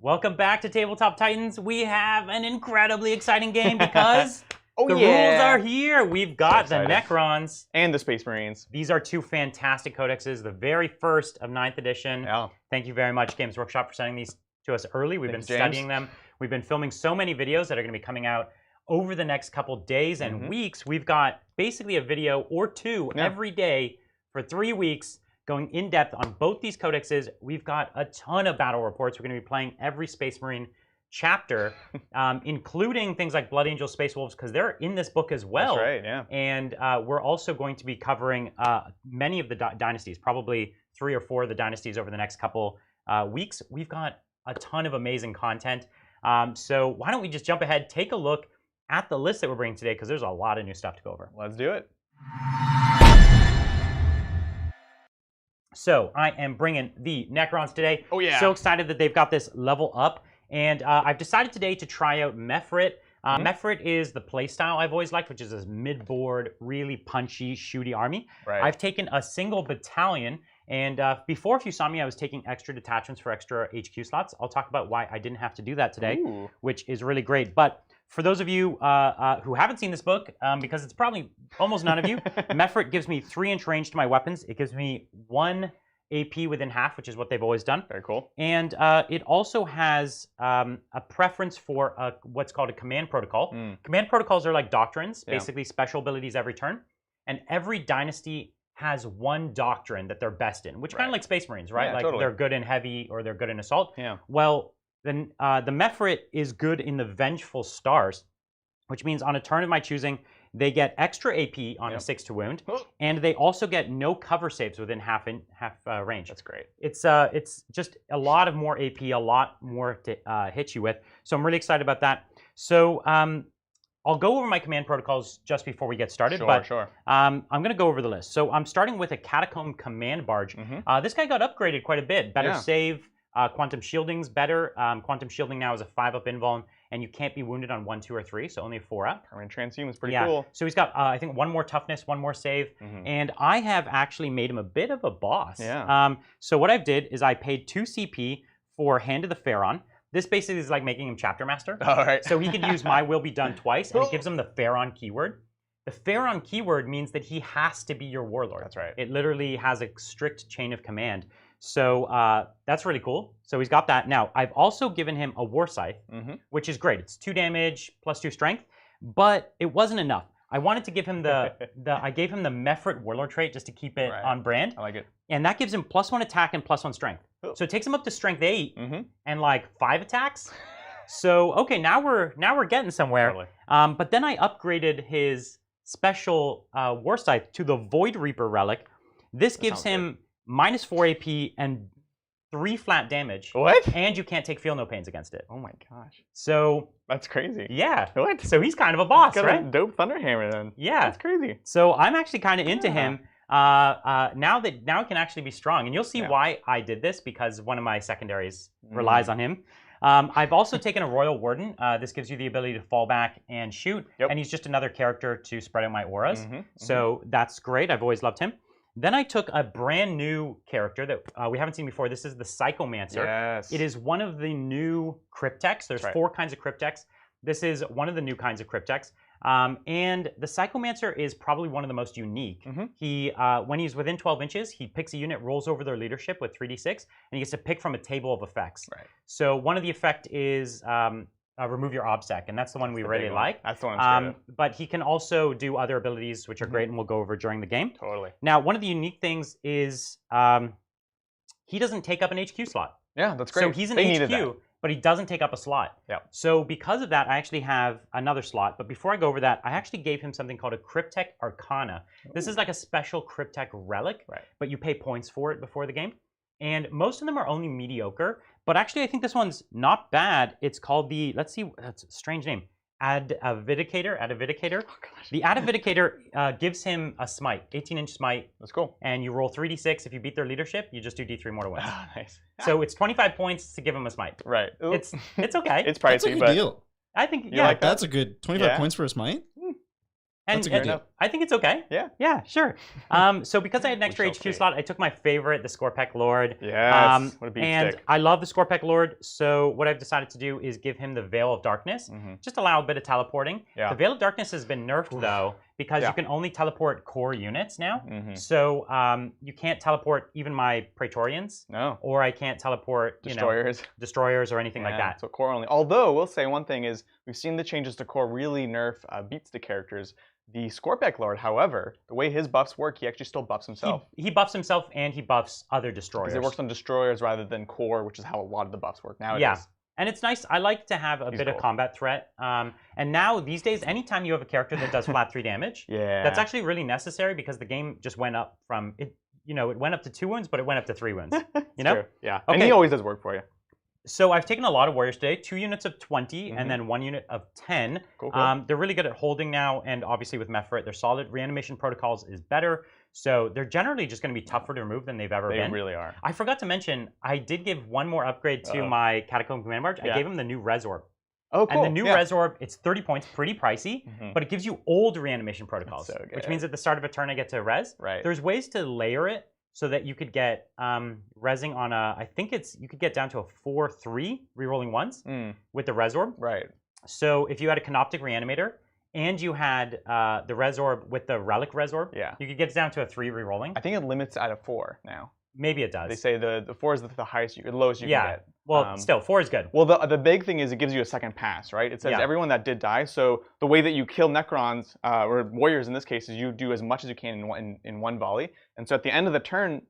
Welcome back to Tabletop Titans. We have an incredibly exciting game because the rules are here. We've got the Necrons. And the Space Marines. These are two fantastic codexes, the very first of 9th edition. Yeah. Thank you very much, Games Workshop, for sending these to us early. We've been studying them. We've been filming so many videos that are going to be coming out over the next couple days and weeks. We've got basically a video or two every day for 3 weeks going in depth on both these codexes. We've got a ton of battle reports. We're going to be playing every Space Marine chapter, including things like Blood Angel, Space Wolves, because they're in this book as well. That's right, yeah. And we're also going to be covering many of the dynasties, probably 3 or 4 of the dynasties over the next couple weeks. We've got a ton of amazing content. So why don't we just jump ahead, take a look at the list that we're bringing today, because there's a lot of new stuff to go over. Let's do it. So I am bringing the Necrons today. Oh, yeah. So excited that they've got this level up. And I've decided today to try out Mefrit. Mefrit is the playstyle I've always liked, which is this mid-board, really punchy, shooty army. Right. I've taken a single battalion. And before, if you saw me, I was taking extra detachments for extra HQ slots. I'll talk about why I didn't have to do that today, which is really great. But for those of you who haven't seen this book, because it's probably almost none of you, Mefrit gives me 3-inch range to my weapons. It gives me 1 AP within half, which is what they've always done. Very cool. And it also has a preference for what's called a command protocol. Command protocols are like doctrines, basically special abilities every turn. And every dynasty has one doctrine that they're best in, which kind of like Space Marines, right? Yeah, like totally. they're good in heavy or they're good in assault. Yeah. Well, then the Mefrit is good in the Vengeful Stars, which means on a turn of my choosing, they get extra AP on a 6 to wound, and they also get no cover saves within half range. That's great. It's just a lot of more AP, a lot more to hit you with. So I'm really excited about that. So I'll go over my command protocols just before we get started. I'm going to go over the list. So I'm starting with a Catacomb Command Barge. This guy got upgraded quite a bit. Better save. Quantum Shielding's better. Quantum Shielding now is a 5-up invuln, and you can't be wounded on 1, 2, or 3, so only a 4-up. Permanent Transhume is pretty cool. So he's got, I think, 1 more toughness, 1 more save, and I have actually made him a bit of a boss. So what I did is I paid 2 CP for Hand of the Pharaon. This basically is like making him Chapter Master. All right. So he could use My Will Be Done twice, and it gives him the Pharaon keyword. The Pharaon keyword means that he has to be your warlord. That's right. It literally has a strict chain of command. So that's really cool. So he's got that. Now, I've also given him a War Scythe, which is great. It's 2 damage plus 2 strength, but it wasn't enough. I wanted to give him I gave him the Mefrit Warlord trait just to keep it on brand. I like it. And that gives him +1 attack and +1 strength. So it takes him up to strength 8 and like 5 attacks. So, okay, now we're getting somewhere. Totally. But then I upgraded his special War Scythe to the Void Reaper Relic. This gives him -4 AP and 3 flat damage. What? And you can't take Feel No Pains against it. Oh my gosh. So that's crazy. Yeah. What? So he's kind of a boss, got right? a dope Thunderhammer then. Yeah. That's crazy. So I'm actually kind of into him. Now it can actually be strong, and you'll see why I did this, because one of my secondaries relies on him. I've also taken a Royal Warden. This gives you the ability to fall back and shoot, and he's just another character to spread out my auras. So that's great. I've always loved him. Then I took a brand new character that we haven't seen before. This is the Psychomancer. Yes. It is one of the new cryptex. There's 4 kinds of cryptex. This is one of the new kinds of cryptex. And the Psychomancer is probably one of the most unique. He, when he's within 12 inches, he picks a unit, rolls over their leadership with 3d6, and he gets to pick from a table of effects. So one of the effect is remove your obsec, and that's the one we really like. That's the one I'm scared of. But he can also do other abilities, which are great, and we'll go over during the game. Totally. Now, one of the unique things is he doesn't take up an HQ slot. Yeah, that's great. So he's an HQ, but he doesn't take up a slot. So because of that, I actually have another slot. But before I go over that, I actually gave him something called a Cryptek Arcana. This is like a special Cryptek relic, but you pay points for it before the game. And most of them are only mediocre. But actually, I think this one's not bad. It's called the, let's see, that's a strange name. Adavidicator. Oh, the Adavidicator gives him a smite, 18-inch smite. That's cool. And you roll 3d6. If you beat their leadership, you just do d3 more to win. Nice. So it's 25 points to give him a smite. Right. Ooh. It's okay. It's pricey, that's a good but deal. I think like that's a good 25 points for a smite. And That's a good deal. I think it's okay. Yeah. Yeah, sure. So because I had an extra shall HQ see. slot, I took my favorite, the Scorpec Lord. Yes. What a beat And stick. I love the Scorpec Lord, so what I've decided to do is give him the Veil of Darkness. Just allow a bit of teleporting. Yeah. The Veil of Darkness has been nerfed, though, because you can only teleport core units now. So you can't teleport even my Praetorians. No. Or I can't teleport, destroyers or anything like that. So core only. Although, we'll say one thing is, we've seen the changes to core really nerf beat stick characters. The Scorpec Lord, however, the way his buffs work, he actually still buffs himself. He buffs himself and he buffs other destroyers. Because it works on destroyers rather than core, which is how a lot of the buffs work nowadays. Yeah, and it's nice. I like to have a bit of combat threat. And now, these days, anytime you have a character that does flat 3 damage, that's actually really necessary because the game just went up from, it went up to 2 wounds, but it went up to 3 wounds. True. Yeah, okay. And he always does work for you. So I've taken a lot of warriors today, 2 units of 20 and then 1 unit of 10. Cool. They're really good at holding now, and obviously with Mephrit, they're solid. Reanimation protocols is better, so they're generally just going to be tougher to remove than they've ever been. They really are. I forgot to mention, I did give one more upgrade to my Catacomb Command Barge. I gave him the new Res Orb. Oh, cool. And the new Res Orb, it's 30 points, pretty pricey, but it gives you old reanimation protocols, which means at the start of a turn I get to res. Right. There's ways to layer it so that you could get resing on a, I think you could get down to a 4/3 rerolling ones with the Res Orb. Right. So if you had a Canoptic Reanimator and you had the Res Orb with the Relic Res Orb, you could get it down to a 3 rerolling. I think it limits out of 4 now. Maybe it does. They say the 4 is the highest, the lowest you can get. Well, still, 4 is good. Well, the big thing is it gives you a second pass, right? It says everyone that did die. So the way that you kill Necrons, or warriors in this case, is you do as much as you can in one volley. And so at the end of the turn,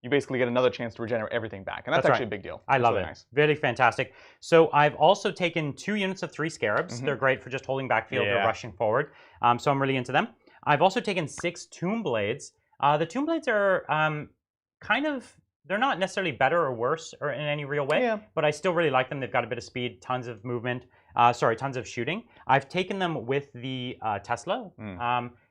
you basically get another chance to regenerate everything back. And that's actually a big deal. I love really it. Nice. Really fantastic. So I've also taken 2 units of 3 Scarabs. They're great for just holding backfield or rushing forward. So I'm really into them. I've also taken 6 Tomb Blades. The Tomb Blades are kind of... They're not necessarily better or worse or in any real way, but I still really like them. They've got a bit of speed, tons of movement, tons of shooting. I've taken them with the Tesla,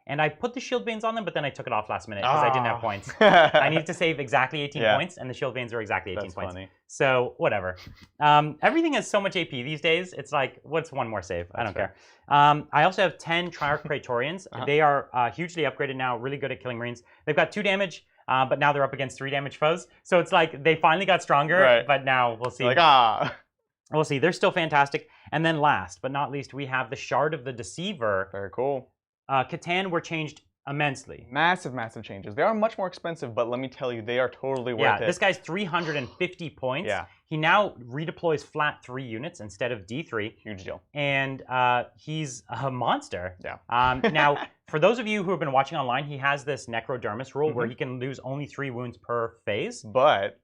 and I put the Shield Veins on them, but then I took it off last minute because I didn't have points. I needed to save exactly 18 points, and the Shield Veins are exactly 18 points. Funny. So whatever. Everything has so much AP these days. It's like, what's one more save? I don't care. I also have 10 Triarch Praetorians. They are hugely upgraded now, really good at killing Marines. They've got 2 damage. But now they're up against 3 damage foes. So it's like they finally got stronger, but now we'll see. We'll see. They're still fantastic. And then last but not least, we have the Shard of the Deceiver. Very cool. Catan were changed immensely. Massive, massive changes. They are much more expensive, but let me tell you, they are totally worth it. Yeah, this guy's 350 points. Yeah. He now redeploys flat 3 units instead of D3. Huge deal. And he's a monster. Yeah. Now, for those of you who have been watching online, he has this Necrodermis rule where he can lose only 3 wounds per phase. But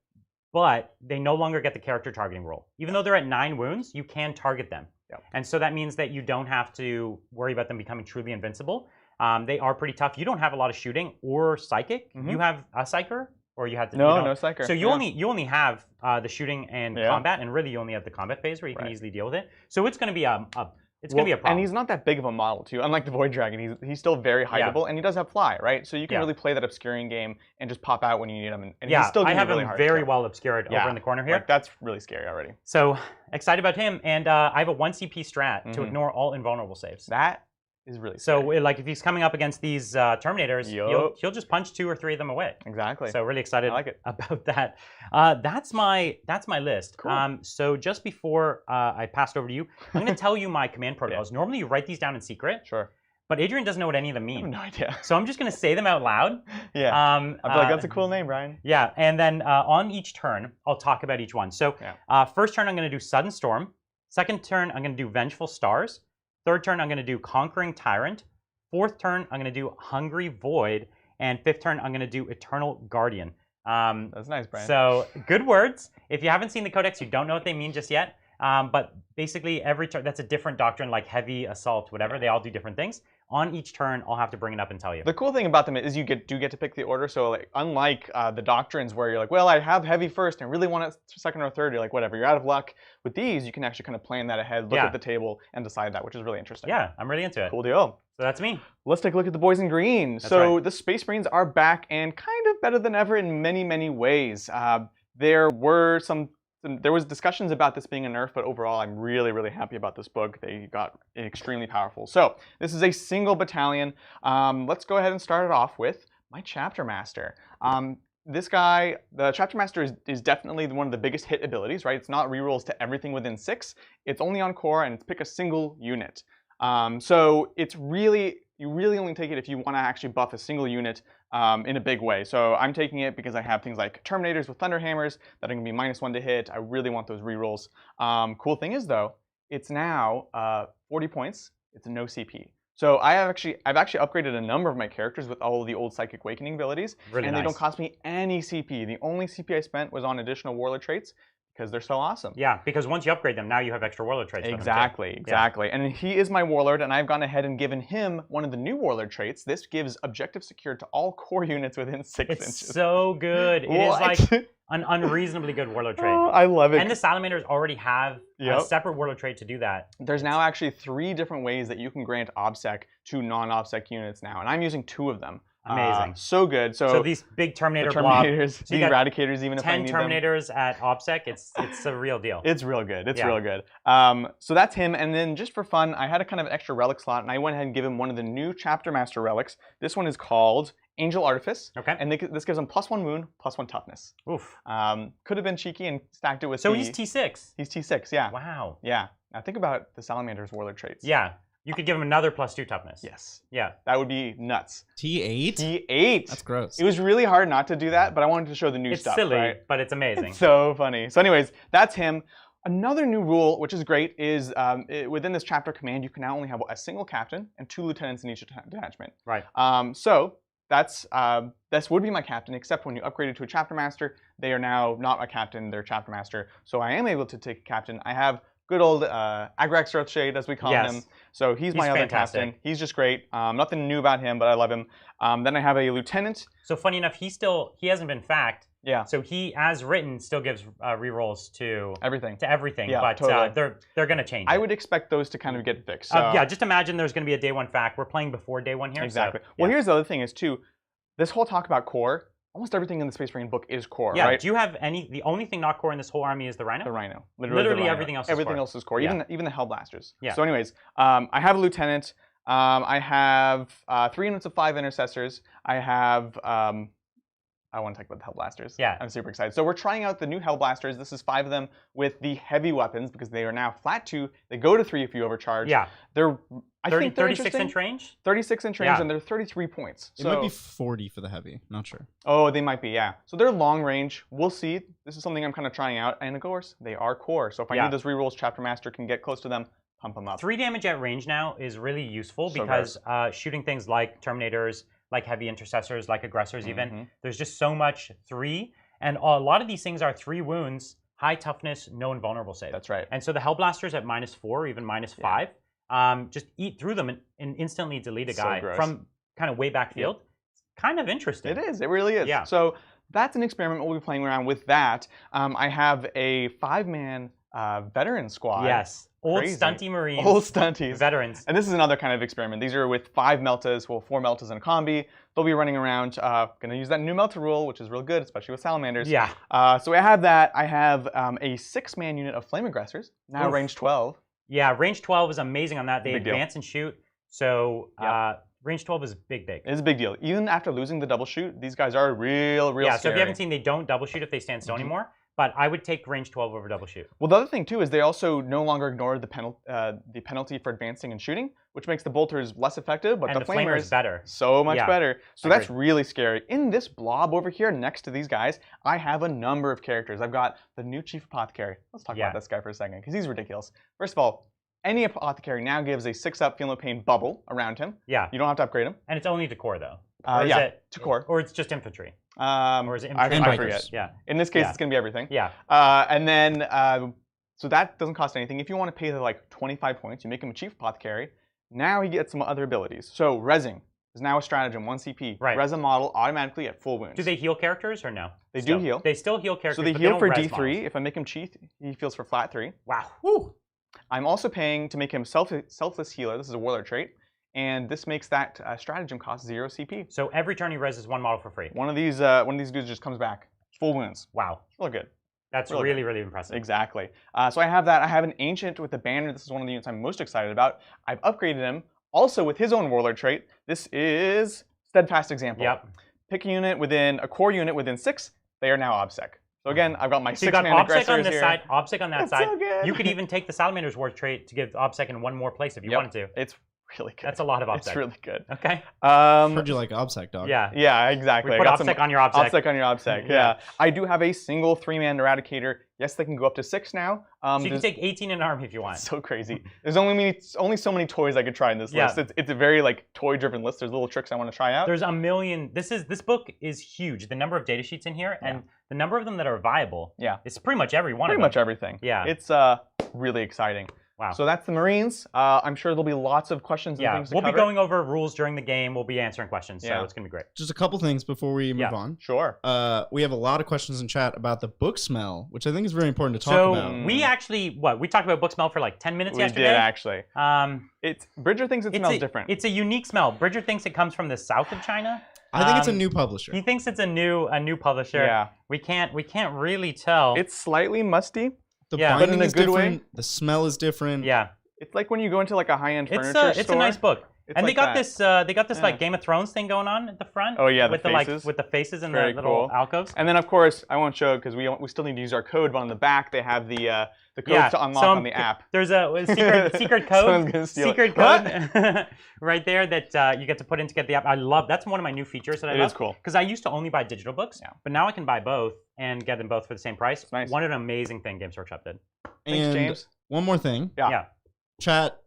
they no longer get the character targeting rule. Even though they're at 9 wounds, you can target them. Yep. And so that means that you don't have to worry about them becoming truly invincible. They are pretty tough. You don't have a lot of shooting or psychic. You have a psyker, or you have to, no psyker. So you only have the shooting and combat, and really you only have the combat phase where you can easily deal with it. So it's going to be a problem. And he's not that big of a model too. Unlike the Void Dragon, he's still very hideable, and he does have fly, right? So you can really play that obscuring game and just pop out when you need him. And he's still I have really him hard very well obscured over in the corner here. Like, that's really scary already. So excited about him, and I have a 1 CP strat to ignore all invulnerable saves. That is really scary. So like if he's coming up against these Terminators, he'll just punch 2 or 3 of them away. Exactly. So really excited about that. That's my list. Cool. So just before I pass it over to you, I'm going to tell you my command protocols. Normally you write these down in secret. Sure. But Adrian doesn't know what any of them mean. I have no idea. So I'm just going to say them out loud. Yeah. I feel like that's a cool name, Brian. Yeah. And then on each turn, I'll talk about each one. So first turn, I'm going to do Sudden Storm. Second turn, I'm going to do Vengeful Stars. Third turn, I'm going to do Conquering Tyrant. Fourth turn, I'm going to do Hungry Void. And fifth turn, I'm going to do Eternal Guardian. That's nice, Brian. So good words. If you haven't seen the codex, you don't know what they mean just yet. But basically, every turn, that's a different doctrine, like heavy, assault, whatever. They all do different things. On each turn, I'll have to bring it up and tell you. The cool thing about them is you do get to pick the order. So like, unlike the doctrines where you're like, well, I have heavy first and I really want it second or third, you're like, whatever, you're out of luck. With these, you can actually kind of plan that ahead, look at the table, and decide that, which is really interesting. Yeah, I'm really into it. Cool deal. So that's me. Let's take a look at the boys in green. The Space Marines are back and kind of better than ever in many, many ways. There were some there was discussions about this being a nerf, but overall, I'm really, really happy about this book. They got extremely powerful. So this is a single battalion. Let's go ahead and start it off with my Chapter Master. This guy, the Chapter Master is definitely one of the biggest hit abilities, right? It's not rerolls to everything within 6. It's only on core, and it's pick a single unit. So it's really, you really only take it if you want to actually buff a single unit in a big way. So I'm taking it because I have things like Terminators with Thunder Hammers that are going to be -1 to hit. I really want those rerolls. Cool thing is though, it's now 40 points. It's a no CP. So I've actually upgraded a number of my characters with all of the old Psychic Awakening abilities, and they don't cost me any CP. The only CP I spent was on additional Warlord traits because they're so awesome. Yeah, because once you upgrade them, now you have extra Warlord traits. Exactly. Yeah. And he is my Warlord, and I've gone ahead and given him one of the new Warlord traits. This gives objective secured to all core units within 6 inches. It's so good. It is like an unreasonably good Warlord trait. Oh, I love it. And the Salamanders already have a separate Warlord trait to do that. There's now actually 3 different ways that you can grant OBSEC to non-OBSEC units now, and I'm using 2 of them. Amazing. So good. So these big Terminator Terminators, so the Eradicators, even if I need 10 Terminators at OBSEC, it's a real deal. It's real good. It's real good. So that's him. And then just for fun, I had a kind of extra relic slot, and I went ahead and gave him one of the new Chapter Master relics. This one is called Angel Artifice. Okay. And this gives him +1 wound, +1 toughness. Oof. Could have been cheeky and stacked it with So he's T6. He's T6, yeah. Wow. Yeah. Now think about the Salamander's Warlord traits. Yeah. You could give him another +2 toughness. Yes. Yeah. That would be nuts. T8? T8. That's gross. It was really hard not to do that, but I wanted to show the new stuff. It's silly, right? but it's amazing. It's so funny. So anyways, that's him. Another new rule, which is great, is within this chapter command, you can now only have a single captain and 2 lieutenants in each detachment. Right. So this would be my captain, except when you upgrade it to a Chapter Master, they are now not a captain, they're Chapter Master. So I am able to take a captain. I have good old Agrax Earthshade, as we call him. So he's my other captain. He's just great. Nothing new about him, but I love him. Then I have a lieutenant. So funny enough, he hasn't been fact. Yeah. So he, as written, still gives rerolls to everything. Yeah, but totally. They're going to change. I would expect those to kind of get fixed. So. Yeah, just imagine there's going to be a day 1 fact. We're playing before day 1 here. Exactly. So, well, here's the other thing is too, this whole talk about core. Almost everything in the Space Marine book is core, yeah, right? Do you have the only thing not core in this whole army is the Rhino? The Rhino. Literally the Rhino. everything else is core. Everything else is core, even the Hellblasters. Yeah. So anyways, I have a lieutenant. I have 3 units of 5 intercessors. I have I want to talk about the Hellblasters. Yeah. I'm super excited. So we're trying out the new Hellblasters. This is 5 of them with the heavy weapons because they are now flat 2. They go to 3 if you overcharge. Yeah. I think they're 36-inch range? 36-inch range, and they're 33 points. It might be 40 for the heavy. Not sure. Oh, they might be, yeah. So they're long range. We'll see. This is something I'm kind of trying out. And of course, they are core. So if I need those rerolls, Chapter Master can get close to them, pump them up. 3 damage at range now is really useful because shooting things like Terminators, like heavy intercessors, like aggressors even, there's just so much 3. And a lot of these things are 3 wounds, high toughness, no invulnerable save. That's right. And so the Hellblasters at -4, even -5, just eat through them and instantly delete a guy from kind of way back field. It's kind of interesting. It is. It really is. Yeah. So that's an experiment. We'll be playing around with that. I have a 5-man veteran squad. Yes. Old stunty Marines. Old stunties. Veterans. And this is another kind of experiment. These are with 5 Meltas, well, 4 Meltas and a combi. They'll be running around. Going to use that new Melta rule, which is real good, especially with Salamanders. Yeah. So I have that. I have a 6-man unit of Flame Aggressors, now range 12. Yeah, range 12 is amazing on that. They advance and shoot. So range 12 is big. It's a big deal. Even after losing the double shoot, these guys are real scary. So if you haven't seen, they don't double shoot if they stand still anymore. But I would take range 12 over double shoot. Well, the other thing too is they also no longer ignore the penalty for advancing and shooting, which makes the bolters less effective, but the flamers better. So much better. So that's really scary. In this blob over here next to these guys, I have a number of characters. I've got the new Chief Apothecary. Let's talk about this guy for a second, because he's ridiculous. First of all, any Apothecary now gives a 6-up Feel No Pain bubble around him. Yeah. You don't have to upgrade him. And it's only to core, though. To core. Or it's just infantry. Or is it infantry? I forget. Yeah. In this case, it's going to be everything. Yeah. And then, so that doesn't cost anything. If you want to pay the 25 points, you make him a Chief Apothecary. Now he gets some other abilities. So Rezzing is now a stratagem, 1 CP. Right. Res a model automatically at full wounds. Do they heal characters or no? They do heal. They still heal characters. So they heal for D3. Models. If I make him Chief, he heals for flat 3. Wow. Woo. I'm also paying to make him selfless healer. This is a Warlord trait. And this makes that stratagem cost 0 CP. So every turn he reses 1 model for free. One of these dudes just comes back. Full wounds. Wow. It's really good. That's really, really impressive. Exactly. So I have that. I have an Ancient with the banner. This is one of the units I'm most excited about. I've upgraded him also with his own Warlord trait. This is Steadfast Example. Yep. Pick a unit within a core unit within 6. They are now OBSEC. So again, I've got my So you got 6-man OBSEC aggressors on this here. side, OBSEC on that That's side. so good. You could even take the Salamander's War trait to give OBSEC in one more place if you wanted to. It's really good. That's a lot of OBSEC. It's really good. Okay. Heard you like OBSEC, dog. Yeah. Yeah, exactly. We I put got OBSEC on your OBSEC. OBSEC on your OBSEC, yeah. I do have a single 3-man Eradicator. Yes, they can go up to 6 now. So you can take 18 in an army if you want. It's so crazy. There's only so many toys I could try in this list. It's a very like toy-driven list. There's little tricks I want to try out. There's a million. This book is huge. The number of data sheets in here and the number of them that are viable. Yeah. It's pretty much every one of them. Pretty much everything. Yeah. It's really exciting. Wow. So that's the Marines. I'm sure there'll be lots of questions and things to cover. We'll be going over rules during the game. We'll be answering questions. So it's going to be great. Just a couple things before we move on. Sure. We have a lot of questions in chat about the book smell, which I think is very important to talk about. So we actually, we talked about book smell for like 10 minutes yesterday? We did, actually. Bridger thinks it smells different. It's a unique smell. Bridger thinks it comes from the south of China. I think it's a new publisher. He thinks it's a new publisher. Yeah. We can't really tell. It's slightly musty. The Yeah. binding But in a is good different. way. The smell is different. Yeah. It's like when you go into like a high-end furniture store. It's a nice book. And like they got that. this like Game of Thrones thing going on at the front. Oh yeah, with faces. with the faces and Very the little cool. alcoves. And then of course I won't show because we still need to use our code, but on the back they have the codes to unlock on the app. There's a secret code. Someone's gonna steal secret it. code right there that you get to put in to get the app. I love that's one of my new features that I love. It is cool. Because I used to only buy digital books, but now I can buy both and get them both for the same price. Nice. What an amazing thing Games Workshop did. Thanks, And James. one more thing. Yeah. Chat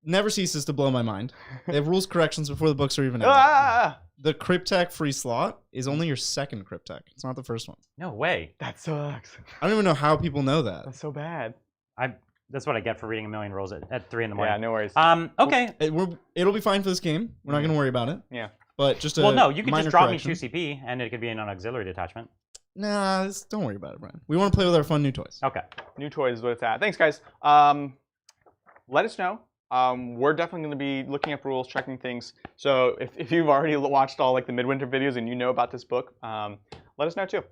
never ceases to blow my mind. They have rules corrections before the books are even out. Ah! The Cryptek free slot is only your second Cryptek. It's not the first one. No way. That sucks. I don't even know how people know that. That's so bad. That's what I get for reading a million rules at 3 in the morning. Yeah, no worries. Okay. It'll be fine for this game. We're not going to worry about it. Yeah. But just no, you can minor just drop correction. me 2CP and it could be in an auxiliary detachment. Nah, don't worry about it, Brian. We want to play with our fun new toys. Okay. New toys is what it's at. Thanks, guys. Let us know. We're definitely going to be looking up rules, checking things. So if you've already watched all like the midwinter videos and you know about this book, let us know too.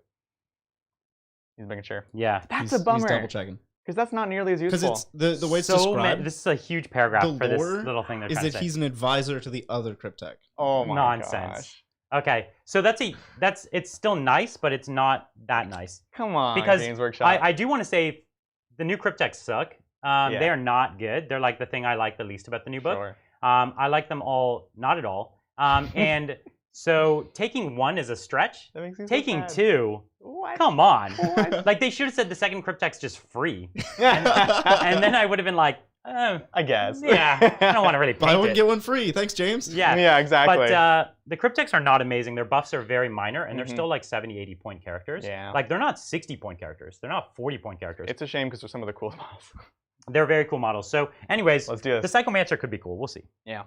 He's making sure. Yeah. That's a bummer. He's double checking. Because that's not nearly as useful. Because it's the way it's described. This is a huge paragraph the for this lore little thing they're is trying that to say. he's an advisor to the other Cryptek. Oh my Nonsense. gosh. Okay, so it's still nice, but it's not that nice. Come on, Because Games Workshop. I do want to say the new Crypteks suck. They are not good. They're like the thing I like the least about the new book. Sure. I like them all not at all. And so taking one is a stretch. That makes me so Taking sad. two, What? come on. What? Like they should have said the second Cryptek's just free. And then I would have been like, I guess. yeah, I don't want to really Buy paint one, it. get one free. Thanks, James. Yeah. Yeah, exactly. But the Crypteks are not amazing. Their buffs are very minor, and they're still like 70, 80 point characters. Yeah. Like they're not 60 point characters. They're not 40 point characters. It's a shame because they're some of the coolest models. They're very cool models. So anyways, Let's do this. the Psychomancer could be cool. We'll see. Yeah.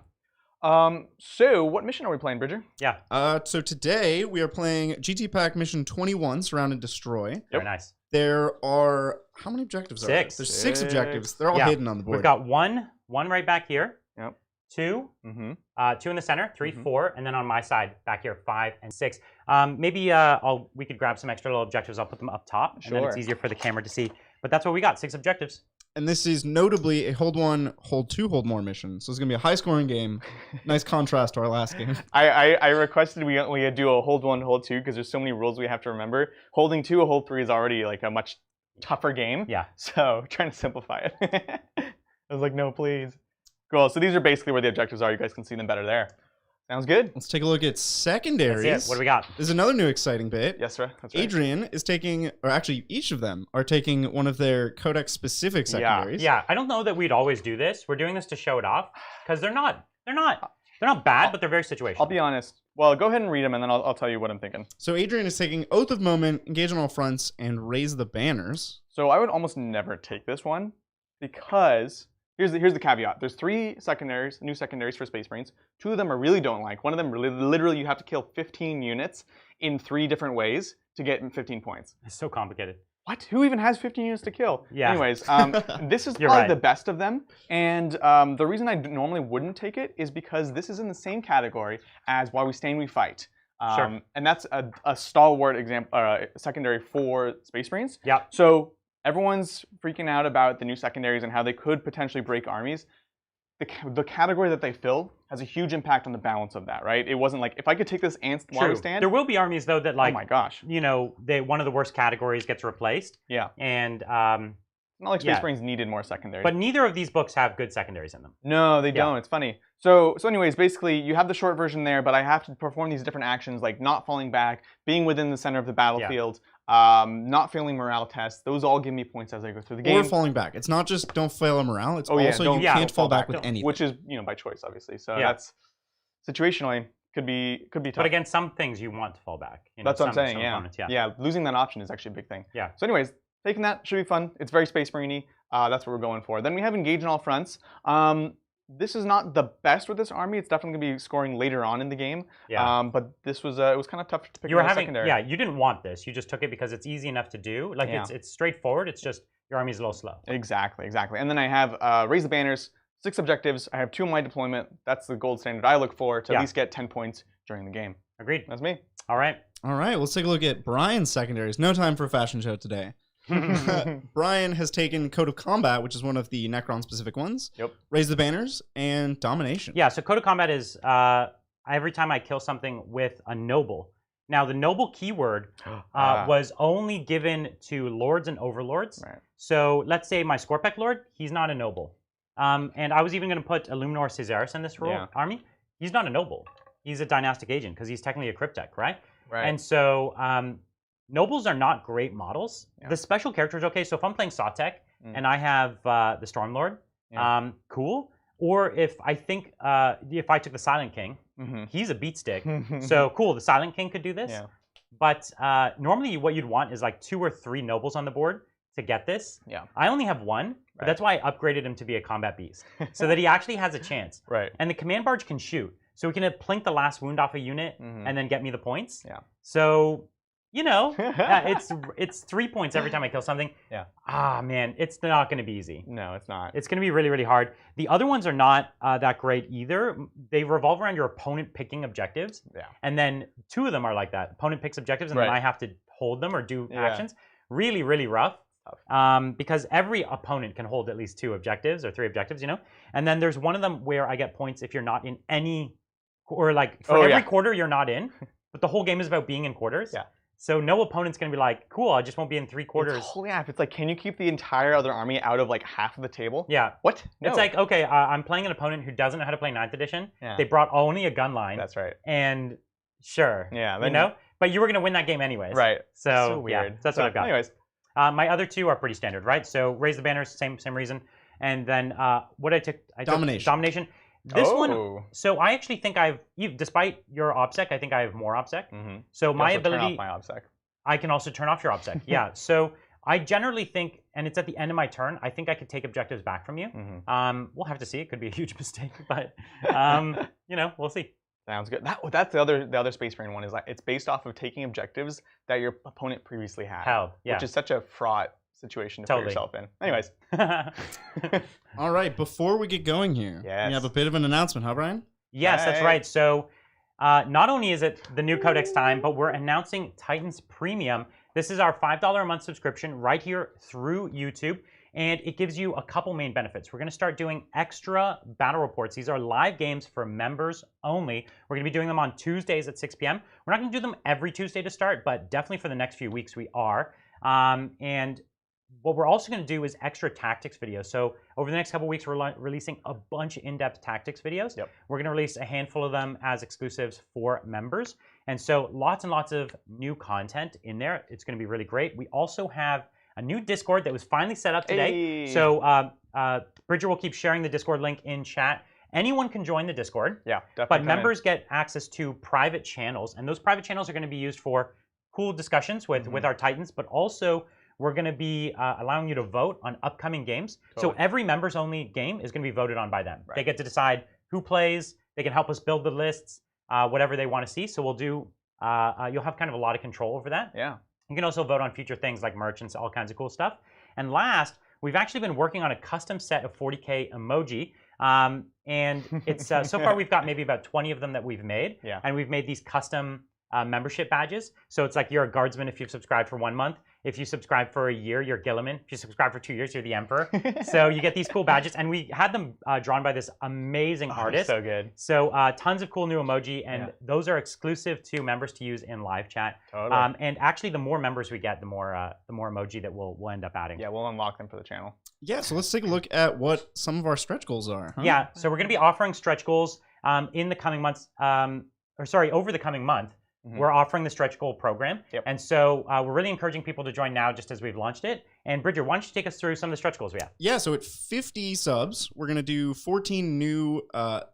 So what mission are we playing, Bridger? Yeah. So today we are playing GT Pack Mission 21, Surround and Destroy. Very nice. There are, how many objectives are there? Six. There's 6 objectives. They're all Yeah. hidden on the board. We've got one right back here. Yep. Two. Mm-hmm. 2 in the center, 3, Mhm. 4, and then on my side back here, 5 and 6. Maybe we could grab some extra little objectives. I'll put them up top, and then it's Sure. easier for the camera to see. But that's what we got, 6 objectives. And this is notably a hold 1, hold 2, hold more mission. So it's going to be a high-scoring game. Nice contrast to our last game. I requested we do a hold 1, hold 2 because there's so many rules we have to remember. Holding 2, a hold 3 is already like a much tougher game. Yeah. So trying to simplify it. I was like, no, please. Cool. So these are basically where the objectives are. You guys can see them better there. Sounds good. Let's take a look at secondaries. That's it. What do we got? This is another new exciting bit. Yes, sir. That's right. Adrian is taking, or actually each of them are taking one of their codex specific secondaries. Yeah, I don't know that we'd always do this. We're doing this to show it off because they're not bad, but they're very situational. I'll be honest. Well, go ahead and read them, and then I'll tell you what I'm thinking. So Adrian is taking Oath of Moment, Engage on all fronts, and Raise the Banners. So I would almost never take this one because here's the caveat. There's 3 secondaries, new secondaries for Space Marines. 2 of them I really don't like. One of them literally you have to kill 15 units in 3 different ways to get 15 points. It's so complicated. What? Who even has 15 units to kill? Yeah. Anyways, this is You're probably right. the best of them. And the reason I normally wouldn't take it is because this is in the same category as While We Stand, We Fight. Sure. And that's a stalwart example, secondary for Space Marines. Yeah. So everyone's freaking out about the new secondaries and how they could potentially break armies. The category that they fill has a huge impact on the balance of that, right? It wasn't like, if I could take this and True. stand. There will be armies, though, that like, oh my gosh, you know, one of the worst categories gets replaced. Yeah. And not like Space Marines needed more secondaries. But neither of these books have good secondaries in them. No, they don't. It's funny. So anyways, basically, you have the short version there, but I have to perform these different actions, like not falling back, being within the center of the battlefield, not failing morale tests. Those all give me points as I go through the game. Or falling back. It's not just don't fail a morale. It's also you can't fall back with anything. Which is, by choice, obviously. So that's situationally could be tough. But again, some things you want to fall back. That's what I'm saying. Yeah. Losing that option is actually a big thing. Yeah. So anyways, taking that should be fun. It's very Space Marine-y. That's what we're going for. Then we have Engage on all fronts. This is not the best with this army. It's definitely going to be scoring later on in the game. Yeah. But this was it was kind of tough to pick a secondary. Yeah, you didn't want this. You just took it because it's easy enough to do. Like it's straightforward. It's just your army's a little slow. Exactly. And then I have Raise the Banners, 6 objectives. I have 2 in my deployment. That's the gold standard I look for to at least get 10 points during the game. Agreed. That's me. All right, let's take a look at Brian's secondaries. No time for a fashion show today. Brian has taken Code of Combat, which is one of the Necron-specific ones. Yep. Raise the Banners and Domination. Yeah, so Code of Combat is every time I kill something with a noble. Now, the noble keyword was only given to lords and overlords. Right. So let's say my Scorpec lord, he's not a noble. And I was even going to put Illuminor Caesaris in this army. He's not a noble. He's a dynastic agent because he's technically a cryptech, right? Right. And so nobles are not great models. The special character is okay. So if I'm playing Sotek and I have the Stormlord, cool. Or if I think if I took the Silent King, he's a beatstick. So cool, the Silent King could do this. Yeah. But normally what you'd want is like 2 or 3 nobles on the board to get this. Yeah. I only have 1, but that's why I upgraded him to be a combat beast. So that he actually has a chance. Right. And the command barge can shoot. So he can plink the last wound off a unit and then get me the points. Yeah. So it's 3 points every time I kill something. Yeah. Ah, man, it's not going to be easy. No, it's not. It's going to be really, really hard. The other ones are not that great either. They revolve around your opponent picking objectives. Yeah. And then 2 of them are like that. Opponent picks objectives, and then I have to hold them or do actions. Really, really rough. Because every opponent can hold at least 2 objectives or 3 objectives, And then there's one of them where I get points if you're not in any, or like for every quarter you're not in, but the whole game is about being in quarters. Yeah. So no opponent's going to be like, cool, I just won't be in 3 quarters. It's like, can you keep the entire other army out of like half of the table? Yeah. What? No. It's like, okay, I'm playing an opponent who doesn't know how to play 9th edition. Yeah. They brought only a gun line. That's right. And sure. Yeah. Then, but you were going to win that game anyways. Right. So weird. Yeah, that's what I've got. Anyways. My other 2 are pretty standard, right? So Raise the Banners, same reason. And then what I took Domination. This one, so I actually think despite your OPSEC, I think I have more OPSEC. So my ability, turn off my OPSEC. I can also turn off your OPSEC. Yeah. So I generally think, and it's at the end of my turn, I think I could take objectives back from you. We'll have to see. It could be a huge mistake, but we'll see. Sounds good. That's the other Space Marine one is like it's based off of taking objectives that your opponent previously had. Which is such a fraught situation to put yourself in. Anyways. All right, before we get going here, we have a bit of an announcement, huh, Brian? Yes, that's right. So not only is it the new codex time, but we're announcing Titans Premium. This is our $5 a month subscription right here through YouTube. And it gives you a couple main benefits. We're going to start doing extra battle reports. These are live games for members only. We're going to be doing them on Tuesdays at 6 p.m. We're not going to do them every Tuesday to start, but definitely for the next few weeks we are. And what we're also going to do is extra tactics videos. So over the next couple weeks, we're releasing a bunch of in-depth tactics videos. We're going to release a handful of them as exclusives for members. And so lots and lots of new content in there. It's going to be really great. We also have a new Discord that was finally set up today. Hey. So Bridger will keep sharing the Discord link in chat. Anyone can join the Discord. Yeah, definitely. But members get access to private channels. And those private channels are going to be used for cool discussions with our Titans, but also we're going to be allowing you to vote on upcoming games. Totally. So every members only game is going to be voted on by them. Right. They get to decide who plays. They can help us build the lists, whatever they want to see. So we'll do, you'll have kind of a lot of control over that. Yeah. You can also vote on future things like merch and all kinds of cool stuff. And last, we've actually been working on a custom set of 40K emoji. And it's so far we've got maybe about 20 of them that we've made. Yeah. And we've made these custom membership badges. So it's like you're a guardsman if you've subscribed for 1 month. If you subscribe for a year, you're Gilliman. If you subscribe for 2 years, you're the Emperor. So you get these cool badges, and we had them drawn by this amazing artist. So good. So tons of cool new emoji, and those are exclusive to members to use in live chat. Totally. And actually, the more members we get, the more emoji that we'll end up adding. Yeah, we'll unlock them for the channel. Yeah, so let's take a look at what some of our stretch goals are. Huh? Yeah, so we're going to be offering stretch goals in the coming months, over the coming month. We're offering the stretch goal program. And so we're really encouraging people to join now just as we've launched it. And Bridger, why don't you take us through some of the stretch goals we have? Yeah, so at 50 subs, we're going to do 14 new themed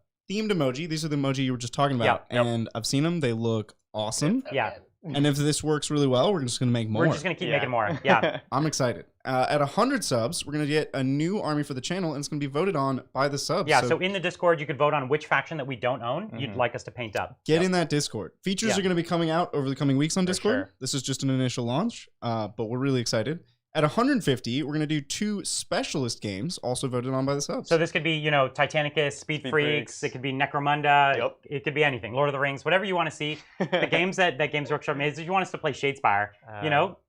emoji. These are the emoji you were just talking about. And I've seen them. They look awesome. Yeah. And if this works really well, we're just going to make more. We're just going to keep making more. Yeah. I'm excited. At 100 subs, we're going to get a new army for the channel, and it's going to be voted on by the subs. Yeah, so in the Discord, you could vote on which faction that we don't own you'd like us to paint up. Get in that Discord. Features are going to be coming out over the coming weeks on Discord. Sure. This is just an initial launch, but we're really excited. At 150, we're going to do 2 specialist games, also voted on by the subs. So this could be, Titanicus, Speed Freaks. It could be Necromunda. Yep. It could be anything. Lord of the Rings, whatever you want to see. The games that Games Workshop made. If you want us to play Shadespire,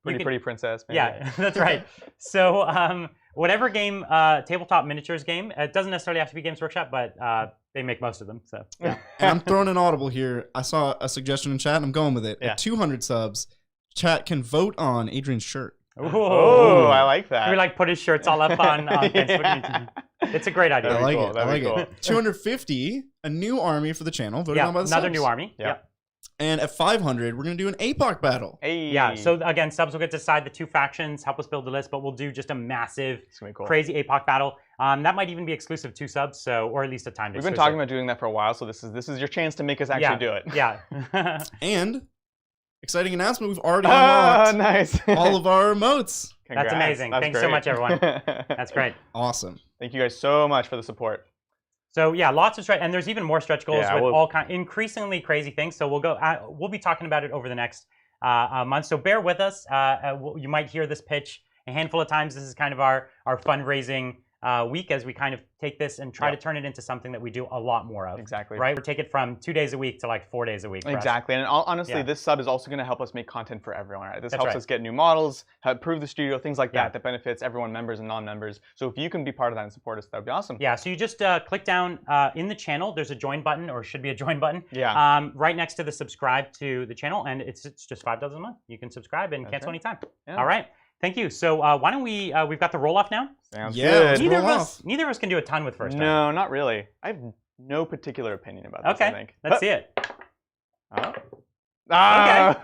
Pretty Princess. Maybe. Yeah, that's right. So whatever game, tabletop miniatures game, it doesn't necessarily have to be Games Workshop, but they make most of them. So yeah. And I'm throwing an audible here. I saw a suggestion in chat, and I'm going with it. At 200 subs, chat can vote on Adrian's shirt. Oh, I like that. We put his shirts all up on Facebook. It's a great idea. I like it. I like it. 250, a new army for the channel, voted on by the subs. Another new army. Yeah. And at 500, we're going to do an APOC battle. Hey. Yeah, so again, subs will get to decide the 2 factions, help us build the list, but we'll do just a massive, crazy APOC battle. That might even be exclusive to subs, or at least a timed exclusive. We've been talking about doing that for a while, so this is your chance to make us actually do it. Yeah. And exciting announcement, we've already unlocked nice. all of our emotes. Congrats. That's amazing. Thanks so much, everyone. That's great. Awesome. Thank you guys so much for the support. So yeah, lots of stretch, and there's even more stretch goals with all increasingly crazy things. So we'll be talking about it over the next month. So bear with us. You might hear this pitch a handful of times. This is kind of our fundraising week as we kind of take this and try to turn it into something that we do a lot more of. Exactly. Right? We take it from 2 days a week to 4 days a week. Exactly. And honestly, this sub is also going to help us make content for everyone. Right? This helps us get new models, improve the studio, things like that benefits everyone, members and non-members. So if you can be part of that and support us, that would be awesome. Yeah. So you just click down in the channel. There's a join button, or should be a join button. Yeah. Right next to the subscribe to the channel, and it's just $5 a month. You can subscribe and cancel anytime. Yeah. All right. Thank you. So why don't we've got the roll-off now? Sounds good. Neither of us can do a ton with first. No, not really. I have no particular opinion about this, I think. Let's see it. Okay. Now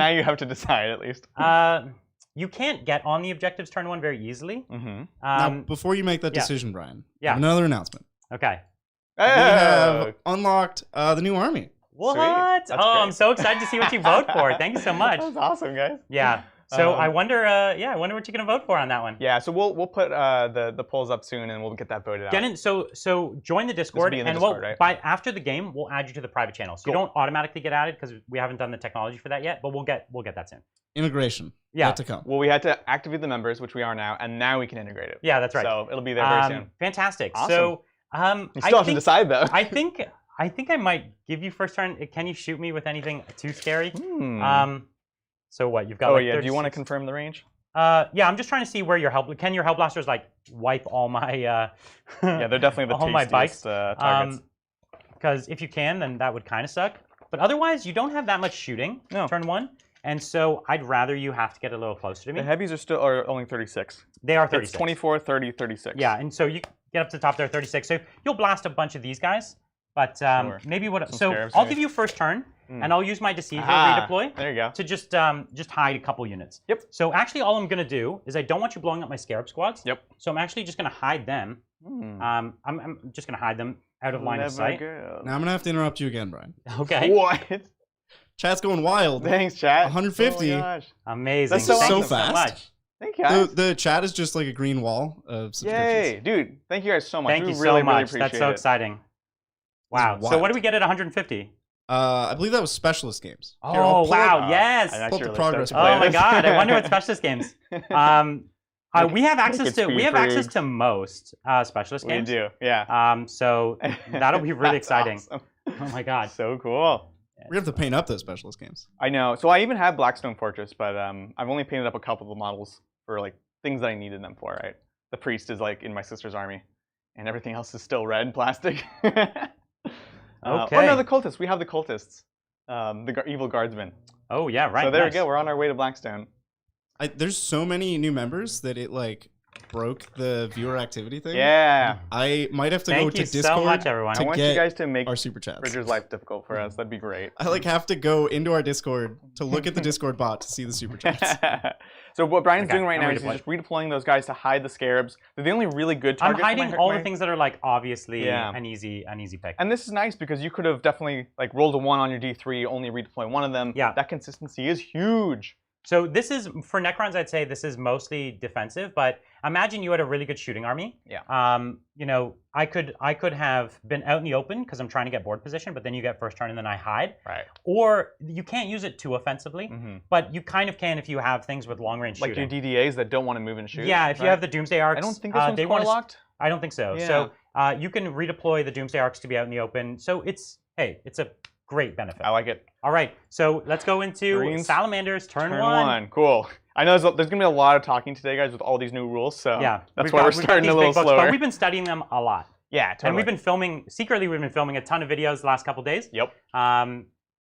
you have to decide at least. You can't get on the objectives turn 1 very easily. Now, before you make that decision, Brian, another announcement. Okay. We have unlocked the new army. What? Oh, I'm so excited to see what you vote for. Thank you so much. That was awesome, guys. Yeah. So I wonder what you're gonna vote for on that one. Yeah. So we'll put the polls up soon, and we'll get that voted out. Get in. So join the Discord, after the game, we'll add you to the private channel. So you don't automatically get added because we haven't done the technology for that yet. But we'll get that soon. Integration. Yeah. To come. Well, we had to activate the members, which we are now, and now we can integrate it. Yeah, that's right. So it'll be there very soon. Fantastic. Awesome. So you still have to decide though. I think I might give you first turn. Can you shoot me with anything too scary? So what, you've got do you want to confirm the range? Yeah, I'm just trying to see where your can your hell blasters wipe all my yeah, they're definitely the all my bikes targets. Because if you can, then that would kind of suck. But otherwise, you don't have that much shooting turn 1. And so I'd rather you have to get a little closer to me. The heavies are only 36. They are 36. It's 24, 30, 36. Yeah, and so you get up to the top there, 36. So you'll blast a bunch of these guys. But maybe I'll give you first turn, and I'll use my deceiver redeploy. There you go. To just hide a couple units. Yep. So actually, all I'm gonna do is I don't want you blowing up my scarab squads. Yep. So I'm actually just gonna hide them. I'm just gonna hide them out of line of sight. Now I'm gonna have to interrupt you again, Brian. Okay. What? Chat's going wild. Thanks, chat. 150. Oh my gosh. Amazing. That's so Thank fast. You so much. Thank you guys. The chat is just like a green wall of subscriptions. Yay, dude! Thank you guys so much. Thank you really, so much. Really appreciate That's so exciting. Wow. So what do we get at 150? I believe that was specialist games. Oh, wow, yes. Pull up the progress. Oh my god, I wonder what specialist games. We have access to most specialist games. We do, yeah. So that'll be really exciting. Awesome. Oh my god. So cool. We have to paint up those specialist games. I know. So I even have Blackstone Fortress, but I've only painted up a couple of the models for like things that I needed them for. Right. The priest is like in my sister's army, and everything else is still red plastic. Okay. Oh no, the cultists. We have the cultists. The evil guardsmen. Oh yeah, right. So there we go. We're on our way to Blackstone. There's so many new members that it like broke the viewer activity thing. Yeah. I might have to Thank go to you Discord so much, everyone. I want you guys to make our super chats. Bridger's life difficult for us. That'd be great. I like have to go into our Discord to look at the Discord bot to see the super chats. So what Brian's doing right now is he's just redeploying those guys to hide the scarabs. They're the only really good targets. I'm hiding all the things that are like obviously an easy pick. And this is nice because you could have definitely like rolled a 1 on your D3, only redeploy one of them. Yeah. That consistency is huge. So this is, for Necrons, I'd say this is mostly defensive, but imagine you had a really good shooting army. Yeah. You know, I could have been out in the open because I'm trying to get board position, but then you get first turn and then I hide. Right. Or you can't use it too offensively, but you kind of can if you have things with long range shooting. Like your DDAs that don't want to move and shoot. Yeah, if you have the Doomsday Arcs. I don't think this one's core locked. I don't think so. Yeah. So you can redeploy the Doomsday Arcs to be out in the open. So it's a great benefit. I like it. All right, so let's go into Marines, Salamanders turn 1. 1. Cool. I know there's going to be a lot of talking today, guys, with all these new rules. So yeah, that's why we're starting a little slower. But we've been studying them a lot. Yeah, totally. And we've been filming a ton of videos the last couple days. Yep.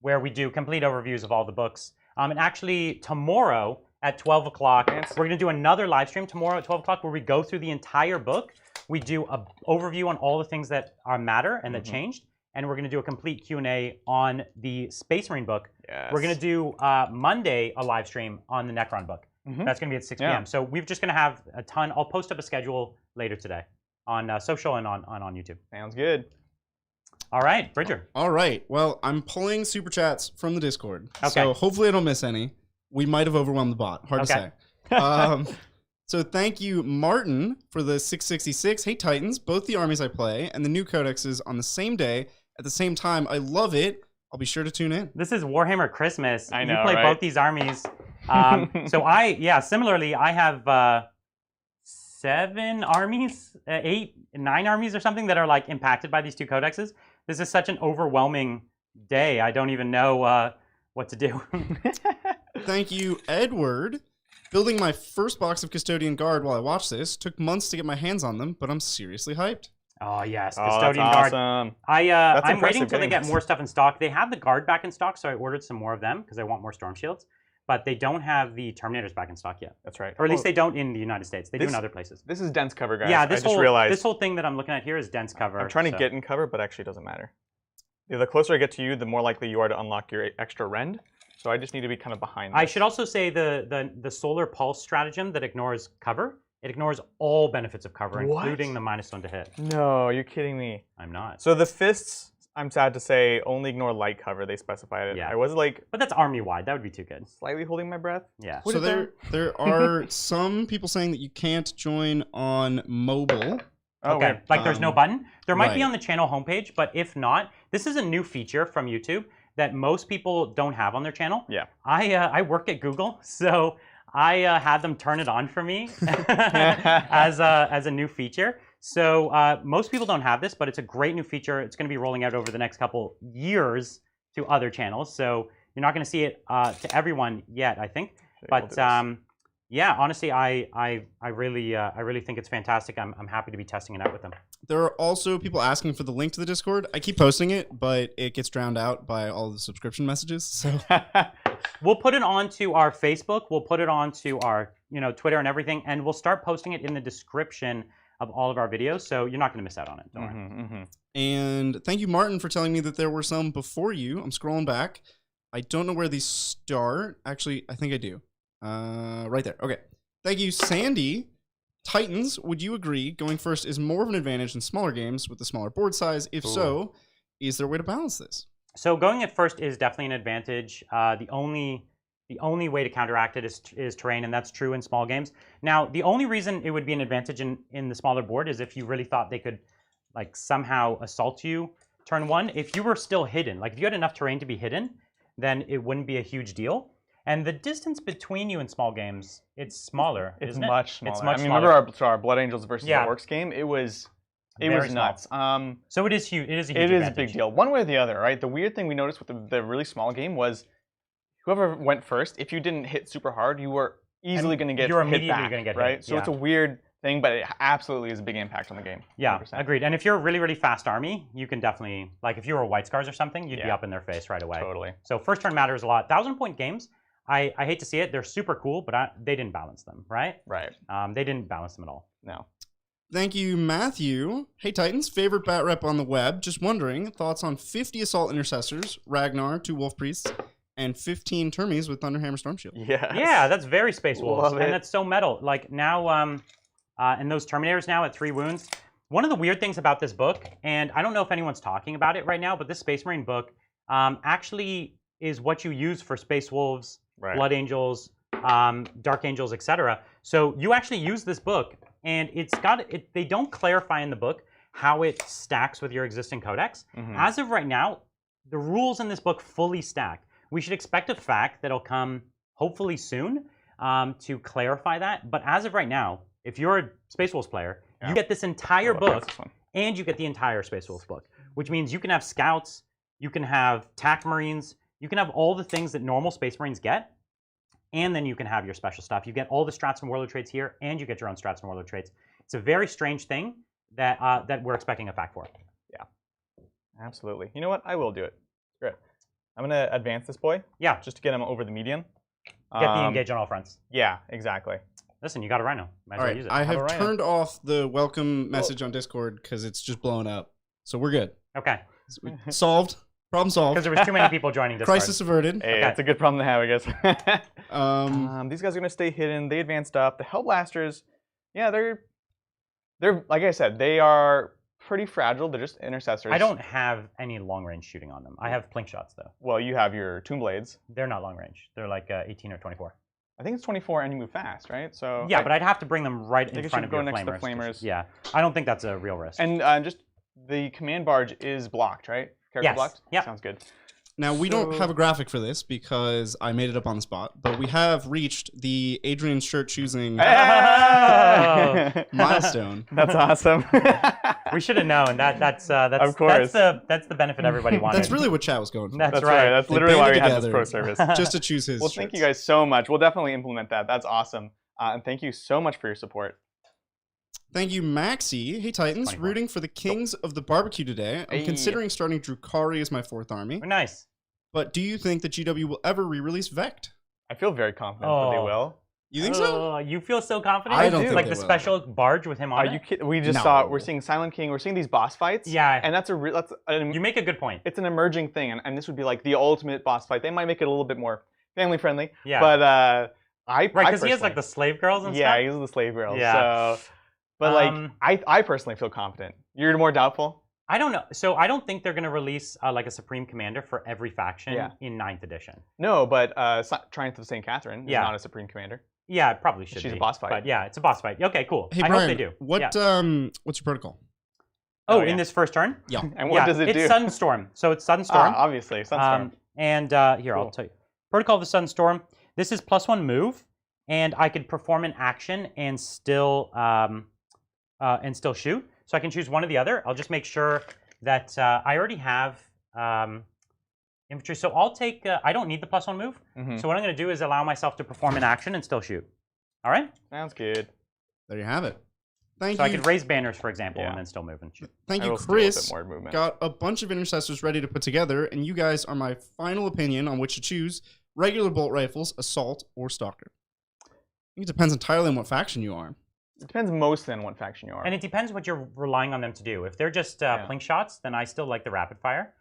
Where we do complete overviews of all the books. And actually, tomorrow at 12 o'clock, we're going to do another live stream tomorrow at 12 o'clock where we go through the entire book. We do an overview on all the things that matter and that changed. And we're going to do a complete Q&A on the Space Marine book. Yes. We're going to do Monday a live stream on the Necron book. That's going to be at 6 p.m. So we're just going to have a ton. I'll post up a schedule later today on social and on YouTube. Sounds good. All right, Bridger. All right. Well, I'm pulling super chats from the Discord. Okay. So hopefully I don't miss any. We might have overwhelmed the bot. Hard to say. So thank you, Martin, for the 666. Hey, Titans, both the armies I play and the new codexes on the same day at the same time. I love it. I'll be sure to tune in. This is Warhammer Christmas. I know, you play right? both these armies. Similarly, I have 7 armies, 8, 9 armies or something that are like impacted by these two codexes. This is such an overwhelming day. I don't even know what to do. Thank you, Edward. Building my first box of Custodian Guard while I watch this. Took months to get my hands on them, but I'm seriously hyped. Oh, yes. Oh, Custodian that's Guard. awesome. I'm waiting till they get more stuff in stock. They have the Guard back in stock, so I ordered some more of them because I want more Storm Shields. But they don't have the Terminators back in stock yet. That's right. Or at least they don't in the United States. They do in other places. This is dense cover, guys. Yeah, I just realized. this whole thing that I'm looking at here is dense cover. I'm trying to get in cover, but actually it doesn't matter. The closer I get to you, the more likely you are to unlock your extra rend. So I just need to be kind of behind this. I should also say the Solar Pulse stratagem that ignores cover. It ignores all benefits of cover, including the -1 to hit. No, you're kidding me. I'm not. So the fists, I'm sad to say, only ignore light cover. They specified it. Yeah. I was like... But that's army-wide. That would be too good. Slightly holding my breath. Yeah. So there are some people saying that you can't join on mobile. Oh, okay, weird. like there's no button. There might be right. on the channel homepage, but if not, this is a new feature from YouTube that most people don't have on their channel. Yeah. I work at Google, so I had them turn it on for me as a new feature. So most people don't have this, but it's a great new feature. It's going to be rolling out over the next couple years to other channels. So you're not going to see it to everyone yet, I think. But yeah, honestly, I really think it's fantastic. I'm happy to be testing it out with them. There are also people asking for the link to the Discord. I keep posting it, but it gets drowned out by all the subscription messages. So we'll put it onto our Facebook. We'll put it onto our Twitter and everything, and we'll start posting it in the description of all of our videos. So you're not going to miss out on it. Don't worry. And thank you, Martin, for telling me that there were some before you. I'm scrolling back. I don't know where these start. Actually, I think I do. Right there. Okay. Thank you, Sandy. Titans, would you agree going first is more of an advantage in smaller games with the smaller board size? If so, is there a way to balance this? So going at first is definitely an advantage. The only way to counteract it is terrain, and that's true in small games. Now, the only reason it would be an advantage in the smaller board is if you really thought they could like somehow assault you turn 1. If you were still hidden, like if you had enough terrain to be hidden, then it wouldn't be a huge deal. And the distance between you in small games, it's smaller, isn't it? Much smaller. It's much I mean, smaller. remember our Blood Angels versus the Orcs game? It was It Very was small. nuts. So it is huge. It is a huge It is a advantage. big deal. One way or the other, right? The weird thing we noticed with the really small game was whoever went first, if you didn't hit super hard, you were easily going to get you're hit immediately back, gonna get hit, right? So yeah. it's a weird thing, but it absolutely is a big impact on the game. Yeah, 100%. agreed. And if you're a really, really fast army, you can definitely, like if you were White Scars or something, you'd be Yeah. up in their face right away. Totally. So first turn matters a lot. 1,000-point games, I hate to see it. They're super cool, but they didn't balance them, right? Right. They didn't balance them at all. No. Thank you, Matthew. Hey, Titans, favorite bat rep on the web. Just wondering, thoughts on 50 Assault Intercessors, Ragnar, 2 Wolf Priests, and 15 Termies with Thunderhammer Storm Shield. Yes. Yeah, that's very Space Wolves. Love it. And that's so metal. Like now, and those Terminators now at 3 wounds. One of the weird things about this book, and I don't know if anyone's talking about it right now, but this Space Marine book actually is what you use for Space Wolves, Right. Blood Angels, Dark Angels, etc. So you actually use this book, and it's got it. They don't clarify in the book how it stacks with your existing codex. Mhm. As of right now, the rules in this book fully stack. We should expect a fact that'll come hopefully soon to clarify that. But as of right now, if you're a Space Wolves player, Yeah. you get this entire Oh, that's book this one. and you get the entire Space Wolves book, which means you can have Scouts, you can have TAC Marines, you can have all the things that normal Space Marines get, and then you can have your special stuff. You get all the strats and warlord traits here, and you get your own strats and warlord traits. It's a very strange thing that that we're expecting a fact for. Absolutely. You know what? I will do it. Screw it. I'm going to advance this boy Yeah, just to get him over the median. get the engage on all fronts. Yeah, exactly. Listen, you got a Rhino. Might as All well right, use it. I have a Rhino. turned off the welcome message on Discord because it's just blowing up. So we're good. Okay, Solved. Problem because solved. there was too many people joining Discord. Crisis averted. Hey, Okay. that's a good problem to have, I guess. Um, These guys are going to stay hidden. They advanced up. The Hellblasters, yeah, they're like I said, they are pretty fragile. They're just intercessors. I don't have any long range shooting on them. I have plink shots though. Well, you have your Tomb Blades. They're not long range. They're like 18 or 24. I think it's 24 and you move fast, right? So Yeah, but I'd have to bring them right think in you front should of go your next to the flamers. flamers. Yeah, I don't think that's a real risk. And just the command barge is blocked, right? Character Yes. blocked? Yep. Sounds good. now, we don't So- have a graphic for this because I made it up on the spot, but we have reached the Adrian shirt choosing Oh. milestone. That's awesome. We should have known that's Of course. that's the benefit everybody wanted. That's really what chat was going for. That's right. That's They literally why we banded had this together. pro service. Just to choose his Well, thank shirts. you guys so much. We'll definitely implement that. That's awesome. And thank you so much for your support. Thank you, Maxi. Hey, Titans. 24. Rooting for the Kings of the Barbecue today. I'm Hey. considering starting Drukari as my 4th army. Oh, nice. But do you think that GW will ever re-release Vect? I feel very confident that they Oh. will. You think so? Oh, you feel so confident? I don't do. think Like they the will. special barge with him on Are it? you kidding? We just No. saw. We're seeing Silent King. We're seeing these boss fights. Yeah. And that's You make a good point. it's an emerging thing, and this would be like the ultimate boss fight. They might make it a little bit more family friendly. Yeah. But Right, because he has like the slave girls and yeah, stuff. he's the slave girl. Yeah. So, but I personally feel confident. You're more doubtful. I don't know. So I don't think they're going to release like a Supreme Commander for every faction Yeah. in 9th edition. No, but Triumph of St. Catherine is Yeah. not a Supreme Commander. Yeah, it probably should She's be. a boss fight. But yeah, it's a boss fight. Okay, cool. Hey, I Brian, hope they do. What, Yeah. what's your protocol? Oh, yeah. in this first turn? Yeah. And what yeah, does it it's do? Sunstorm. So it's Sunstorm. Obviously, Sunstorm. And here, I'll Cool. tell you. Protocol of the Sunstorm. This is +1 move, and I could perform an action and still shoot. So I can choose one or the other. I'll just make sure that I already have infantry. So I'll take. I don't need the +1 move. Mhm. So what I'm going to do is allow myself to perform an action and still shoot. All right. Sounds good. There you have it. Thank So you. I could raise banners, for example, Yeah. and then still move and shoot. Thank I you, will steal a bit Chris. more movement. Got a bunch of intercessors ready to put together, and you guys are my final opinion on which to choose: regular bolt rifles, assault, or stalker. I think it depends entirely on what faction you are. It depends mostly on what faction you are. And it depends what you're relying on them to do. If they're just plink shots, then I still like the rapid fire.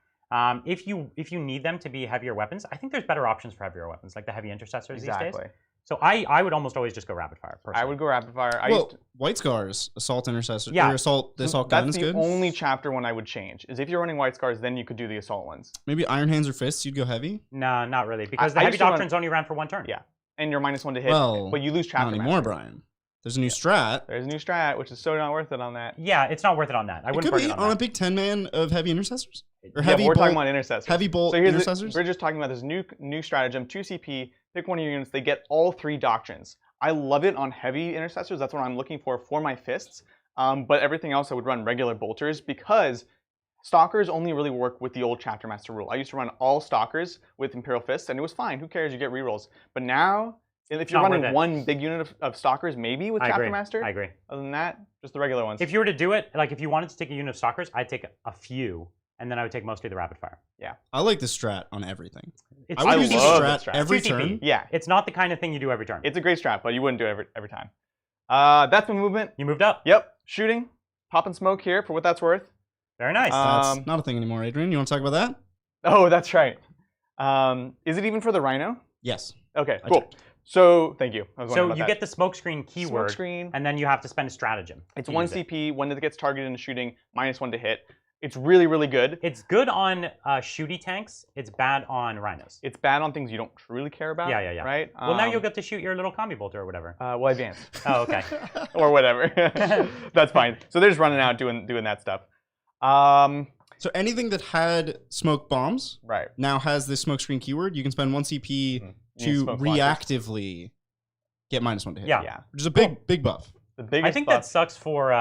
If you need them to be heavier weapons, I think there's better options for heavier weapons, like the heavy intercessors these Exactly. days. So I would almost always just go rapid fire. Personally. I would go rapid fire. Well, White Scars, assault intercessor, Yeah. or assault. The assault gun That's is the good. only chapter one I would change. Is if you're running White Scars, then you could do the assault ones. Maybe Iron Hands or Fists. You'd go heavy. No, not really, because the I heavy used to run- doctrines only ran for 1 turn. Yeah. And you're -1 to hit, Well, but you lose Not chapter anymore, mastery. Brian. There's a new strat. There's a new strat, which is so not worth it on that. Yeah, it's not worth it on that. I It wouldn't could put be it on on a that. big 10-man of heavy intercessors. Or Yeah, heavy but we're bolt, talking about intercessors. heavy bolt So here's intercessors. we're just talking about this new stratagem, 2 CP, pick one of your units, they get all 3 doctrines. I love it on heavy intercessors. That's what I'm looking for my fists. but everything else I would run regular bolters because stalkers only really work with the old Chapter Master rule. I used to run all stalkers with Imperial Fists, and it was fine. Who cares? You get rerolls. But now, if you're running one big unit of stalkers, maybe with Chapter Master. I agree. Other than that, just the regular ones. If you were to do it, like if you wanted to take a unit of stalkers, I'd take a few, and then I would take mostly the rapid fire. Yeah. I like the strat on everything. I would use this strat every 2 CP. turn. Yeah. It's not the kind of thing you do every turn. It's a great strat, but you wouldn't do it every time. That's my movement. You moved up. Yep. Shooting. Popping smoke here for what that's worth. Very nice. That's not a thing anymore, Adrian. You want to talk about that? Oh, that's right. Is it even for the Rhino? Yes. Okay, cool. So, thank you. So you get the smokescreen keyword, smokescreen, and then you have to spend a stratagem. It's 1 CP. When it gets targeted in shooting, -1 to hit. It's really, really good. It's good on shooty tanks. It's bad on rhinos. It's bad on things you don't truly care about. Yeah. Right? Well, now you'll get to shoot your little combi bolter or whatever. Well, advanced. Oh, okay. Or whatever. That's fine. So they're just running out doing that stuff. So anything that had smoke bombs now has this smokescreen keyword. You can spend 1 CP to reactively get -1 to hit. Yeah. Which is a big buff. The biggest I think buff. that sucks for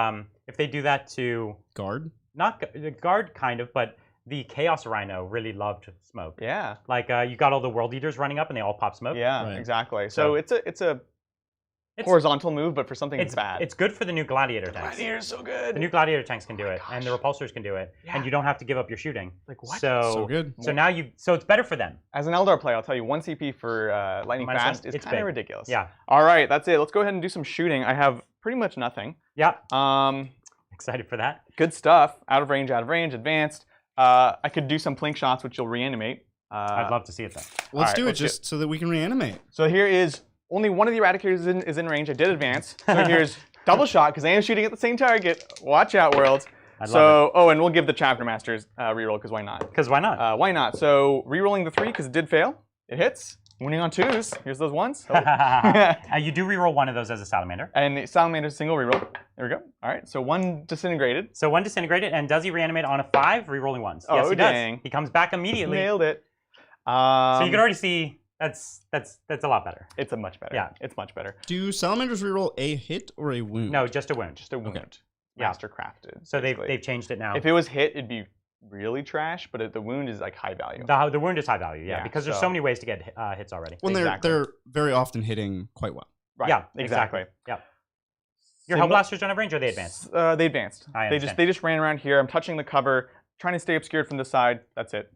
if they do that to guard. Not the guard, kind of, but the Chaos Rhino really loved smoke. Yeah. Like you got all the World Eaters running up, and they all pop smoke. Yeah, exactly. So it's a horizontal move, but for something that's bad. It's good for the new Gladiator tanks. Gladiator's so good. The new Gladiator tanks can do it, and the Repulsors can do it, and you don't have to give up your shooting. Like what? So good. So now so it's better for them. As an Eldar player, I'll tell you 1 CP for lightning fast is kind of ridiculous. Yeah. All right, that's it. Let's go ahead and do some shooting. I have pretty much nothing. Yeah. Excited for that. Good stuff. Out of range, advanced. I could do some plink shots, which you'll reanimate. I'd love to see it then. Let's do it just so that we can reanimate. So here is only one of the Eradicators is in range. I did advance. So here's double shot because I am shooting at the same target. Watch out, worlds. And we'll give the Chapter Masters reroll because why not? Because why not? Why not? So rerolling the 3 because it did fail. It hits. Winning on 2s. Here's those 1s. Oh. You do reroll 1 of those as a Salamander. And the Salamander's single reroll. There we go. All right. So 1 disintegrated. So 1 disintegrated, and does he reanimate on a 5, rerolling 1s? Oh, yes, he dang. does. He comes back immediately. Nailed it. So you can already see that's a lot better. It's a much better. Yeah. It's much better. Do Salamanders reroll a hit or a wound? No, just a wound. Just a wound. Okay. Mastercrafted. So they've changed it now. If it was hit, it'd be really trash, but the wound is like high value. The wound is high value, yeah, because there's so many ways to get hits already. When they're very often hitting quite well. Right. Yeah, exactly. Yeah. Your Hellblasters don't have range, or they advanced? They advanced. I They just ran around here. I'm touching the cover, trying to stay obscured from the side. That's it.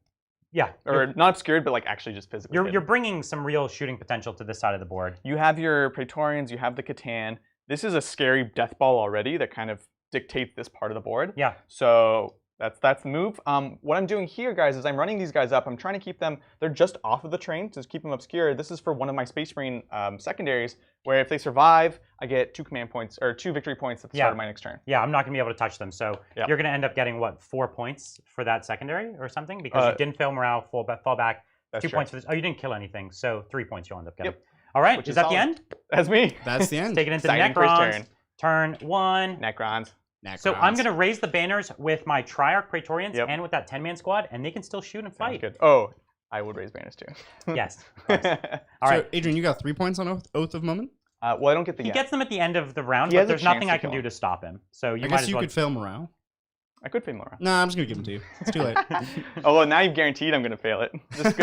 Yeah. Or not obscured, but like actually just physically. You're bringing some real shooting potential to this side of the board. You have your Praetorians. You have the Catan. This is a scary death ball already that kind of dictates this part of the board. Yeah. So that's the move. What I'm doing here, guys, is I'm running these guys up. I'm trying to keep them, they're just off of the train to keep them obscure. This is for one of my Space Marine secondaries, where if they survive, I get 2 command points, or 2 victory points at the start of my next turn. Yeah, I'm not going to be able to touch them. So you're going to end up getting, what, 4 points for that secondary or something? Because you didn't fail morale, fall back. 2 points for this. Oh, you didn't kill anything. So 3 points you'll end up getting. Yep. All right, Which is that the end? That's me. That's the end. Take it into Exciting Necrons. Turn 1. Necrons. So I'm going to raise the banners with my Triarch Praetorians and with that 10-man squad, and they can still shoot and fight. Good. Oh, I would raise banners too. Yes. All right. So, Adrian, you got 3 points on Oath of Moment? Well, I don't get the. He gets them at the end of the round, but there's nothing I can do to stop him. So you I guess you could fail morale. I could fail morale. Nah, I'm just going to give them to you. It's too late. Oh, well, now you've guaranteed I'm going to fail it. Just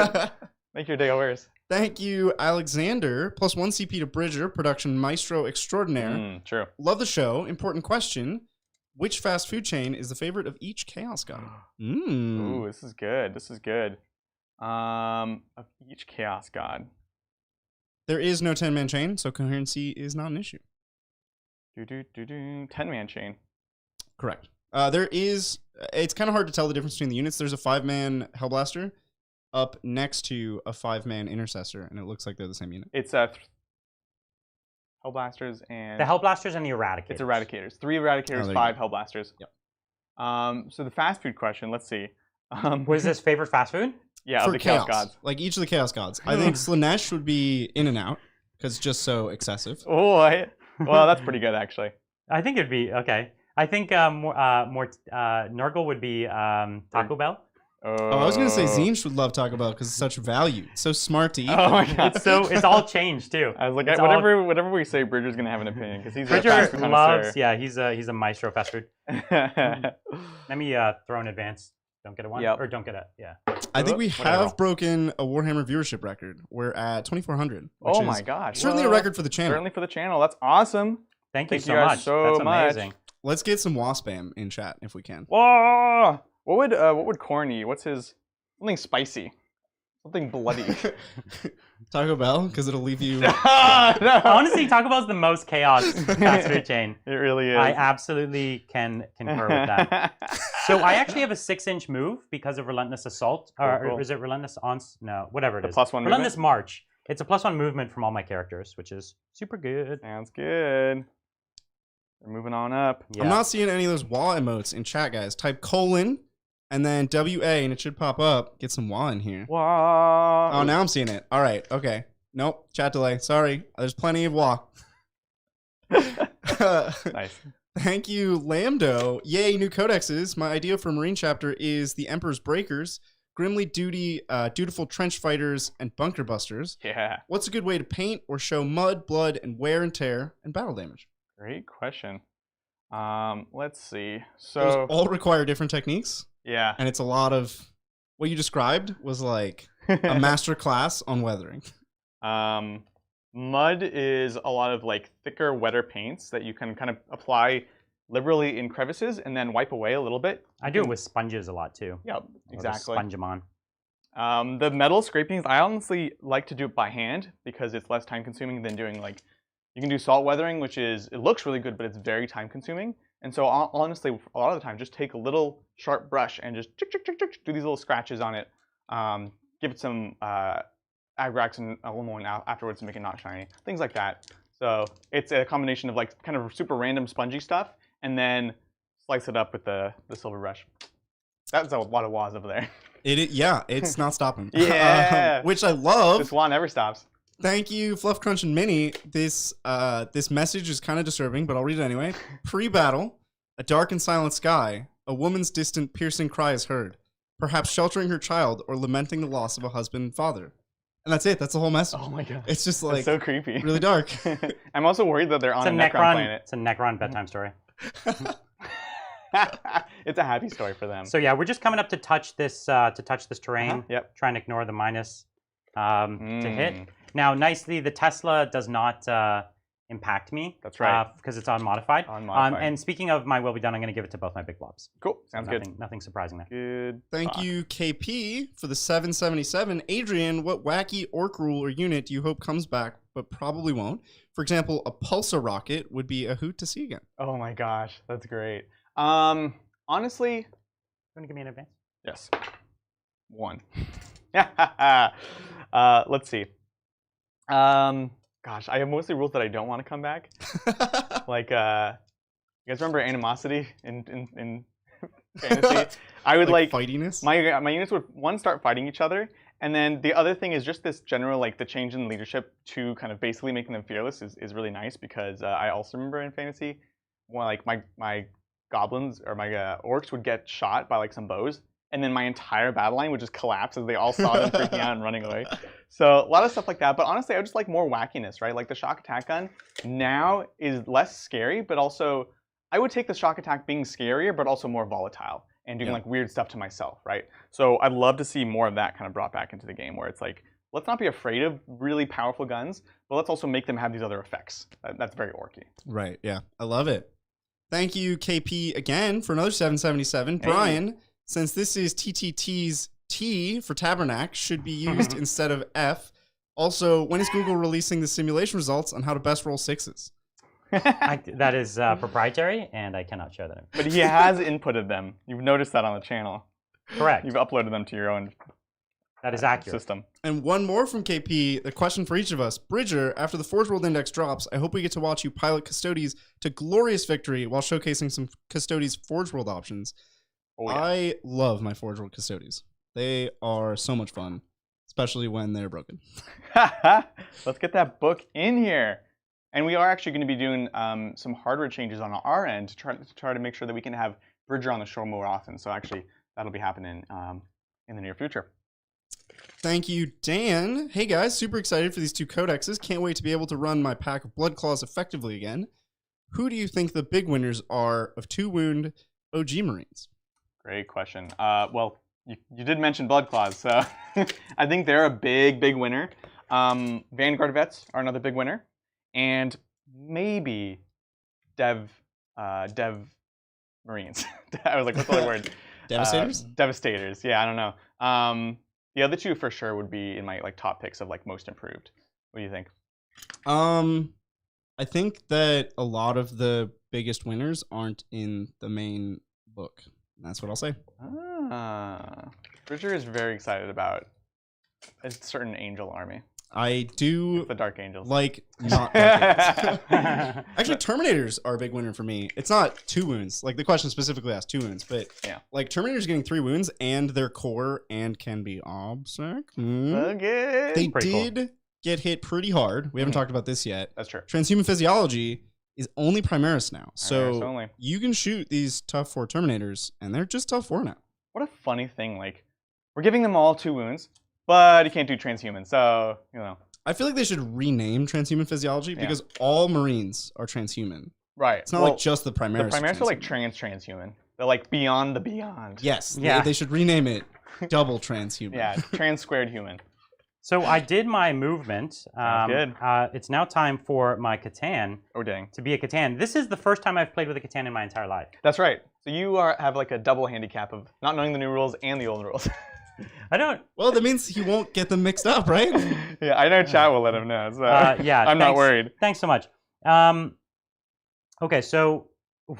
make your day worse. Thank you, Alexander. Plus 1 CP to Bridger, production maestro extraordinaire. True. Love the show. Important question. Which fast food chain is the favorite of each Chaos God? Ooh, this is good. This is good. Of each Chaos God. There is no 10-man chain, so coherency is not an issue. 10-man chain. Correct. There is. It's kind of hard to tell the difference between the units. There's a 5-man Hellblaster up next to a 5-man Intercessor, and it looks like they're the same unit. It's Hellblasters and... The Hellblasters and the Eradicators. It's Eradicators. 3 Eradicators, 5 Hellblasters. Yep. So the fast food question, let's see. What is this favorite fast food? Yeah, for of the Chaos Gods. Like each of the Chaos Gods. I think Slanesh would be in and out, because it's just so excessive. Oh, well, that's pretty good, actually. I think it'd be, okay. I think Nurgle would be Taco Bell. I was gonna say Zinch would love Taco Bell because it's such value, it's so smarty. Oh my god, it's all changed too. I was like, It's whatever we say, Bridger's gonna have an opinion because he's a Bridger fast food loves. connoisseur. Yeah, he's a maestro of fast food. Let me throw an advance. Don't get a 1 or don't get a I think we Whatever. have broken a Warhammer viewership record. We're at 2,400. Which Oh is my gosh! certainly a record for the channel. Certainly for the channel. That's awesome. Thank you Thank so you guys much. so That's much. amazing. Let's get some Waspam in chat if we can. Whoa! What would Corn eat? What's his something spicy? Something bloody. Taco Bell, because it'll leave you. No. Honestly, Taco Bell's the most chaos fast food chain. It really is. I absolutely can concur with that. So I actually have a 6-inch move because of Relentless Assault. Or Cool. is it Relentless Ons? No, whatever it is. +1 Relentless movement? March. It's a +1 movement from all my characters, which is super good. Sounds good. We're moving on up. Yeah. I'm not seeing any of those wah emotes in chat, guys. Type colon and then WA and it should pop up. Get some wah in here. Wow. Oh, now I'm seeing it. All right. Okay. Nope. Chat delay. Sorry. There's plenty of wah. Nice. Thank you, Lambdo. Yay, new codexes. My idea for Marine chapter is the Emperor's Breakers, Grimly Dutiful Trench Fighters, and Bunker Busters. Yeah. What's a good way to paint or show mud, blood, and wear and tear and battle damage? Great question. Let's see. Those So all require different techniques, yeah. and it's a lot of what you described was like a master class on weathering. Mud is a lot of like thicker, wetter paints that you can kind of apply liberally in crevices and then wipe away a little bit. I do it with sponges a lot too. Yep, exactly. Sponge them on. The metal scrapings, I honestly like to do it by hand because it's less time consuming than doing like, you can do salt weathering, which is, it looks really good, but it's very time consuming. And so honestly, a lot of the time, just take a little sharp brush and just do these little scratches on it. Give it some Agrax and Aluminum afterwards to make it not shiny. Things like that. So it's a combination of like kind of super random spongy stuff and then slice it up with the silver brush. That's a lot of wahs over there. Yeah, it's not stopping. Yeah. Which I love. This wah never stops. Thank you, Fluff Crunch and Mini. This message is kind of disturbing, but I'll read it anyway. Pre-battle, a dark and silent sky, a woman's distant, piercing cry is heard, perhaps sheltering her child or lamenting the loss of a husband and father. And that's it. That's the whole message. Oh my god. It's just like That's so creepy. really dark. I'm also worried that they're on a Necron planet. It's a Necron bedtime story. It's a happy story for them. So yeah, we're just coming up to touch this terrain. Yep. Trying to ignore the minus to hit. Now, nicely, the Tesla does not impact me. That's right. Because it's unmodified. Unmodified. And speaking of my will be done, I'm going to give it to both my big blobs. Cool. Sounds good. Nothing surprising there. Good. Thank you, KP, for the 777. Adrian, what wacky orc rule or unit do you hope comes back, but probably won't? For example, a pulsar rocket would be a hoot to see again. Oh my gosh, that's great. Honestly, You want to give me an advance? yes. 1. Let's see. Gosh, I have mostly rules that I don't want to come back. Like, you guys remember animosity in fantasy? I would like fightiness. my units would start fighting each other, and then the other thing is just this general like the change in leadership to kind of basically making them fearless is really nice because I also remember in fantasy, when like my goblins or my orcs would get shot by like some bows. And then my entire battle line would just collapse as they all saw them freaking out and running away. So a lot of stuff like that. But honestly, I would just like more wackiness, right? Like the shock attack gun now is less scary, but also I would take the shock attack being scarier, but also more volatile and doing like weird stuff to myself, right? So I'd love to see more of that kind of brought back into the game where it's like, let's not be afraid of really powerful guns, but let's also make them have these other effects. That's very orky. Right, yeah. I love it. Thank you, KP, again, for another 777. Hey. Brian, since this is TTT's T for Tabernacle, should be used instead of F. Also, when is Google releasing the simulation results on how to best roll sixes? That is proprietary, and I cannot share that. But he has inputted them. You've noticed that on the channel. Correct. You've uploaded them to your own That is accurate. system. And one more from KP, the question for each of us. Bridger, after the Forge World Index drops, I hope we get to watch you pilot Custodes to glorious victory while showcasing some Custodes Forge World options. Oh, yeah. I love my Forge World Custodes. They are so much fun, especially when they're broken. Let's get that book in here. And we are actually going to be doing some hardware changes on our end to try to make sure that we can have Bridger on the show more often. So actually, that'll be happening in the near future. Thank you, Dan. Hey guys, super excited for these 2 codexes. Can't wait to be able to run my pack of Blood Claws effectively again. Who do you think the big winners are of 2 wound OG Marines? Great question. Well, you did mention Blood Claws, so I think they're a big winner. Vanguard Vets are another big winner, and maybe Dev Marines. I was like, what's the other word? Devastators? Devastators. Yeah, I don't know. The other 2 for sure would be in my top picks of most improved. What do you think? I think that a lot of the biggest winners aren't in the main book. That's what I'll say. Bridger is very excited about a certain angel army. I do the Dark Angels. Like not Dark Angels. Actually, Terminators are a big winner for me. It's not 2 wounds. Like the question specifically asked 2 wounds, but yeah, like Terminators getting 3 wounds and their core and can be obsec. Okay. They did get hit pretty hard. We haven't talked about this yet. That's true. Transhuman Physiology is only Primaris now. Primaris So only. You can shoot these tough 4 Terminators and they're just tough 4 now. What a funny thing. Like, we're giving them all 2 wounds, but you can't do transhuman. So, I feel like they should rename Transhuman Physiology because all Marines are transhuman. Right. It's not like just the Primaris. The Primaris are like transhuman. They're like beyond the beyond. Yes. Yeah. They should rename it double transhuman. Yeah, trans squared human. So I did my movement. Good. It's now time for my Catan. Oh, dang. To be a Catan. This is the first time I've played with a Catan in my entire life. That's right. So you have like a double handicap of not knowing the new rules and the old rules. I don't. Well, that means he won't get them mixed up, right? Yeah, I know chat will let him know. So yeah, I'm not worried. Thanks so much. Okay, so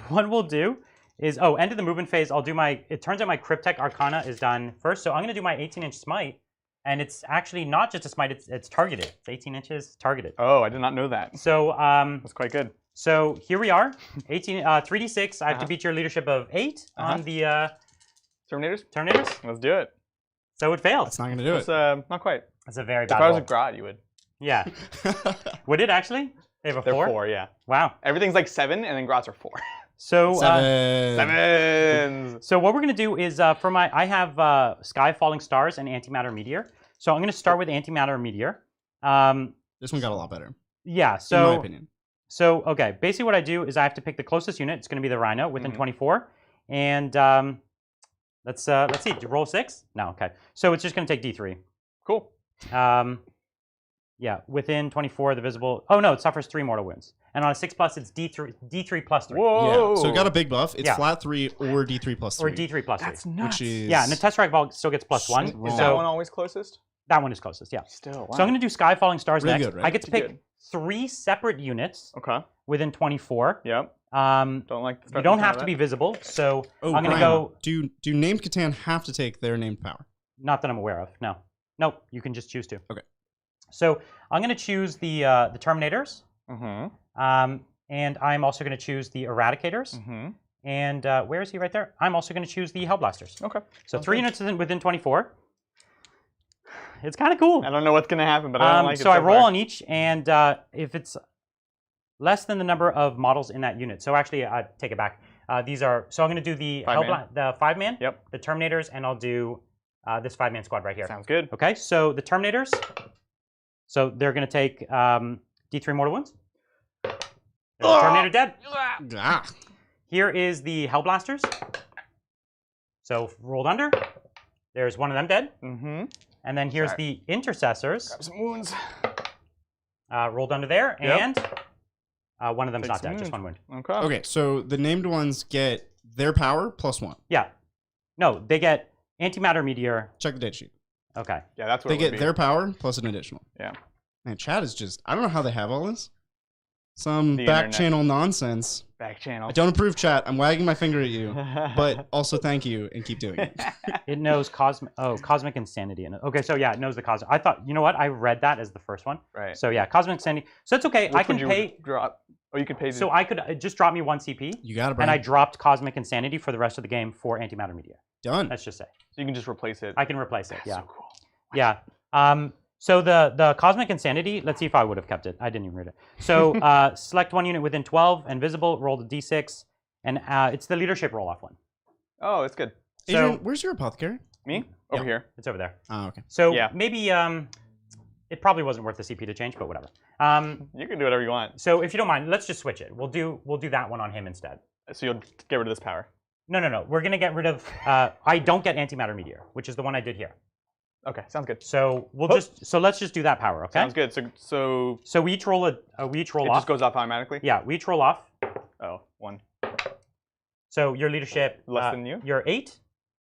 what we'll do is, end of the movement phase, I'll do it turns out my Cryptek Arcana is done first. So I'm going to do my 18-inch smite. And it's actually not just a smite, it's targeted. It's 18 inches targeted. Oh, I did not know that. So that's quite good. So here we are, 3d6. I have to beat your leadership of 8 on the Terminators. Let's do it. So it failed. It's not gonna do it. Not quite. That's a very bad roll. If I roll. was a Grot, you would. Yeah. Would it actually? They have a 4? They're 4, yeah. Wow. Everything's like 7, and then Grots are 4. So 7s. So what we're gonna do is I have Sky Falling Stars and Antimatter Meteor. So I'm gonna start with Antimatter Meteor. This one got a lot better. Yeah. So in my opinion. So okay, basically what I do is I have to pick the closest unit. It's gonna be the Rhino within 24, and let's see. Do you roll 6? No. Okay. So it's just gonna take D3. Cool. Yeah, within 24, the visible. Oh no, it suffers 3 mortal wounds, and on a 6+, it's D3 plus 3. Whoa! Yeah, so it got a big buff. It's flat 3 or D3 plus 3. Or D3 plus 3. That's nuts. Which is Yeah, and the Tesseract Ball still gets +1. Is that one always closest? That one is closest. Yeah. Still. Wow. So I'm going to do Sky Falling Stars Really next. good, right? I get to pick 3 separate units within 24. Yep. Don't like. You don't have to be visible, so I'm going to Brian, go. Do named Catan have to take their named power? Not that I'm aware of. No. Nope. You can just choose to. Okay. So I'm going to choose the Terminators. And I'm also going to choose the Eradicators. And where is he right there? I'm also going to choose the Hellblasters. Okay. So 3 units within 24. It's kind of cool. I don't know what's going to happen, but I don't like it. So I roll on each, and if it's less than the number of models in that unit. So actually, I take it back. These are. So I'm going to do the 5-man. Yep. The Terminators, and I'll do this 5-man squad right here. Sounds good. Okay. So the Terminators. So they're going to take D3 mortal wounds. Terminator dead. Here is the Hellblasters. So rolled under. There's one of them dead. And then here's the Intercessors. Grab some wounds. Rolled under there, and one of them's not dead, just 1 wound. Okay. Okay, so the named ones get their power +1. Yeah. No, they get Antimatter Meteor. Check the data sheet. Okay. Yeah, that's what they get their power plus an additional. Yeah. Man, chat is just, I don't know how they have all this. Some The back internet. channel nonsense. Back channel. I don't approve, chat. I'm wagging my finger at you. But also thank you and keep doing it. It knows Cosmic Insanity. Okay, so yeah, it knows the Cosmic. I thought, you know what? I read that as the first one. Right. So yeah, Cosmic Insanity. So it's okay. I can pay. Drop. Oh, you can pay. So I could just drop me 1 CP. You got it, And I dropped Cosmic Insanity for the rest of the game for Antimatter Meteor. Done. Let's just say. So you can just replace it. I can replace it. That's Yeah. so cool. Yeah. So the Cosmic Insanity, let's see if I would have kept it. I didn't even read it. So select 1 unit within 12 and visible, roll the D6, and it's the leadership roll-off one. Oh, it's good. Adrian, where's your apothecary? Me? Over here. It's over there. Oh, okay. So Yeah. maybe it probably wasn't worth the CP to change, but whatever. You can do whatever you want. So if you don't mind, let's just switch it. We'll do that one on him instead. So you'll get rid of this power. No. We're gonna get rid of. I don't get antimatter meteor, which is the one I did here. Okay, sounds good. So let's just do that power. Okay. Sounds good. So we each roll off. It just goes off automatically. Yeah, we each roll off. Oh, 1. So your leadership Less than you? You're 8.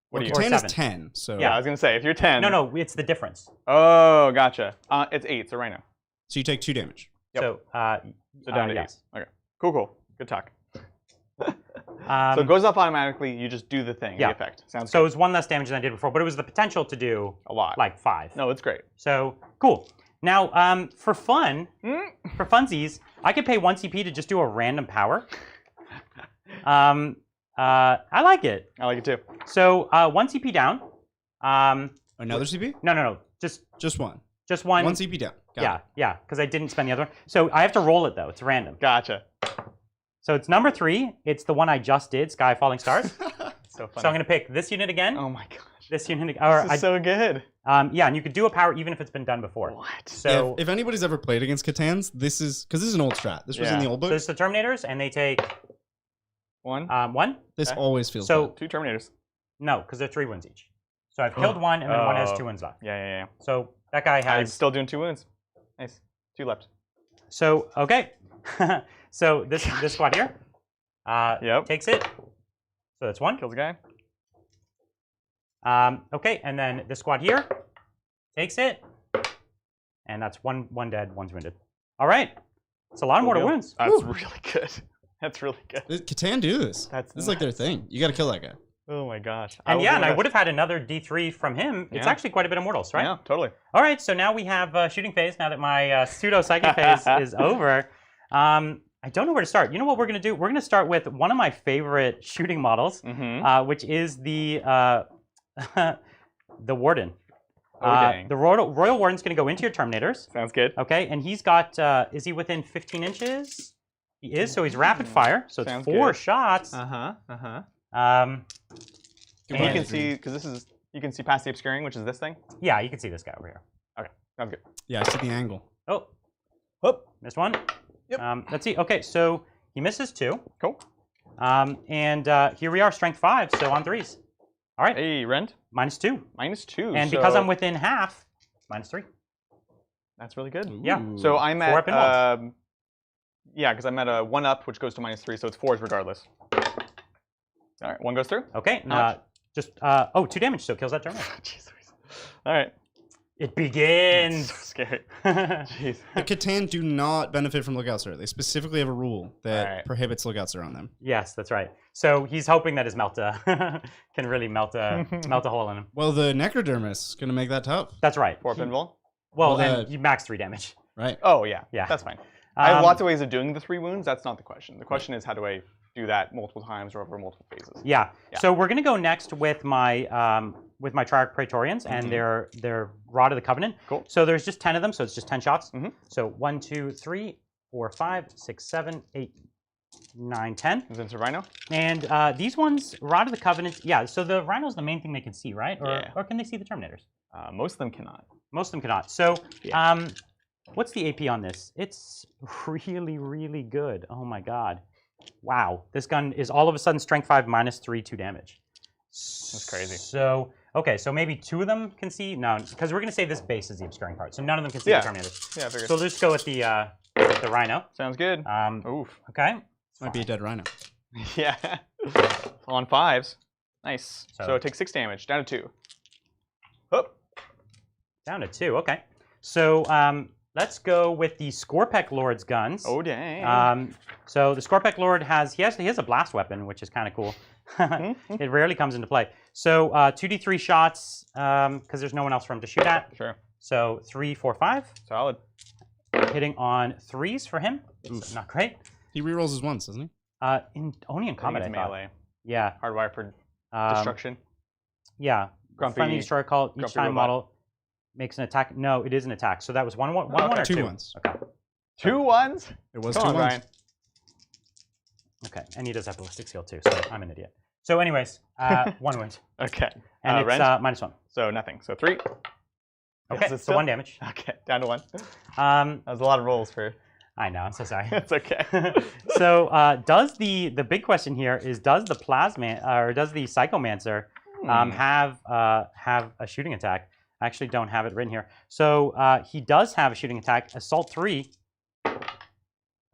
What are you? Or 10 is 7. 10. So Yeah, I was gonna say if you're 10. No, it's the difference. Oh, gotcha. It's 8. So right now. So you take 2 damage. Yep. So So down to yes. 8. Okay. Cool. Good talk. Um, So it goes off automatically. You just do the thing. Yeah. The effect. Sounds So it good. was 1 less damage than I did before, but it was the potential to do A lot. like 5. No, it's great. So cool. Now, for fun, for funsies, I could pay 1 CP to just do a random power. I like it. I like it too. So 1 CP down. Another CP? No. Just one. Just one. 1 CP down. Got it. Yeah, because I didn't spend the other one. So I have to roll it though. It's random. Gotcha. So it's number 3. It's the one I just did, Sky Falling Stars. So funny. So I'm gonna pick this unit again. Oh my gosh. This unit. This is so good. Yeah, and you could do a power even if it's been done before. What? So Yeah, if anybody's ever played against Catans, this is because this is an old strat. This was in Yeah. the old so book. it's the Terminators, and they take 1. 1. This Okay. always feels So- bad. 2 Terminators. No, because they're 3 wounds each. So I've killed 1, and then 1 has Oh. 2 wounds left. Yeah. So that guy I'm has. still doing 2 wounds. Nice. 2 left. So okay. So this squad here. Yep. Takes it. So that's 1. Kills a guy. Okay, and then this squad here takes it, and that's one dead, 1's wounded. All right. It's a lot of mortal deal. wounds. That's Woo. really good. That's really good. Catan do this. That's This is like their thing. You got to kill that guy. Oh my gosh. And will yeah, do and my I best. would have had another D3 from him. It's Yeah. actually quite a bit of mortals, right? Yeah, totally. All right, so now we have shooting phase. Now that my pseudo psychic phase is over, I don't know where to start. You know what we're gonna do? We're gonna start with one of my favorite shooting models, Mm-hmm. which is the the Warden. Dang. The Royal Warden's gonna go into your Terminators. Sounds good. Okay, and he's got. Is he within 15 inches? He is. So he's rapid fire. So it's Sounds 4 good. shots. Uh-huh. Um, Good And you And- can see, because you can see past the obscuring, which is this thing. yeah, you can see this guy over here. Sounds good. Yeah, I see the angle. Oh, Whoop. missed one. Yep. Let's see. Okay, so he misses 2. Cool. And here we are, strength 5, so on 3s. All right, Hey, Rend. -2. -2. And so because I'm within half, -3. That's really good. Yeah. Ooh. So I'm 4 up and at, once. yeah, because I'm at a 1 up, which goes to -3, so it's 4s regardless. All right, 1 goes through. Okay, How much? 2 damage, so kills that Terminator. Jeez. All right. It So begins. scary. Jeez. The Catan do not benefit from Lookout Sir. They specifically have a rule that Alright. prohibits Lookout Sir on them. Yes, that's right. So he's hoping that his Melta can really melt a hole in him. Well, the Necrodermis is going to make that tough, That's right. 4 pinball. Well, Well, and you max 3 damage. right? Oh, yeah. Yeah. That's fine. I have Um, lots of ways of doing the 3 wounds. That's not the question. The question is, how do I do that multiple times or over multiple phases? Yeah. Yeah. So we're gonna go next with my Triarch Praetorians and their Rod of the Covenant. Cool. So there's just 10 of them, so it's just 10 shots. Mhm. So 1, 2, 3, 4, 5, 6, 7, 8, 9, 10. Is it a rhino? And these ones, Rod of the Covenant, yeah. So the Rhino's the main thing they can see, right? Yeah. Or can they see the Terminators? Most of them cannot. Most of them cannot. So, Yeah. what's the AP on this? It's really, really good. Oh my god. Wow. This gun is all of a sudden strength 5 -3, 2 damage. That's crazy. So, okay, so maybe 2 of them can see? No, because we're going to say this base is the obscuring part. So none of them can see Yeah. the Terminators. Yeah, I figured. So let's go with the Rhino. Sounds good. Oof. Okay. This might be a dead Rhino. Yeah. On 5s. Nice. So- So it takes 6 damage, down to 2. Up. Down to 2. Okay. So let's go with the Scorpec Lord's guns. Oh, dang. So the Scorpec Lord has a blast weapon, which is kind of cool. It rarely comes into play. So 2d3 shots, because there's no one else for him to shoot at. Sure. So 3, 4, 5. Solid. Hitting on 3s for him. It's not great. He rerolls his ones, doesn't he? Only in I think combat, it's I thought. melee. Yeah. Hardwire for Um, destruction. Yeah. Grumpy- Friendly destroyer call. Each grumpy time robot. model makes an attack. No, it is an attack. So that was one or Two 2? ones. Okay. 2 1s? It was Come 2 on, ones. Brian. Okay. And he does have ballistic skill too, so I'm an idiot. So anyways, 1 wound. Okay. And it's Rend? -1. So nothing. So 3. Okay, Yes, so 1 damage. Okay, down to 1. That was a lot of rolls for... I know, I'm so sorry. It's okay. So does the big question here is, does the Plasma, or does the Psychomancer have a shooting attack? I actually don't have it written here. So he does have a shooting attack, Assault 3.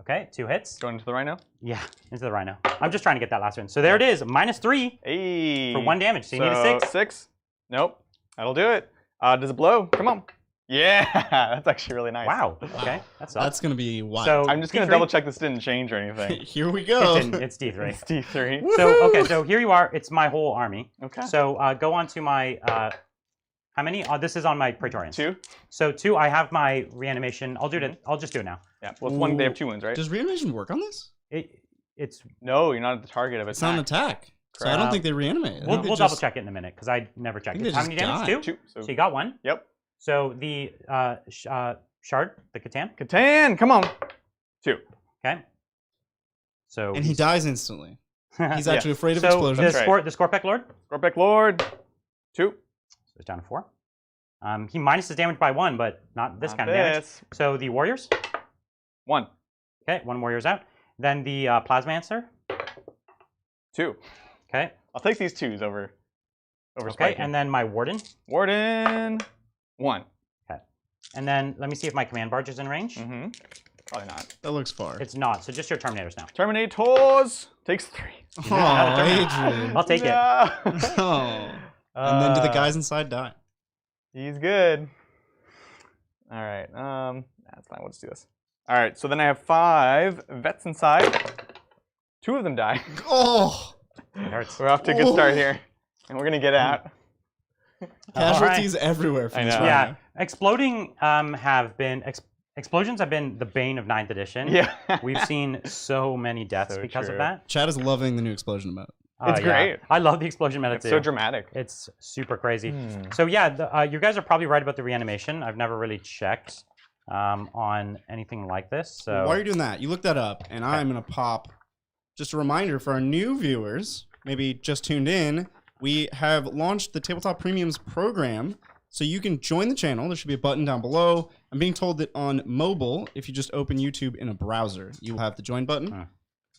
Okay, 2 hits. Going into the Rhino? Yeah, into the Rhino. I'm just trying to get that last one. So there it is, -3 Hey. for 1 damage. So you need a 6. 6. Nope. That'll do it. Does it blow? Come on. Yeah, that's actually really nice. Wow. Okay, that's That's gonna be wild. So I'm just gonna D3? double check this didn't change or anything. Here we go. It's D3. It's D3. So okay, so here you are. It's my whole army. Okay. So go on to my how many? This is on my Praetorians. 2. So 2. I have my reanimation. I'll do it. I'll just do it now. Yeah. Well, it's 1. They have 2 wounds, right? Does reanimation work on this? It's. No, you're not at the target of it. It's not an attack. So I don't think they reanimate. We'll double check it in a minute because I never checked it. How many damage? 2. 2. So you got 1. Yep. So the shard, the Catan. Catan, come on. 2. Okay. So. And he dies instantly. He's actually afraid of explosions. The Scorpec Lord. Scorpec Lord. 2. So it's down to 4. He minuses damage by 1, but not this kind of damage. So the Warriors. 1. Okay, 1 Warrior's out. Then the Plasmancer. 2. Okay. I'll take these 2s over Okay, spiking. and then my Warden. Warden. 1. Okay. And then let me see if my Command Barge is in range. Mm-hmm. Probably not. That looks far. It's not, so just your Terminators now. Terminators. Takes 3. Oh, Adrian. I'll take it. Oh. And then do the guys inside die? He's good. All right. That's fine. We'll just do this. All right. So then I have 5 vets inside. 2 of them die. Oh. It hurts. We're off to a good start here, and we're gonna get out. Casualties everywhere from this know. Rhino. Yeah, exploding explosions have been the bane of 9th edition. Yeah. We've seen so many deaths So because true. of that. Chad is loving the new explosion mode. It's great. I love the explosion meta It's too. so dramatic. It's super crazy. So yeah, you guys are probably right about the reanimation. I've never really checked on anything like this. So While you're doing that, you look that up, and I'm going to pop just a reminder for our new viewers, maybe just tuned in, we have launched the Tabletop Premiums program, so you can join the channel. There should be a button down below. I'm being told that on mobile, if you just open YouTube in a browser, you will have the join button.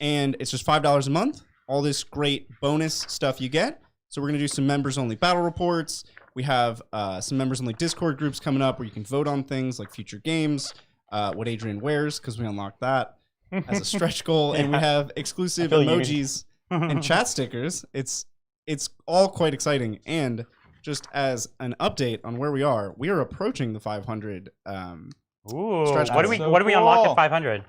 And it's just $5 a month. All this great bonus stuff you get. So we're going to do some members-only battle reports. We have some members-only Discord groups coming up where you can vote on things like future games, what Adrian wears, because we unlocked that as a stretch goal. And we have exclusive emojis and chat stickers. It's all quite exciting. And just as an update on where we are approaching the 500 Ooh, stretch what goal. do we unlock at 500?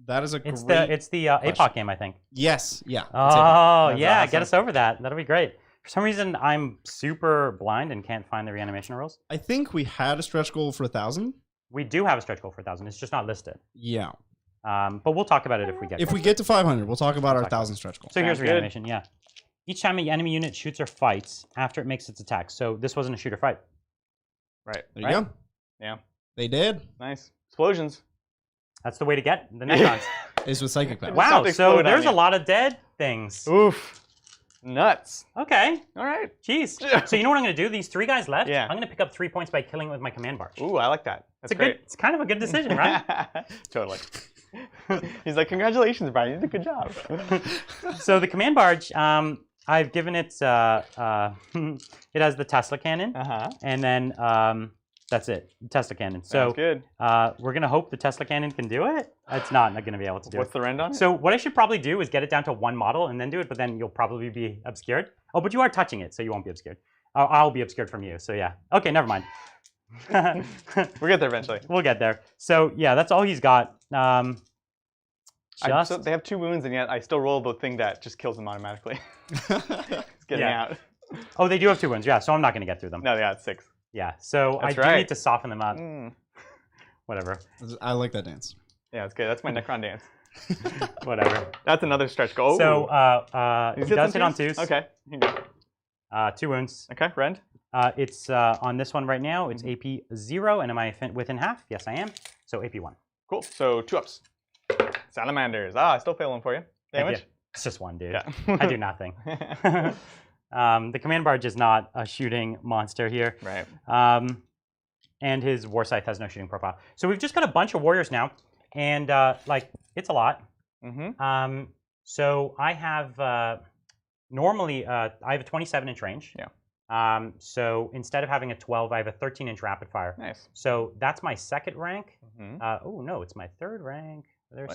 That is a It's great the APOC game, I think. Yes, yeah. Oh, yeah, awesome. Get us over that. That'll be great. For some reason, I'm super blind and can't find the reanimation rules. I think we had a stretch goal for 1,000. We do have a stretch goal for 1,000. It's just not listed. Yeah. But we'll talk about it if we get If there. we get to 500, we'll talk about our 1,000 stretch goal. So here's Sounds good. reanimation, yeah. Each time an enemy unit shoots or fights after it makes its attack. So this wasn't a shoot or fight. Right. There you Right? go. Yeah. They did. Nice. Explosions. That's the way to get the Necrons. Is with psychic powers. Wow, Something so explode on there's you. a lot of dead things. Oof. Nuts. Okay, All right. jeez. So you know what I'm going to do? These 3 guys left, Yeah. I'm going to pick up 3 points by killing it with my command barge. Ooh, I like that. That's It's a great. good. It's kind of a good decision, right? Totally. He's like, congratulations, Brian. You did a good job. So the command barge, I've given it. It has the Tesla cannon, and then that's it, Tesla cannon. So Sounds good. we're gonna hope the Tesla cannon can do it. It's not gonna be able to do What's it. the rend on it? So what I should probably do is get it down to 1 model and then do it, but then you'll probably be obscured. Oh, but you are touching it, so you won't be obscured. I'll be obscured from you. So yeah. Okay, never mind. We'll get there eventually. We'll get there. So yeah, that's all he's got. So they have 2 wounds, and yet I still roll the thing that just kills them automatically. It's getting out. Oh, they do have 2 wounds. Yeah, so I'm not going to get through them. No, yeah, it's 6. Yeah, so That's I do right. need to soften them up. Whatever. I like that dance. Yeah, it's good. That's my Necron dance. Whatever. That's another stretch goal. So He he does hit on 2s. Okay. Here you go. 2 wounds. Okay, rend. It's on this one right now. It's AP 0, and am I within half? Yes, I am. So AP 1. Cool. So 2 ups. Salamanders. I still fail one for you. Thank Damage. you. It's just one dude. Yeah. I do nothing. The command barge is not a shooting monster here. Right. And his war scythe has no shooting profile. So we've just got a bunch of warriors now, and like it's a lot. Mm-hmm. So I have normally I have a 27-inch range. Yeah. So instead of having a 12, I have a 13-inch rapid fire. Nice. So that's my second rank. Mm-hmm. Oh no, it's my third rank.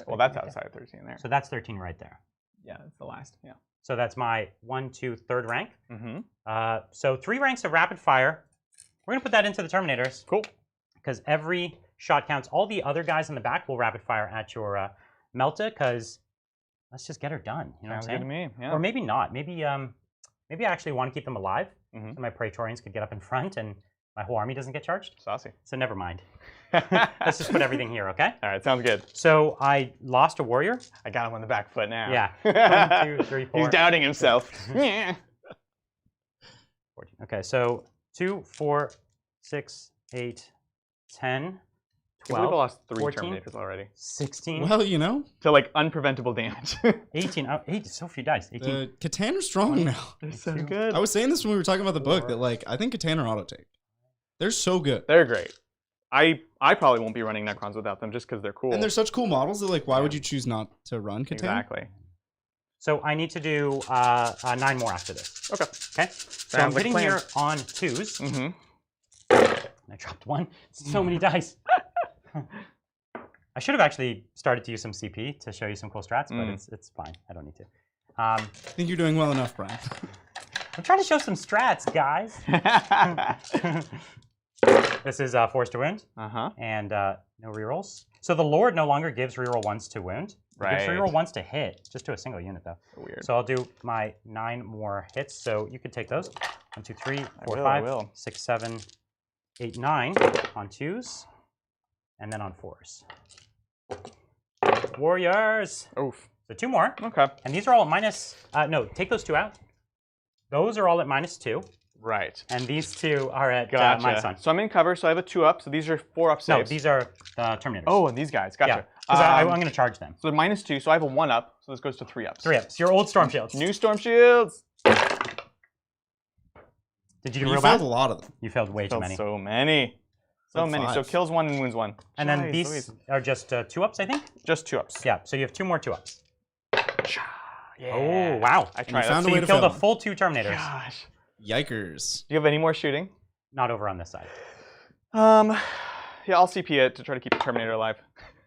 Well, that's outside of 13 there. So that's 13 right there. Yeah, it's the last. Yeah. So that's my 1, 2, third rank. Mm-hmm. So 3 ranks of rapid fire. We're gonna put that into the Terminators. Cool. Because every shot counts. All the other guys in the back will rapid fire at your Melta. Because let's just get her done. You know Sounds what I'm good saying? to me. Yeah. Or maybe not. Maybe I actually want to keep them alive. Mm-hmm. So my Praetorians could get up in front and my whole army doesn't get charged. Saucy. So never mind. Let's just put everything here, okay? All right, sounds good. So I lost a warrior. I got him on the back foot now. Yeah. 1, 2, 3, 4. He's doubting himself. Yeah. 14. Okay, so 2, 4, 6, 8, 10, I believe 12, I lost 3 14, Terminators already. 16, Well, you know, To like unpreventable damage. 18. Oh, 8, so few dice. 18. the Catan are strong now. They're so 22. good. I was saying this when we were talking about the book that like I think Catan are auto take. They're so good. They're great. I probably won't be running Necrons without them just because they're cool. And they're such cool models that like why would you choose not to run Catan? Exactly. So I need to do 9 more after this. Okay. Okay? So Sounds I'm like a hitting plan. here on 2s. Mm-hmm. I dropped 1. So many dice. I should have actually started to use some CP to show you some cool strats, but it's fine. I don't need to. I think you're doing well enough, Brian. I'm trying to show some strats, guys. This is Force to Wound, Uh-huh. and no rerolls. So the Lord no longer gives reroll 1s to wound. It gives Right. reroll 1s to hit, just to a single unit, though. Weird. So I'll do my 9 more hits. So you could take those. 1, 2, 3, 4, I 5, will. 6, 7, 8, 9 on 2s, and then on 4s. Warriors! Oof. So 2 more. Okay. And these are all at minus... no, take those 2 out. Those are all at -2. Right. And these 2 are at Gotcha. -1. So I'm in cover, so I have a 2-up. So these are 4-up No, saves. these are Terminators. Oh, and these guys. Gotcha. Yeah, because I'm going to charge them. So they're -2, so I have a 1-up. So this goes to 3-ups. 3-ups. Your old Storm Shields. New Storm Shields. Did you do You real failed bad? a lot of them. You failed way too Killed many. so many. So Failed many. So 5. kills 1 and wounds 1. And then Jeez these Louise. are just 2-ups, I think? Just 2-ups. Yeah, so you have 2 more 2-ups. Yeah. Oh, wow. I you tried. found So a way you to killed fail a them. full 2 Terminators. Gosh. Yikers. Do you have any more shooting? Not over on this side. Yeah, I'll CP it to try to keep the Terminator alive.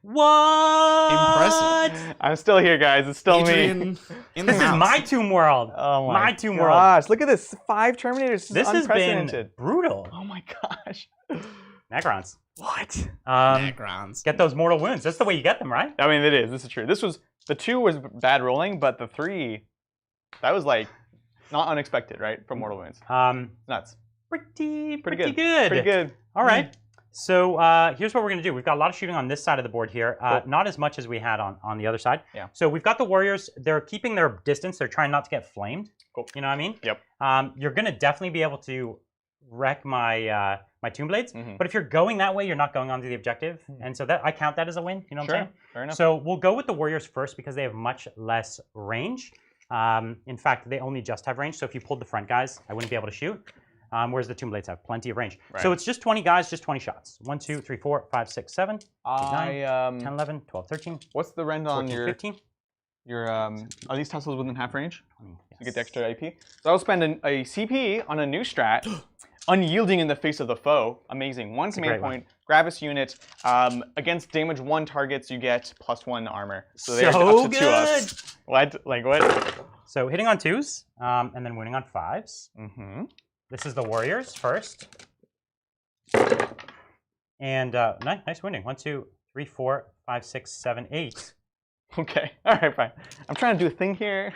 What? Impressive. I'm still here, guys. It's still me. Adrian in the This is house. my Tomb World. Oh my my Tomb World. gosh! Look at this. 5 Terminators. This has been unprecedented. brutal. Oh my gosh. Necrons. What? Necrons. Get those mortal wounds. That's the way you get them, right? I mean, it is. This is true. This was the 2 was bad rolling, but the 3, that was like not unexpected, right? From mortal wounds. Nuts. Pretty Pretty good. good. Pretty good. All right. So here's what we're going to do. We've got a lot of shooting on this side of the board here. Cool. Not as much as we had on the other side. Yeah. So we've got the Warriors. They're keeping their distance. They're trying not to get flamed. Cool. You know what I mean? Yep. You're going to definitely be able to wreck my my Tomb Blades. Mhm. But if you're going that way, you're not going onto the objective. And so that I count that as a win. You know what I'm Sure. saying? Fair enough. So we'll go with the Warriors first because they have much less range. In fact, they only just have range. So if you pulled the front guys, I wouldn't be able to shoot. Whereas the Tomb Blades have plenty of range. Right. So it's just 20 guys, just 20 shots. 1, 2, 3, 4, 5, 6, 7, 8, 9, 10, 11, 12, 13, What's the rend on 14, your 15. are these tussles within half range? 20, You get the extra AP. So I'll spend a CP on a new strat, unyielding in the face of the foe. Amazing. 1 command great one. point. Gravis unit. Against damage 1 targets, you get +1 armor. So there's So up to 2-ups. What? Like what? So hitting on 2s, and then winning on 5s. Mm-hmm. This is the Warriors first. And nice winning. 1, 2, 3, 4, 5, 6, 7, 8. Okay. All right, fine. I'm trying to do a thing here.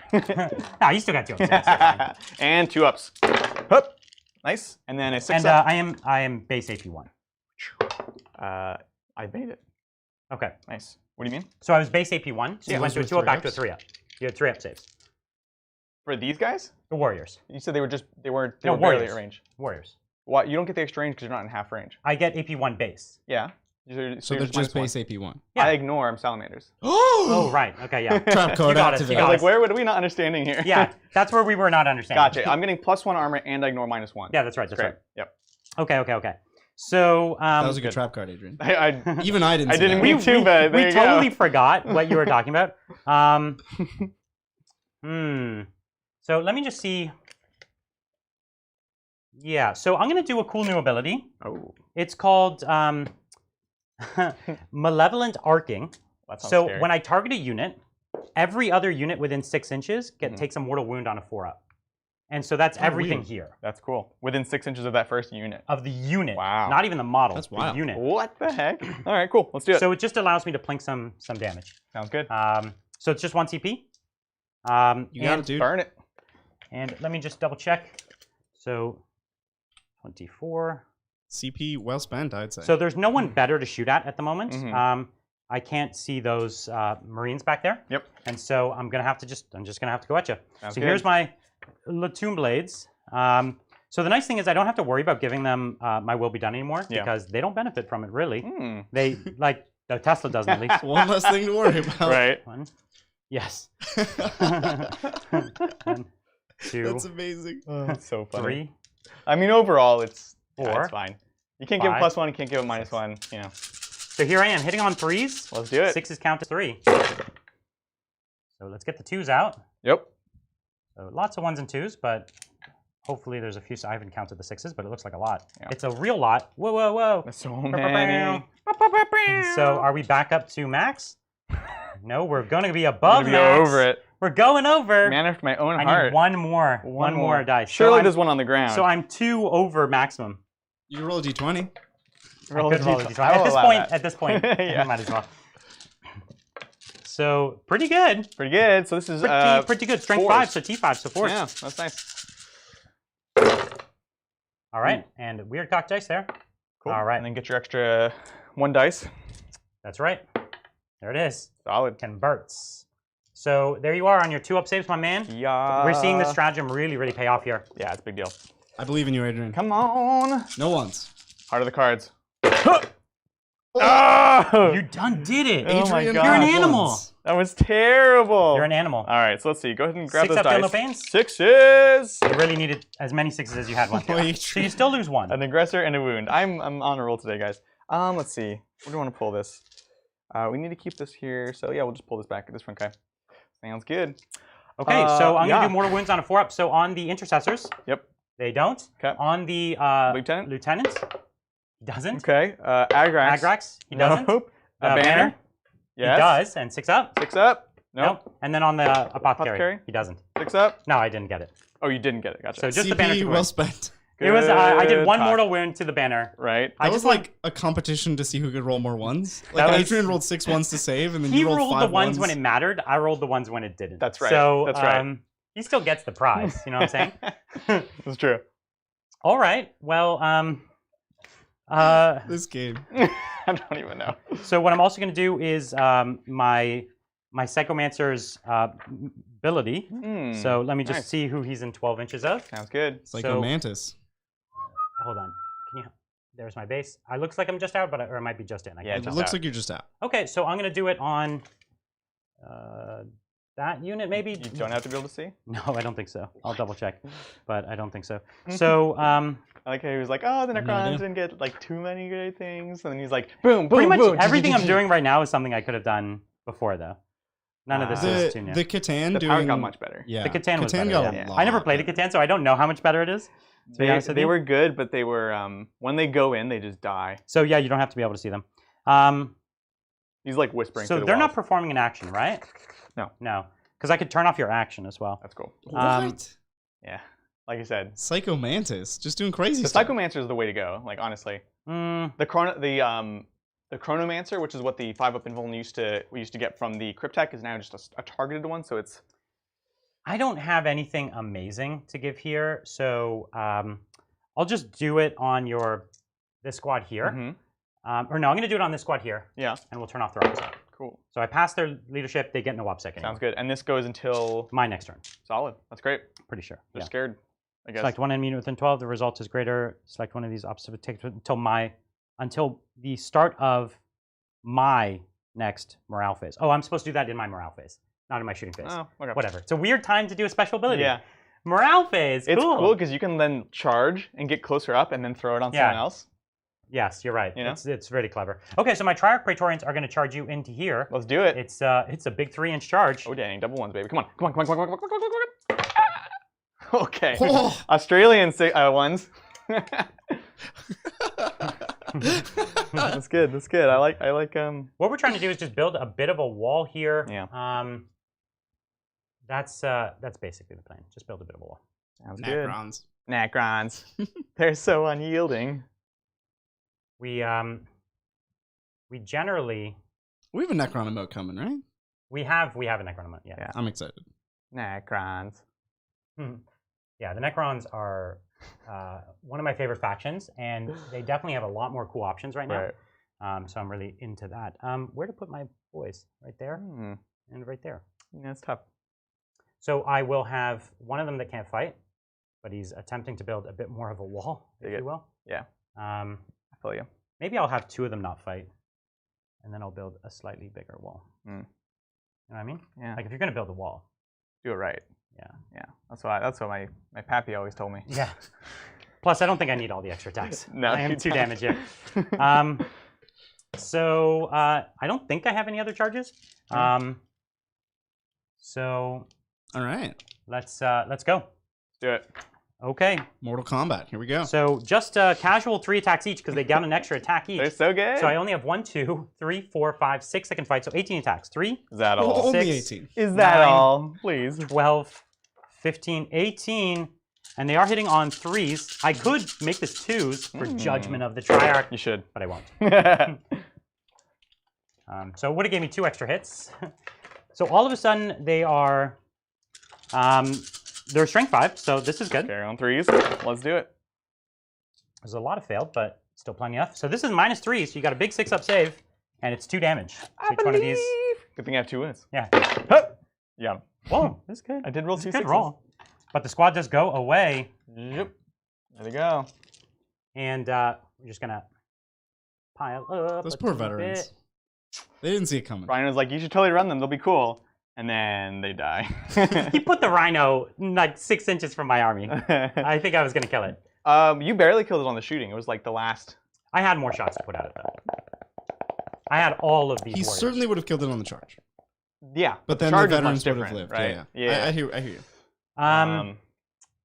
Ah, you still got 2 ups. Yeah, still fine. And 2-ups. Hup. Nice. And then a 6-up. And I am base AP 1. I made it. Okay. Nice. What do you mean? So I was base AP 1, so Yeah, you went to a those 2 were up back to a 3-ups. 3 up. You had 3 up saves. For these guys? The Warriors. You said they were No, barely Warriors. at range. Warriors. Why? You don't get the extra range because you're not in half range. I get AP 1 base. Yeah. So they're just base AP1. Yeah. I ignore Salamanders. Oh, right. Okay, yeah. Trap code You got us, activated. you I got was us. like, where are we not understanding here? Yeah, that's where we were not understanding. Gotcha. I'm getting +1 armor and I ignore -1. Yeah, that's right. That's Great. right. Yep. Okay. So That was a good trap card, Adrian. I Even I didn't. I see didn't that. mean to, but there we you totally go. forgot what you were talking about. So let me just see. Yeah, so I'm going to do a cool new ability. Oh, It's called Malevolent Arcing. that sounds So scary. when I target a unit, every other unit within 6 inches takes a mortal wound on a 4-up. And so that's everything weird. here. That's cool. Within 6 inches of that first unit. Of the unit. Wow. Not even the model. That's the wild. unit. What the heck? All right, cool. Let's do it. So it just allows me to plink some damage. Sounds good. So it's just 1 CP. You got it, dude. Burn it. And let me just double check. So 24. CP well spent, I'd say. So there's no one better to shoot at the moment. Mhm. I can't see those Marines back there. Yep. And so I'm just gonna have to go at you. Sounds So good. here's my Latoon Blades. So the nice thing is I don't have to worry about giving them my will be done anymore Yeah. because they don't benefit from it really. Hmm. They like the Tesla doesn't at least. One less thing to worry about. Right. One. Yes. 1, 2, That's amazing. That's so funny. 3. I mean, overall, it's Four. it's fine. You can't give it Five. +1. You can't give it -1. You know. So here I am hitting on 3s. Let's do it. 6s count to 3. So let's get the 2s out. Yep. So lots of 1s and 2s, but hopefully there's a few. I haven't counted the 6s, but it looks like a lot. Yeah. It's a real lot. Whoa. That's so many. So are we back up to max? No, we're going to be above Gonna be max. over it. We're going over. Man after my own I heart. need one more. One more dice. Surely so there's one on the ground. So I'm 2 over maximum. You roll a d20. Roll I could roll a D20. D20. I will allow that. At this point, Yeah. I might as well. So pretty good. Pretty good. So this is Pretty good. Strength 4s. 5, so T5, so 4s. Yeah, that's nice. All right, and weird cock dice there. Cool. All right. And then get your extra 1 dice. That's right. There it is. Solid. Converts. So there you are on your 2-up saves, my man. Yeah. We're seeing this stratagem really pay off here. Yeah, it's a big deal. I believe in you, Adrian. Come on. No ones. Heart of the cards. Oh! You done did it. Oh my Adrian, God. You're an ones. animal. That was terrible. You're an animal. All right, so let's see. Go ahead and grab 6 those up, dice. deal no pains. 6s. You really needed as many 6s as you had one. Boy, So you still lose 1. An aggressor and a wound. I'm on a roll today, guys. Let's see. Where do we want to pull this? We need to keep this here. So yeah, we'll just pull this back at this front guy. Sounds good. Okay, so I'm yeah. gonna do mortal wounds on a 4-up. So on the intercessors, Yep. they don't. 'Kay. On the Lieutenant? lieutenant, he doesn't. Okay. Agrax. Agrax, he doesn't. Nope. Banner, Yes. he does. And 6 up. 6 up. Nope. And then on the apothecary, Apothecary? he doesn't. 6 up. No, I didn't get it. Oh, you didn't get it. Gotcha. So just the banner. CP took well away. spent. It was I did Good 1 talk. mortal wound to the banner. Right. I That just was like a competition to see who could roll more ones. Like That was- Adrian rolled 6 ones to save, and then He you rolled rolled 5 the ones when it mattered. I rolled the ones when it didn't. That's right. So That's right. he still gets the prize. You know what I'm saying? That's true. All right. Well, This game. I don't even know. so what I'm also going to do is my Psychomancer's ability. So let me just nice. see who he's in 12 inches of. Sounds good. Psycho Mantis. Hold on. Can you? There's my base. It looks like I'm just out, or it might be just in. I Yeah, can't It tell. just looks out. like you're just out. Okay, so I'm going to do it on that unit, maybe. You don't have to be able to see. No, I don't think so. I'll double check, but I don't think so. So I like how he was like, oh, the no Necrons idea. didn't get like too many great things, and then he's like, boom, boom, pretty much boom. everything I'm doing right now is something I could have done before, though. None of this is too new. The Catan The doing. power got much better. Yeah. The Catan was better, got yeah. a lot I never played a better. Catan, so I don't know how much better it is. To be honest with They you. were good, but they were when they go in, they just die. So yeah, you don't have to be able to see them. He's like whispering. So through the they're not walls. performing an action, right? No. No, because I could turn off your action as well. That's cool. What? Yeah, like I said, Psycho Mantis. Just doing crazy the stuff. Psychomancer is the way to go. Like honestly, Mm, the Chronomancer, which is what the 5-up invuln we used to get from the Cryptek, is now just a targeted one. So it's I don't have anything amazing to give here, so I'll just do it on this squad here. Or no, I'm going to do it on this squad here, yeah, and we'll turn off their opposite. cool. So I pass their leadership, they get no OPSEC anymore. Sounds good. And this goes until My next turn, solid. That's great. pretty sure. They're Yeah. scared, I guess. Select one enemy unit within 12, the result is greater. Select one of these opposite takes until my until the start of my next morale phase. Oh, I'm supposed to do that in my morale phase, not in my shooting phase. Oh, okay. Whatever. It's a weird time to do a special ability. Yeah. Morale phase. It's cool because you can then charge and get closer up and then throw it on someone else. Yes, you're right. You know? It's really clever. Okay, so my Triarch Praetorians are going to charge you into here. Let's do it. It's a big 3-inch charge. Oh dang, double ones, baby. Come on, come on, come on, come on, come on, come on, come on, come on. Ah! Okay. Oh. Australian ones. That's good. That's good. I like. What we're trying to do is just build a bit of a wall here. Yeah. That's basically the plan. Just build a bit of a wall. Sounds good. Necrons. Necrons. They're so unyielding. We generally We have a Necron emote coming, right? we have a Necron emote. Yeah. I'm excited. Necrons. Yeah, the Necrons are one of my favorite factions, and they definitely have a lot more cool options right now. Right. So I'm really into that. Where to put my boys? Right there and right there. Yeah, it's tough. So I will have one of them that can't fight, but he's attempting to build a bit more of a wall, if you will. Yeah. I feel you. Maybe I'll have two of them not fight, and then I'll build a slightly bigger wall. You know what I mean? Yeah. Like if you're gonna build a wall, do it right. Yeah. Yeah. That's what my pappy always told me. Yeah. Plus, I don't think I need all the extra attacks. No, I am you 2 don't. damage here. So I don't think I have any other charges. So All right. let's go. Do it. Okay. Mortal Kombat. Here we go. So just casual 3 attacks each because they got an extra attack each. They're so good. So I only have 1, 2, 3, 4, 5, 6 I can fight. So 18 attacks. 3, Is that all? Only 6, 18. Is that 9, all? Please. 12, 15, 18. And they are hitting on 3s. I could make this 2s for Judgment of the Triarch, You should. but I won't. So it would have gave me 2 extra hits. So all of a sudden they are, they're strength 5, so this is good. Carry on 3s. Let's do it. There's a lot of failed, but still plenty enough. So this is -3, so you got a big 6-up save, and it's 2 damage. So each one of these. Good thing I have 2 wins. Yeah. Hup. Yeah. Whoa, that's good. I did roll That's 2 a good 6s. roll. But the squad does go away, Yep. There we go. and we're just gonna pile up. Those a poor teeny veterans. bit. They didn't see it coming. Brian was like, you should totally run them. They'll be cool. And then they die. He put the rhino like 6 inches from my army. I think I was gonna kill it. You barely killed it on the shooting. It was like the last. I had more shots to put at it though. I had all of these. He warriors. certainly would have killed it on the charge. Yeah. But then the charge is much veterans would have different, lived. right? Yeah. I hear you.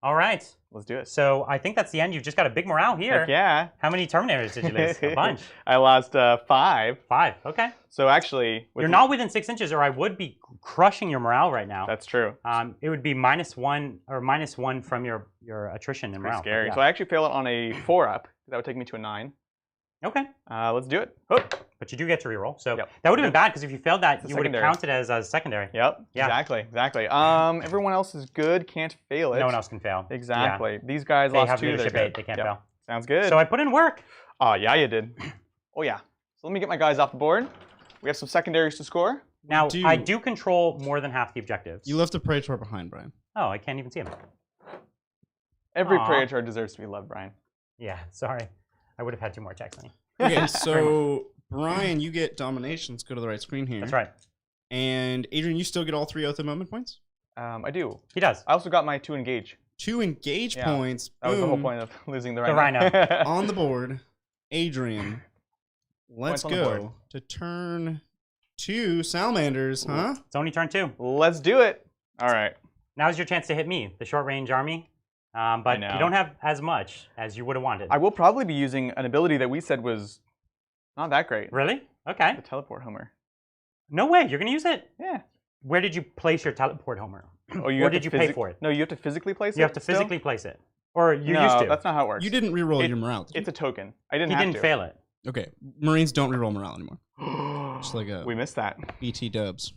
All right. Let's do it. So I think that's the end. You've just got a big morale here. Heck yeah. How many Terminators did you lose? A bunch. I lost 5. 5. Okay. So actually, You're not within 6 inches, or I would be crushing your morale right now. That's true. It would be -1 or -1 from your attrition and Pretty morale. scary. Yeah. So I actually fail it on a 4-up. That would take me to a 9. Okay. Let's do it. Hook. But you do get to reroll. So Yep. that would have been bad because if you failed that, It's a you would have secondary. counted as a secondary. Yep. Yeah. Exactly. Everyone else is good. Can't fail it. No one else can fail. Exactly. These guys They lost have 2. They're leadership 8. good. They can't Yep. fail. Sounds good. So I put in work. Oh, yeah, you did. Oh, yeah. So let me get my guys off the board. We have some secondaries to score. Now, do. I do control more than half the objectives. You left a Praetor behind, Brian. Oh, I can't even see him. Every Aw. Praetor deserves to be loved, Brian. Yeah, sorry. I would have had 2 more attacks on you. Okay, so Brian, you get domination. Let's go to the right screen here. That's right. And Adrian, you still get all 3 Oath of Moment points? I do. He does. I also got my 2 engage. 2 engage Yeah. points. That was the whole Boom. point of losing the The rhino. On the board. Adrian, let's Points on the go board. to turn 2 Salamanders, huh? It's only turn 2. Let's do it. All right. Now's your chance to hit me, the short range army. But know. you don't have as much as you would have wanted. I will probably be using an ability that we said was not that great. Really? Okay. The teleport Homer. No way. You're going to use it? Yeah. Where did you place your teleport Homer? Oh, you Or have to did you pay for it? No, you have to physically place it. You have to still? physically place it. Or you no, used to. that's not how it works. You didn't reroll your morale. Did you? It's a token. I didn't He have didn't to. fail it. Okay, Marines don't reroll morale anymore. Just like a We missed that. BT dubs.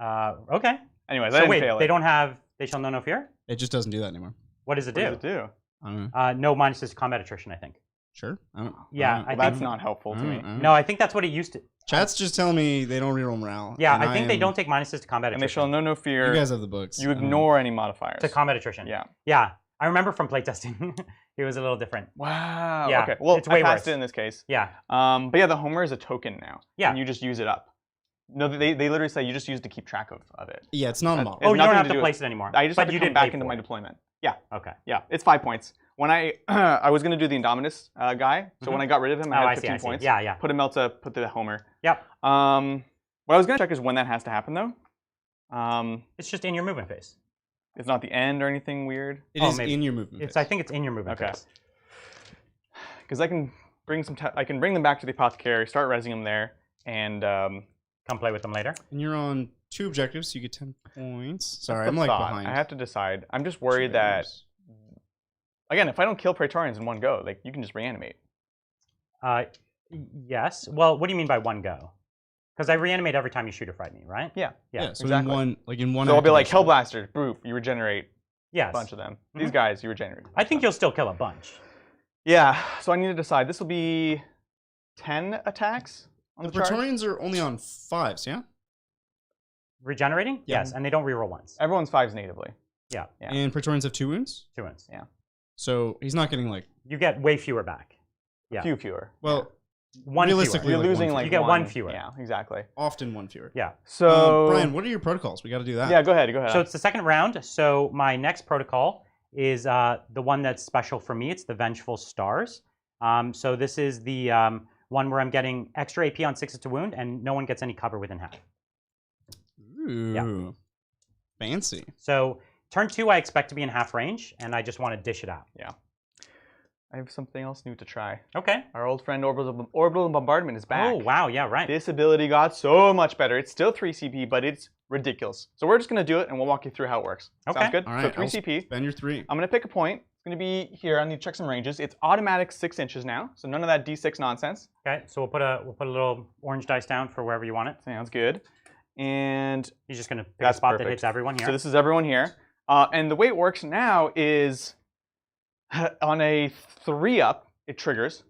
Okay. Anyways, I So didn't wait, fail they it. don't have They Shall Know No Fear? It just doesn't do that anymore. What does it What do? does it do? I don't know. No minus this combat attrition, I think. Sure. I don't, Yeah, I don't- I Well, that's think- not helpful to me. No, I think that's what it used to. Chat's just telling me they don't reroll morale. Yeah, and I think they am- don't take minuses to combat And they shall attrition. know no You fear. guys have the books. You I don't know. ignore any modifiers. To combat attrition. Yeah. Yeah. I remember from playtesting. It was a little different. Wow. Yeah, Okay. Well, it's way I passed worse. it in this case. Yeah. But yeah, the Homer is a token now. Yeah. And you just use it up. No, they literally say you just use it to keep track of it. Yeah, it's not a model. It's Oh, you don't nothing have to to do place with- it anymore. I just but have to you come didn't back pay into for my it. deployment. Yeah. Okay. Yeah, it's 5 points. When I was gonna do the Indominus guy, so when I got rid of him, I had 15 points. Yeah, yeah. Put him out to put the Homer. Yep. What I was gonna check is when that has to happen though. It's just in your movement phase. It's not the end or anything weird. It Oh, is maybe. in your movement. It's. phase. I think it's in your movement Okay. phase. Because I can bring I can bring them back to the apothecary, start resing them there, and Come play with them later. And you're on 2 objectives, so you get 10 points. Sorry, the I'm like thought. behind. I have to decide. I'm just worried that again, if I don't kill Praetorians in one go, like you can just reanimate. Yes. Well, what do you mean by one go? Because I reanimate every time you shoot or fight me, right? Yeah. Yeah, so exactly. in one. So I'll be like activation. Hellblaster, boop, you regenerate Yes. a bunch of them. Mhm. These guys, you regenerate. I think you'll still kill a bunch. Yeah. So I need to decide. This will be 10 attacks on The the charge. Praetorians are only on 5s, yeah? Regenerating? Yeah. Yes, and they don't reroll once. Everyone's 5s natively. Yeah. And Praetorians have 2 wounds? 2 wounds. Yeah. So he's not getting like, You get way fewer back. Yeah. Few fewer. well, One realistically, You're like losing one like You get one fewer. Yeah, exactly. often 1 fewer. Yeah. So Brian, what are your protocols? We got to do that. yeah, go ahead. Go ahead. So it's the second round. So my next protocol is the one that's special for me. It's the Vengeful Stars. So this is the one where I'm getting extra AP on 6 to wound, and no one gets any cover within half. Ooh. Fancy. So turn 2, I expect to be in half range, and I just want to dish it out. Yeah. I have something else new to try. Okay. Our old friend Orbital Bombardment is back. Oh, wow. Yeah, right. This ability got so much better. It's still 3 CP, but it's ridiculous. So we're just going to do it, and we'll walk you through how it works. Okay. Sounds good? All right. So 3 I'll CP. Spend your 3. I'm going to pick a point. It's going to be here. I need to check some ranges. It's automatic 6 inches now, so none of that D6 nonsense. Okay. So we'll put a little orange dice down for wherever you want it. Sounds good. And He's just going to pick That's a spot perfect. that hits everyone here. so this is everyone here. And the way it works now is on a 3-up, it triggers,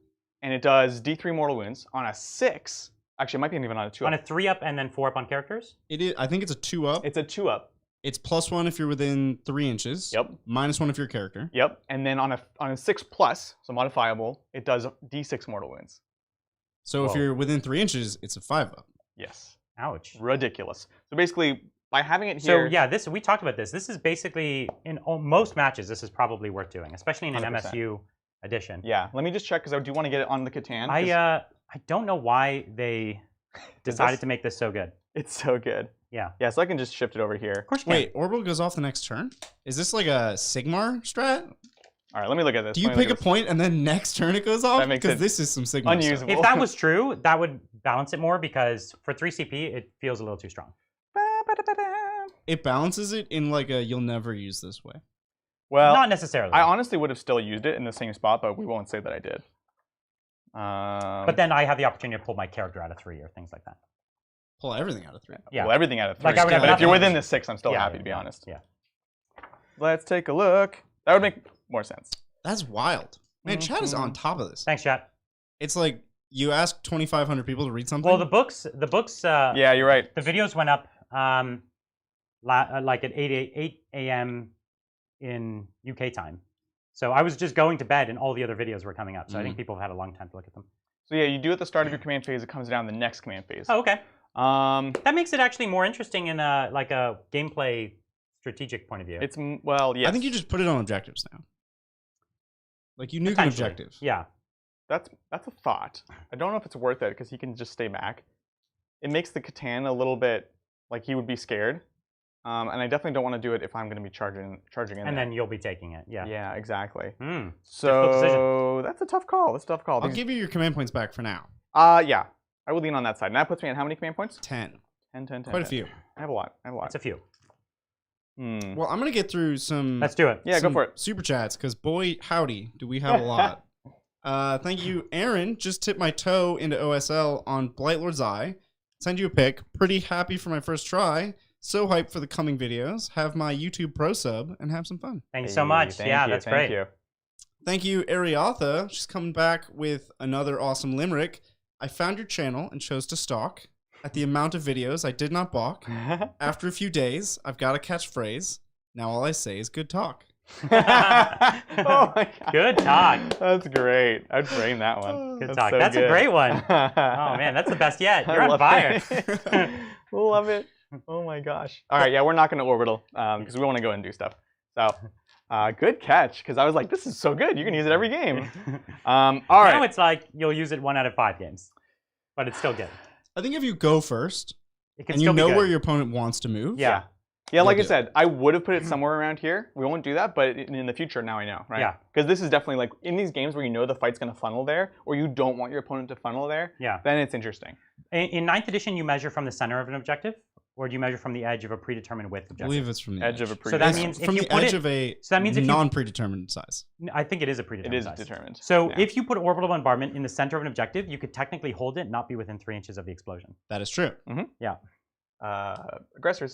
and it does D3 mortal wounds. On a 6, actually, it might be even on a 2-up. On a 3-up and then 4-up on characters? It is. I think it's a 2-up. It's a 2-up. It's +1 if you're within 3 inches. Yep. -1 if you're a character. Yep. And then on a 6+, so modifiable, it does D6 mortal wounds. So if Whoa. you're within 3 inches, it's a 5-up. Yes. Ouch. Ridiculous. So basically, by having it So here, yeah, we talked about this. This is basically, in most matches, this is probably worth doing, especially in an 100%. MSU edition. yeah. Let me just check because I do want to get it on the Catan. 'cause I don't know why they decided to make this so good. it's so good. Yeah. Yeah. So I can just shift it over here. Of course you can. Wait, Orbital goes off the next turn? Is this like a Sigmar strat? All right. Let me look at this. Do you Let me pick a look at point and then next turn it goes off? That makes Because it this is some Sigmar stuff. unusable. If that was true, that would balance it more because for 3 CP, it feels a little too strong. this. It balances it in like a you'll never use this way. Well, Not necessarily. I honestly would have still used it in the same spot, but we won't say that I did. But then I have the opportunity to pull my character out of 3 or things like that. Pull everything out of 3. Yeah. Well, everything out of 3. Like, I would have but if you're nothing. within the 6, I'm still Yeah, happy yeah, to be yeah, honest. Yeah. Let's take a look. That would make more sense. That's wild. Man, chat is on top of this. Thanks, chat. It's like you ask 2,500 people to read something. Well, the books. Yeah, you're right. The videos went up like at 8 a.m. in UK time. So I was just going to bed and all the other videos were coming up. So I think people have had a long time to look at them. So yeah, you do at the start of your command phase. It comes down the next command phase. Oh, okay. That makes it actually more interesting in a gameplay strategic point of view. It's well, yes. I think you just put it on objectives now. Like you nuke an Potentially. objective. Yeah. That's a thought. I don't know if it's worth it because he can just stay back. It makes the Catan a little bit like he would be scared, and I definitely don't want to do it if I'm going to be charging in. And there. then you'll be taking it. Yeah. Yeah, exactly. Mm. So that's a tough call. That's a tough call. I'll give you your command points back for now. Yeah, I will lean on that side. And that puts me at how many command points? 10. 10. Quite a few. I have a lot. It's a few. Well, I'm going to get through some Let's do it. Yeah, go for it. super chats because boy, howdy, do we have a lot. Thank you, Aaron. Just tipped my toe into OSL on Blightlord's Eye. Send you a pic. Pretty happy for my first try. So hyped for the coming videos. Have my YouTube Pro sub and have some fun. Thank you so much. Thank Yeah, you, that's thank great. you. Thank you, Ariatha. She's coming back with another awesome limerick. I found your channel and chose to stalk. At the amount of videos, I did not balk. After a few days, I've got a catchphrase. Now all I say is good talk. Oh my God. Good talk. That's great. I'd frame that one. Good That's talk. so That's good. a great one. Oh man, that's the best yet. I You're on love fire. it. Love it. Oh my gosh. All right, yeah, we're not going to orbital because we want to go and do stuff. So, good catch, because I was like, this is so good. You can use it every game. All right. Now it's like you'll use it 1 out of 5 games, but it's still good. I think if you go first It can and still you be know good. where your opponent wants to move, Yeah. Yeah, like I do. said, I would have put it somewhere around here. We won't do that, but in the future, now I know, right? Yeah. Because this is definitely like in these games where you know the fight's going to funnel there, or you don't want your opponent to funnel there. Yeah. Then it's interesting. In 9th edition, you measure from the center of an objective, or do you measure from the edge of a predetermined width I objective? believe it's from the Edge of a So that It's means if from you the put edge it, of a so that means if you, non-predetermined size. I think it is a It predetermined is size. determined. So Yeah. if you put orbital bombardment in the center of an objective, you could technically hold it and not be within 3 inches of the explosion. That is true. Aggressors.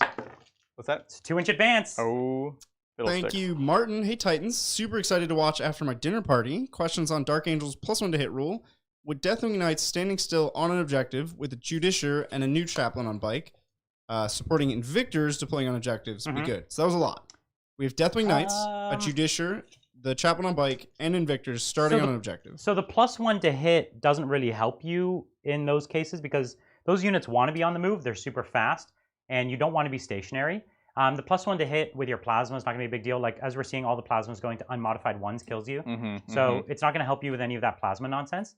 What's that? It's a 2-inch advance. Oh, Thank fiddlesticks. you, Martin. Hey, Titans. Super excited to watch after my dinner party. Questions on Dark Angel's +1 to hit rule. Would Deathwing Knights standing still on an objective with a Judiciar and a new Chaplain on bike, supporting Invictors deploying on objectives would be good. So that was a lot. We have Deathwing Knights, a Judiciar, the Chaplain on bike, and Invictors starting on an objective. So the +1 to hit doesn't really help you in those cases because those units want to be on the move. They're super fast, and you don't want to be stationary. The +1 to hit with your plasma is not going to be a big deal. Like as we're seeing, all the plasmas going to unmodified 1s kills you. So it's not going to help you with any of that plasma nonsense.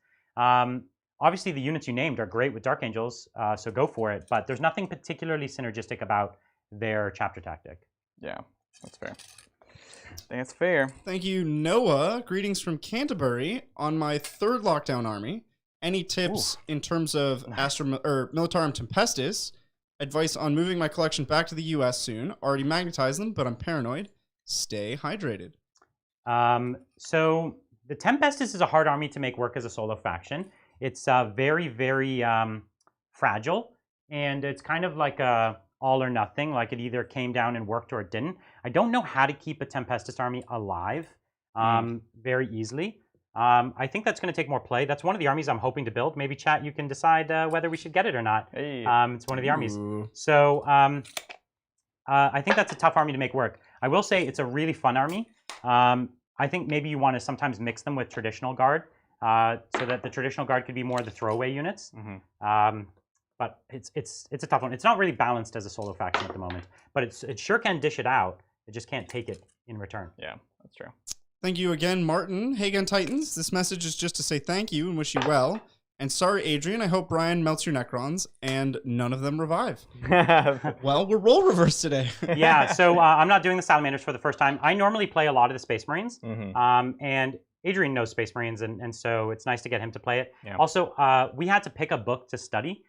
Obviously, the units you named are great with Dark Angels, so go for it. But there's nothing particularly synergistic about their chapter tactic. Yeah, that's fair. I think that's fair. Thank you, Noah. Greetings from Canterbury on my 3rd lockdown army. Any tips in terms of Militarum Tempestus? Advice on moving my collection back to the US soon. Already magnetized them, but I'm paranoid. Stay hydrated. So the Tempestus is a hard army to make work as a solo faction. It's very, very fragile, and it's kind of like a all or nothing. Like it either came down and worked or it didn't. I don't know how to keep a Tempestus army alive very easily. I think that's going to take more play. That's one of the armies I'm hoping to build. Maybe chat, you can decide whether we should get it or not. Hey. It's one of the armies. So I think that's a tough army to make work. I will say it's a really fun army. I think maybe you want to sometimes mix them with traditional guard so that the traditional guard could be more the throwaway units. But it's a tough one. It's not really balanced as a solo faction at the moment, but it sure can dish it out. It just can't take it in return. Yeah, that's true. Thank you again, Martin. Hey again, Titans. This message is just to say thank you and wish you well. And sorry, Adrian, I hope Brian melts your Necrons and none of them revive. Well, we're role reversed today. Yeah, so I'm not doing the Salamanders for the first time. I normally play a lot of the Space Marines, and Adrian knows Space Marines, and so it's nice to get him to play it. Yeah. Also, we had to pick a book to study.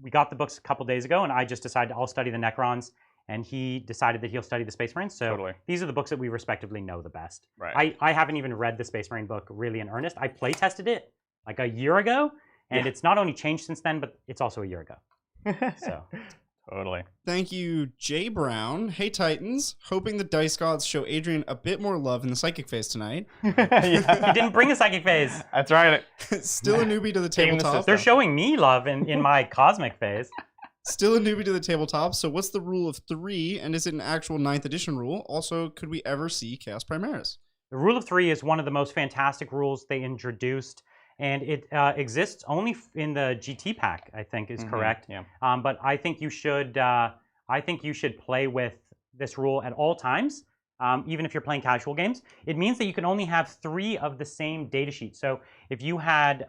We got the books a couple days ago, and I just decided I'll study the Necrons, and he decided that he'll study the Space Marines. So these are the books that we respectively know the best. Right. I haven't even read the Space Marine book really in earnest. I play tested it like a year ago, and it's not only changed since then, but it's also a year ago. So totally. Thank you, Jay Brown. Hey, Titans. Hoping the Dice Gods show Adrian a bit more love in the Psychic phase tonight. He didn't bring a Psychic phase. That's right. Still a newbie to the tabletop. They're showing me love in my Cosmic phase. Still a newbie to the tabletop. So what's the rule of 3, and is it an actual 9th edition rule? Also, could we ever see Chaos Primaris? The rule of 3 is one of the most fantastic rules they introduced, and it exists only in the GT pack, I think is correct. Yeah. But I think you should play with this rule at all times, even if you're playing casual games. It means that you can only have 3 of the same data sheet. So if you had,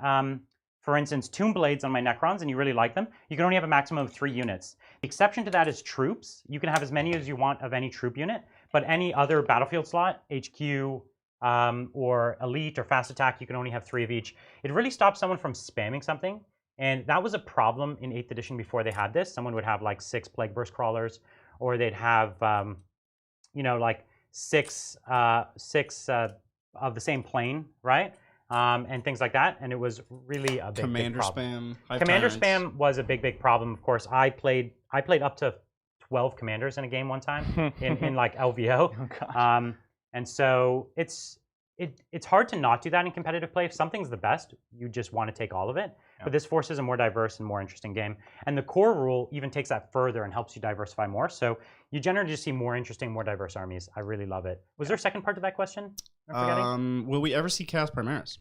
for instance, Tomb Blades on my Necrons and you really like them, you can only have a maximum of 3 units. The exception to that is troops. You can have as many as you want of any troop unit, but any other battlefield slot, HQ, or elite or fast attack, you can only have 3 of each. It really stops someone from spamming something, and that was a problem in 8th edition before they had this. Someone would have like 6 Plague Burst Crawlers, or they'd have, like 6 of the same plane, right? And things like that, and it was really a big problem. Commander spam was a big problem. Of course, I played up to 12 commanders in a game one time in like LVO. And so it's it's hard to not do that in competitive play. If something's the best, you just want to take all of it. Yeah. But this forces a more diverse and more interesting game. And the core rule even takes that further and helps you diversify more. So you generally just see more interesting, more diverse armies. I really love it. Was there a second part to that question? Will we ever see Chaos Primaris?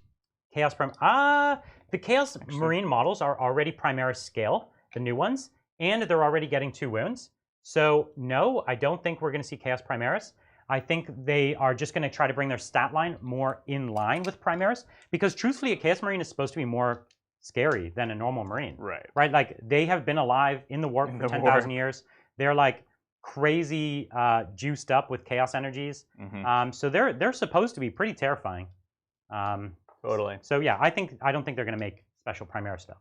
The Chaos Marine models are already Primaris scale, the new ones, and they're already getting 2 wounds. So no, I don't think we're going to see Chaos Primaris. I think they are just going to try to bring their stat line more in line with Primaris, because truthfully, a Chaos Marine is supposed to be more scary than a normal Marine. Right? Like, they have been alive in the warp for 10,000 years. They're like crazy juiced up with chaos energies. So they're supposed to be pretty terrifying. Totally. So yeah, I don't think they're going to make special Primaris stuff.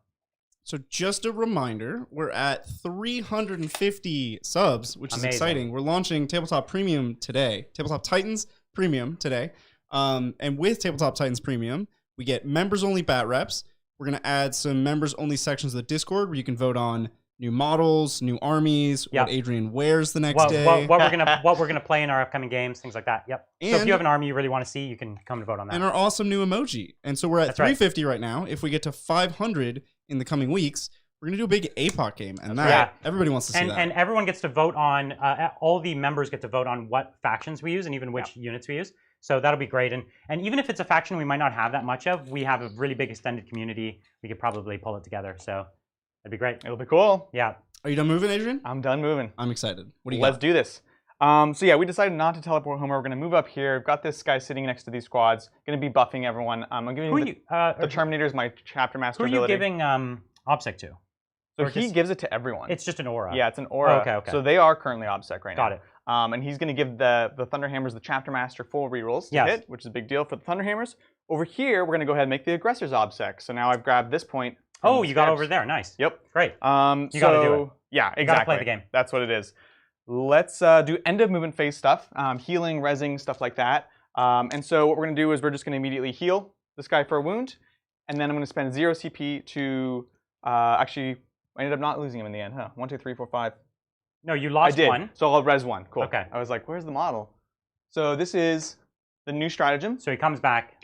So just a reminder, we're at 350 subs, which is exciting. We're launching Tabletop Premium today. Tabletop Titans Premium today. And with Tabletop Titans Premium, we get members-only bat reps. We're going to add some members-only sections of the Discord where you can vote on new models, new armies, what Adrian wears the next day. What we're gonna play in our upcoming games, things like that. Yep. And so if you have an army you really want to see, you can come to vote on that. And our awesome new emoji. And so we're at 350 right now. If we get to 500 in the coming weeks, we're gonna do a big APOC game, and everybody wants to see that. And everyone gets to vote on. All the members get to vote on what factions we use and even which units we use. So that'll be great. And even if it's a faction we might not have that much of, we have a really big extended community. We could probably pull it together. So. That'd be great. It'll be cool. Yeah. Are you done moving, Adrian? I'm done moving. I'm excited. What do you Let's do this. So yeah, we decided not to teleport Homer. We're going to move up here. We've got this guy sitting next to these squads. Going to be buffing everyone. I'm giving the Terminators my chapter master ability. Who are you giving OBSEC to? So he gives it to everyone. It's just an aura. Yeah, it's an aura. Oh, okay. So they are currently OBSEC right now. Got it. And he's going to give the Thunderhammers the chapter master full rerolls to hit, which is a big deal for the Thunderhammers. Over here, we're going to go ahead and make the aggressors OBSEC. So now I've grabbed this point. Oh, you got over there. Nice. Yep. Great. You got to do it. Yeah, exactly. You got to play the game. That's what it is. Let's do end of movement phase stuff, healing, rezzing, stuff like that. And so what we're going to do is we're just going to immediately heal this guy for a wound. And then I'm going to spend 0 CP to actually, I ended up not losing him in the end, huh? 1, 2, 3, 4, 5. No, you lost one. So I'll res 1. Cool. Okay. I was like, where's the model? So this is the new stratagem. So he comes back.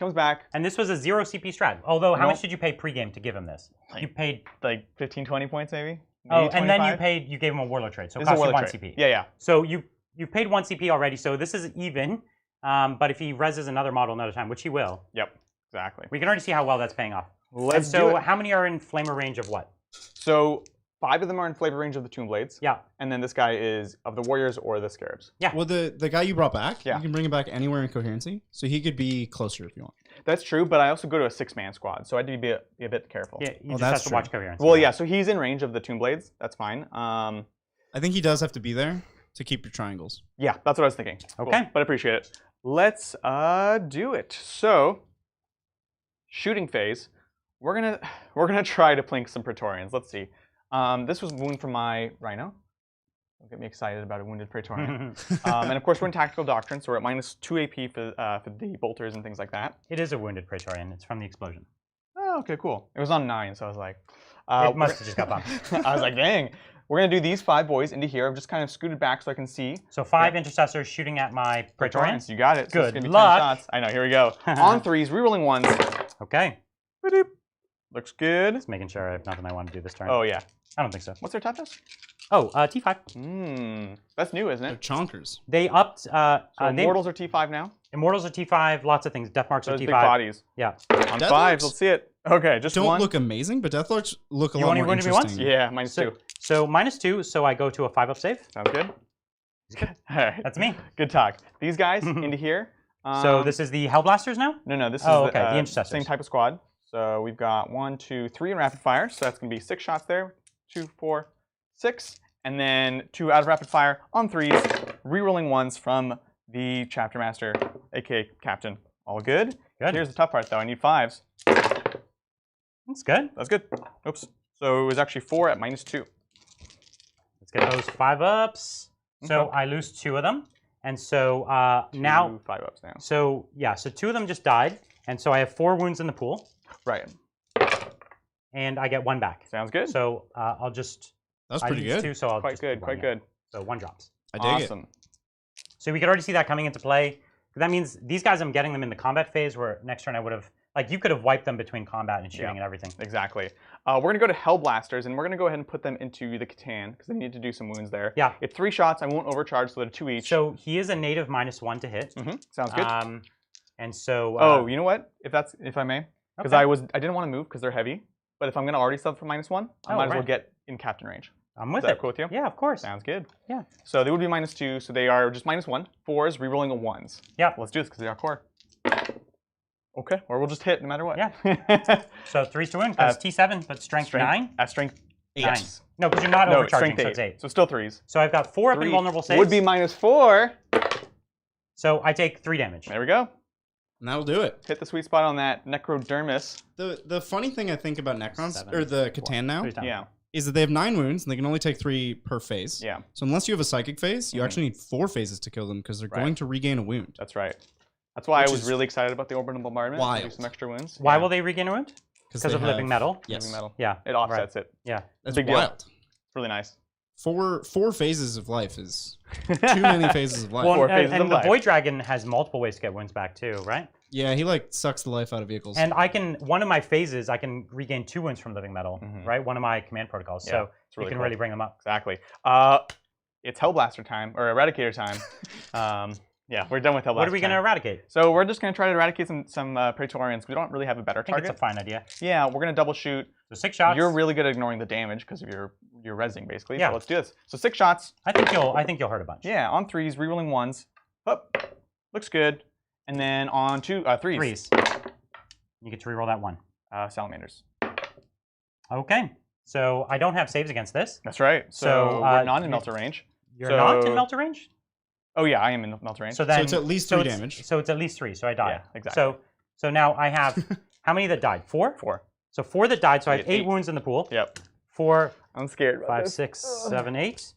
And this was a 0 CP strat. Although, how much did you pay pregame to give him this? You paid like 15, 20 points maybe. Oh, and then you gave him a warlord trade. So it cost you 1 CP. Yeah. So you paid 1 CP already. So this is even. But if he reses another model another time, which he will. Yep. Exactly. We can already see how well that's paying off. Let's do it. So how many are in flamer range of what? So 5 of them are in flavor range of the Tomb Blades. Yeah. And then this guy is of the Warriors or the Scarabs. Yeah. Well, the guy you brought back, you can bring him back anywhere in Coherency. So he could be closer if you want. That's true, but I also go to a 6-man squad, so I need to be a bit careful. Yeah, you just have to watch Coherency. Well, yeah, so he's in range of the Tomb Blades. That's fine. I think he does have to be there to keep your triangles. Yeah, that's what I was thinking. Okay. Cool, but I appreciate it. Let's do it. So, shooting phase. We're gonna try to plink some Praetorians. Let's see. This was wound from my Rhino. Don't get me excited about a wounded Praetorian. And of course, we're in Tactical Doctrine, so we're at -2 AP for the bolters and things like that. It is a wounded Praetorian. It's from the explosion. Oh, okay, cool. It was on 9, so I was like... it must have just got bumped. I was like, dang. We're going to do these 5 boys into here. I've just kind of scooted back so I can see. So 5 intercessors shooting at my Praetorians. You got it. So Good luck. 10 shots. I know, here we go. On 3s, rerolling 1s. Okay. Ba-doop. Looks good. Just making sure I have nothing I want to do this turn. Oh, yeah. I don't think so. What's their toughness? Oh, T5. That's new, isn't They're it? chonkers. They upped... so Immortals are T5 now? Immortals are T5, lots of things. Death Marks are T5. Big bodies. Yeah. On 5s, let's see it. Okay, just don't one. Look amazing, but Deathlarks look a You lot only more wounded me interesting. once? Yeah, -2. So -2, so I go to a 5-up save. Sounds good. All right. That's me. Good talk. These guys into here. So this is the Hellblasters now? No, this is the Intercessors. Same type of squad. So we've got 1, 2, 3 in rapid fire. So that's going to be 6 shots there. 2, 4, 6. And then 2 out of rapid fire on 3s. Rerolling 1s from the Chapter Master, aka Captain. All good? Good. Here's the tough part, though. I need 5s. That's good. That's good. Oops. So it was actually 4 at -2. Let's get those 5-ups. So I lose 2 of them. And so now... 2 5-ups now. So, yeah, so 2 of them just died. And so I have 4 wounds in the pool. Right. And I get 1 back. Sounds good. So I'll just... That's pretty good. 2, so I'll quite just good, quite good. So 1 drops. I dig awesome. it. So we could already see that coming into play. That means these guys, I'm getting them in the combat phase, where next turn I would have, like, you could have wiped them between combat and shooting and everything. Exactly. We're going to go to Hellblasters, and we're going to go ahead and put them into the Catan, because they need to do some wounds there. Yeah. It's 3 shots. I won't overcharge, so they're 2 each. So he is a native -1 to hit. Sounds good. And so... oh, you know what? If I may? Because I didn't want to move because they're heavy, but if I'm going to already sub for -1, I might as well get in captain range. I'm with Is that it. cool with you? Yeah, of course. Sounds good. Yeah. So they would be -2, so they are just -1. 4s, rerolling a 1s. Yeah. Let's do this because they are core. Okay, or we'll just hit no matter what. Yeah. So 3 to win because T7, but strength 9? Strength 8. 9. No, because you're not overcharging, strength 8. so it's 8. So still 3s. So I've got 4 up in vulnerable saves. Would be -4. So I take 3 damage. There we go. And that'll do it. Hit the sweet spot on that Necrodermis. The funny thing I think about Necrons, or the Catan now, Yeah. is that they have 9 wounds, and they can only take 3 per phase. Yeah. So unless you have a psychic phase, you actually need 4 phases to kill them, because they're going to regain a wound. That's right. That's why I was really excited about the Orbital Bombardment. Wild. Do some extra wounds. Why will they regain a wound? Because of living metal. Yes. Living metal. Yeah. It offsets it. Yeah. That's Big wild. Deal. It's really nice. 4 phases of life is too many phases of life. Well, 4 phases and of the life. Void Dragon has multiple ways to get wounds back too, right? Yeah, he like sucks the life out of vehicles. And I can, one of my phases, I can regain 2 wounds from living metal, right? One of my command protocols. So really you can cool. really bring them up. Exactly. It's Hellblaster time, or Eradicator time. Yeah, we're done with Hellblaster. What are we going to eradicate? So we're just going to try to eradicate some Praetorians. We don't really have a better I think target. it's a fine idea. Yeah, we're going to double shoot. So 6 shots. You're really good at ignoring the damage because of your rezzing, basically. Yeah. So let's do this. So 6 shots. I think you'll hurt a bunch. Yeah, on 3s, rerolling 1s. Up. Looks good. And then on 3s. 3s. You get to reroll that 1. Salamanders. Okay. So I don't have saves against this. That's right. So we're not in melter range. You're not in melter range? Oh yeah, I am in melter range. So then it's at least 3 damage. So it's at least 3. So I die. Yeah, exactly. So now I have how many that died? 4? 4. So 4 that died. So I have 8 wounds in the pool. Yep. 4. I'm scared. About 5, this. 6, 7, 8.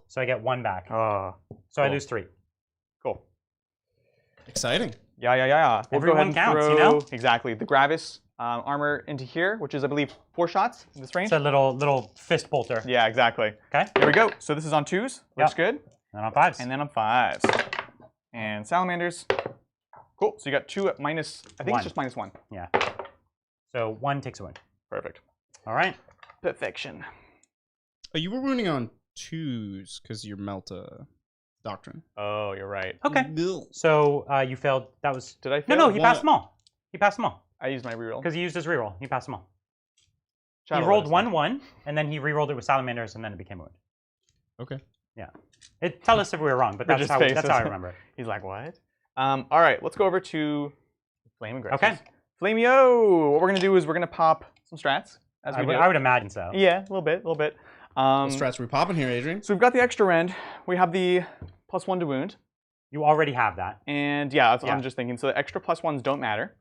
So I get 1 back. So cool. I lose 3. Cool. Exciting. Yeah. We'll go ahead and Everyone counts, throw, you know? Exactly. The Gravis armor into here, which is, I believe, 4 shots in this range. It's a little fist bolter. Yeah, exactly. Okay. Here we go. So this is on 2s. Looks good. And on 5s. And then on 5s. And Salamanders. Cool. So you got 2 at minus, I think 1. it's just -1. Yeah. So 1 takes a wound. Perfect. All right. Perfection. Oh, you were wounding on 2s because your Melta doctrine. Oh, you're right. Okay. So you failed. That was. Did I fail? No, he passed them all. He passed them all. I used my reroll. Because he used his reroll. He passed them all. Shadow he rolled Lance. 1-1, and then he rerolled it with Salamanders, and then it became a wound. Okay. Yeah. Tell us if we were wrong, but that's how I remember it. He's like, what? All right, let's go over to Flame Aggressors. Okay. Flameo! What we're going to do is we're going to pop some strats. As we do. I would imagine so. Yeah, a little bit. What strats are we popping here, Adrian? So we've got the extra rend. We have the +1 to wound. You already have that. And yeah, that's what I'm just thinking. So the extra +1s don't matter.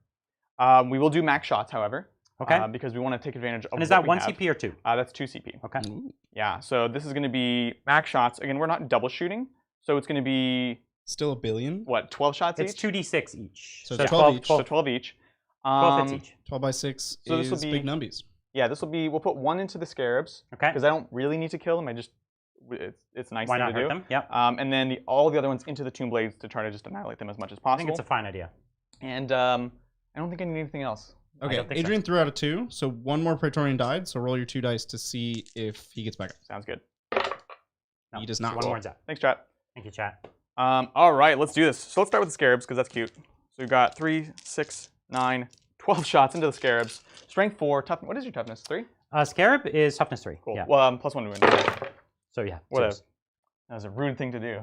We will do max shots, however. Okay. Because we want to take advantage of And is what that we 1 have. CP or 2? That's 2 CP. Okay. Ooh. Yeah, so this is going to be max shots. Again, we're not double shooting. So it's going to be, Still a billion. what, 12 shots It's each? 2d6 each. So 12 each. So 12 each. 12 hits each. 12 by 6 So this is will be- big numbies. Yeah, this will be, we'll put 1 into the scarabs. Okay. Because I don't really need to kill them. It's nice Why thing not to hurt do. them? Yep. And then all the other ones into the Tomb Blades to try to just annihilate them as much as possible. I think it's a fine idea. And I don't think I need anything else. Okay, don't think so. Adrian threw out a 2, so 1 more Praetorian died, so roll your 2 dice to see if he gets back up. Sounds good. He does So not. 1 more is out. Thanks, chat. Thank you, chat. All right, let's do this. So let's start with the scarabs because that's cute. So we've got 3, 6, 9, 12 shots into the scarabs. Strength 4, toughness. What is your toughness? 3? Scarab is toughness 3. Cool. Yeah. Well, +1 to wound. So yeah. Whatever. twos. That was a rude thing to do.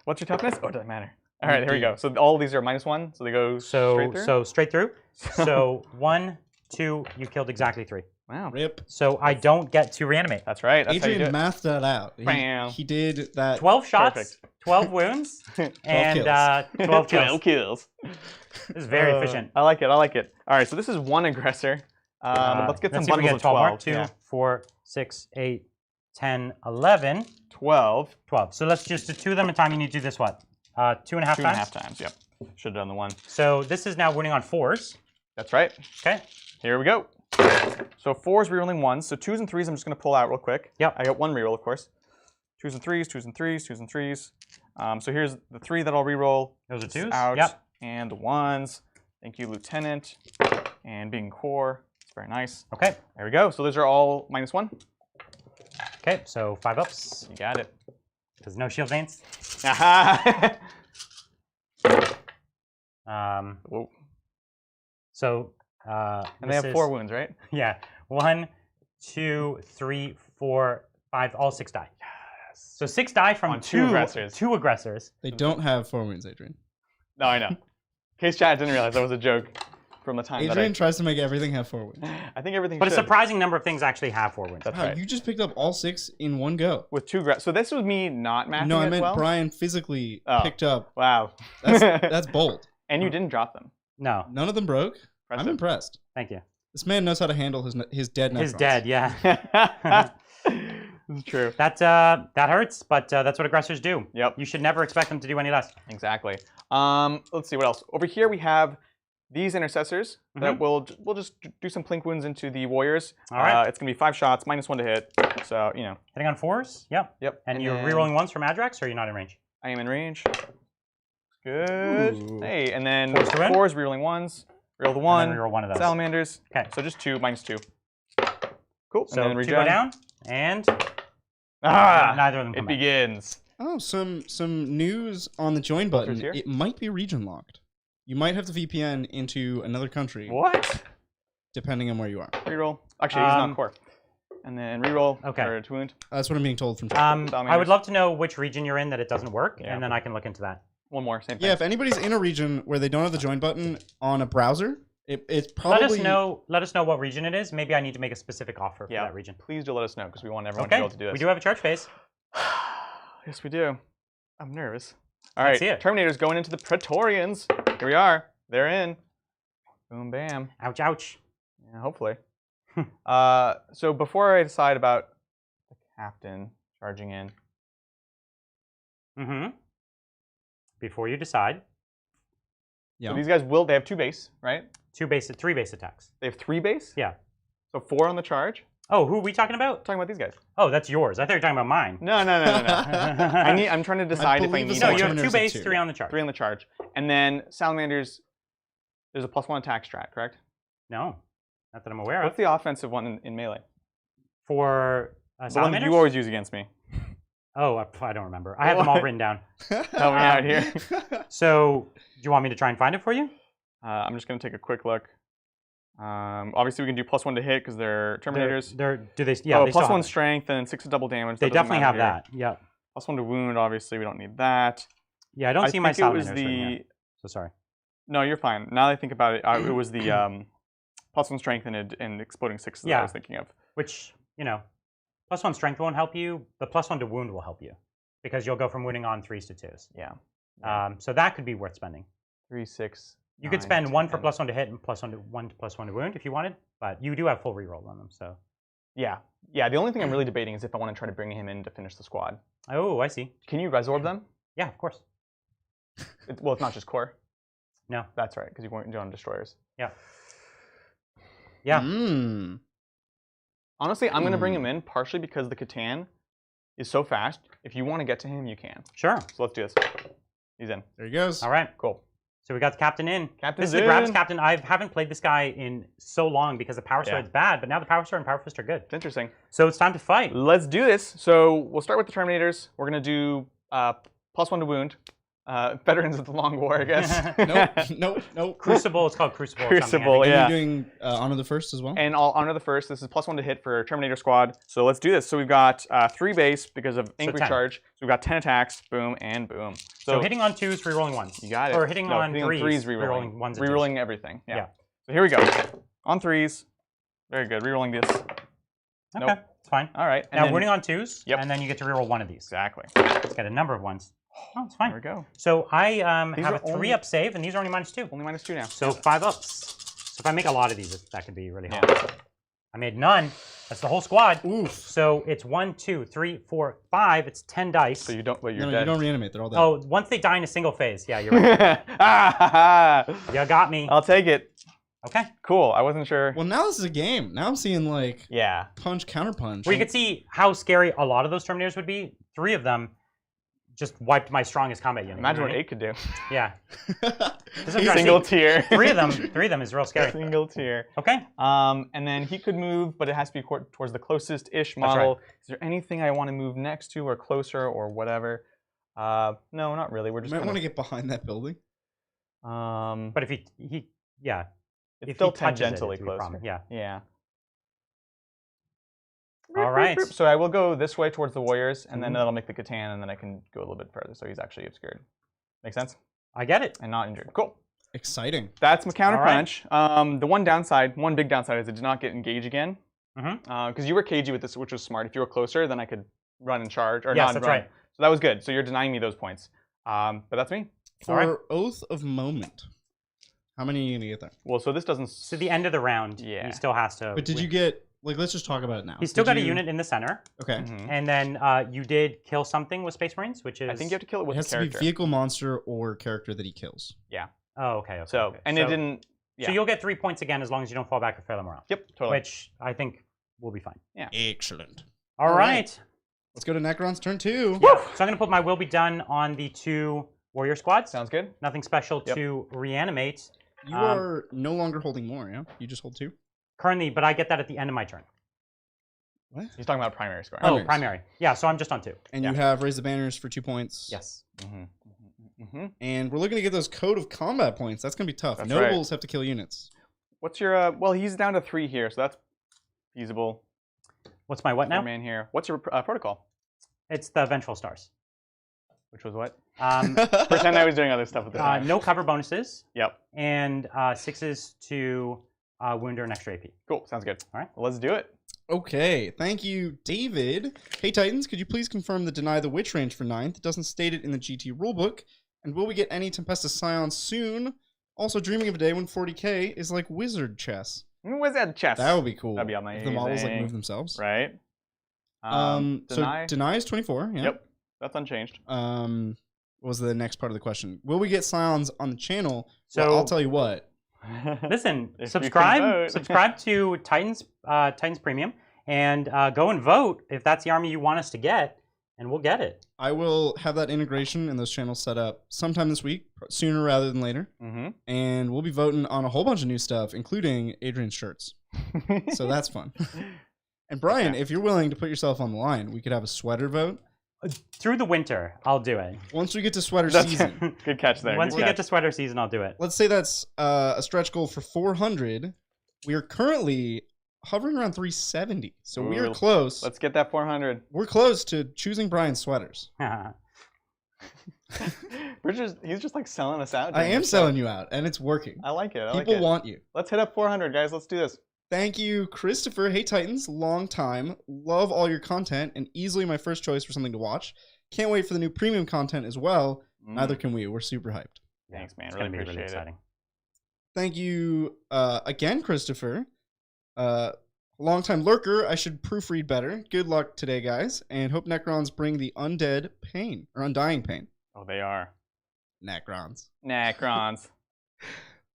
What's your toughness? Oh, it doesn't matter. All right, here we go. So all of these are -1, so they go straight through. So straight through. So 1, 2, you killed exactly 3. Wow. Rip. So I don't get to reanimate. That's right. That's how you Adrian do it. mathed that out. Bam. He did that. 12 shots, Perfect. 12 wounds, and 12 kills. 12 kills. This is very efficient. I like it. I like it. All right, so this is 1 aggressor. Let's get some see if we bundles get of 12 more. 12. 2, Yeah. 4, 6, 8, 10, 11, 12. 12. So let's just do 2 of them at a time. You need to do this what? 2.5 times? 2.5 times, yep. Should have done the 1. So this is now winning on 4s. That's right. Okay. Here we go. So 4s rerolling 1s. So 2s and 3s I'm just going to pull out real quick. Yep. I got 1 reroll, of course. 2s and 3s, 2s and 3s, 2s and 3s. So here's the 3 that I'll reroll. Those are 2s? Out. Yep. And the 1s. Thank you, Lieutenant. And being core. It's very nice. Okay. There we go. So those are all -1. Okay, so 5 ups. You got it. Because no shield veins. Whoa. So and they have 4 wounds, right? Yeah. 1, 2, 3, 4, 5, all 6 die. Yes. So 6 die from two aggressors. 2 aggressors. They don't have 4 wounds, Adrian. No, I know. In case chat didn't realize that was a joke from the time Adrian that tries to make everything have 4 wounds. I think everything But should. a surprising number of things actually have 4 wounds. That's Wow, right. you just picked up all 6 in one go. With 2 So this was me not mathing No, I it meant well? Brian physically picked up. Wow. That's bold. And you didn't drop them. No. None of them broke. I'm Impressive. impressed. Thank you. This man knows how to handle his dead Necrons. His dead, yeah. It's true. That hurts, but that's what aggressors do. Yep. You should never expect them to do any less. Exactly. Let's see what else. Over here we have these intercessors that we'll just do some plink wounds into the warriors. All right. It's gonna be 5 shots, -1 to hit. So you know. Hitting on 4s? Yep. Yep. And you're rerolling 1s from Adrax, or you're not in range? I am in range. Good. Ooh. Hey, and then 4s to win? 4s, rerolling 1s. Reroll the 1. And then reroll 1 of those. Salamanders. Okay. So just 2, -2. Cool. So and then 2 regen. go down, and neither of them come It back. begins. Oh, some news on the join button. here? It might be region locked. You might have to VPN into another country, What? depending on where you are. Reroll. Actually, he's not core. And then reroll for to wound. That's what I'm being told from chat. I would love to know which region you're in that it doesn't work, Yeah. and then I can look into that. 1 more, same thing. Yeah, if anybody's in a region where they don't have the join button on a browser, it's probably... Let us know what region it is. Maybe I need to make a specific offer for that region. Please do let us know because we want everyone to be able to do this. We do have a church base. Yes, we do. I'm nervous. All Let's right, see it. Terminators going into the Praetorians. Here we are. They're in. Boom, bam. Ouch, ouch. Yeah, hopefully. So before I decide about the captain charging in. Before you decide. Yeah. So these guys they have 2 base, right? 3 base attacks. They have 3 base? Yeah. So 4 on the charge? Oh, who are we talking about? Talking about these guys. Oh, that's yours. I thought you were talking about mine. No. I'm trying to decide if I believe need it's No, all you have 2 Terminators base, at 2. 3 on the charge. 3 on the charge. And then Salamanders, there's a +1 attack strat, correct? No, not that I'm aware What's of. the offensive one in melee? For The one that Salamanders? you always use against me. Oh, I don't remember. I have them all written down. Help me out here. So, do you want me to try and find it for you? I'm just going to take a quick look. Obviously, we can do +1 to hit because they're Terminators. Do they? Yeah, oh, they still have +1 it. strength and 6 double damage. They That doesn't definitely have matter that. Yeah. here. +1 to wound, obviously, we don't need that. Yeah, I don't see my think it was Salamanders written here. So sorry. No, you're fine. Now that I think about it, it was the +1 strength and exploding 6 that I was thinking of. Which, +1 strength won't help you. The +1 to wound will help you because you'll go from wounding on 3s to 2s. Yeah. So that could be worth spending. 3, 6. You could spend 1 for +1 to hit and +1 to wound if you wanted, but you do have full reroll on them. So. Yeah. The only thing I'm really debating is if I want to try to bring him in to finish the squad. Oh, I see. Can you resorb them? Yeah, of course. Well, it's not just core. No. That's right, because you weren't doing destroyers. Yeah. Yeah. Honestly, I'm going to bring him in partially because the Catan is so fast. If you want to get to him, you can. Sure. So let's do this. He's in. There he goes. All right. Cool. So we got the captain in. Captain's This is the Grabs in. captain. I haven't played this guy in so long because the Power Sword's bad, but now the Power Sword and Power Fist are good. It's interesting. So it's time to fight. Let's do this. So we'll start with the Terminators. We're going to do +1 to wound. Veterans of the Long War, I guess. Nope. Crucible. It's called Crucible. Crucible, And yeah. you're doing Honor the First as well? And I'll honor the first. This is +1 to hit for Terminator Squad. So let's do this. So we've got 3 base because of Angry 10. Charge. So we've got 10 attacks. Boom and boom. So hitting on 2s, rerolling 1s. You got it. Or hitting on 3s, rerolling 1s. and 2s. Rerolling everything. Yeah. Yeah. So here we go. On 3s. Very good. Rerolling this. Okay, Nope. it's fine. All right. Now winning on 2s, Yep. and then you get to reroll 1 of these. Exactly. Let's get a number of 1s. Oh, it's fine. There we go. So I These have are a 3 only- up save, and these are only -2. Only -2 now. So 5 ups. So if I make a lot of these, that could be really hard. I made none. That's the whole squad. Oof. So it's 1, 2, 3, 4, 5. It's 10 dice. So you don't, but you're No, dead. you don't reanimate. They're all dead. Oh, once they die in a single phase. Yeah, you're right. You got me. I'll take it. Okay. Cool. I wasn't sure. Well, now this is a game. Now I'm seeing like Yeah. punch, counter punch. Where you could see how scary a lot of those Terminators would be. 3 of them just wiped my strongest combat unit. Imagine you what know 8 could do. Yeah. Single tier. 3 of them is real scary. Single tier. Okay. And then he could move, but it has to be towards the closest-ish model. Right. Is there anything I want to move next to or closer or whatever? No, not really. We're You just might want to get behind that building. But if he yeah. It's if still he touches tangentially it's a closer. problem. Yeah. Yeah. All right. So I will go this way towards the Warriors, and then that'll make the Catan, and then I can go a little bit further. So he's actually obscured. Make sense? I get it. And not injured. Cool. Exciting. That's my counter All right. punch. The one big downside is it did not get engage again. Mm-hmm. Because you were cagey with this, which was smart. If you were closer, then I could run and charge, or Yes, not that's run. right. So that was good. So you're denying me those points. But that's me. For All right. Oath of Moment, how many are you gonna get there? Well, so this doesn't. So the end of the round, Yeah. he still has to. But did you get like? Let's just talk about it now. He's still Did got a you- unit in the center, Okay. Mhm. and then you did kill something with Space Marines, which is. I think you have to kill it It with has a to be character. vehicle, monster, or character that he kills. Oh, okay. So okay. and it didn't. Yeah. So you'll get 3 points again as long as you don't fall back or fail them around. Yep. Totally. Which I think will be fine. Excellent. All All right. right. Let's go to Necron's turn 2. Yeah. So I'm gonna put my will be done on the 2 warrior squads. Sounds good. Nothing special Yep. to reanimate. You are no longer holding more, yeah? You just hold 2? Currently, but I get that at the end of my turn. What? He's talking about primary scoring. Primaries. Oh, primary. Yeah. So I'm just on 2. And Yeah. you have Raise the Banners for 2 points. Yes. And we're looking to get those Code of Combat points. That's going to be tough. That's right. Nobles have to kill units. What's your? Well, he's down to 3 here, so that's feasible. What's my what now? Man here. What's your protocol? It's the Vengeful Stars. Which was what? Um, Pretend I was doing other stuff at the time. no cover bonuses, Yep. and 6s to wound or an extra AP. Cool. Sounds good. All right. Well, let's do it. Okay, thank you, David. Hey, Titans, could you please confirm the Deny the Witch range for 9th? It doesn't state it in the GT rulebook. And will we get any Tempestus Scions soon? Also, dreaming of a day when 40k is like wizard chess. Wizard chess. That would be cool. That'd be If the models like amazing. move themselves. Right. So deny is 24. Yeah. Yep. That's unchanged. What was the next part of the question? Will we get Scions on the channel? So- Well, I'll tell you what. Listen, If you can subscribe vote. subscribe to Titans Premium, and go and vote if that's the army you want us to get, and we'll get it. I will have that integration and those channels set up sometime this week, sooner rather than later. Mm-hmm. And we'll be voting on a whole bunch of new stuff, including Adrian's shirts. So that's fun. And Brian, Okay. if you're willing to put yourself on the line, we could have a sweater vote. Through the winter, I'll do it. Once we get to sweater That's season, good catch there. Once Good we catch. get to sweater season, I'll do it. let's say that's a stretch goal for 400. We are currently hovering around 370. So we are Ooh. close. Let's get that 400. We're close to choosing Brian's sweaters. He's just like selling us out. I during am this show. selling you out, and it's working. I like it. I like People it. want you. Let's hit up 400, guys. Let's do this. Thank you, Christopher. Hey, Titans. Long time. Love all your content, and easily my first choice for something to watch. Can't wait for the new premium content as well. Neither can we. We're super hyped. Thanks, man. It's Really gonna be appreciate really it. exciting. Thank you again, Christopher. Long-time lurker. I should proofread better. Good luck today, guys, and hope Necrons bring the undead pain, or undying pain. Oh, they are. Necrons. Necrons.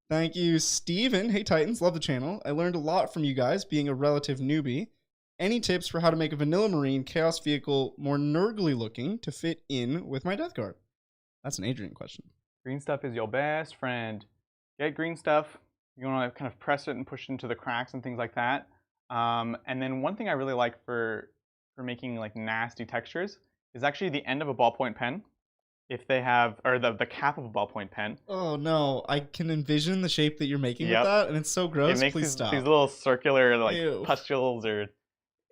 Thank you, Steven. Hey, Titans. Love the channel. I learned a lot from you guys, being a relative newbie. Any tips for how to make a vanilla Marine Chaos vehicle more nurgly looking to fit in with my Death Guard? That's an Adrian question. Green stuff is your best friend. Get green stuff. You want to kind of press it and push it into the cracks and things like that. And then one thing I really like for making like nasty textures is actually the end of a ballpoint pen. If they have, or the cap of a ballpoint pen. Oh no, I can envision the shape that you're making Yep. with that, and it's so gross. It makes Please these stop. little circular like Ew. pustules or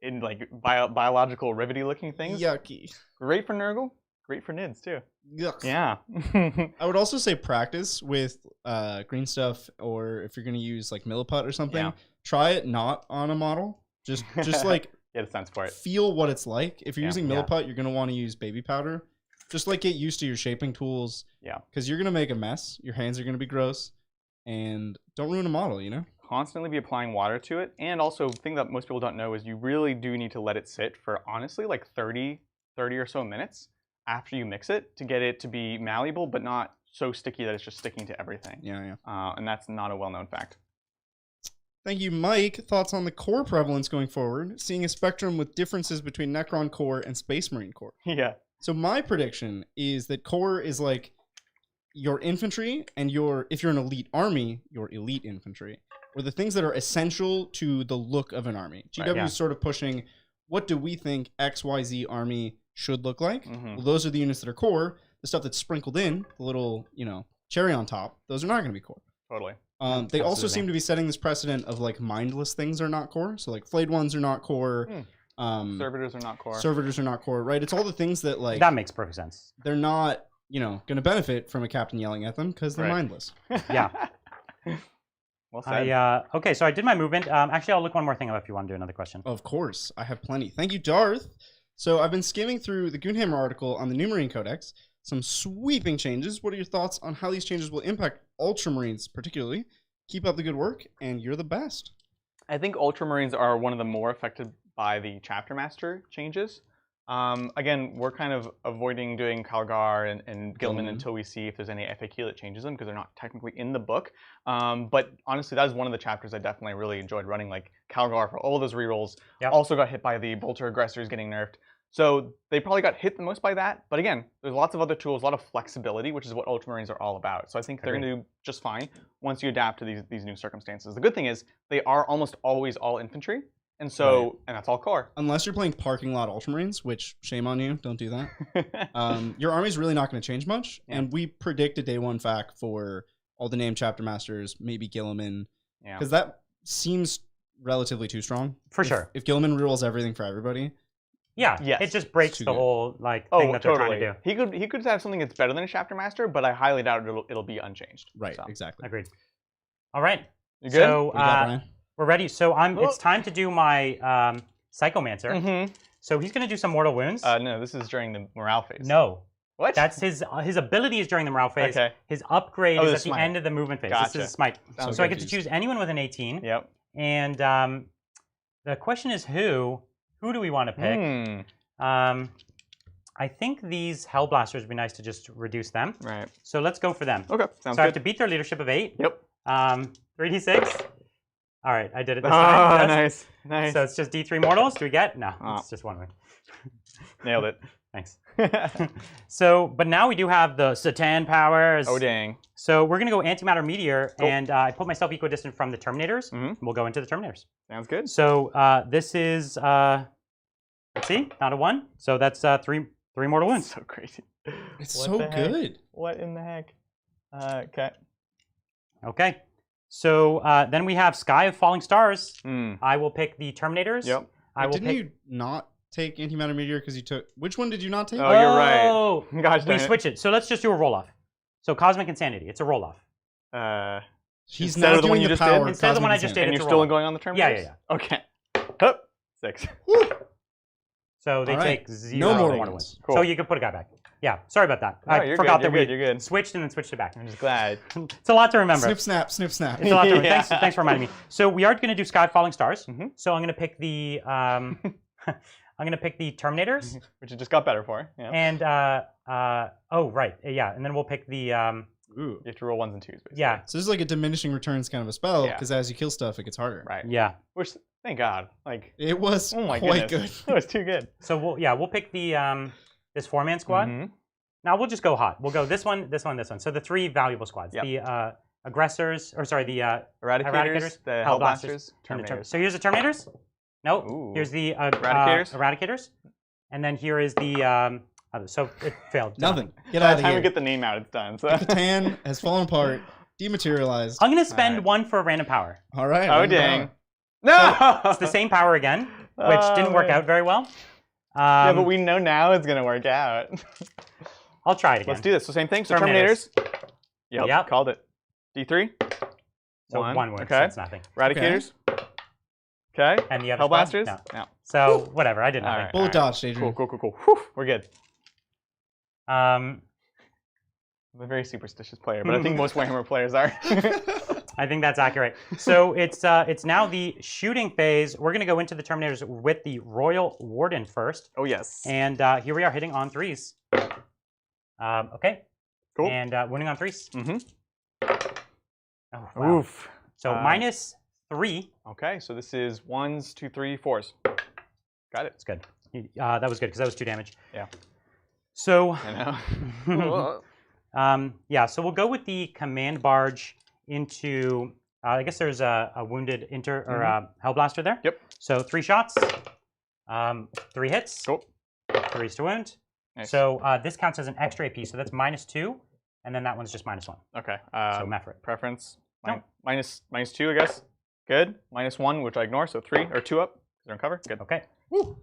in like biological rivety looking things. Yucky. Great for Nurgle. Great for Nids too. Yuck. Yeah. I would also say practice with green stuff, or if you're gonna use like Milliput or something, Yeah. try it not on a model. Just like Get a sense for it. feel what it's like. If you're Yeah, using yeah. Milliput, you're gonna want to use baby powder. Just like get used to your shaping tools. Yeah. Because you're gonna make a mess. Your hands are gonna be gross, and don't ruin a model. You know. Constantly be applying water to it. And also, the thing that most people don't know is you really do need to let it sit for honestly like 30 or so minutes after you mix it to get it to be malleable, but not so sticky that it's just sticking to everything. Yeah, yeah. And that's not a well-known fact. Thank you, Mike. Thoughts on the core prevalence going forward? Seeing a spectrum with differences between Necron core and Space Marine core. Yeah. So my prediction is that core is like your infantry, and if you're an elite army, your elite infantry, or the things that are essential to the look of an army. GW is sort of pushing, what do we think XYZ army should look like? Well, those are the units that are core. The stuff that's sprinkled in, the little, cherry on top, those are not going to be core. Totally. They also seem to be setting this precedent of like mindless things are not core. So like flayed ones are not core. Servitors are not core. Servitors are not core, right? It's all the things that like... That makes perfect sense. They're not, going to benefit from a captain yelling at them because they're mindless. Yeah. Well said. Okay, so I did my movement. Actually, I'll look one more thing up if you want to do another question. Of course. I have plenty. Thank you, Darth. So I've been skimming through the Goonhammer article on the New Marine Codex. Some sweeping changes. What are your thoughts on how these changes will impact Ultramarines particularly? Keep up the good work, and you're the best. I think Ultramarines are one of the more affected by the Chapter Master changes. Again, we're kind of avoiding doing Calgar and Gilman until we see if there's any FAQ that changes them, because they're not technically in the book. But honestly, that is one of the chapters I definitely really enjoyed running, like Calgar for all those rerolls. Yep. Also got hit by the Bolter Aggressors getting nerfed. So they probably got hit the most by that. But again, there's lots of other tools, a lot of flexibility, which is what Ultramarines are all about. So I think they're going to do just fine once you adapt to these new circumstances. The good thing is they are almost always all infantry. And so, and that's all core. Unless you're playing parking lot Ultramarines, which shame on you, don't do that. Your army's really not going to change much. Yeah. And we predict a day one fact for all the named chapter masters, maybe Gilliman. Because that seems relatively too strong. For sure. If Gilliman rules everything for everybody. Yeah, it just breaks the whole thing that they're trying to do. He could have something that's better than a chapter master, but I highly doubt it'll be unchanged. Right, exactly. Agreed. All right. You good? So, we're ready. So it's time to do my Psychomancer. So he's going to do some mortal wounds. No, this is during the morale phase. No. What? That's his ability is during the morale phase. Okay. His upgrade is at smite. The end of the movement phase. Gotcha. This is smite. So I get to choose anyone with an 18. Yep. And the question is who? Who do we want to pick? I think these Hellblasters would be nice to just reduce them. Right. So let's go for them. Okay, sounds good. I have to beat their leadership of 8. Yep. 3d6. All right, I did it this time. Oh, nice. Nice. So it's just D3 mortals. Do we get? No, it's just one win. Nailed it. Thanks. So, but now we do have the Satan powers. Oh, dang. So we're going to go Antimatter Meteor, and I put myself equidistant from the Terminators. We'll go into the Terminators. Sounds good. So this is, let's see, not a 1. So that's three mortal wounds. So crazy. It's so good. What in the heck? Okay. Okay. So then we have Sky of Falling Stars. I will pick the Terminators. Yep. Didn't you not take Antimatter Meteor because you took... Which one did you not take? Oh, you're right. Gosh, we switch it. So let's just do a roll-off. So Cosmic Insanity. It's a roll-off. He's instead of the one you just did? Instead of the one I just did, and it's you're still going on the Terminators? Yeah. Okay. Hup. 6. Woo. So they take 0 no more mortal wounds. Cool. So you can put a guy back. Yeah, sorry about that. No, I forgot that we good. switched and then switched it back. I'm just glad. It's a lot to remember. Snip, snap, snip, snap. It's a lot to remember. Thanks for reminding me. So we are going to do Sky of Falling Stars. So I'm going to pick the I'm going to pick the Terminators, which it just got better for. Yeah. And oh right, yeah, and then we'll pick the you have to roll 1s and 2s. Basically. Yeah. So this is like a diminishing returns kind of a spell because as you kill stuff, it gets harder. Right. Yeah. Which, thank God, like it was quite good. It was too good. So we'll pick the this 4-man squad. Now we'll just go hot. We'll go this one, this one, this one. So the 3 valuable squads. Yep. The aggressors, or sorry, the Eradicators, the Hellblasters, Terminators. So here's the Terminators. Nope. Here's the Eradicators. And then here is the so it failed. Nothing. Get out of here. By the time we get the name out, it's done. So. The Catan has fallen apart, dematerialized. I'm going to spend 1 for a random power. All right. Oh, dang. No! So it's the same power again, which didn't work out very well. Yeah, but we know now it's going to work out. I'll try it again. Let's do this. So same thing. So Terminators. Yep. Called it. D3. So 1 wound, okay. so it's nothing. Eradicators. Okay. And the other Hellblasters? No. So whatever, I did nothing. Right. Bullet dodge, Adrian. Cool. Whew, we're good. I'm a very superstitious player, but I think most Warhammer players are. I think that's accurate. So it's now the shooting phase. We're going to go into the Terminators with the Royal Warden first. Oh, yes. And here we are hitting on 3s. Okay. Cool. And winning on 3s. Mm-hmm. Oh, wow. Oof. So minus 3. Okay, so this is 1s, 2, 3, 4s. Got it. It's good. That was good because that was 2 damage. Yeah. So, I know. yeah, so we'll go with the command barge into, I guess there's a wounded Hellblaster there. Yep. So 3 shots, 3 hits, Cool. 3s to wound. Nice. So this counts as an extra AP, so that's -2, and then that one's just -1. Okay. So Mefrit. Preference. No. -2, I guess. Good. -1, which I ignore, so 3 or 2 up. They're in cover. Good. Okay. Woo.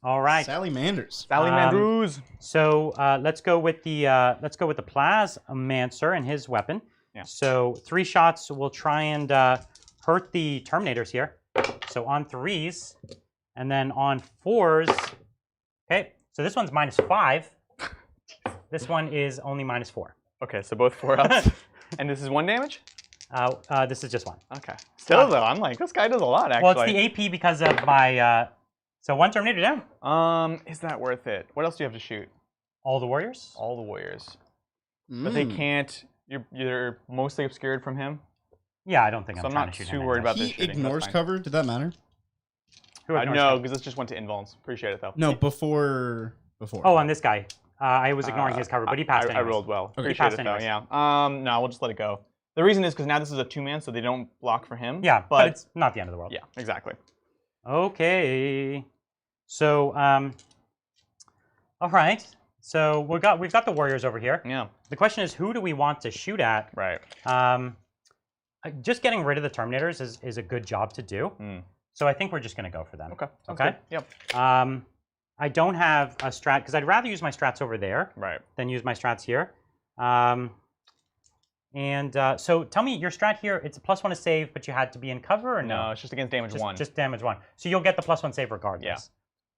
All right. Salamanders. Salamanders. So let's go with the Plasmancer and his weapon. Yeah. So 3 shots will try and hurt the Terminators here. So on 3s, and then on 4s. Okay. So this one's -5. This one is only -4. Okay, so both 4 ups. And this is 1 damage? This is just 1. Okay. Still though, I'm like, this guy does a lot actually. Well, it's the AP because of my. So 1 Terminator down. Is that worth it? What else do you have to shoot? All the Warriors. All the Warriors. But they can't. You're mostly obscured from him. Yeah, I don't think So I'm I'm trying not to shoot too him worried anyway. about this He shooting. ignores That's fine. cover. Did that matter? Who ignores No, cover? because this just went to invulns. Appreciate it though. No, before. Oh, on this guy. I was ignoring his cover, but he passed I anyways. rolled well. Okay. Appreciate Passed it though. anyways. Yeah. No, we'll just let it go. The reason is because now this is a 2-man, so they don't block for him. Yeah, but it's not the end of the world. Yeah, exactly. Okay. So, all right. So we've got the Warriors over here. Yeah. The question is, who do we want to shoot at? Right. Just getting rid of the Terminators is a good job to do. So I think we're just going to go for them. Okay. Sounds Okay. good. Yep. I don't have a strat because I'd rather use my strats over there Right. than use my strats here. So tell me, your strat here, it's a +1 to save, but you had to be in cover or no? No, it's just against damage 1. Just damage 1. So you'll get the +1 save regardless.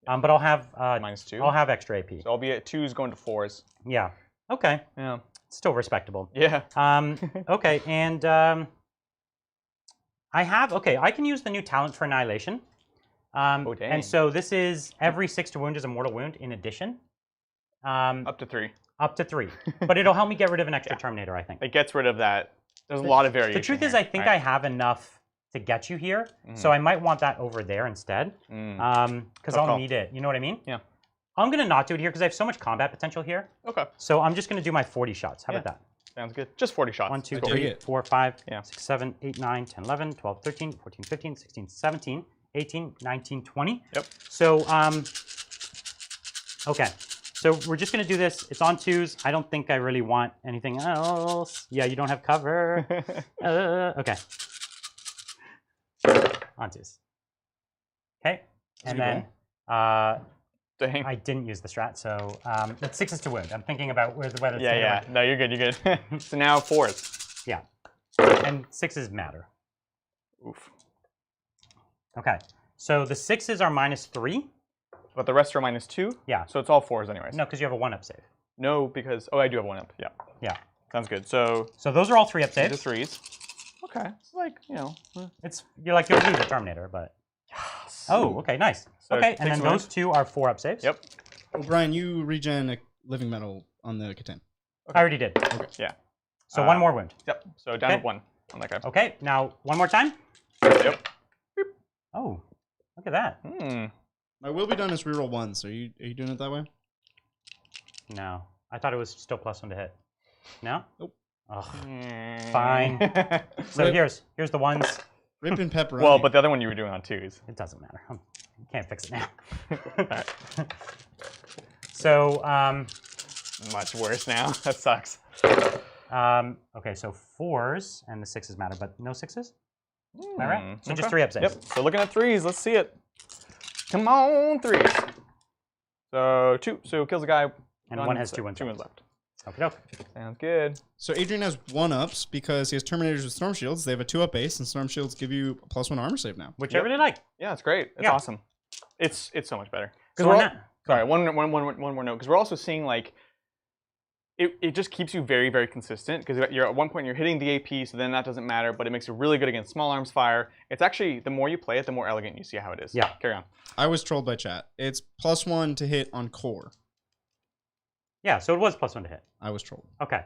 Yeah. But I'll have -2. I'll have extra AP. So I'll be at 2s going to 4s. Yeah. Okay. Yeah. Still respectable. Yeah. Okay, and I can use the new talent for Annihilation. Oh, dang. And so this is every 6 to wound is a mortal wound in addition. Up to 3. Up to 3. But it'll help me get rid of an extra Terminator, I think. It gets rid of that. There's a lot of variation. The truth is, here, I think right? I have enough to get you here, so I might want that over there instead, because I'll need it. You know what I mean? Yeah. I'm gonna not do it here because I have so much combat potential here. Okay. So I'm just gonna do my 40 shots. How about that? Sounds good. Just 40 shots. 1, 2, Cool. 3, 4, 5, Yeah. 6, 7, 8, 9, 10, 11, 12, 13, 14, 15, 16, 17, 18, 19, 20. Yep. So, okay. So we're just going to do this. It's on 2s. I don't think I really want anything else. Yeah, you don't have cover. Okay. On 2s. Okay. And then Dang. I didn't use the strat, so it's 6s to wound. I'm thinking about whether it's Yeah. No, you're good. You're good. So now 4s. Yeah. And 6s matter. Oof. Okay. So the 6s are -3. But the rest are -2? Yeah. So it's all 4s anyways. No, because you have a 1-up save. No, because... Oh, I do have 1 up. Yeah. Yeah. Sounds good. So those are all 3-up these saves. are 3s. Okay. It's like, you know... You'll lose a Terminator, but... Oh, okay, nice. So Okay, and then takes those 2 are 4-up saves. Yep. Oh, Brian, you regen a living metal on the Catan. I already did. Yeah. So 1 more wound. Yep. So down Okay. to 1 on that guy. Okay, now 1 more time. Yep. Oh, look at that. My will be done is reroll 1s. Are you doing it that way? No, I thought it was still +1 to hit. No? Nope. Ugh. Fine. So here's the ones. Rip and pepperoni. Well, but the other one you were doing on 2s. It doesn't matter. You can't fix it now. So, Much worse now. That sucks. okay, so 4s and the 6s matter, but no 6s? Am I right? So just Okay. 3-up saves. Yep. So looking at 3s, let's see it. Come on, 3s. So 2. So kills a guy. And 1 has 2 wounds 2 wounds left. Okay. Sounds good. So Adrian has 1-ups because he has Terminators with Storm Shields. They have a 2-up base, and Storm Shields give you a +1 armor save now. Which I really like. Yeah, it's great. It's Yeah. awesome. It's so much better. So We're on all- that, Sorry, one more note, because we're also seeing like it just keeps you very, very consistent, because you're at one point you're hitting the AP, so then that doesn't matter, but it makes you really good against small arms fire. It's actually, the more you play it, the more elegant you see how it is. Yeah. Carry on. I was trolled by chat. It's +1 to hit on core. yeah, so it was +1 to hit. I was trolled. Okay.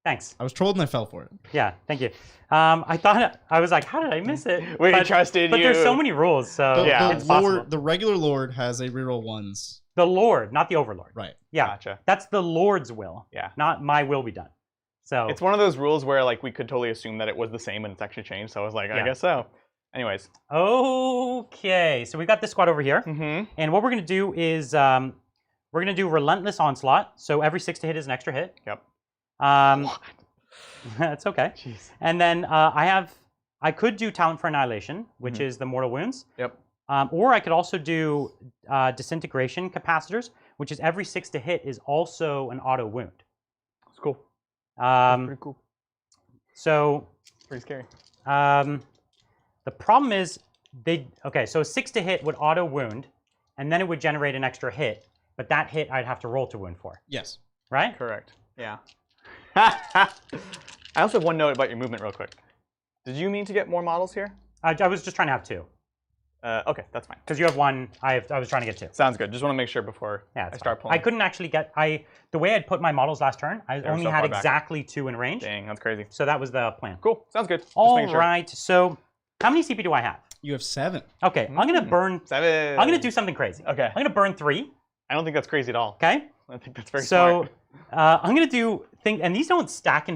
Thanks. I was trolled and I fell for it. Yeah, thank you. I was like, how did I miss it? We trusted but you. there's so many rules, so it's possible. The regular Lord has a reroll 1s. The Lord, not the Overlord. Right. Yeah. Gotcha. That's the Lord's will. Yeah. Not my will be done. So it's one of those rules where like we could totally assume that it was the same and it's actually changed. So I was like, I guess so. Anyways. Okay, so we've got this squad over here, and what we're gonna do is we're gonna do Relentless Onslaught. So every 6 to hit is an extra hit. Yep. That's okay. Jeez. And then I could do Talent for Annihilation, which is the mortal wounds. Yep. Or I could also do Disintegration Capacitors, which is every 6 to hit is also an auto wound. It's cool. That's pretty cool. So Pretty scary. the problem is so 6 to hit would auto wound, and then it would generate an extra hit, but that hit I'd have to roll to wound for. Yes. Right? Correct. Yeah. I also have one note about your movement real quick. Did you mean to get more models here? I was just trying to have 2. Okay, that's fine. Because you have 1, I was trying to get 2. Sounds good. Just want to make sure before I start pulling. I couldn't actually get, the way I'd put my models last turn, I only had exactly 2 in range. Dang, that's crazy. So that was the plan. Cool, sounds good. All right, so how many CP do I have? You have 7. Okay, I'm going to burn, 7. I'm going to do something crazy. Okay. I'm going to burn 3. I don't think that's crazy at all. Okay. I think that's very smart. I'm going to do and these don't stack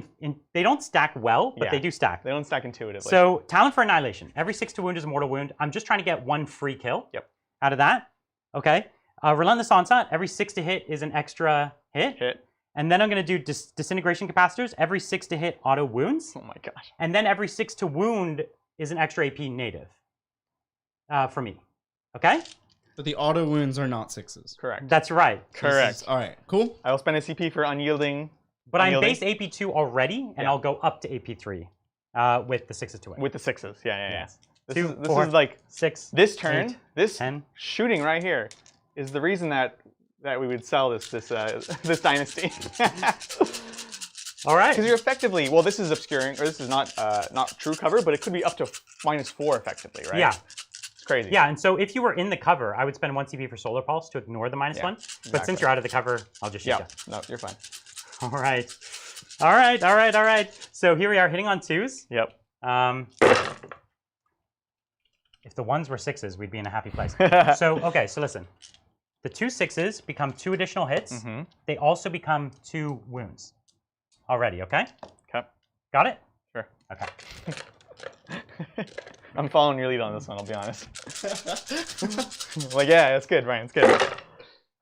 they don't stack well, but they do stack. They don't stack intuitively. So Talent for Annihilation. Every 6 to wound is a mortal wound. I'm just trying to get 1 free kill out of that. Okay. Relentless Onslaught. Every 6 to hit is an extra hit. And then I'm going to do Disintegration Capacitors. Every 6 to hit auto wounds. Oh my gosh. And then every 6 to wound is an extra AP native for me. Okay? But the auto wounds are not 6s. Correct. That's right. Correct. All right, cool. I will spend a CP for unyielding. But I'm base AP2 already, and I'll go up to AP3 with the 6s to win. With the 6s, yeah. This 2, is 4, like 6. This turn, 8, this 10. shooting right here is the reason that we would sell this dynasty. All right. Because you're effectively, well, this is obscuring, or this is not true cover, but it could be up to -4 effectively, right? Yeah. Crazy. Yeah, and so if you were in the cover, I would spend 1 CP for Solar Pulse to ignore the -1. Exactly. But since you're out of the cover, I'll just shoot you. No, you're fine. All right. All right. So here we are hitting on 2s. Yep. If the 1s were 6s, we'd be in a happy place. So listen. The 2 6s become 2 additional hits. They also become 2 wounds already, okay? Okay. Got it? Sure. Okay. I'm following your lead on this one, I'll be honest. Like, yeah, it's good, Ryan, it's good.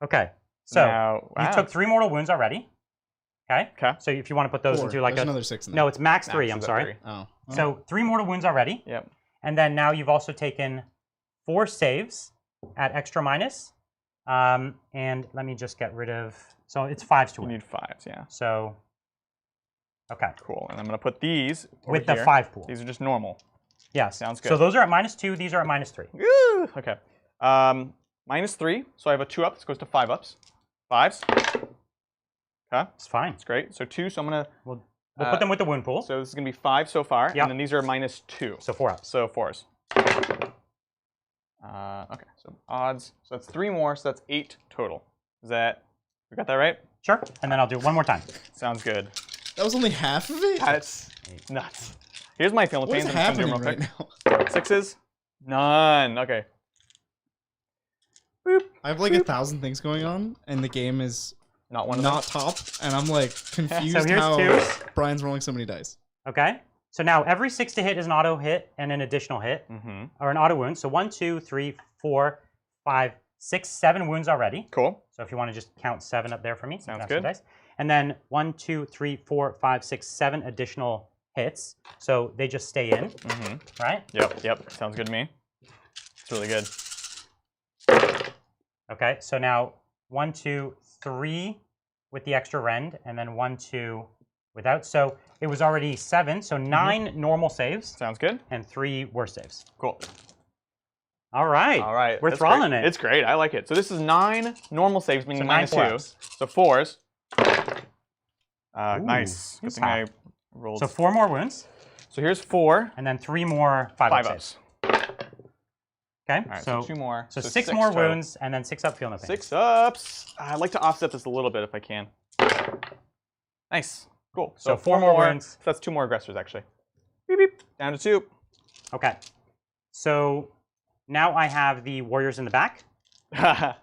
Okay, so now, you took 3 mortal wounds already. Okay? Okay. So if you want to put those 4. into like There's another 6 in there. No, it's max 3, I'm sorry. 3. Oh. So 3 mortal wounds already. Yep. And then now you've also taken 4 saves at extra minus. And let me just get rid of, so it's 5s to win. You need 5s, yeah. So, okay. Cool, and I'm going to put these over with the here. 5 pool. These are just normal. Yes. Sounds good. So those are at -2, these are at -3. Woo! Okay. -3, so I have a 2-up. This goes to 5-ups. 5s. Okay. It's fine. That's great. So 2, so I'm going to... We'll put them with the wound pool. So this is going to be 5 so far, Yep. and then these are -2. So 4-ups. So 4s. Okay, so odds. So that's 3 more, so that's 8 total. Is that... We got that right? Sure. And then I'll do it one more time. Sounds good. That was only half of it? That's nuts. Here's my feeling What is pains. happening real quick. right now? 6s? None. Okay. Boop. I have like 1,000 things going on, and the game is Not one of not them. top, and I'm like confused So here's how 2s. Brian's rolling so many dice. Okay. So now every 6 to hit is an auto hit and an additional hit, or an auto wound. So 1, 2, 3, 4, 5, 6, 7 wounds already. Cool. So if you want to just count 7 up there for me. Sounds that's good. some dice. And then 1, 2, 3, 4, 5, 6, 7 additional hits. So they just stay in, right? Yep. Sounds good to me. It's really good. Okay, so now 1, 2, 3 with the extra rend, and then 1, 2 without. So it was already 7, so 9 normal saves. Sounds good. And 3 worst saves. Cool. All right. All right. We're thralling it. It's great. I like it. So this is 9 normal saves, meaning So 9 -2.4-ups. So 4s. Ooh, Nice. Good who's thing I hot? rolled. So 4 more wounds, So here's 4. and then 3 more 5-up 5-ups. saves. Okay, All right, so 2 more. So 6 more total. wounds, and then 6-up feel no pain. 6-ups. I'd like to offset this a little bit if I can. Nice. Cool. So 4 more wounds. So that's 2 more aggressors, actually. Beep, beep. Down to 2. Okay. So now I have the warriors in the back. Nice.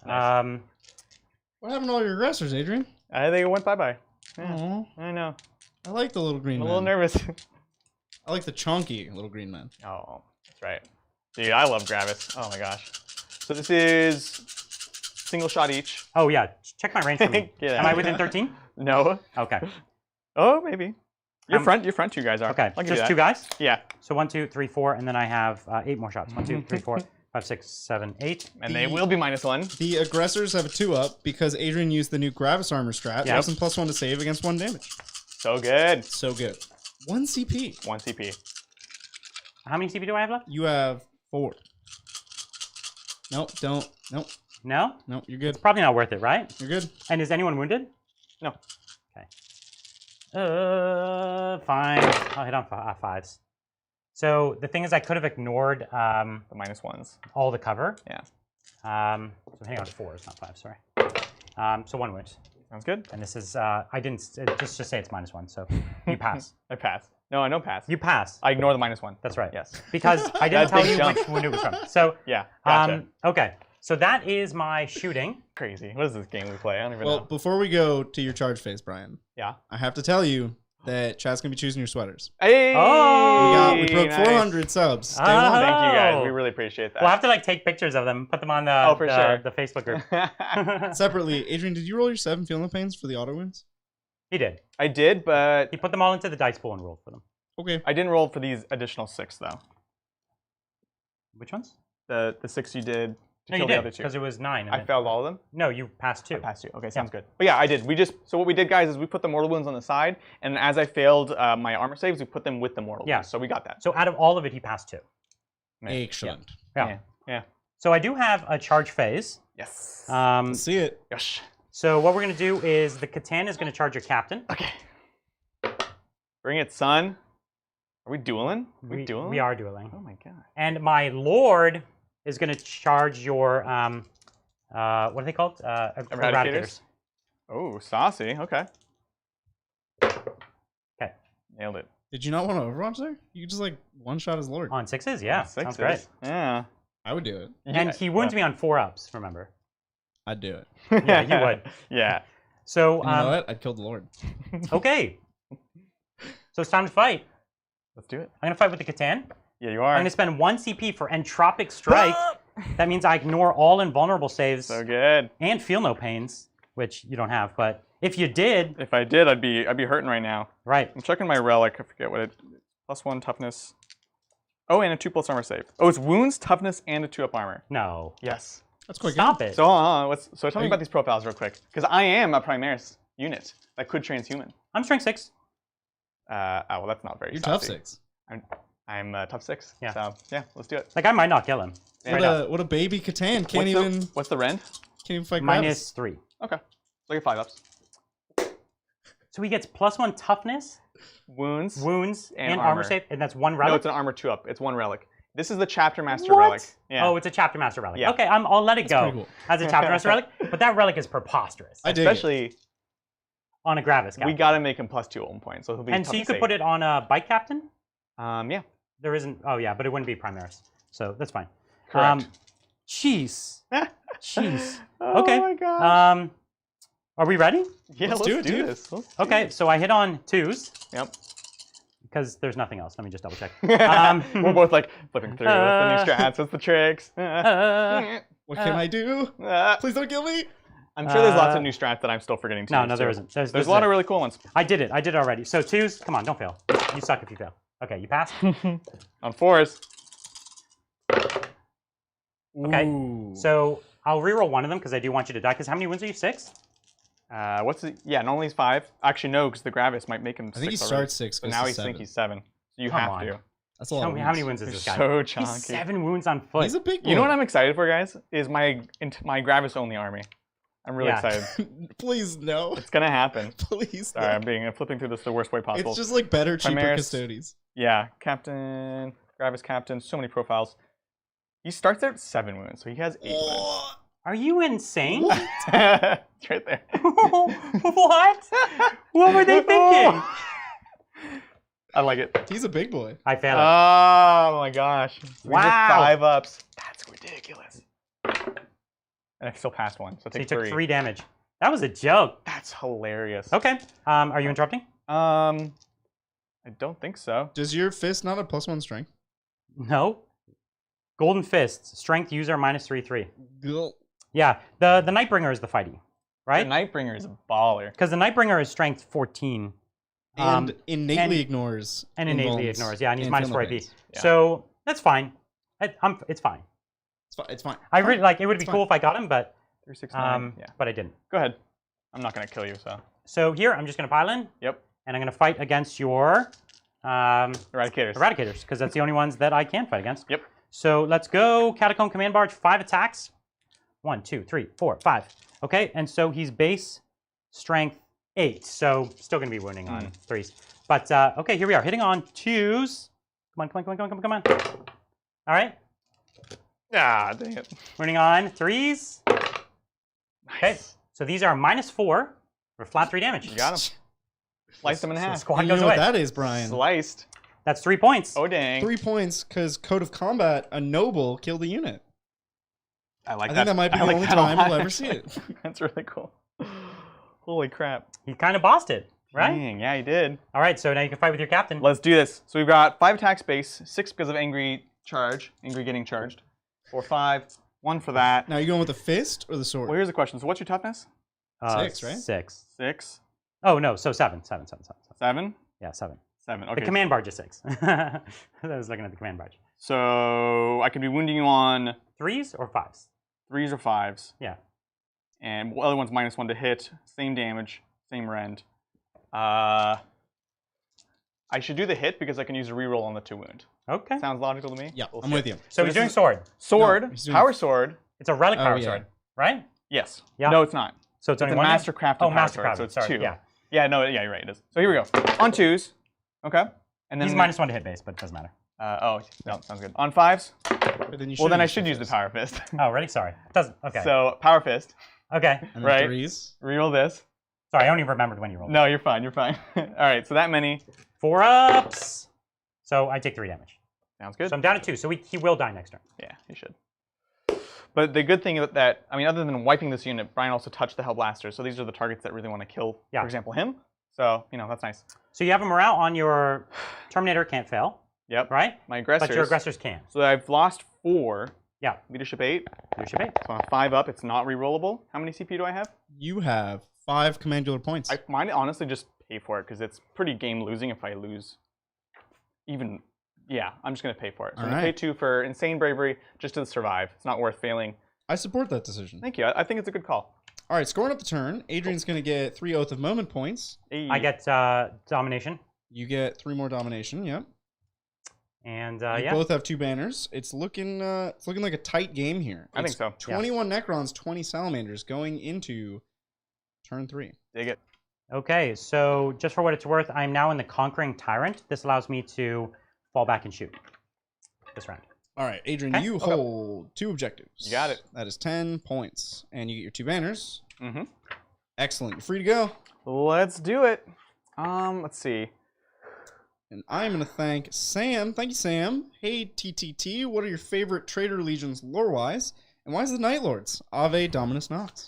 What happened to all your aggressors, Adrian? I think it went bye-bye. Yeah, Aw. I know. I like the little green I'm a man. little nervous. I like the chunky little green man. Oh, that's right. Dude, I love Gravis. Oh my gosh. So this is single shot each. Oh yeah, check my range for me. Get Am out. I within 13? No. Okay. Oh, maybe. Your front 2 guys are. Okay, I'll give you just that. 2 guys? Yeah. So 1, 2, 3, 4, and then I have 8 more shots. 1, 2, 3, 4, 5, 6, 7, 8. And they will be -1. The aggressors have a 2-up because Adrian used the new Gravis armor strat. Yeah. Less than +1 to save against 1 damage. So good. So good. 1 CP. 1 CP. How many CP do I have left? You have 4. Nope, don't. Nope, No? nope, you're good. Probably not worth it, right? You're good. And is anyone wounded? No. Okay. Fine. I'll hit on 5s. So the thing is, I could have ignored The -1s. all the cover. Yeah. So I'm hitting on 4s, not 5s. Sorry. So 1 wound. Sounds good. And this is I didn't just say it's -1. So you pass. I pass. No, I don't pass. You pass. I ignore the -1. That's right. Yes. Because I didn't That tell big you jump. which wound it was from. So Yeah. Gotcha. okay. So that is my shooting. Crazy. What is this game we play? I don't even Well, know. before we go to your charge phase, Brian, Yeah. I have to tell you that chat's gonna be choosing your sweaters. Hey. Oh! We broke nice. 400 subs. Day Ah. one. Thank you guys. Oh. We really appreciate that. We'll have to like take pictures of them, put them on the for sure. the Facebook group. Separately, Adrian, did you roll your 7 feeling pains for the auto wins? He did. I did, but He put them all into the dice pool and rolled for them. Okay. I didn't roll for these additional 6 though. Which ones? The 6 you did to No, kill you the did other 2. because it was 9. And I then- failed all of them. No, you passed 2. I passed 2. Okay, sounds good. But yeah, I did. So what we did, guys, is we put the mortal wounds on the side, and as I failed my armor saves, we put them with the mortal Yeah. wounds. So we got that. So out of all of it, he passed 2. Man. Excellent. Yeah. Yeah. So I do have a charge phase. Yes. Let's see it. Yosh. So what we're gonna do is the Catan is gonna charge your captain. Okay. Bring it, son. Are we dueling? We dueling? We are dueling. Oh my god. And my lord is gonna charge your what are they called? Eradicators. Oh, saucy. Okay. Okay. Nailed it. Did you not want to Overwatch there? You could just like one shot his lord. On 6s, yeah. Sounds 6s. great. Yeah. I would do it. And he wounds me on 4-ups, remember? I'd do it. Yeah, you would. Yeah. So And you know what? I'd kill the lord. okay. So it's time to fight. Let's do it. I'm gonna fight with the Catan. Yeah, you I'm are. gonna spend 1 CP for Entropic Strike. That means I ignore all invulnerable saves So good. and feel no pains, which you don't have. But if you did, If I did, I'd be hurting right now. right? I'm checking my relic. I forget what it. +1 toughness. Oh, and a 2+ armor save. Oh, it's wounds, toughness, and a 2-up armor. No. Yes. That's quite Stop it. So so tell me about these profiles real quick, because I am a Primaris unit that could transhuman. I'm strength 6. Well, that's not very. good. You're tough saucy. 6. I'm tough 6. Yeah. So yeah, let's do it. Like I might not kill him. Straight up. What a baby Catan. Can't What's the rend? even fight Gravis. -3. Okay. Look at 5-ups. So he gets +1 toughness, Wounds. wounds, And and armor armor. save, and that's 1 relic. No, it's an armor 2-up. It's 1 relic. This is the Chapter Master What? relic. Yeah. Oh, it's a Chapter Master relic. Yeah. Okay, I'll let it go pretty cool. as a Chapter Master relic, but that relic is preposterous I dig it. Especially on a Gravis we captain. gotta make him +2 ultimate points, so he'll be. And so you could put it on a Bike Captain? Yeah. There isn't, oh yeah, but it wouldn't be Primaris, so that's fine. Correct. Jeez. Jeez. Oh Okay. my god. Are we ready? Yeah, let's let's do it, do dude. this. Let's do Okay, this. so I hit on 2s, Yep. because there's nothing else. Let me just double check. We're both like flipping through. What's the new strats? What's the tricks? What can I do? Please don't kill me. I'm sure there's lots of new strats that I'm still forgetting to No, use, no, there too. isn't. There's a lot of really cool ones. I did it already. So 2s, come on, don't fail. You suck if you fail. Okay, you passed. On 4s. Okay, Ooh. so I'll reroll one of them because I do want you to die. Because how many wins are you? 6? What's the? Yeah, normally he's 5. Actually, no, because the Gravis might make him 6 I think he already. starts 6. But now he's think he's 7. So you Come have on. to. That's a lot. How many wins is You're this guy? so He's chunky. 7 wounds on foot. He's a big boy. You know what I'm excited for, guys? Is my Gravis only army. I'm really Yeah. excited. Please no. It's gonna happen. Please. Sorry, No. I'm flipping through this the worst way possible. It's just like better, cheaper Primaris. custodies. Yeah, Captain, Gravis Captain, so many profiles. He starts out at 7 wounds, so he has 8 wounds. Are you insane? It's right there. What? What were they thinking? I like it. He's a big boy. I failed it. Oh my gosh. Wow. 5 ups. That's ridiculous. And I still passed one, so So take you took 3. 3 damage. That was a joke. That's hilarious. Okay. Are you interrupting? I don't think so. Does your fist not have +1 strength? No. Golden Fists. Strength user -3/3. Gulp. Yeah. The Nightbringer is the fighty, right? The Nightbringer is a baller. Because the Nightbringer is strength 14. And innately and- ignores. And innately invulns ignores. Yeah, and he's and -4 AP. field Yeah. So that's fine. It's fine. It's fine. I really like. It would be It's cool if I got him, but 3, 6, 9. Yeah. but I didn't. Go ahead. I'm not gonna kill you, so. So here I'm just gonna pile in. Yep. And I'm gonna fight against your Eradicators. Eradicators, because that's the only ones that I can fight against. Yep. So let's go Catacomb Command Barge, 5 attacks. 1, 2, 3, 4, 5. Okay, and so he's base strength 8. So still gonna be wounding on 3s. But okay, here we are, hitting on 2s. Come on. All right, Ah, dang it. wounding on 3s. Okay, Nice. so these are -4 for flat 3 damage. You got him. Sliced him in So half. squad And you goes know what away. that is, Brian? Sliced. That's 3 points. Oh, dang. 3 points because Code of Combat, a noble killed a unit. I like I that. think that might be I the like only that a time lot, we'll ever see actually. it. That's really cool. Holy crap. He kind of bossed it, right? Dang, yeah, he did. All right, so now you can fight with your captain. Let's do this. So we've got 5 attacks base, 6 because of angry getting charged. 4, 5, 1 for that. Now, are you going with the fist or the sword? Well, here's the question. So what's your toughness? 6, right? 6. 6, Oh no, so 7. 7. 7, Yeah, 7. 7. The Okay. command barge is 6. I was looking at the command barge. So I could be wounding you on 3s or 5s? 3s or 5s. Yeah. And the other one's -1 to hit. Same damage, same rend. I should do the hit because I can use a reroll on the 2 wound. Okay. Sounds logical to me? Yeah, We'll I'm see. with you. So he's this doing is- sword. Sword, No, he's doing- power sword. It's a relic Oh, power yeah. sword, right? Yes. Yeah. No, it's not. So it's It's only a one. mastercrafted Oh, power sword, mastercrafted. so it's Sorry. 2. Yeah. Yeah, no, yeah, you're right. It is. So here we go. On 2s. Okay. And then He's -1 to hit base, but it doesn't matter. oh, no, sounds good. On 5s. But then you Well, then I use should use the fist. power fist. Oh, really? Sorry. It doesn't. Okay. So power fist. Okay. And then right. 3s. Reroll this. Sorry, I only remembered when you rolled. No, you're fine. You're fine. All right. So that many. 4 ups. So I take 3 damage. Sounds good. So I'm down to 2. So he will die next turn. Yeah, he should. But the good thing that, I mean, other than wiping this unit, Brian also touched the Hellblasters. So these are the targets that really want to kill, Yeah. for example, him. So, you know, that's nice. So you have a morale on your Terminator can't fail, Yep. right? My aggressors. But your aggressors can. So I've lost 4. Yeah. Leadership 8. Leadership 8. So on a 5 up, it's not rerollable. How many CP do I have? You have 5 commandular points. I might honestly just pay for it because it's pretty game losing if I lose. Even, yeah, I'm just going to pay for it. So I'm going to pay Alright. 2 for insane bravery just to survive. It's not worth failing. I support that decision. Thank you. I think it's a good call. All right, scoring up the turn. Adrian's going to get 3 Oath of Moment points. Hey. I get domination. You get 3 more domination. Yep. And You yeah. both have 2 banners. It's looking like a tight game here. I think It's so. 21 Necrons, 20 Salamanders going into turn 3. Dig it. Okay, so just for what it's worth, I'm now in the Conquering Tyrant. This allows me to fall back and shoot this round. All right, Adrian, Okay. you hold 2 objectives. You got it. That is 10 points. And you get your 2 banners. Mm-hmm. Excellent. You're free to go. Let's do it. Let's see. And I'm going to thank Sam. Thank you, Sam. Hey, TTT, what are your favorite Traitor Legions lore-wise? And why is the Night Lords? Ave Dominus Nox.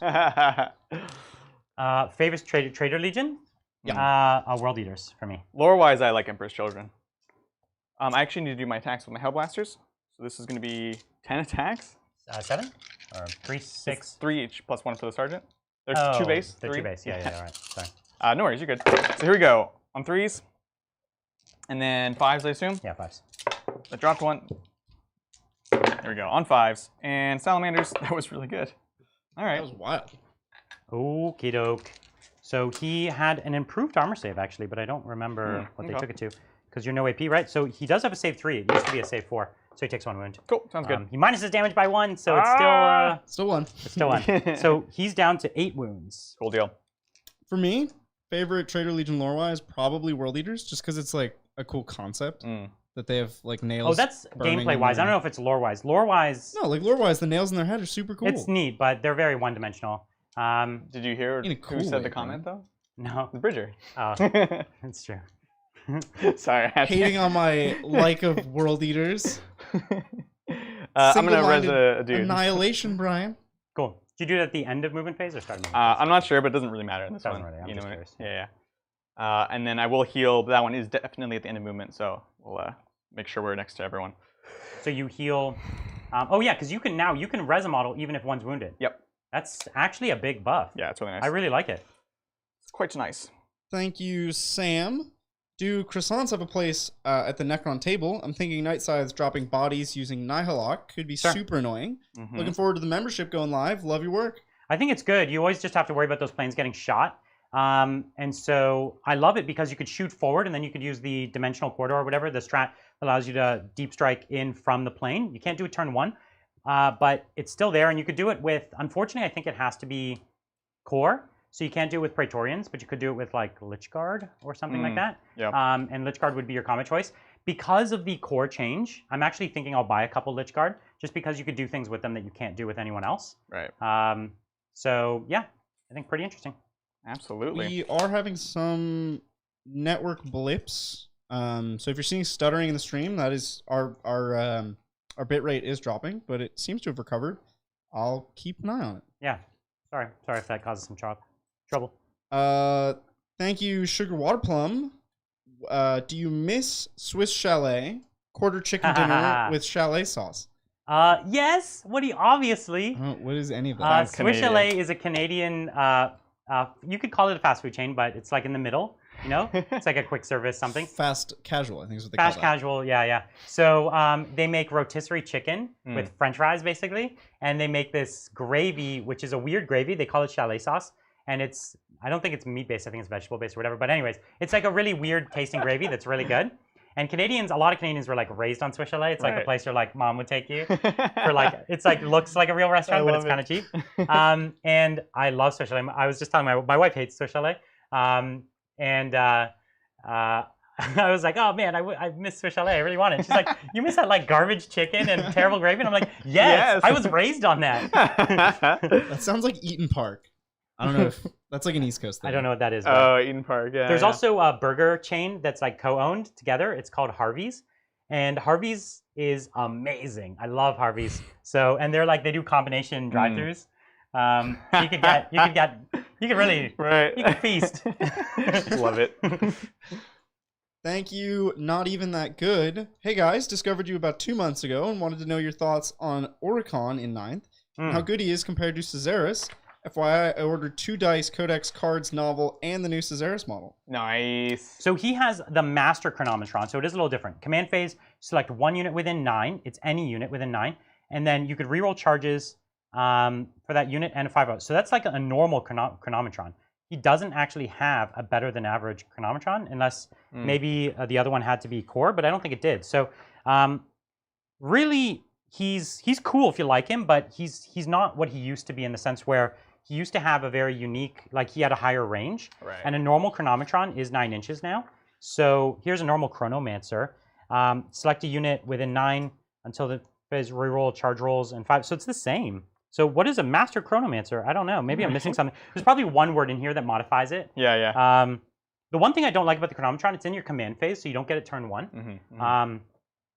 Favorite Trader Legion? Yeah. World Eaters for me. Lore-wise, I like Emperor's Children. I actually need to do my attacks with my Hellblasters. So this is going to be 10 attacks. 7? Or 3, 6? It's 3 each plus 1 for the sergeant. There's 2 base. They're 3. 2 base. Yeah, all right. Sorry. No worries, you're good. So here we go. On 3s. And then 5s, I assume. Yeah, 5s. I dropped 1. There we go. On 5s. And Salamanders, that was really good. All right. That was wild. Okie doke. So he had an improved armor save, actually, but I don't remember what they okay. took it to. Because you're no AP, right? So he does have a save 3. It used to be a save 4. So he takes 1 wound. Cool, sounds good. He minuses damage by 1, so it's Still 1. still 1. So he's down to 8 wounds. Cool deal. For me, favorite Traitor Legion lore-wise, probably World Eaters, just because it's like a cool concept. that they have like nails. Oh, that's burning gameplay wise. I don't know if it's lore wise. Lore wise. No, like lore wise, the nails in their head are super cool. It's neat, but they're very one dimensional. Did you hear cool who said way, the comment though? No. The Bridger. Oh, that's true. Sorry. Hating on my like of World Eaters. I'm gonna res a dude. Annihilation, Brian. Cool. Did you do it at the end of movement phase or start of movement phase? I'm not sure, but it doesn't really matter in this Doesn't one. really, I'm You just know, curious. yeah. And then I will heal, but that one is definitely at the end of movement, so we'll make sure we're next to everyone. So you heal. Oh yeah, because you can res a model even if one's wounded. Yep. That's actually a big buff. Yeah, it's really nice. I really like it. It's quite nice. Thank you, Sam. Do croissants have a place at the Necron table? I'm thinking Night Scythes dropping bodies using Nihilok could be super annoying. Looking forward to the membership going live. Love your work. I think it's good. You always just have to worry about those planes getting shot. And so I love it because you could shoot forward and then you could use the dimensional corridor or whatever. The strat allows you to deep strike in from the plane. You can't do it turn one, but it's still there. And you could do it with, unfortunately, I think it has to be core. So you can't do it with Praetorians, but you could do it with like Lich Guard or something like that. Yeah. And Lich Guard would be your combat choice. Because of the core change, I'm actually thinking I'll buy a couple Lich Guard just because you could do things with them that you can't do with anyone else. Right. So yeah, I think pretty interesting. Absolutely. We are having some network blips. So if you're seeing stuttering in the stream, that is our bitrate is dropping, but it seems to have recovered. I'll keep an eye on it. Yeah. Sorry if that causes some trouble. Thank you, Sugar Water Plum. Do you miss Swiss Chalet quarter chicken dinner with chalet sauce? Yes, Woody, obviously. What is any of that? Swiss Chalet is a Canadian, you could call it a fast food chain, but it's like in the middle, you know? It's like a quick service something. Fast casual, I think is what they call it. Fast casual, yeah. So they make rotisserie chicken with French fries, basically, and they make this gravy, which is a weird gravy. They call it chalet sauce, and I don't think it's meat-based. I think it's vegetable-based or whatever. But anyways, it's like a really weird tasting gravy that's really good. And a lot of Canadians were like raised on Swiss Chalet. It's like the place where like mom would take you for like, it's like looks like a real restaurant, but it's kind of cheap. And I love Swiss Chalet. I was just telling my wife hates Swiss Chalet. I was like, oh man, I miss Swiss Chalet. I really want it. She's like, you miss that like garbage chicken and terrible gravy? And I'm like, yes. I was raised on that. That sounds like Eaton Park. I don't know if that's like an East Coast thing. I don't know what that is. Oh, Eden Park, yeah. There's also a burger chain that's like co-owned together. It's called Harvey's. And Harvey's is amazing. I love Harvey's. So, and they're like, they do combination drive-thrus. So you could really, you could feast. Love it. Thank you, Not Even That Good. Hey guys, discovered you about 2 months ago and wanted to know your thoughts on Oricon in 9th. And how good he is compared to Caesaris. FYI, I ordered 2 dice, codex, cards, novel, and the new Caesaris model. Nice. So he has the Master Chronometron, so it is a little different. Command phase, select 1 unit within 9. It's any unit within 9. And then you could reroll charges for that unit and a 5-0. So that's like a normal Chronometron. He doesn't actually have a better than average Chronometron, unless maybe the other one had to be core, but I don't think it did. So really, he's cool if you like him, but he's not what he used to be in the sense where he used to have a very unique, like he had a higher range. Right. And a normal Chronometron is 9 inches now. So here's a normal Chronomancer. Select a unit within 9 until the phase reroll, charge rolls, and 5. So it's the same. So what is a Master Chronomancer? I don't know. Maybe I'm missing something. There's probably one word in here that modifies it. Yeah. The one thing I don't like about the Chronometron, it's in your command phase, so you don't get it turn 1.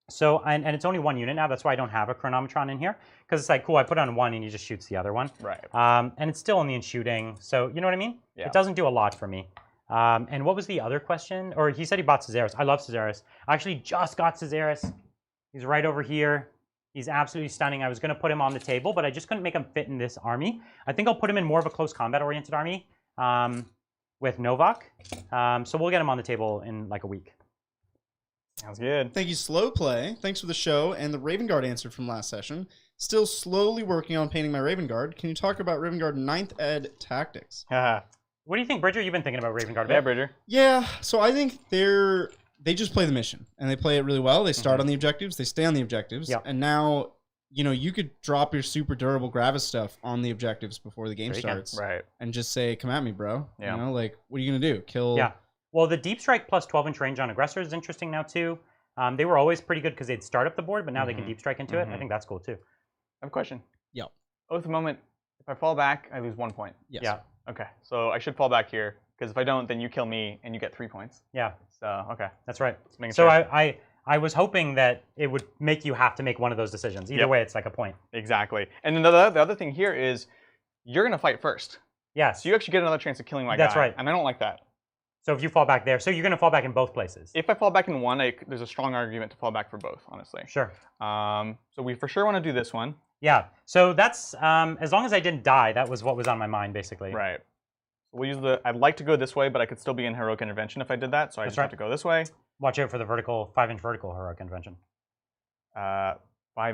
So, and it's only 1 unit now. That's why I don't have a Chronometron in here. Because it's like, cool, I put on 1 and he just shoots the other one. Right. And it's still only in shooting. So, you know what I mean? Yeah. It doesn't do a lot for me. And what was the other question? Or he said he bought Caesaris. I love Caesaris. I actually just got Caesaris. He's right over here. He's absolutely stunning. I was going to put him on the table, but I just couldn't make him fit in this army. I think I'll put him in more of a close combat-oriented army with Novak. So we'll get him on the table in like a week. Sounds good. Thank you, Slow Play. Thanks for the show and the Raven Guard answer from last session. Still slowly working on painting my Raven Guard. Can you talk about Raven Guard 9th Ed tactics? What do you think, Bridger? You've been thinking about Raven Guard. Yeah, Bridger. Yeah, so I think they just play the mission, and they play it really well. They start on the objectives, they stay on the objectives, and now, you know, you could drop your super durable Gravis stuff on the objectives before the game starts, right? And just say, "Come at me, bro." Yeah. You know, like, what are you gonna do? Kill? Yeah. Well, the deep strike plus 12-inch range on aggressor is interesting now too. They were always pretty good because they'd start up the board, but now they can deep strike into it. I think that's cool too. I have a question. Yep. Oath of Moment. If I fall back, I lose 1 point. Yes. Yeah. Okay, so I should fall back here because if I don't, then you kill me and you get 3 points. Yeah. So okay, That's right. just making So sure. I was hoping that it would make you have to make one of those decisions. Either way, it's like a point. Exactly. And then the other thing here is you're gonna fight first, Yes. so you actually get another chance of killing my guy. That's right. And I don't like that. So if you fall back there, so you're going to fall back in both places. If I fall back in one, there's a strong argument to fall back for both, honestly. Sure. So we for sure want to do this one. Yeah. So that's as long as I didn't die, that was what was on my mind basically. Right. We'll use the. I'd like to go this way, but I could still be in heroic intervention if I did that. So I just have to go this way. Watch out for the 5-inch vertical heroic intervention. 5.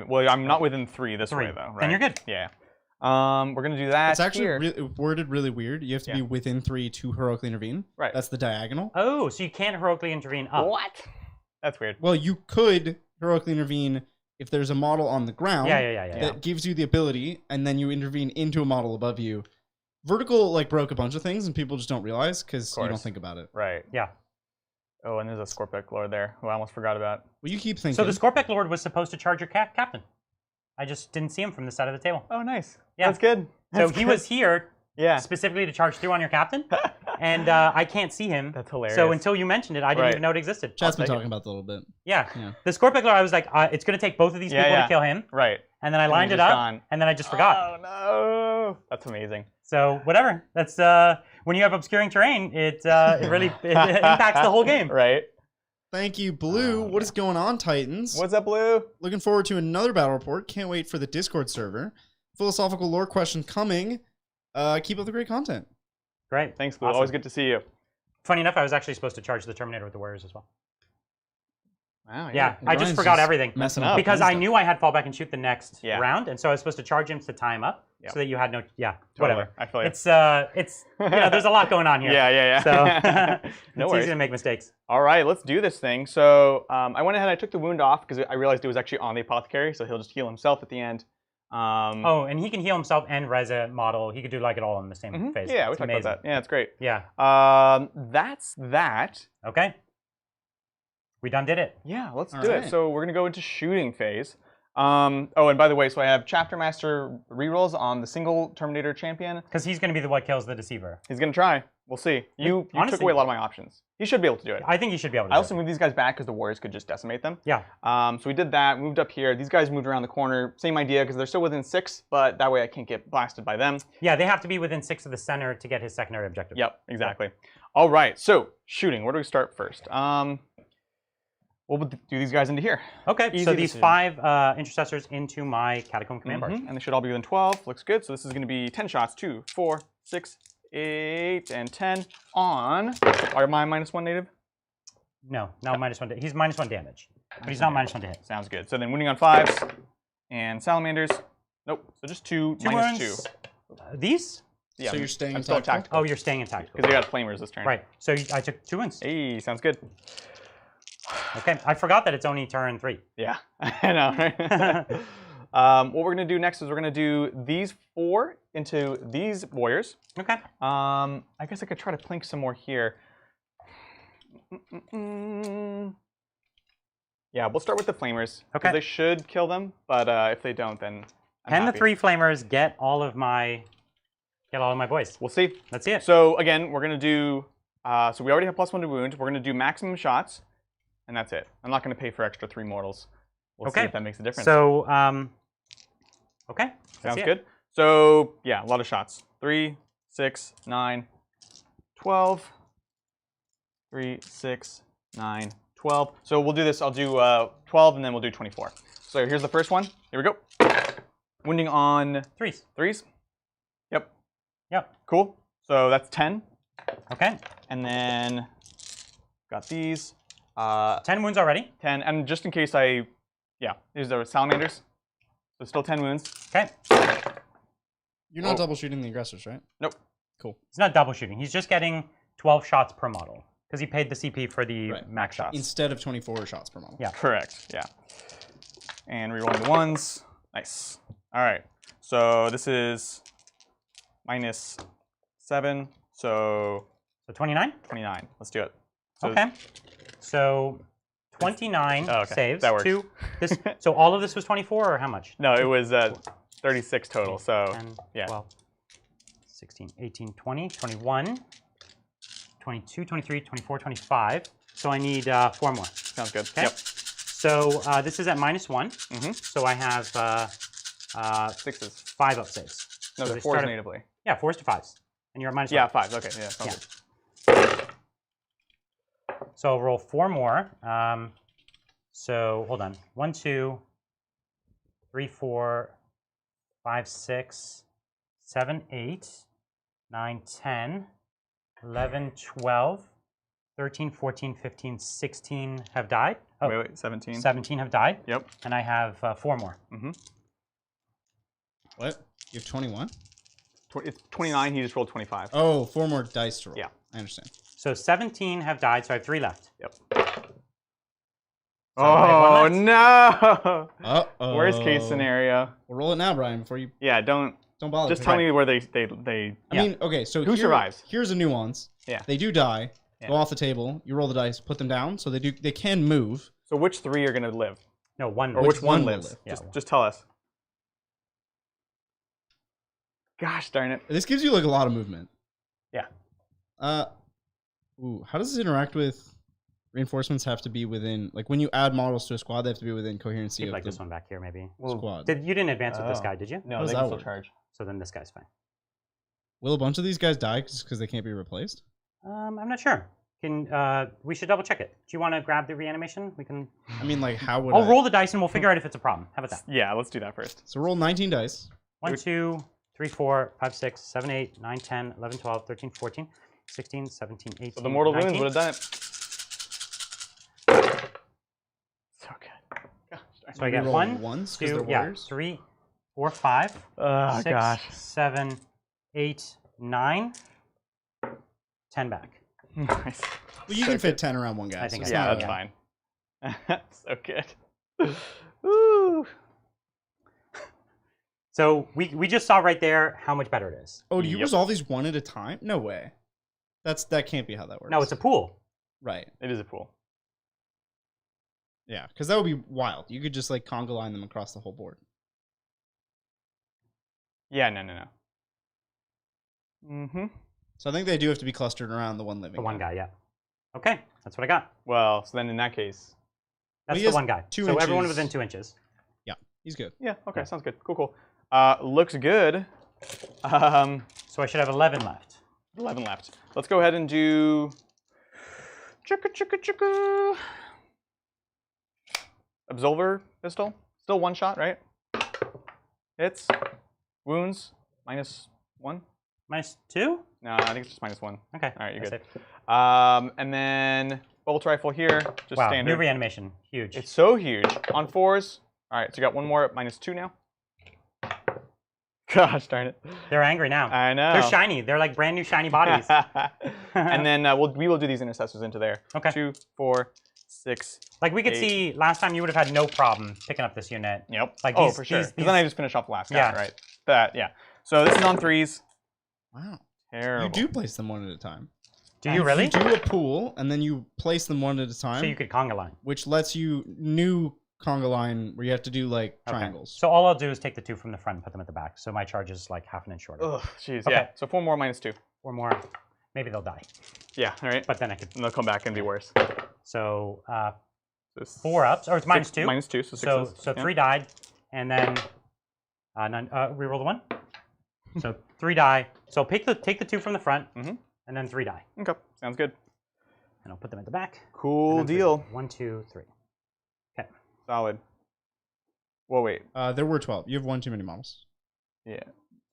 Well, I'm not within 3 this way though. Right? Then you're good. Yeah. We're gonna do that. It's actually here. worded really weird. You have to be within 3 to heroically intervene. Right. That's the diagonal. Oh, so you can't heroically intervene up. What? That's weird. Well, you could heroically intervene if there's a model on the ground that gives you the ability, and then you intervene into a model above you. Vertical like broke a bunch of things, and people just don't realize because you don't think about it. Right. Yeah. Oh, and there's a Scorpic Lord there who I almost forgot about. Well, you keep thinking. So the Scorpic Lord was supposed to charge your captain. I just didn't see him from the side of the table. Oh, nice. Yeah. That's good. So he was here Yeah. specifically to charge through on your captain, and I can't see him. That's hilarious. So until you mentioned it, I didn't even know it existed. Chat's been talking about that a little bit. Yeah. The Scorpic Lord, I was like, it's going to take both of these people to kill him. Right. And then I lined it up, and then I just forgot. Oh, no. That's amazing. So whatever. That's when you have obscuring terrain, it really impacts the whole game. Right. Thank you, Blue. What is going on, Titans? What's up, Blue? Looking forward to another battle report. Can't wait for the Discord server. Philosophical lore question coming. Keep up the great content. Great. Thanks, Blue. Awesome. Always good to see you. Funny enough, I was actually supposed to charge the Terminator with the Warriors as well. Wow. Yeah, I just Ryan's forgot everything. Messing up. Because I knew I had fallback and shoot the next Yeah. round, and so I was supposed to charge him to tie him up so that you had no. Yeah, Totally. whatever. I feel you. It's there's a lot going on here. Yeah. So No it's worries. easy to make mistakes. All right, let's do this thing. So I went ahead, I took the wound off because I realized it was actually on the apothecary, so he'll just heal himself at the end. Oh, and he can heal himself and res a model. He could do like it all in the same phase. Yeah, we It's talked amazing. about that. Yeah, it's great. Yeah. That's that. Okay. We done did it. Yeah, let's All do right. it. So we're gonna go into shooting phase. Oh, and by the way, so I have Chapter Master rerolls on the single Terminator champion. Because he's going to be the what kills the deceiver. He's gonna try. We'll see. You took Honestly- away a lot of my options. He should be able to do it. I think he should be able to. I do also it. moved these guys back because the Warriors could just decimate them. Yeah. So we did that, moved up here. These guys moved around the corner. Same idea because they're still within 6, but that way I can't get blasted by them. Yeah, they have to be within 6 of the center to get his secondary objective. Yep, exactly. All right, so shooting. Where do we start first? We'll do these guys into here. Okay, Easy so these decision. 5 intercessors into my Catacomb command barge. And they should all be within 12. Looks good. So this is going to be 10 shots. 2, 4, 6, 8, and 10 on. Are my -1 native? No, not -1. He's -1 damage, but he's not -1 to hit. Sounds good. So then wounding on 5s and salamanders. Nope. So just 2, Two -2. wounds. These? Yeah, So you're staying I'm still tactical? tactical. Oh, you're staying in tactical. Because they got flamers this turn. Right. So I took 2 wounds. Hey, sounds good. Okay, I forgot that it's only turn 3. Yeah, I know, right? What we're going to do next is we're going to do these 4 into these warriors. Okay. I guess I could try to plink some more here. Yeah, we'll start with the flamers. Okay. They should kill them, but if they don't, then I'm Can the happy. 3 flamers get all of my boys? We'll see. Let's see it. So again, we're going to do, so we already have +1 to wound. We're going to do maximum shots, and that's it. I'm not going to pay for extra 3 mortals. We'll see if that makes a difference. So, okay. Let's Sounds see it. good. So yeah, a lot of shots. 3, 6, 9, 12. 3, 6, 9, 12. So we'll do this. I'll do 12, and then we'll do 24. So here's the first one. Here we go. Wounding on 3s. 3s. Yep. Yep. Cool. So that's 10. Okay. And then got these. 10 wounds already. 10. And just in case here's the salamanders. So still 10 wounds. Okay. You're not double shooting the aggressors, right? Nope. Cool. He's not double shooting. He's just getting 12 shots per model because he paid the CP for the max shots. Instead of 24 shots per model. Yeah. Correct. Yeah. And rerolling the 1s. Nice. All right. So this is -7. So So 29? 29. Let's do it. So Okay. So 29 saves. That works. So all of this was 24, or how much? No, it was 36 total. So 10, yeah. 12, 16, 18, 20, 21, 22, 23, 24, 25. So I need 4 more. Sounds good. Okay. Yep. So this is at -1. So I have 6s. 5 up saves. No, so they're 4s natively. Yeah, 4s to 5s. And you're at -1. Yeah, 5s. Okay, yeah, sounds good. So I'll roll 4 more. So hold on. 1, 2, 3, 4, 5, 6, 7, 8, 9, 10, 11, 12, 13, 14, 15, 16 have died. Oh, wait, 17. 17 have died. Yep. And I have 4 more. What? You have 21? It's 29. He just rolled 25. Oh, 4 more dice to roll. Yeah. I understand. So 17 have died, so I have 3 left. Yep. So I oh, have no! Uh-oh. Worst case scenario. We'll roll it now, Brian, before you... Yeah, don't bother. Just tell me where they I mean, okay, so who survives? Here's a nuance. Yeah. They do die, Yeah. go off the table, you roll the dice, put them down, so they can move. So which 3 are going to live? No, 1. Or which one will lives? live? Yeah. Just tell us. Gosh darn it. This gives you like a lot of movement. Yeah. Ooh, how does this interact with reinforcements? Have to be within, like when you add models to a squad, they have to be within coherency of like the this one back here, maybe. squad. You didn't advance with this guy, did you? No, How does they that can still work? charge. So then this guy's fine. Will a bunch of these guys die just because they can't be replaced? I'm not sure. We should double check it. Do you want to grab the reanimation? We can. I mean, like how would I'll roll the dice and we'll figure out if it's a problem. How about that? Yeah, let's do that first. So roll 19 dice. 1, 2, 3, 4, 5, 6, 7, 8, 9, 10, 11, 12, 13, 14, 16, 17, 18. So the mortal 19. wounds would have done it. So good. Gosh, darn. So I get roll 1, ones 'cause 2, they're yeah, warriors? 3, 4, 5, Oh 6, gosh. 7, 8, 9, 10 back. Nice. Well, you can fit 10 around one guy. I think so I it's Yeah, not that's bad. fine. So good. Woo. So we just saw right there how much better it is. Oh, do you Yep. resolve these one at a time? No way. That can't be how that works. No, it's a pool. Right. It is a pool. Yeah, because that would be wild. You could just like conga line them across the whole board. Yeah, no. So I think they do have to be clustered around the one living. The one guy, yeah. Okay, that's what I got. Well, so then in that case. That's he the has one guy. 2 So everyone inches. within 2 inches. Yeah, he's good. Yeah, okay, Yeah. sounds good. Cool. Looks good. So I should have 11 left. 11 left. Let's go ahead and do. Chicka. Absolver pistol. Still 1 shot, right? Hits. Wounds. -1. -2? No, I think it's just -1. Okay. All right, you're that's good. it. And then bolt rifle here, just Wow, standard. new reanimation. Huge. It's so huge. On 4s. All right, so you got 1 more at -2 now. Gosh darn it. They're angry now. I know. They're shiny. They're like brand new shiny bodies. And then we will do these intercessors into there. Okay. 2, 4, 6. Like we could 8. see last time you would have had no problem picking up this unit. Yep. Like oh, these- for sure. these- Because then I just finish off the last guy, Yeah. right? Yeah. So this is on 3s. Wow. Terrible. You do place them one at a time. Do you really? You do a pool, and then you place them one at a time, So you could conga line. which lets you new conga line where you have to do like Okay. triangles. So all I'll do is take the 2 from the front and put them at the back. So my charge is like half an inch shorter. Ugh, jeez. Okay. Yeah. So 4 more -2. Or more. Maybe they'll die. Yeah. All right. But then I could. And they'll come back and be worse. So So 4 ups, or it's -2. -2. So 6. So 3 died, and then none. Reroll the 1. So 3 die. So take the 2 from the front, and then 3 die. Okay. Sounds good. And I'll put them at the back. Cool and then 3. deal. 1, 2, 3. Okay. Solid. Whoa, wait. There were 12. You have 1 too many models. Yeah.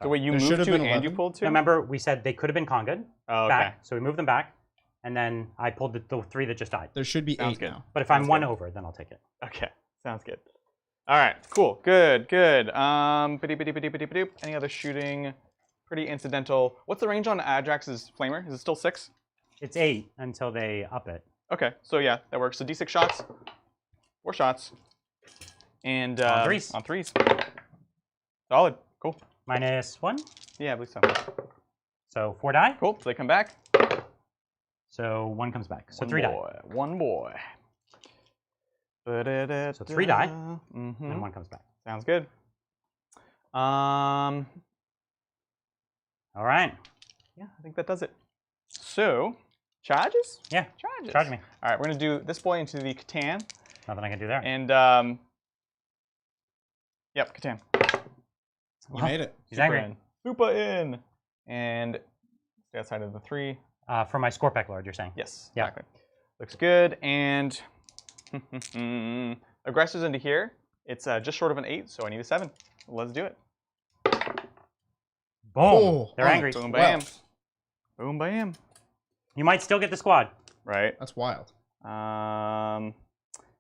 So wait, you There should moved have 2 been and you 11. pulled 2? Now remember, we said they could have been conged Oh, okay. back, so we moved them back, and then I pulled the 3 that just died. There should be Sounds 8 good. now. But if I'm Sounds 1 good. over, then I'll take it. Okay. Sounds good. All right. Cool. Good. Any other shooting? Pretty incidental. What's the range on Adrax's flamer? Is it still 6? It's 8 until they up it. Okay. So yeah, that works. So D6 shots. 4 shots. And On 3s. On 3s. Solid. Cool. -1. Yeah, I believe so. So 4 die. Cool. So they come back. So 1 comes back. So One 3 die. boy. One boy. So 3 die, and 1 comes back. Sounds good. All right. Yeah, I think that does it. So, charges? Yeah, charges. charge me. All right, we're going to do this boy into the Catan. Nothing I can do there. And, yep, Catan. You made it. He's angry. In. Super in. And stay outside of the 3. For my Scorpec Lord, you're saying? Yes, Yeah. exactly. Looks good. And aggressors into here. It's just short of an 8, so I need a 7. Let's do it. Boom. Oh, They're angry. Boom, bam. Boom, bam. You might still get the squad. Right. That's wild. Trying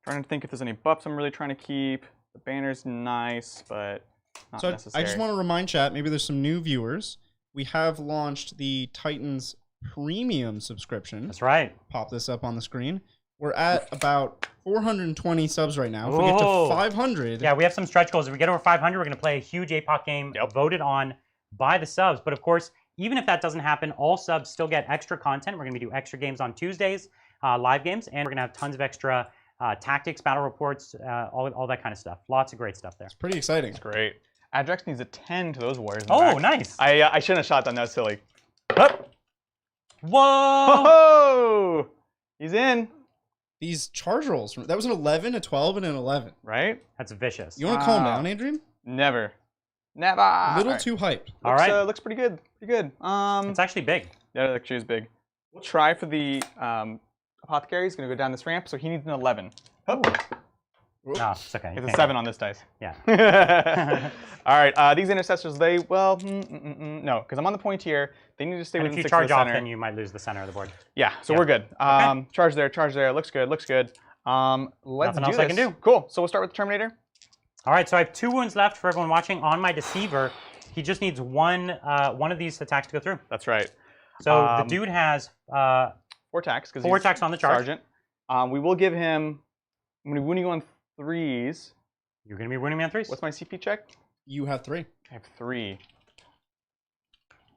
to think if there's any buffs I'm really trying to keep. The banner's nice, but not necessary. I just want to remind chat, maybe there's some new viewers. We have launched the Titans Premium subscription. That's right. Pop this up on the screen. We're at about 420 subs right now. If we get to 500... Yeah, we have some stretch goals. If we get over 500, we're going to play a huge APOC game voted on by the subs. But of course, even if that doesn't happen, all subs still get extra content. We're going to be doing extra games on Tuesdays, live games, and we're going to have tons of extra tactics, battle reports, all that kind of stuff. Lots of great stuff there. It's pretty exciting. It's great. Adrex needs a 10 to those warriors. Oh, nice. I shouldn't have shot that. That was silly. Up. Whoa! Whoa! He's in. These charge rolls, that was an 11, a 12, and an 11. Right? That's vicious. You want to calm down, Adrian? Never. Never. A little too hyped. All right. Looks pretty good. Pretty good. It's actually big. Yeah, it actually is big. We'll try for the apothecary. He's going to go down this ramp, so he needs an 11. Oh. No, it's okay. It's a 7 on this dice. Yeah. All right. These intercessors, no, because I'm on the point here. They need to stay within 6 of the center. If you charge off, then you might lose the center of the board. Yeah, so we're good. Charge there, charge there. Looks good, looks good. Let's Nothing do else this. I can do. Cool. So we'll start with the Terminator. All right, so I have 2 wounds left for everyone watching on my Deceiver. He just needs one of these attacks to go through. That's right. So the dude has 4 attacks. 4 attacks on the charge. Sergeant. We will give him. I'm going to wound you on 3s. You're going to be wounding me on 3s? What's my CP check? You have 3. I have 3.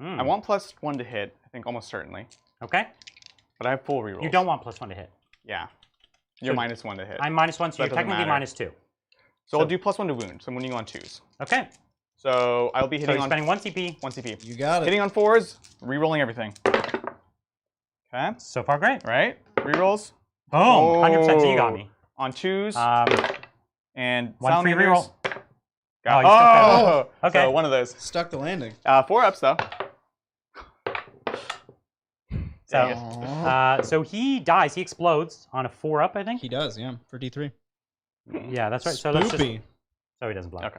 I want +1 to hit, I think almost certainly. Okay. But I have full rerolls. You don't want +1 to hit. Yeah. You're -1 to hit. I'm -1, so you're technically -2. So I'll do +1 to wound, so I'm wounding you on 2s. Okay. So I'll be hitting you're on... spending 1 CP. 1 CP. You got it. Hitting on 4s, rerolling everything. Okay. So far, great. Right? Rerolls. Boom. 100%, so you got me. On 2s. And 1 free reroll. Got okay. So one of those. Stuck the landing. 4 ups though. So he dies. He explodes on a 4-up, I think. He does, yeah, for D3. Yeah, that's right. So let's just. Spoopy. So he doesn't blow. Okay.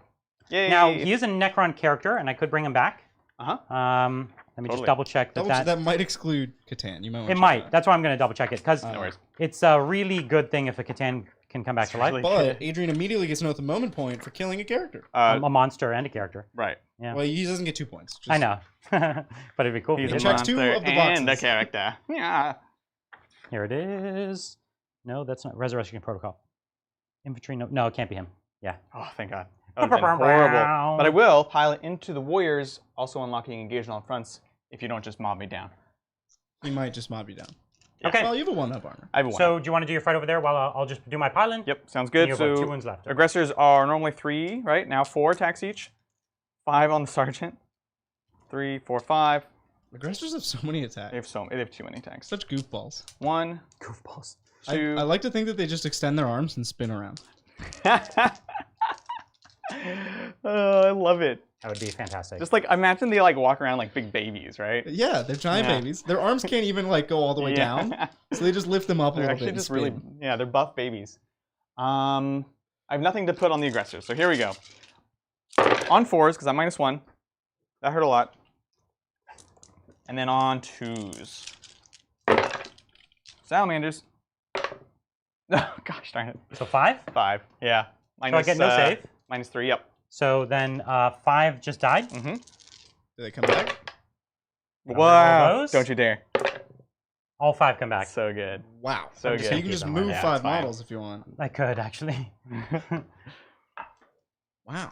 Yay. Now he is a Necron character, and I could bring him back. Let me just double check that. That might exclude Catan. You might. Want it might. That's why I'm going to double check it because No worries. it's a really good thing if a Catan can come back to life. But Adrian immediately gets an at the moment point for killing a character. A monster and a character. Right. Yeah. Well, he doesn't get 2 points. I know, but it'd be cool. He's If a he checks did. 2 of the and a boxes. character. Yeah. Here it is. No, that's not Resurrection Protocol. Infantry. No, it can't be him. Yeah. Oh, thank God. That would have been horrible. But I will pilot into the warriors, also unlocking engagement on fronts if you don't just mob me down. He might just mob you down. Yeah. Okay. Well, you have a 1-up armor. I have a 1. So do you want to do your fight over there while I'll just do my pylon? Yep, sounds good. You have So 2 wounds left. aggressors are normally 3, right? Now 4 attacks each. 5 on the sergeant. 3, 4, 5. Aggressors have so many attacks. They have too many attacks. Such goofballs. 1, Goofballs. 2. I like to think that they just extend their arms and spin around. I love it. That would be fantastic. Just like imagine they like walk around like big babies, right? Yeah, they're giant babies. Their arms can't even like go all the way down, so they just lift them up a They're little actually bit. just and really, spin. yeah, they're buff babies. I have nothing to put on the aggressors, so here we go. On 4s, because I'm -1. That hurt a lot. And then on 2s. Salamanders. Oh, gosh darn it. So 5? 5, yeah. So I get no save? -3, yep. So then 5 just died? Mm-hmm. Do they come back? Wow, don't you dare. All 5 come back. So good. Wow. So So good. you can just Yeah, move it's 5 fine. models if you want. I could, actually. Wow.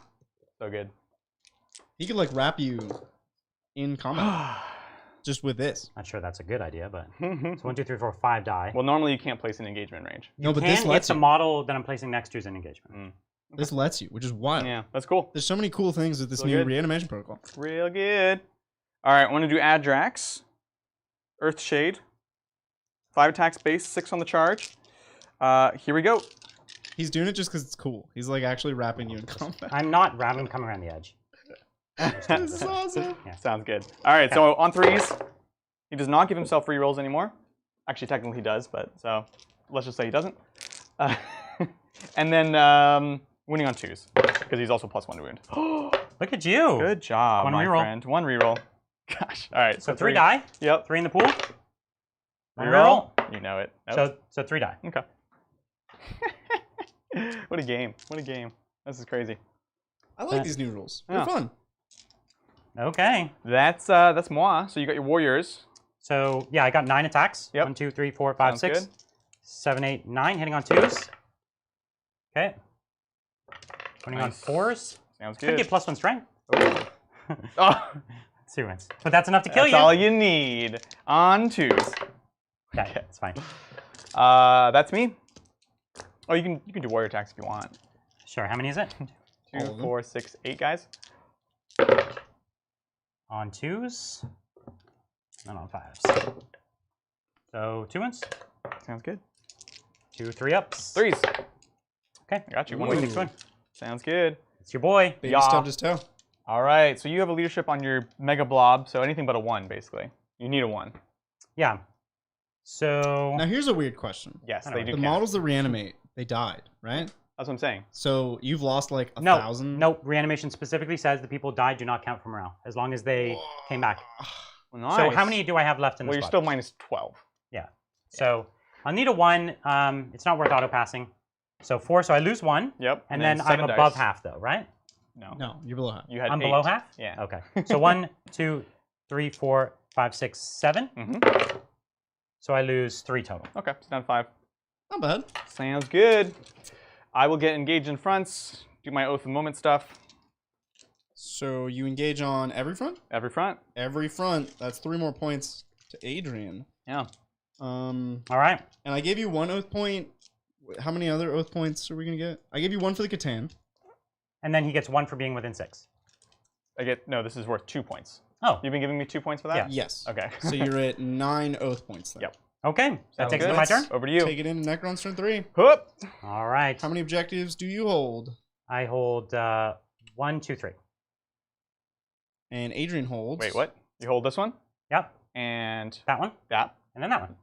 So good. He could like wrap you in combat. Just with this. Not sure that's a good idea, but it's 1, 2, 3, 4, 5 die. Well, normally you can't place an engagement range. No, but Can this if lets the you. model that I'm placing next to is an engagement. This lets you, which is wild. Yeah, that's cool. There's so many cool things with this So new good. reanimation protocol. Real good. All right, I want to do Adrax, Earthshade, 5 attacks base, 6 on the charge. Here we go. He's doing it just because it's cool. He's like actually wrapping you in combat. I'm not ramming coming around the edge. This is awesome. Yeah. Sounds good. All right, so on 3s, he does not give himself rerolls anymore. Actually, technically he does, but so let's just say he doesn't. And then winning on 2s, because he's also +1 to wound. Look at you. Good job, One my reroll. friend. 1 reroll. Gosh. All right. So 3 die. Yep. 3 in the pool. 1 Reroll. reroll. You know it. Nope. So 3 die. Okay. What a game. What a game. This is crazy. I like these new rules. They're Yeah. fun. Okay. That's moi. So you got your warriors. So yeah, I got 9 attacks. Yep. 1, 2, 3, 4, 5, Sounds 6, good. 7, 8, 9. Hitting on 2s. Okay. Running Nice. on 4s. Sounds Could good. get +1 strength. Oh, 2 wins. But that's enough to kill that's you. all you need. On 2s. Okay, it's fine. That's me. Oh, you can do warrior attacks if you want. Sure. How many is it? All of 2, them. 4, 6, 8 guys. On 2s. And on 5s. So 2 wins. Sounds good. 2 3-ups. 3s. Okay. I got you. Ooh. One Win win. next one. Sounds good. It's your boy. Baby Yeah. stubbed his toe. All right. So you have a leadership on your mega blob. So anything but a 1, basically. You need a 1. Yeah. So Now here's a weird question. Yes, I they don't do. The count. models that reanimate, they died, right? That's what I'm saying. So you've lost like 1,000. no, reanimation specifically says the people died do not count for morale as long as they came back. Well, nice. So how many do I have left in the Well, you're squad? still minus 12. Yeah. So I'll need a 1. It's not worth auto passing. So 4. So I lose 1. Yep. And then I'm 7 above dice. half though, right? No. No, you're below half. You had I'm 8. below half. Yeah. Okay. So 1, 2, 3, 4, 5, 6, 7. Mm-hmm. So I lose 3 total. Okay. It's down to 5. Not bad. Sounds good. I will get engaged in fronts. Do my oath of moment stuff. So you engage on every front? Every front. Every front. That's 3 more points to Adrian. Yeah. All right. And I gave you 1 oath point. How many other oath points are we gonna get? I gave you 1 for the Catan. And then he gets 1 for being within 6. No. This is worth 2 points. Oh. You've been giving me 2 points for that. Yeah. Yes. Okay. So you're at 9 oath points then. Yep. Okay. That Sounds takes it good. to my turn. Over to you. Take it in Necron's turn 3. Whoop. All right. How many objectives do you hold? I hold 1, 2, 3. And Adrian holds. Wait. What? You hold this one Yep. and That one. that. And then that one.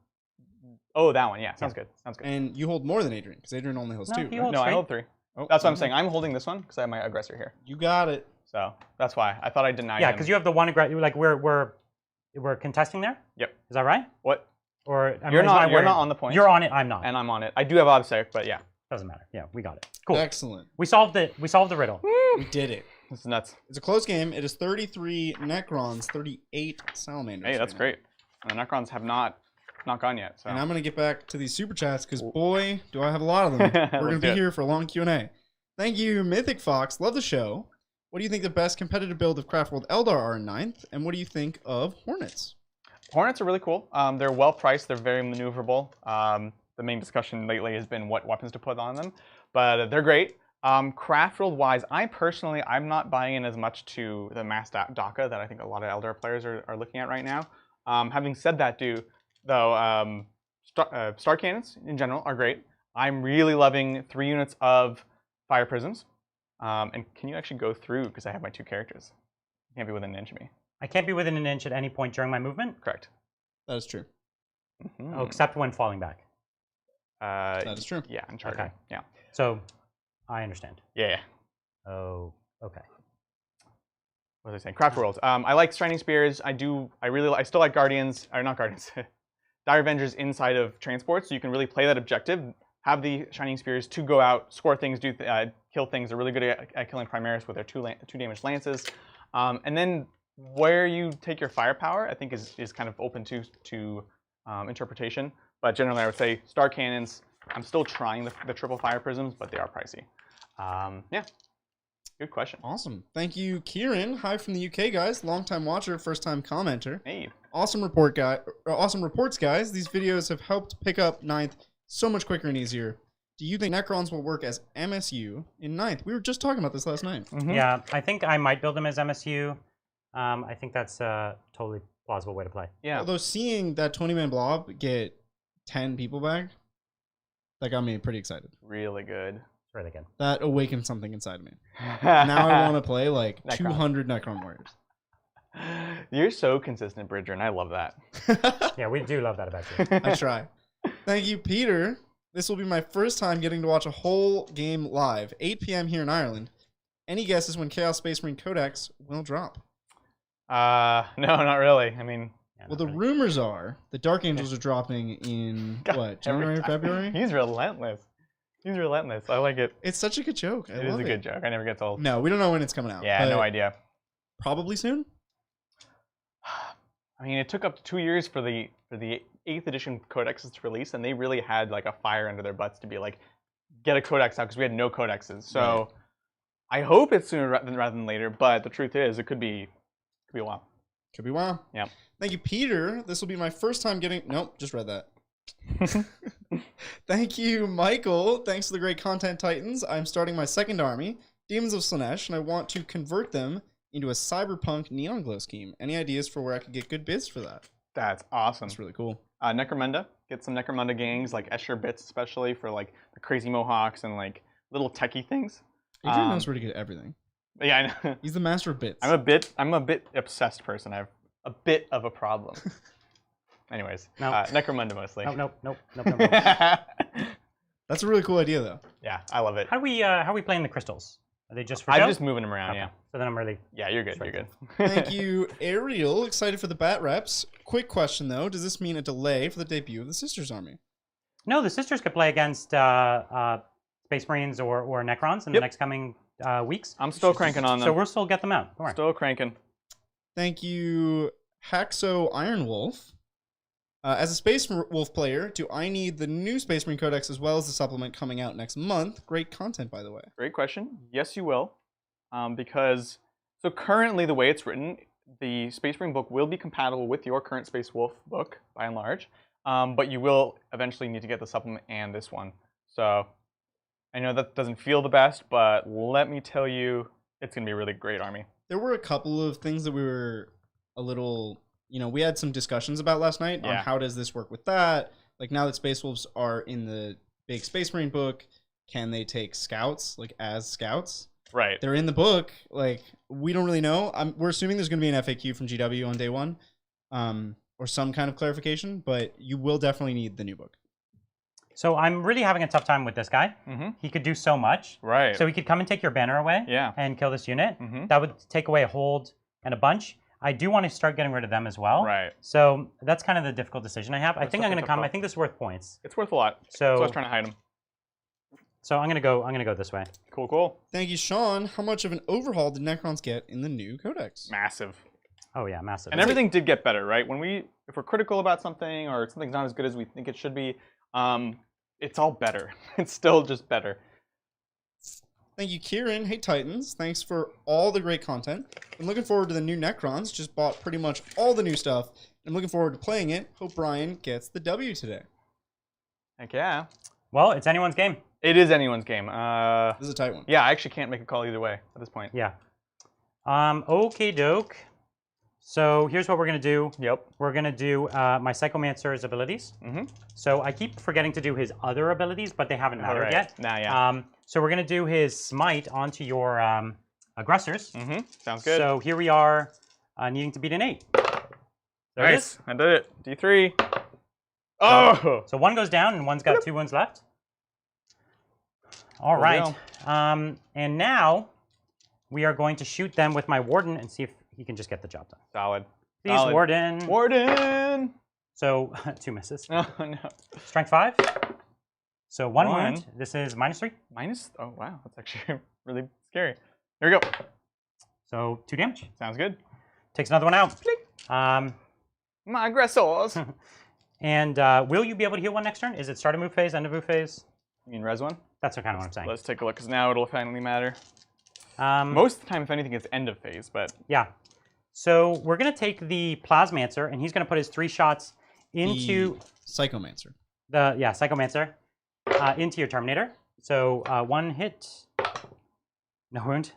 Oh, that one. Yeah. Sounds good. Sounds good. And you hold more than Adrian, because Adrian only holds No, 2. he right? holds No, I 3. hold 3. Oh, That's what I'm okay. saying. I'm holding this one because I have my aggressor here. You got it. So that's why I thought I denied Yeah, him. because you have the one like we're contesting there. Yep. Is that right? What? Or You're not on the point. You're on it. I'm not. And I'm on it. I do have obsec, but yeah. Doesn't matter. Yeah, we got it. Cool. Excellent. We solved it. We solved the riddle. We did it. This is nuts. It's a close game. It is 33 Necrons, 38 Salamanders. Hey, that's right now. great. And the Necrons have not gone yet. So. And I'm going to get back to these super chats because, boy, do I have a lot of them. We're going to Let's be do it. here for a long Q&A. Thank you, Mythic Fox. Love the show. What do you think the best competitive build of Craft World Eldar are in 9th? And what do you think of Hornets? Hornets are really cool. They're well priced. They're very maneuverable. The main discussion lately has been what weapons to put on them, but they're great. Craft world wise, I'm not buying in as much to the mass DACA that I think a lot of Eldar players are looking at right now. Having said that, Star Cannons in general are great. I'm really loving 3 units of Fire Prisms. And can you actually go through, because I have my 2 characters. You can't be within an inch of me. I can't be within an inch at any point during my movement. Correct. That is true. Oh, except when falling back. That is true. Yeah, Uncharted. Okay. Yeah. So, I understand. Yeah. Oh, okay. What was I saying? Craft World. I like Shining Spears. I still like Guardians, or not Guardians, Dire Avengers inside of transports. So you can really play that objective. Have the Shining Spears to go out, score things, kill things. They're really good at killing Primaris with their 2 damage lances. And then where you take your firepower, I think is kind of open to interpretation. But generally, I would say Star Cannons. I'm still trying the triple Fire Prisms, but they are pricey. Yeah. Good question. Awesome. Thank you, Kieran. Hi from the UK, guys. Long-time watcher, first-time commenter. Hey. Awesome reports, guys. These videos have helped pick up 9th so much quicker and easier. Do you think Necrons will work as MSU in 9th? We were just talking about this last night. Yeah, I think I might build them as MSU. I think that's a totally plausible way to play. Yeah. Although seeing that 20-man blob get 10 people back, that got me pretty excited. Really good. Really good. That awakened something inside of me. Now I want to play like Necron. 200 Necron warriors. You're so consistent, Bridger, and I love that. Yeah, we do love that about you. I try. Thank you, Peter. This will be my first time getting to watch a whole game live. 8 p.m. here in Ireland. Any guesses when Chaos Space Marine Codex will drop? No, not really. I mean, Well, the rumors are the Dark Angels are dropping in, what, January, February? He's relentless. He's relentless. I like it. It's such a good joke. It is a good joke. I never get told. No, we don't know when it's coming out. Yeah, no idea. Probably soon? I mean, it took up to 2 years for the 8th edition codexes to release, and they really had like a fire under their butts to be like, get a codex out, because we had no codexes. So I hope it's sooner rather than later, but the truth is it could be a while. Could be a while. Yeah. Thank you, Peter. This will be my first time getting... Nope, just read that. Thank you, Michael. Thanks for the great content, Titans. I'm starting my second army, Demons of Slaanesh, and I want to convert them into a cyberpunk neon glow scheme. Any ideas for where I could get good bids for that? That's awesome. That's really cool. Necromunda. Get some Necromunda gangs, like Escher bits especially, for like the crazy mohawks and like little techie things. Adrian knows where to get everything. Yeah, I know. He's the master of bits. I'm a bit obsessed person. I have a bit of a problem. Anyways, Necromunda mostly. Nope. That's a really cool idea, though. Yeah, I love it. How are we playing the crystals? Are they just for I'm show? just moving them around, Okay. yeah. So then I'm really... Yeah, you're good, you're good. Thank you, Ariel. Excited for the bat reps. Quick question, though. Does this mean a delay for the debut of the Sisters Army? No, the Sisters could play against Space Marines or Necrons in the next coming weeks. I'm still cranking on them. So we'll still get them out. Don't worry. Still cranking. Thank you, Haxo Iron Wolf. As a Space Wolf player, do I need the new Space Marine Codex as well as the supplement coming out next month? Great content, by the way. Great question. Yes, you will. Because, so currently the way it's written, the Space Marine book will be compatible with your current Space Wolf book, by and large. But you will eventually need to get the supplement and this one. So, I know that doesn't feel the best, but let me tell you, it's going to be a really great army. There were a couple of things that we were a little... we had some discussions about last night on how does this work with that. Like, now that Space Wolves are in the big Space Marine book, can they take scouts, like, as scouts? Right. They're in the book. Like, we don't really know. We're assuming there's going to be an FAQ from GW on day one, or some kind of clarification, but you will definitely need the new book. So I'm really having a tough time with this guy. Mm-hmm. He could do so much. Right. So he could come and take your banner away and kill this unit. Mm-hmm. That would take away a hold and a bunch. I do want to start getting rid of them as well. Right. So that's kind of the difficult decision I have. I think I'm going to come. difficult. I think this is worth points. It's worth a lot. So I was trying to hide them. So I'm going to go this way. Cool. Thank you, Sean. How much of an overhaul did Necrons get in the new Codex? Massive. Oh yeah, massive. And everything did get better, right? If we're critical about something or something's not as good as we think it should be, it's all better. It's still just better. Thank you, Kieran. Hey, Titans. Thanks for all the great content. I'm looking forward to the new Necrons. Just bought pretty much all the new stuff. I'm looking forward to playing it. Hope Brian gets the W today. Heck yeah. Well, it's anyone's game. It is anyone's game. This is a tight one. Yeah, I actually can't make a call either way at this point. Yeah. Okay, doke. So here's what we're going to do. Yep. We're going to do my Psychomancer's abilities. Mm-hmm. So I keep forgetting to do his other abilities, but they haven't mattered yet. Nah, yeah. So we're going to do his smite onto your aggressors. Mm-hmm. Sounds good. So here we are needing to beat an 8. There it is. I did it. D3. Oh! So one goes down and one's got 2 wounds left. All right. And now we are going to shoot them with my Warden and see if he can just get the job done. Solid. Please, Solid. Warden. Warden! So 2 misses. Oh, no. Strength 5. So 1 wound. This is -3. Oh, wow. That's actually really scary. Here we go. So 2 damage. Sounds good. Takes another one out. My aggressors. And will you be able to heal one next turn? Is it start of move phase, end of move phase? You mean res one? That's kind of what I'm saying. Let's take a look, because now it'll finally matter. Most of the time, if anything, it's end of phase, but... Yeah. So we're going to take the Plasmancer, and he's going to put his 3 shots into... The Psychomancer. Psychomancer, into your Terminator. So 1 hit, no wound.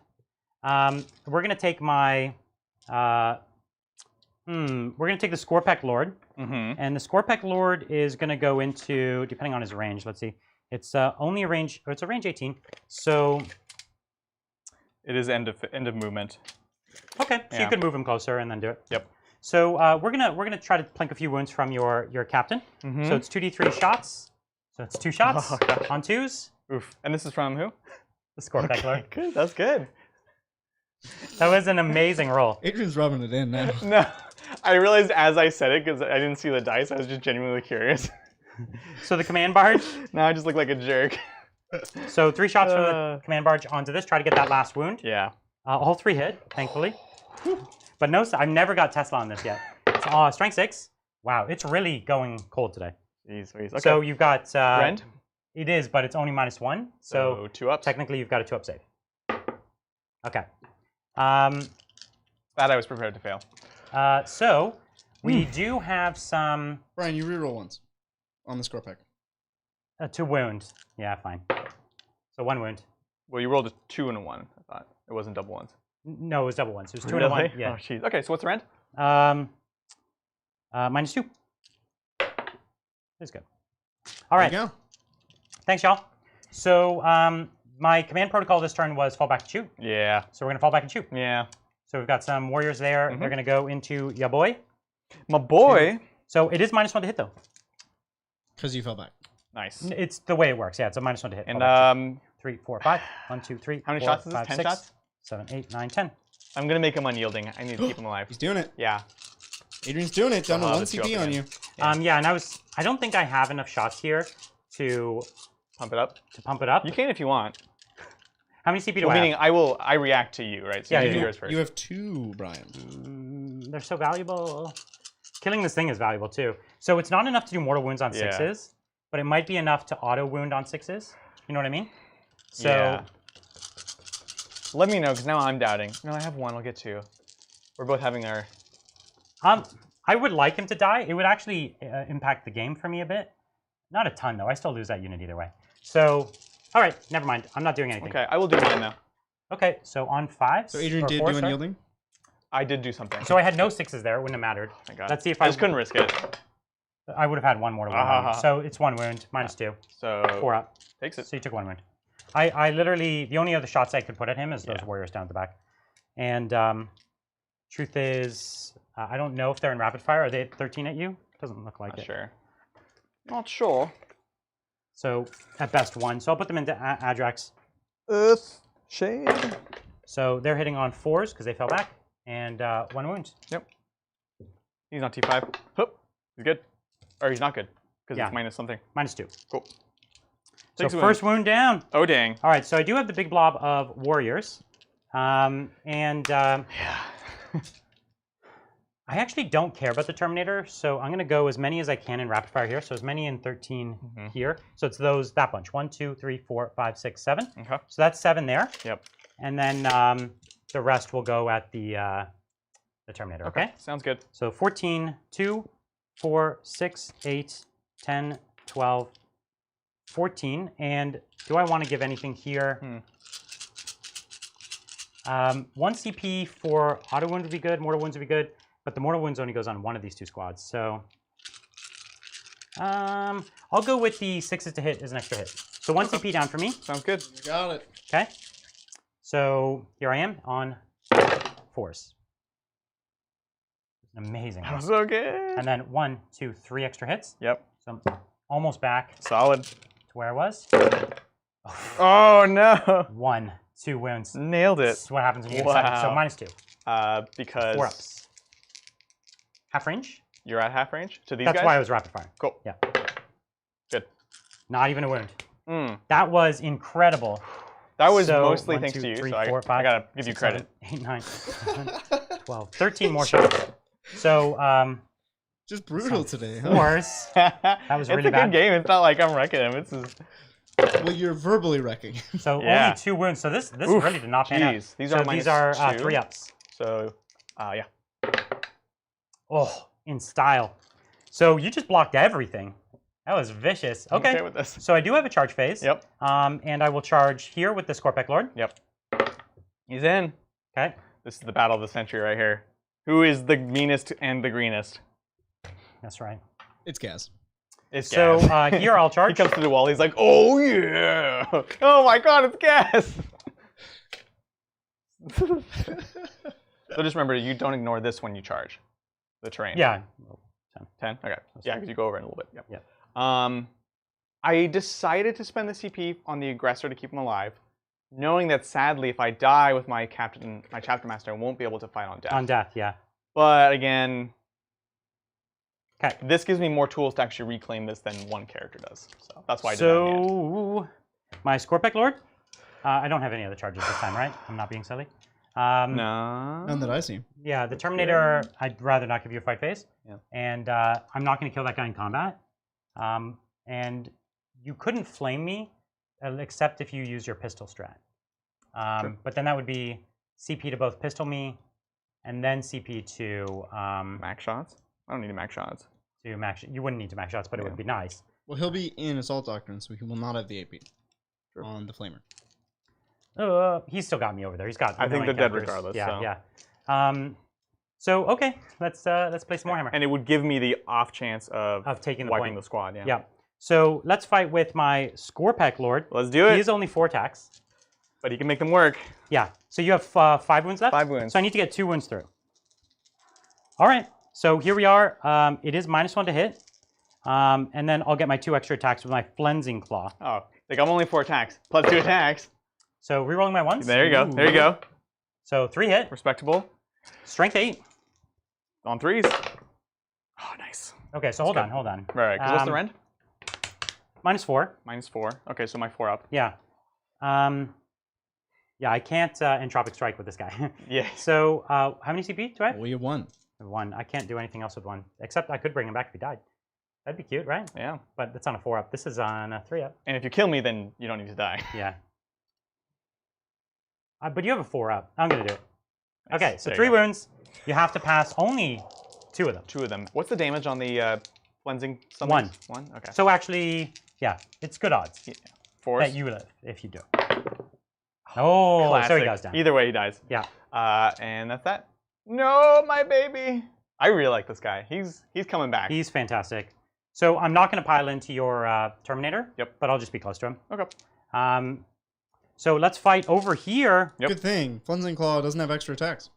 We're going to take my... we're going to take the Scorpec Lord. And the Scorpec Lord is going to go into, depending on his range, let's see. It's only a range, or it's a range 18. So... It is end of movement. Okay, so you could move him closer and then do it. Yep. So we're gonna try to plink a few wounds from your captain. So it's 2d3 shots. So it's 2 shots on 2s. Oof. And this is from who? The Scorpec Lord. Good. That's good. That was an amazing roll. Adrian's rubbing it in now. No, I realized as I said it because I didn't see the dice. I was just genuinely curious. So the command barge. Now I just look like a jerk. So 3 shots from the command barge onto this. Try to get that last wound. Yeah. All 3 hit, thankfully. But no, I've never got Tesla on this yet. Strength 6. Wow, it's really going cold today. Jeez, okay. So you've got... Rend? It is, but it's only -1. So 2 ups. Technically, you've got a 2-up save. Okay. That I was prepared to fail. So we do have some... Brian, you reroll once on the Scorpec. 2 wounds. Yeah, fine. So 1 wound. Well, you rolled a 2 and a 1, I thought. It wasn't double ones. No, it was double ones. It was 2 Really? and a 1. Yeah. Oh, jeez. Okay, so what's the rend? -2. That's good. All right. There you go. Thanks, y'all. So my command protocol this turn was fall back and shoot. Yeah. So we're going to fall back and shoot. Yeah. So we've got some warriors there. They're going to go into ya boy. My boy. So it is -1 to hit, though. Because you fell back. Nice. It's the way it works. Yeah, it's a -1 to hit. And 3, 4, 5. 1, 2, 3. How many 4, shots is this? 5, 10 6, shots? 7, 8, 9, 10. I'm gonna make him unyielding. I need to keep him alive. He's doing it. Yeah. Adrian's doing it. Down to 1 let's go CP up on again. you. Yeah, and I don't think I have enough shots here to Pump it up. pump it up. You can if you want. How many CP do Well, I meaning have? I react to you, right? So Yeah, you you do do. yours first. You have 2, Brian. They're so valuable. Killing this thing is valuable too. So it's not enough to do mortal wounds on 6s, but it might be enough to auto wound on 6s. You know what I mean? So yeah. Let me know, because now I'm doubting. No, I have 1. I'll get 2. We're both having our... I would like him to die. It would actually impact the game for me a bit. Not a ton, though. I still lose that unit either way. So, all right, never mind. I'm not doing anything. Okay, I will do mine now. Okay, so on 5s. So Adrian did do unyielding? I did do something. So I had no 6s there. It wouldn't have mattered. Thank God. Let's see if I just couldn't risk it. I would have had 1 mortal wound. So it's 1 wound, -2. So 4 up. Takes it. So you took 1 wound. I literally, the only other shots I could put at him is those warriors down at the back. And truth is, I don't know if they're in rapid fire. Are they at 13 at you? Doesn't look like Not it. sure. Not sure. So at best 1. So I'll put them into Adrax. Earth shade. So they're hitting on 4s because they fell back. And 1 wound. Yep. He's not T5. Hup. He's good. Or he's not good. Because it's minus something. -2. Cool. So first wound down. Oh, dang. All right, so I do have the big blob of warriors. Yeah. I actually don't care about the Terminator, so I'm going to go as many as I can in rapid fire here. So as many in 13 here. So it's that bunch. 1, 2, 3, 4, 5, 6, 7. Okay. So that's 7 there. Yep. And then the rest will go at the Terminator, okay? Sounds good. So 14, 2, 4, 6, 8, 10, 12, 14. And do I want to give anything here? 1 CP for auto wound would be good. Mortal wounds would be good. But the mortal wounds only goes on 1 of these 2 squads. So I'll go with the 6s to hit as an extra hit. So 1 CP down for me. Sounds good. You got it. Okay. So here I am on 4s. Amazing. That was so good. And then 1, 2, 3 extra hits. Yep. So I'm almost back Solid. to where I was. Oh, no. 1, 2 wounds. Nailed it. That's what happens when you get excited. So -2. Because 4 ups. Half range? You're at half range to these That's guys? why I was rapid fire. Cool. Yeah. Good. Not even a wound. That was incredible. That was So, mostly 1, thanks 2, to you, 3, so 4, 5, I gotta give you 6, credit. 7, 8, 9, 10, 12, 13 more shots. So, just brutal today, huh? 4s. That was really It's a bad. good game. It's not like I'm wrecking him. It's just... Well, you're verbally wrecking. So Yeah. only 2 wounds. So this Oof, really did not pan out. Jeez, these So are these minus are 2. 3 ups. So, yeah. Oh, in style. So you just blocked everything. That was vicious. I'm Okay. with this. So I do have a charge phase. Yep. And I will charge here with the Scorpec Lord. Yep. He's in. Okay. This is the battle of the century right here. Who is the meanest and the greenest? That's right. It's Gaz. It's So Gas. here I'll He charge. comes to the wall. He's like, "Oh yeah! Oh my God, it's Gas!" So just remember, you don't ignore this when you charge the terrain. Yeah. 10. Okay. Yeah, because you go over it a little bit. Yep. Yeah. I decided to spend the CP on the aggressor to keep him alive, knowing that sadly, if I die with my chapter master, I won't be able to fight on death. On death, yeah. But again, Okay. this gives me more tools to actually reclaim this than one character does. So that's why I did that in the end. So my Scorpec Lord. I don't have any other charges this time, right? I'm not being silly. No. None that I see. Yeah, the Terminator, I'd rather not give you a fight phase. Yeah. And I'm not going to kill that guy in combat. And you couldn't flame me except if you use your pistol strat. Sure. But then that would be CP to both pistol me and then CP to Max shots? I don't need max shots. max. You wouldn't need to max shots, but it would be nice. Well, he'll be in Assault Doctrine, so he will not have the AP on the Flamer. He's still got me over there. He's got. I think they're dead counters. regardless. Yeah, so. yeah. So okay, let's play some Warhammer. And it would give me the off chance of taking the wiping point. the squad. Yeah. Yeah. So let's fight with my Scorpec Lord. Let's do it. He is only 4 attacks. But he can make them work. Yeah. So you have 5 wounds left? 5 wounds. So I need to get 2 wounds through. All right. So here we are. It is -1 to hit. And then I'll get my 2 extra attacks with my Flensing Claw. Oh, like I'm only 4 attacks plus 2 attacks. So rerolling my ones. There you go. There you go. So 3 hit. Respectable. Strength 8. On 3s. Oh, nice. Okay, so hold on. Right. Because what's the rend? -4. -4. Okay, so my 4 up. Yeah. Yeah, I can't Entropic Strike with this guy. Yeah. So how many CP do I have? Well, you have 1. 1. I can't do anything else with 1. Except I could bring him back if he died. That'd be cute, right? Yeah. But that's on a 4 up. This is on a 3 up. And if you kill me, then you don't need to die. Yeah. But you have a 4 up. I'm going to do it. Nice. Okay, so There 3 you go. wounds. You have to pass only 2 of them. 2 of them. What's the damage on the cleansing? 1. 1? Okay. So actually, yeah, it's good odds Yeah. Force. that you live if you do. Oh, Classic. so he goes down. Either way, he dies. Yeah. And that's that. No, my baby. I really like this guy. He's coming back. He's fantastic. So I'm not going to pile into your Terminator. Yep. But I'll just be close to him. Okay. So let's fight over here. Yep. Good thing. Flensing Claw doesn't have extra attacks.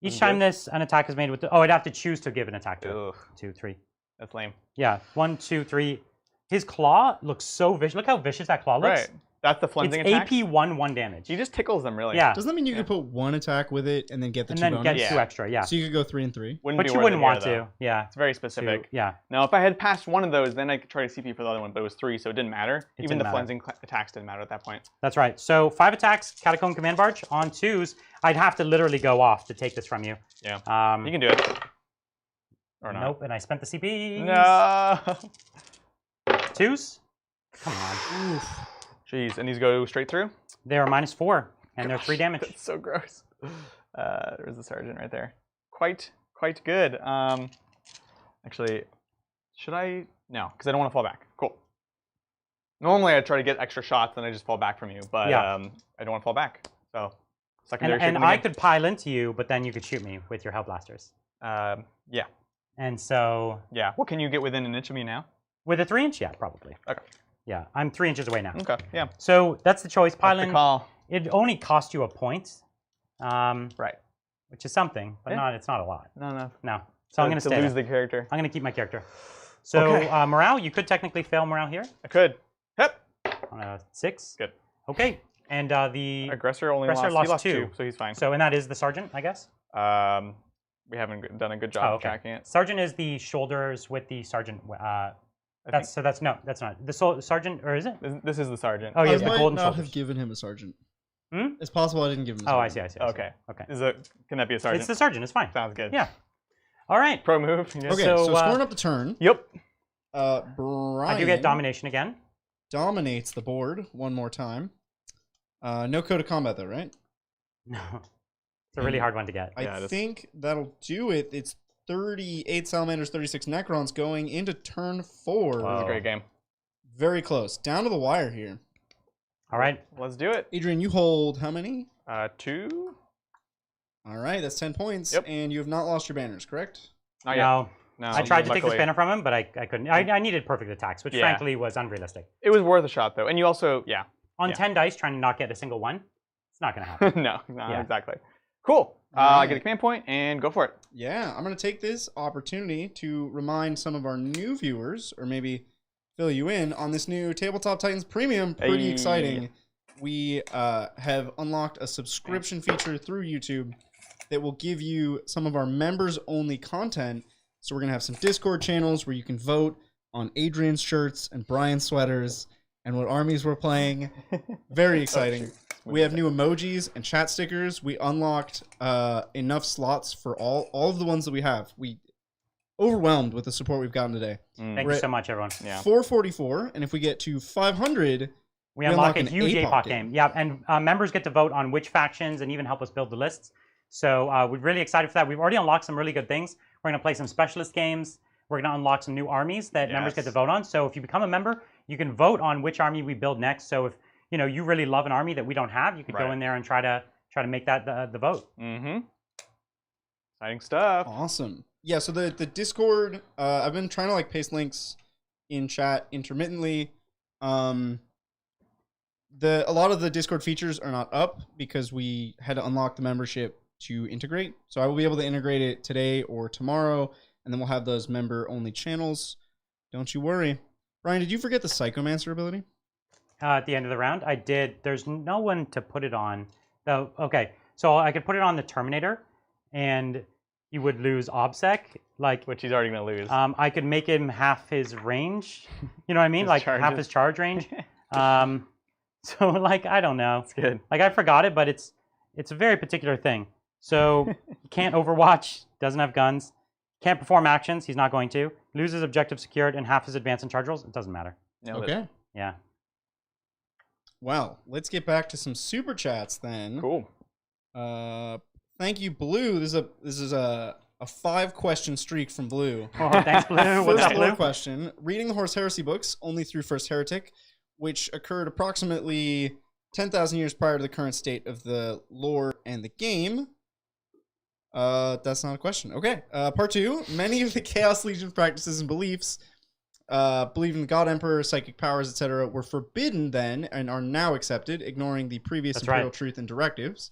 Each time an attack is made with I'd have to choose to give an attack to it. Ugh, 2, 3. that's lame. Yeah, 1, 2, 3. His claw looks so vicious. Look how vicious that claw looks. Right. That's the It's flensing attack. AP 1 damage. He just tickles them, really. Yeah. Doesn't that mean you could put 1 attack with it and then get the And 2 then bonus? get Yeah. 2 extra, yeah. So you could go 3 and 3. Wouldn't But be you worth wouldn't it want here, though. to. Yeah. It's very specific. Yeah. Now, if I had passed one of those, then I could try to CP for the other one, but it was 3, so it didn't matter. Even didn't the matter. flensing attacks didn't matter at that point. That's right. So 5 attacks, Catacomb Command Barge on 2s. I'd have to literally go off to take this from you. Yeah. Um, You can do it. Or not. Nope, and I spent the CP. No. 2s? Come on. Jeez, and these go straight through? They're -4, and they're 3 damage. That's so gross. There's the sergeant right there. Quite good. Actually, should I? No, because I don't want to fall back. Cool. Normally I try to get extra shots, then I just fall back from you, but Yeah. I don't want to fall back. So secondary. And shooting I again. could pile into you, but then you could shoot me with your Hell Blasters. Yeah. And so Yeah. What can you get within an inch of me now? with a 3-inch, yeah, probably. Okay. Yeah, I'm 3 inches away now. Okay. Yeah. So that's the choice. Pile That's the in. call. It only costs you a point, Right. which is something, but Yeah. it's not a lot. No. No. So I'm going to stay lose there. the character. I'm going to keep my character. So Okay. morale, you could technically fail morale here I could. Yep. on a 6. Good. Okay. And the Aggressor only Aggressor lost. He lost lost 2. 2, so he's fine. so and that is the sergeant, I guess. We haven't done a good job Oh, of okay. tracking it. Sergeant is the shoulders with the sergeant. That's no, that's not the sergeant, or is it? This is the sergeant. Oh, I yeah, the might golden not shoulders. have given him a sergeant. Hmm? It's possible I didn't give him a Oh, I sergeant. see. I see. Okay. Okay. Can that be a sergeant? It's the sergeant. It's fine. Sounds good. Yeah. All right. Pro move. Yes. Okay, So, so scoring up the turn. Yep. Brian. I do get domination again. dominates the board one more time. No code of combat, though, right? No. It's a really hard one to get. I think that'll do it. It's 38 Salamanders, 36 Necrons going into turn 4. That was a great game. Very close. Down to the wire here. All right. Let's do it. Adrian, you hold how many? 2. All right, that's 10 points. Yep. And you have not lost your banners, correct? Not yet. No, I tried to take the luckily. banner from him, but I couldn't. I needed perfect attacks, which frankly was unrealistic. It was worth a shot, though. And you also, On 10 dice, trying to not get a single one, it's not going to happen. no, exactly. Cool. I get a command point and go for it. Yeah, I'm going to take this opportunity to remind some of our new viewers, or maybe fill you in, on this new Tabletop Titans Premium. Pretty exciting. We have unlocked a subscription feature through YouTube that will give you some of our members-only content. So we're going to have some Discord channels where you can vote on Adrian's shirts and Brian's sweaters and what armies we're playing. Very exciting. We have new emojis and chat stickers. We unlocked enough slots for all of the ones that we have. We overwhelmed with the support we've gotten today. Thank you so much, everyone. Yeah. 444, and if we get to 500, we unlock a huge APOC game. Yeah, and members get to vote on which factions and even help us build the lists. So we're really excited for that. We've already unlocked some really good things. We're going to play some specialist games. We're going to unlock some new armies that members get to vote on. So if you become a member, you can vote on which army we build next. So if you really love an army that we don't have, you could go in there and try to make that the vote. Mm-hmm. Exciting stuff. Awesome. Yeah, so the Discord, I've been trying to paste links in chat intermittently. A lot of the Discord features are not up because we had to unlock the membership to integrate. So I will be able to integrate it today or tomorrow, and then we'll have those member-only channels. Don't you worry. Brian, did you forget the Psychomancer ability? At the end of the round, I did. There's no one to put it on. Though, okay, so I could put it on the Terminator, and he would lose OBSEC. Which he's already going to lose. I could make him half his range. You know what I mean? Half his charge range. So, I don't know. It's good. I forgot it, but it's a very particular thing. So, he can't overwatch, doesn't have guns, can't perform actions, he's not going to, loses objective secured, and half his advance and charge rolls, it doesn't matter. Okay. Yeah. Well, let's get back to some super chats then. Cool. Thank you, Blue. This is a 5-question streak from Blue. Oh, thanks, Blue. First Blue question: reading the Horus Heresy books only through First Heretic, which occurred approximately 10,000 years prior to the current state of the lore and the game. That's not a question. Okay. Part 2. Many of the Chaos Legion's practices and beliefs, believing the God Emperor, psychic powers, etc., were forbidden then and are now accepted, ignoring the previous imperial truth and directives.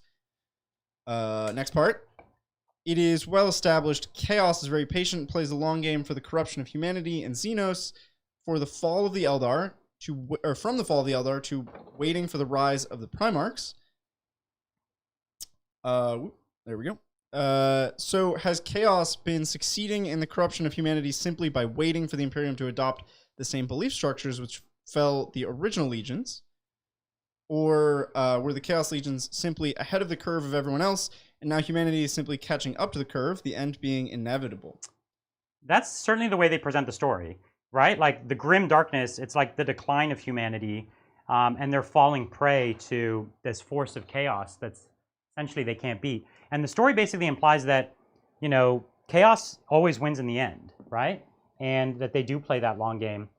Next part. It is well established Chaos is very patient, plays the long game for the corruption of humanity and Xenos, for the fall of the Eldar from the fall of the Eldar to waiting for the rise of the Primarchs. There we go. So has Chaos been succeeding in the corruption of humanity simply by waiting for the Imperium to adopt the same belief structures which fell the original legions? Or were the Chaos Legions simply ahead of the curve of everyone else, and now humanity is simply catching up to the curve, the end being inevitable? That's certainly the way they present the story, right? The grim darkness, it's like the decline of humanity, and they're falling prey to this force of chaos that's essentially they can't beat. And the story basically implies that, chaos always wins in the end, right? And that they do play that long game.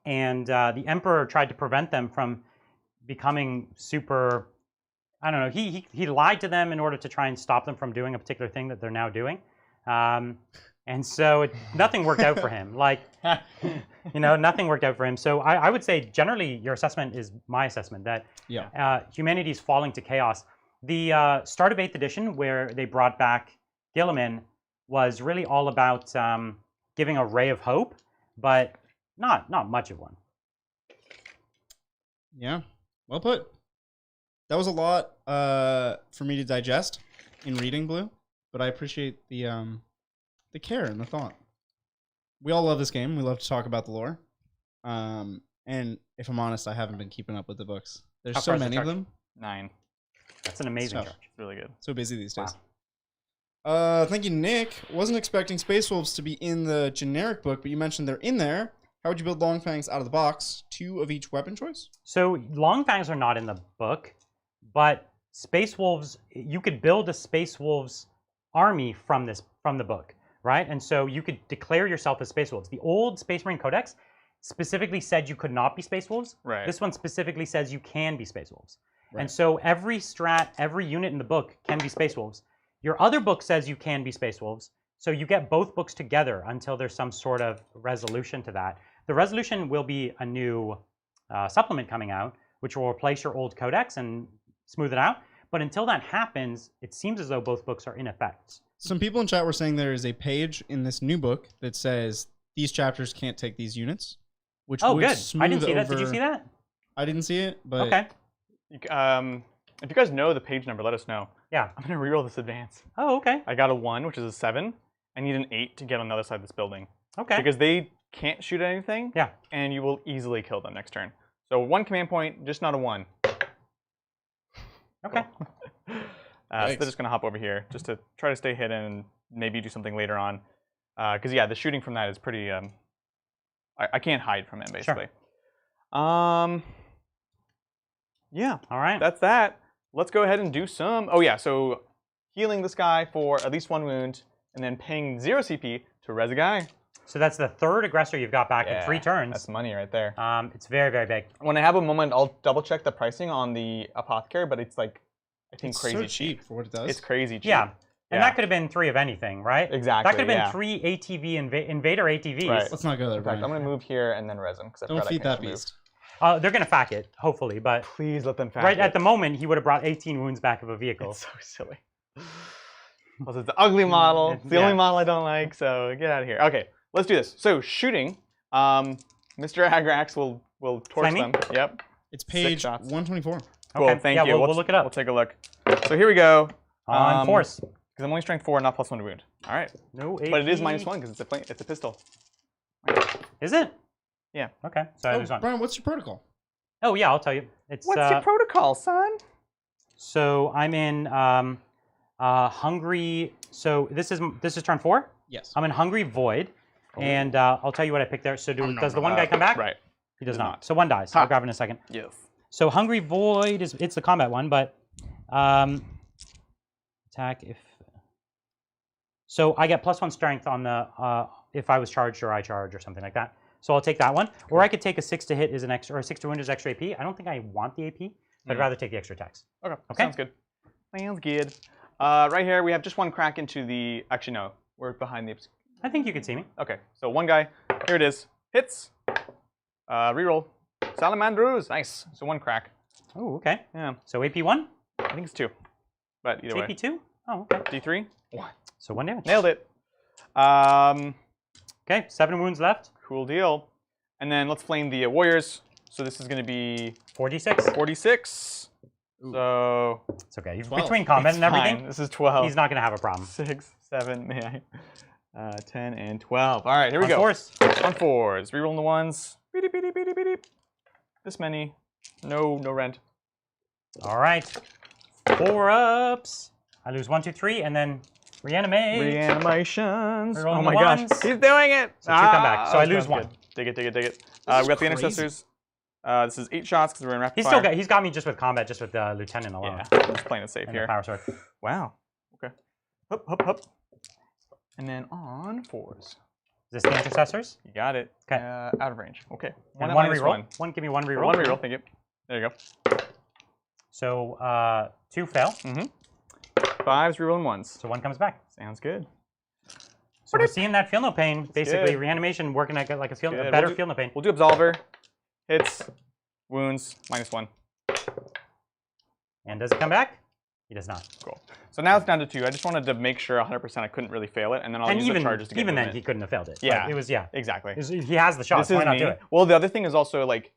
And the Emperor tried to prevent them from becoming super, I don't know, he lied to them in order to try and stop them from doing a particular thing that they're now doing. And so nothing worked out for him. Nothing worked out for him. So I would say generally your assessment is my assessment that humanity is falling to chaos. The start of 8th edition, where they brought back Guilliman, was really all about giving a ray of hope, but not much of one. Yeah, well put. That was a lot for me to digest in reading Blue, but I appreciate the care and the thought. We all love this game. We love to talk about the lore. And if I'm honest, I haven't been keeping up with the books. There's so many of them. 9. That's an amazing charge. It's really good. So busy these days. Wow. Thank you, Nick. Wasn't expecting Space Wolves to be in the generic book, but you mentioned they're in there. How would you build long fangs out of the box? 2 of each weapon choice? So long fangs are not in the book, but Space Wolves, you could build a Space Wolves army from the book, right? And so you could declare yourself as Space Wolves. The old Space Marine Codex specifically said you could not be Space Wolves. Right. This one specifically says you can be Space Wolves. Right. And so every strat, every unit in the book can be Space Wolves. Your other book says you can be Space Wolves. So you get both books together until there's some sort of resolution to that. The resolution will be a new supplement coming out, which will replace your old codex and smooth it out. But until that happens, it seems as though both books are in effect. Some people in chat were saying there is a page in this new book that says these chapters can't take these units. Which oh, would good. smooth I didn't see that. over... Did you see that? I didn't see it, but... Okay. If you guys know the page number, let us know. Yeah. I'm going to reroll this advance. Oh, okay. I got a 1, which is a 7. I need an 8 to get on the other side of this building. Okay. Because they can't shoot at anything. Yeah. And you will easily kill them next turn. So 1 command point, just not a 1. Okay. So they're just going to hop over here just to try to stay hidden and maybe do something later on. Because, yeah, the shooting from that is pretty... I can't hide from it, basically. Sure. Yeah. All right. That's that. Let's go ahead and do some... Oh, yeah. So healing this guy for at least 1 wound and then paying 0 CP to res a guy. So that's the 3rd aggressor you've got back in 3 turns. That's money right there. It's very, very big. When I have a moment, I'll double check the pricing on the apothecary, but it's like, I think it's crazy so cheap for what it does. It's crazy cheap. Yeah. And that could have been 3 of anything, right? Exactly. That could have been 3 ATV Invader ATVs. Right. Let's not go there, In fact, Brian. I'm going to move here and then res him. Don't feed that beast. They're going to fack it, hopefully, but Please let them fack right it. at the moment, he would have brought 18 wounds back of a vehicle. It's so silly. Plus, it's the ugly model. It's the only model I don't like, so get out of here. Okay, let's do this. So, shooting. Mr. Agrax will torch them. Yep. It's page 124. Cool, Okay. thank you. We'll look it up. We'll take a look. So, here we go. On force. Because I'm only strength 4, not +1 to wound. All right. No AP. But it is -1 because it's a pistol. Is it? Yeah. Okay. So I lose 1. Brian, what's your protocol? Oh, yeah, I'll tell you. It's, What's your protocol, son? So I'm in Hungry. So this is turn 4? Yes. I'm in Hungry Void. And I'll tell you what I picked there. So does the one guy come back? Right. He does not. So 1 dies. Ha. I'll grab it in a second. Yes. So Hungry Void it's the combat one, but attack if. So I get +1 strength on the if I was charged or I charge or something like that. So I'll take that one. Or I could take a 6 to hit is an extra, or a 6 to wound is extra AP. I don't think I want the AP. I'd rather take the extra attacks. Okay. Sounds good. Sounds good. Right here we have just 1 crack into the. Actually no, we're behind the. I think you can see me. Okay. So 1 guy. Here it is. Hits. Reroll. Salamanders. Nice. So 1 crack. Oh, okay. Yeah. So AP 1. I think it's 2. But either way. AP 2. Oh, okay. D3. 1. So 1 damage. Nailed it. Okay, 7 wounds left. Cool deal. And then let's flame the warriors. So this is going to be 4d6. 46. Ooh. So It's okay. 12. Between comment and everything, fine. This is 12. he's not going to have a problem. 6, 7, may I? 10 and 12. All right, here we On go. force. On 4s. Rerolling the 1s. Beep, beep, beep, beep, beep, beep. This many. No rent. All right. 4-ups. I lose 1, 2, 3, and then reanimate. Reanimations. Rerolling Oh the my gosh. ones. He's doing it. So 2 come back. So I that lose sounds 1. good. Dig it, dig it, dig it. This We is got the crazy. intercessors. This is 8 shots because we're in rapid He's fire. he's got me just with combat, just with the lieutenant alone. Yeah, I'm just playing it safe And the here. power sword. Wow. Okay. Hup, hup, hup. And then on 4s. Is this the intercessors? You got it. Okay. Out of range. Okay. And at one minus reroll. One, give me 1 reroll. 1 reroll. Thank you. There you go. So 2 fail. 5s rerolling 1s. So 1 comes back. Sounds good. So we're seeing that feel no pain. Basically, good. reanimation working like a feel, Good. a better We'll do- feel no pain. We'll do Absolver. Hits. Wounds. -1. And does it come back? He does not. Cool. So now it's down to 2. I just wanted to make sure 100% I couldn't really fail it, and then I'll And use even the charges to get even then, movement. he couldn't have failed it. Yeah. Like, it was Exactly. He has the shot. This So why is not me. do it? Well, the other thing is also, like,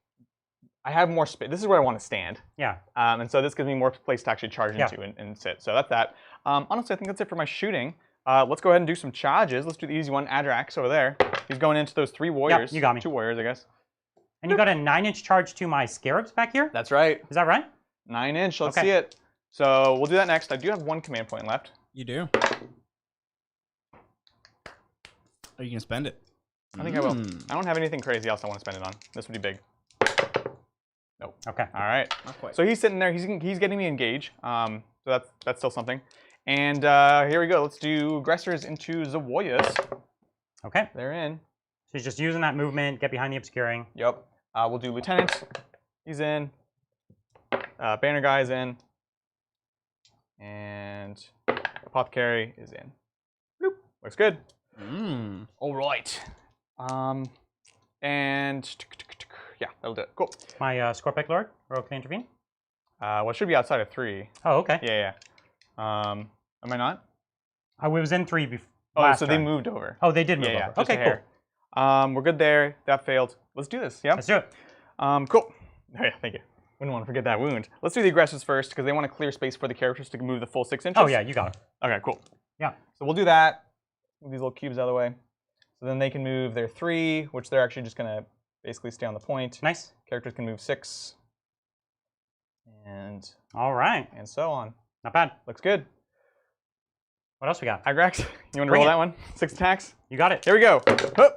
I have more space. This is where I want to stand. Yeah. And so this gives me more place to actually charge Yeah. into and sit. So that's that. Honestly, I think that's it for my shooting. Let's go ahead and do some charges. Let's do the easy one. Adrax over there. He's going into those 3 warriors. you got me. 2 warriors, I guess. And you got a 9-inch charge to my scarabs back here? That's right. Is that right? 9-inch. Let's Okay. see it. So we'll do that next. I do have 1 command point left. You do. Are you going to spend it? I think I will. I don't have anything crazy else I want to spend it on. This would be big. Nope. Okay. All right. Not quite. So he's sitting there. He's getting me engaged. So that's still something. And here we go. Let's do aggressors into the warriors. Okay. They're in. So he's just using that movement, get behind the obscuring. Yep. We'll do lieutenant. He's in. Banner guy's in. And apothecary is in. Bloop. Looks good. All right. And yeah, that'll do it. Cool. My Scorpic Lord, heroically intervene. Well, it should be outside of 3. Oh, okay. Yeah. Am I not? I was in 3 before. Oh, so they moved over. Oh, they did move over. just Okay, a hair. We're good there. That failed. Let's do this. Yeah. Let's do it. Cool. Oh, yeah, thank you. Wouldn't want to forget that wound. Let's do the aggressors first because they want to clear space for the characters to move the full 6 inches. Oh yeah, you got it. Okay, cool. Yeah. So we'll do that. Move these little cubes out of the way. So then they can move their 3, which they're actually just gonna basically stay on the point. Nice. Characters can move 6. And All right. so on. Not bad. Looks good. What else we got? Agrax, you want to Bring roll it. that one? 6 attacks. You got it. Here we go. Hup.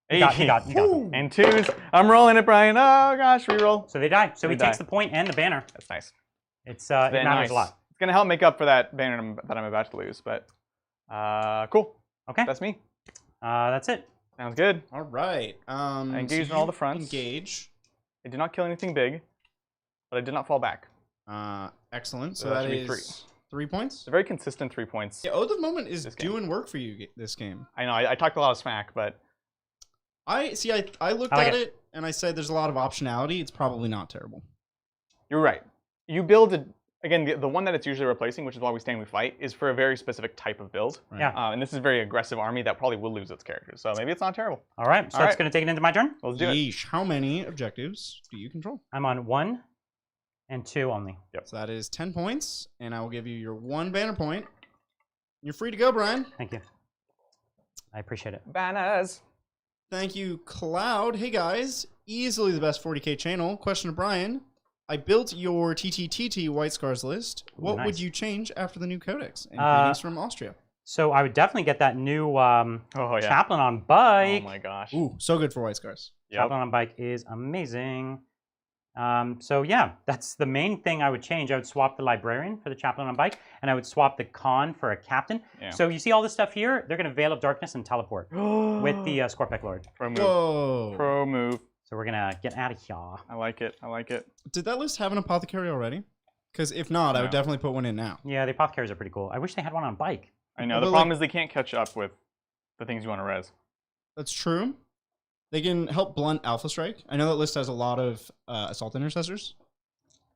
You got it. And 2s. I'm rolling it, Brian. Oh gosh, reroll. So they die. So They he takes die. the point and the banner. That's nice. It's it Very matters nice. a lot. It's gonna help make up for that banner that I'm about to lose, but cool. Okay. That's me. That's it. Sounds good. All right. I engaged on all the fronts. Engage. I did not kill anything big, but I did not fall back. Excellent. So So that that should be is 3 points. It's a very consistent 3 points. Yeah, Oath of Moment is This game. doing work for you this game. I know. I talked a lot of smack, but I looked I like at it. it and I said there's a lot of optionality. It's probably not terrible. you're right. You build it again. The one that it's usually replacing, which is why we stand we fight, is for a very specific type of build. Right. Yeah. And this is a very aggressive army that probably will lose its characters. So maybe it's not terrible. All right. So All that's right. going to take it into my turn. Let's do it. Yeesh. How many objectives do you control? I'm on 1 and 2 only. So that is 10 points, and I will give you your 1 banner point. You're free to go, Brian. Thank you. I appreciate it. Banners. Thank you, Cloud. Hey, guys. Easily the best 40k channel. Question to Brian. I built your TTTT White Scars list. What nice. would you change after the new codex? And greetings from Austria. So I would definitely get that new Oh yeah. Chaplain on Oh Bike. my gosh. Ooh, so good for White Scars. Yep. Chaplain on Bike is amazing. So yeah, that's the main thing I would change. I would swap the Librarian for the Chaplain on Bike, and I would swap the Con for a Captain. Yeah. So you see all this stuff here? They're going to Veil of Darkness and teleport with the Scorpic Lord. Pro move. Whoa. Pro move. So we're going to get out of here. I like it. I like it. Did that list have an apothecary already? Because if not, I would No. definitely put one in now. Yeah, the Apothecaries are pretty cool. I wish they had one on Bike. I know. But The like- problem is they can't catch up with the things you want to res. That's true. They can help blunt Alpha Strike. I know that list has a lot of Assault Intercessors.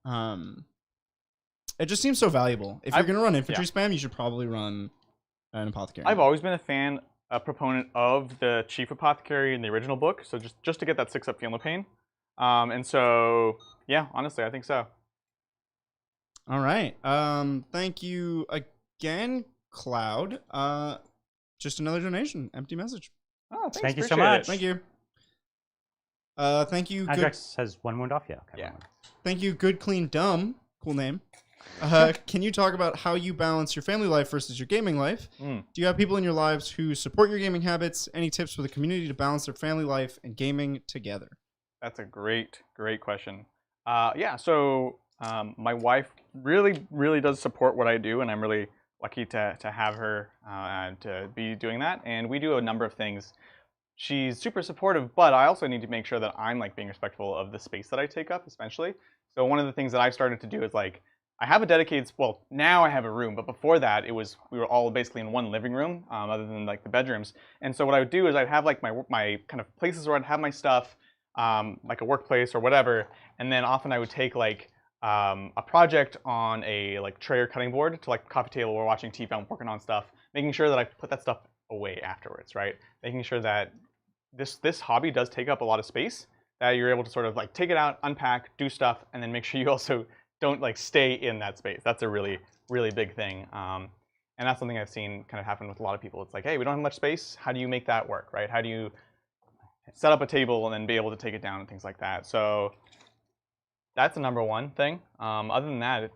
It just seems so valuable. If you're going to run infantry spam, you should probably run an apothecary. I've always been a proponent of the chief apothecary in the original book. So just to get that 6-up Feel No Pain. And so, yeah, honestly, I think so. All right. Thank you again, Cloud. Just another donation. Empty message. Oh, thanks. Thank you so appreciate much. it. Thank you. Thank you. Good, Adrex has 1 wound off. Yeah. Okay, Yeah. 1 wound. thank you. Good, clean, dumb. Cool name. Can you talk about how you balance your family life versus your gaming life? Mm. Do you have people in your lives who support your gaming habits? Any tips for the community to balance their family life and gaming together? That's a great question. Yeah, so my wife really does support what I do, and I'm really lucky to have her and to be doing that. And we do a number of things. She's super supportive, but I also need to make sure that I'm like being respectful of the space that I take up, especially. So one of the things that I've started to do is like, I have a dedicated, well, now I have a room, but before that, we were all basically in one living room, other than like the bedrooms. And so what I would do is I'd have like my kind of places where I'd have my stuff, like a workplace or whatever, and then often I would take like a project on a like tray or cutting board to like coffee table or watching TV, I'm working on stuff, making sure that I put that stuff away afterwards, right? Making sure that this hobby does take up a lot of space, that you're able to sort of like take it out, unpack, do stuff, and then make sure you also don't like stay in that space. That's a really big thing. And that's something I've seen kind of happen with a lot of people. It's like, hey, we don't have much space. How do you make that work, right? How do you set up a table and then be able to take it down and things like that? So that's the number one thing. Other than that,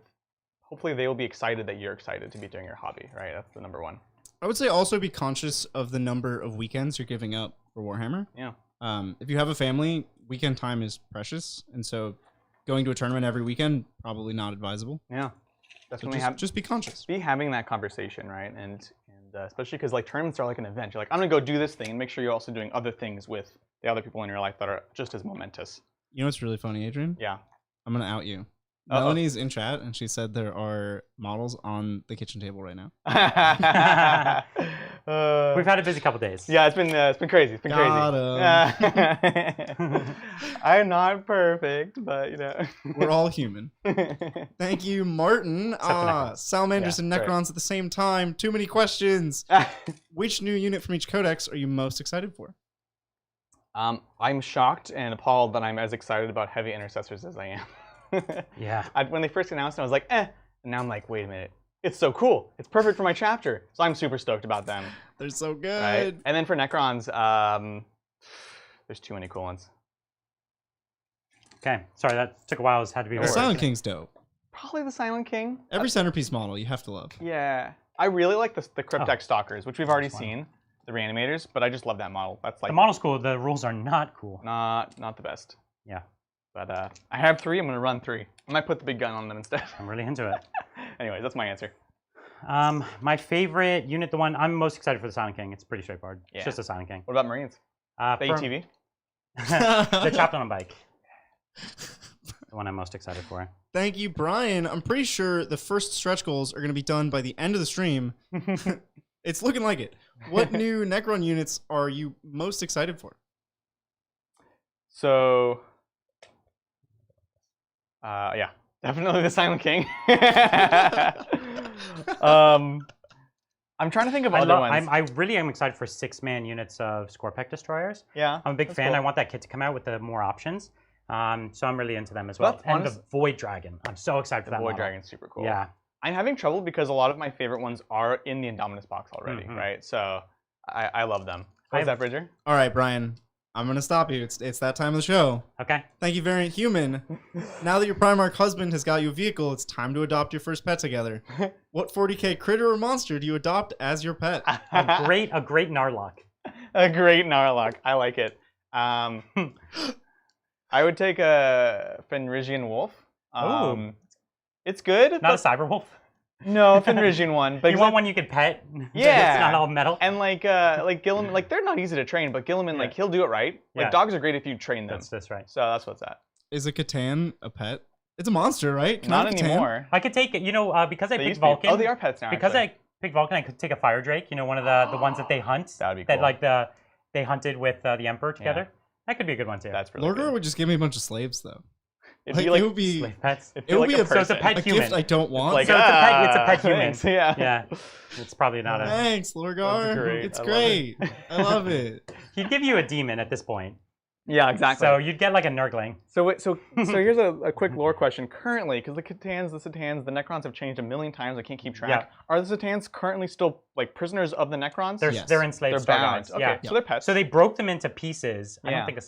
hopefully they will be excited that you're excited to be doing your hobby, right? That's the number one. I would say also be conscious of the number of weekends you're giving up for Warhammer. Yeah. If you have a family, weekend time is precious, and so going to a tournament every weekend probably not advisable. Yeah. So just be conscious. Be having that conversation, right? And especially because like tournaments are like an event. You're like, I'm gonna go do this thing, and make sure you're also doing other things with the other people in your life that are just as momentous. You know what's really funny, Adrian? Yeah. I'm gonna out you. Uh-oh. Melanie's in chat, and she said there are models on the kitchen table right now. We've had a busy couple days. Yeah, it's been crazy. It's been crazy. I'm not perfect, but you know. We're all human. Thank you, Martin. Salamanders and Necrons at the same time. Too many questions. Which new unit from each codex are you most excited for? I'm shocked and appalled that I'm as excited about heavy intercessors as I am. Yeah. When they first announced it, I was like, eh. And now I'm like, wait a minute. It's so cool. It's perfect for my chapter. So I'm super stoked about them. They're so good. Right? And then for Necrons, there's too many cool ones. Okay. Sorry, that took a while. It had to be The Silent King's dope. Probably the Silent King. Every centerpiece model you have to love. Yeah. I really like the Cryptek Stalkers, which we've already seen. The Reanimators, but I just love that model. That's like the model's cool. The rules are not cool. Not the best. Yeah. But I have 3. I'm gonna run 3. I might put the big gun on them instead. I'm really into it. Anyways, that's my answer. My favorite unit, the one I'm most excited for, the Silent King. It's pretty straightforward. Yeah. It's just a Silent King. What about Marines? The ATV? The Chaplain on Bike. The one I'm most excited for. Thank you, Brian. I'm pretty sure the first stretch goals are going to be done by the end of the stream. It's looking like it. What new Necron units are you most excited for? So, yeah, definitely the Silent King. I'm trying to think of other ones. I really am excited for 6-man units of Scorpec destroyers. Yeah, I'm a big fan. cool. I want that kit to come out with the more options. So I'm really into them as well. And the Void Dragon. I'm so excited for that Void model. Dragon's super cool. Yeah. I'm having trouble because a lot of my favorite ones are in the Indominus box already, right? So I love them. What's that, Bridger? All right, Brian. I'm going to stop you. It's that time of the show. Okay. Thank you, Variant Human. Now that your Primarch husband has got you a vehicle, it's time to adopt your first pet together. What 40k critter or monster do you adopt as your pet? A great Narlock. A great Narlock. I like it. I would take a Fenrisian wolf. It's good. Not a cyber wolf. No, Fenrisian one. But you want one you could pet? Yeah. It's not all metal. And like Gilliman, like they're not easy to train, but Gilliman, like he'll do it right. Like dogs are great if you train them. That's right. So that's what's that. Is a Catan a pet? It's a monster, right? Can not anymore. I could take it. You know, because I picked Vulcan. Oh, they are pets now. Because I picked Vulcan, I could take a Fire Drake. You know, one of the ones that they hunt. That'd be cool. That like they hunted with the Emperor together. Yeah. That could be a good one too. That's really Lorgar good. would just give me a bunch of slaves though. It'd be like, it would be slave pets. It would be so it's a pet human. gift I don't want. Like, so it's a pet human. Thanks, yeah. Yeah. It's probably not a. Thanks, Lorgar. Great. It's great. I love it. He'd give you a demon at this point. Yeah, exactly. So you'd get like a Nurgling. So here's a quick lore question. Currently, because the Catans, the Satans, the Necrons have changed a million times. I can't keep track. Yeah. Are the Satans currently still like prisoners of the Necrons? They're enslaved. They're bound. Guys. Okay. Yeah. So they're pets. So they broke them into pieces. I don't think a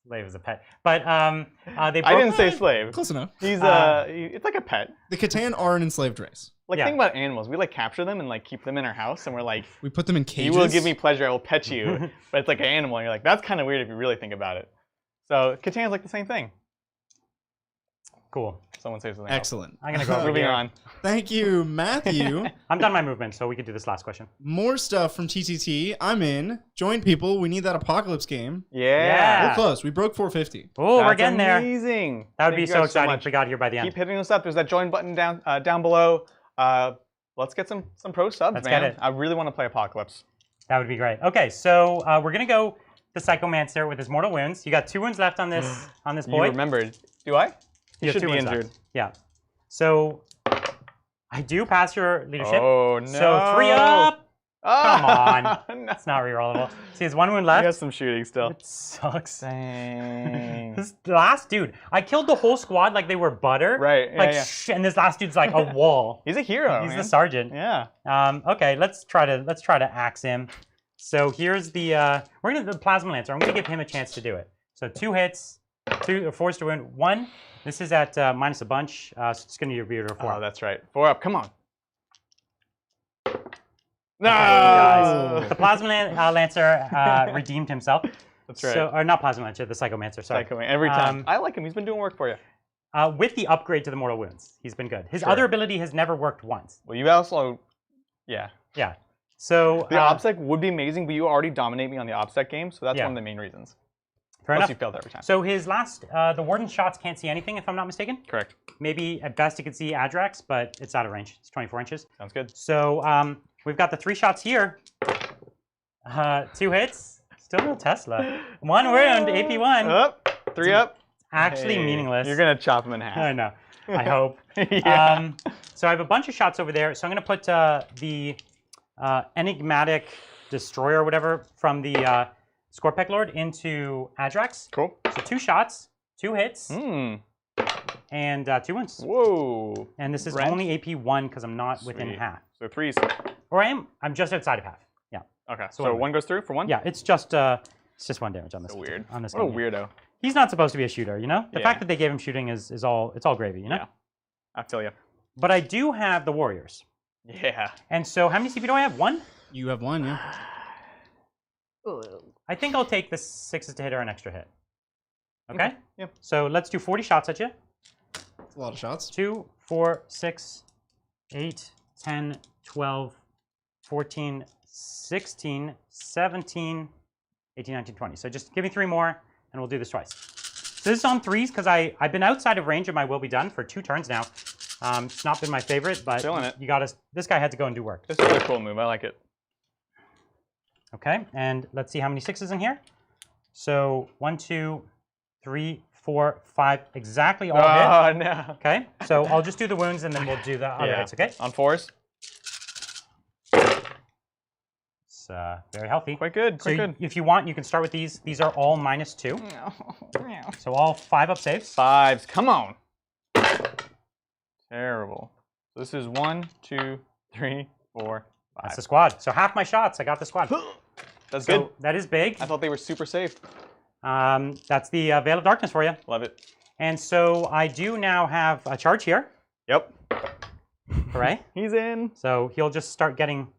slave is a pet, but they. I didn't say slave. Close enough. He's it's like a pet. The Catan are an enslaved race. Like think about animals. We like capture them and like keep them in our house, and we're like, we put them in cages. You will give me pleasure. I will pet you. But it's like an animal, and you're like, that's kind of weird if you really think about it. So Catan's like the same thing. Cool. Someone say something. Excellent. Else. I'm gonna go moving on. Thank you, Matthew. I'm done my movement, so we could do this last question. More stuff from TTT. I'm in. Join people. We need that apocalypse game. Yeah. We're close. We broke 450. Oh, we're getting there. Amazing. That would be so exciting if we got here by the end. Keep hitting us up. There's that join button down below. Let's get some pro subs, Let's man. get it. I really want to play Apocalypse. That would be great. Okay, so we're gonna go the Psychomancer with his mortal wounds. You got 2 wounds left on this boy. You remembered. Do I? He should be injured. Left. Yeah. So I do pass your leadership. Oh no. So 3 up. Oh, Come on. No. It's not rerollable. See, he has 1 wound left. He has some shooting still. It sucks. Dang. This last dude, I killed the whole squad like they were butter. Right. Yeah, like and this last dude's like a wall. He's a hero. He's the sergeant. Yeah. Okay, let's try to axe him. So here's the we're gonna the Plasma Lancer. I'm gonna give him a chance to do it. So 2 hits, 2 forced to win 1. This is at minus a bunch. So it's gonna be a 4. Oh, that's right. 4 up. Come on. No! Guys, the Plasma Lancer redeemed himself. That's right. So, or not Plasma Lancer, the Psychomancer, sorry. Psychomancer, every time. I like him. He's been doing work for you. With the upgrade to the Mortal Wounds, he's been good. His Sure. other ability has never worked once. Well, you also, yeah. Yeah. So the OBSEC would be amazing, but you already dominate me on the OBSEC game, so that's one of the main reasons. Fair Plus enough. you failed every time. So his last, the Warden's shots can't see anything, if I'm not mistaken. Correct. Maybe at best he could see Adrax, but it's out of range. It's 24 inches. Sounds good. So we've got the 3 shots here. 2 hits. Still no Tesla. 1 wound, AP1. Up. 3 up. Actually meaningless. You're going to chop him in half. I know. I hope. Yeah. So I have a bunch of shots over there. So I'm going to put the enigmatic destroyer or whatever from the Scorpec Lord into Adrax. Cool. So 2 shots, 2 hits, and 2 wounds. Whoa. And this is only AP1 because I'm not within half. So 3s. Or I am. I'm just outside of half. Yeah. Okay. So 1 goes through for 1? Yeah. It's just 1 damage on this. So weird. On this what a game. weirdo. He's not supposed to be a shooter, you know? The fact that they gave him shooting is all gravy, you know? Yeah. I feel you. But I do have the Warriors. Yeah. And so how many CP do I have? 1? You have 1, yeah. I think I'll take the 6s to hit or an extra hit. Okay? Yep. So let's do 40 shots at you. That's a lot of shots. 2, 4, 6, 8, 10, 12, 14, 16, 17, 18, 19, 20. So just give me 3 more, and we'll do this twice. So this is on 3s because I've been outside of range of my Will Be Done for 2 turns now. It's not been my favorite, but you got to. This guy had to go and do work. This is a cool move. I like it. Okay, and let's see how many 6s in here. So 1, 2, 3, 4, 5, exactly all hit. Oh, no. Okay, so I'll just do the wounds and then we'll do the other hits, okay? On 4s? It's very healthy. Quite good, quite good. If you want, you can start with these. These are all -2. So all 5 up saves. 5s, come on. Terrible. So this is 1, 2, 3, 4, 5. That's the squad. So half my shots, I got the squad. That's good. That is big. I thought they were super safe. That's the Veil of Darkness for you. Love it. And so I do now have a charge here. Yep. Hooray. He's in. So he'll just start getting...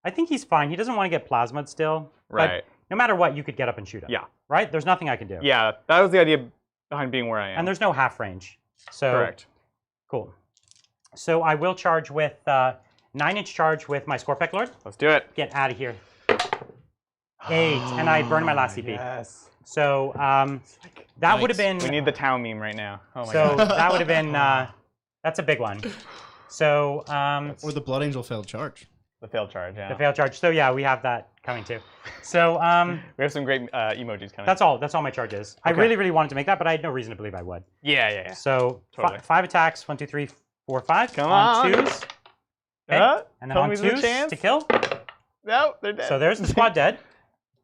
I think he's fine. He doesn't want to get plasma'd still. Right. But no matter what, you could get up and shoot him. Yeah. Right? There's nothing I can do. Yeah, that was the idea behind being where I am. And there's no half range. So correct. Cool. So I will charge with 9-inch charge with my Scorpec Lord. Let's do it. Get out of here. 8, and I burned my last CP. Yes. So that would have been... We need the Tau meme right now. Oh my God. God. That would have been... that's a big one. So... or the Blood Angel failed charge. The failed charge, yeah. The failed charge. So yeah, we have that coming too. So we have some great emojis coming. That's all my charge is. Okay. I really, really wanted to make that, but I had no reason to believe I would. Yeah. So totally. 5 attacks, 1, 2, 3, 4, 5. Come on. 2s. Okay. And then on 2s to kill. No, they're dead. So there's the squad dead.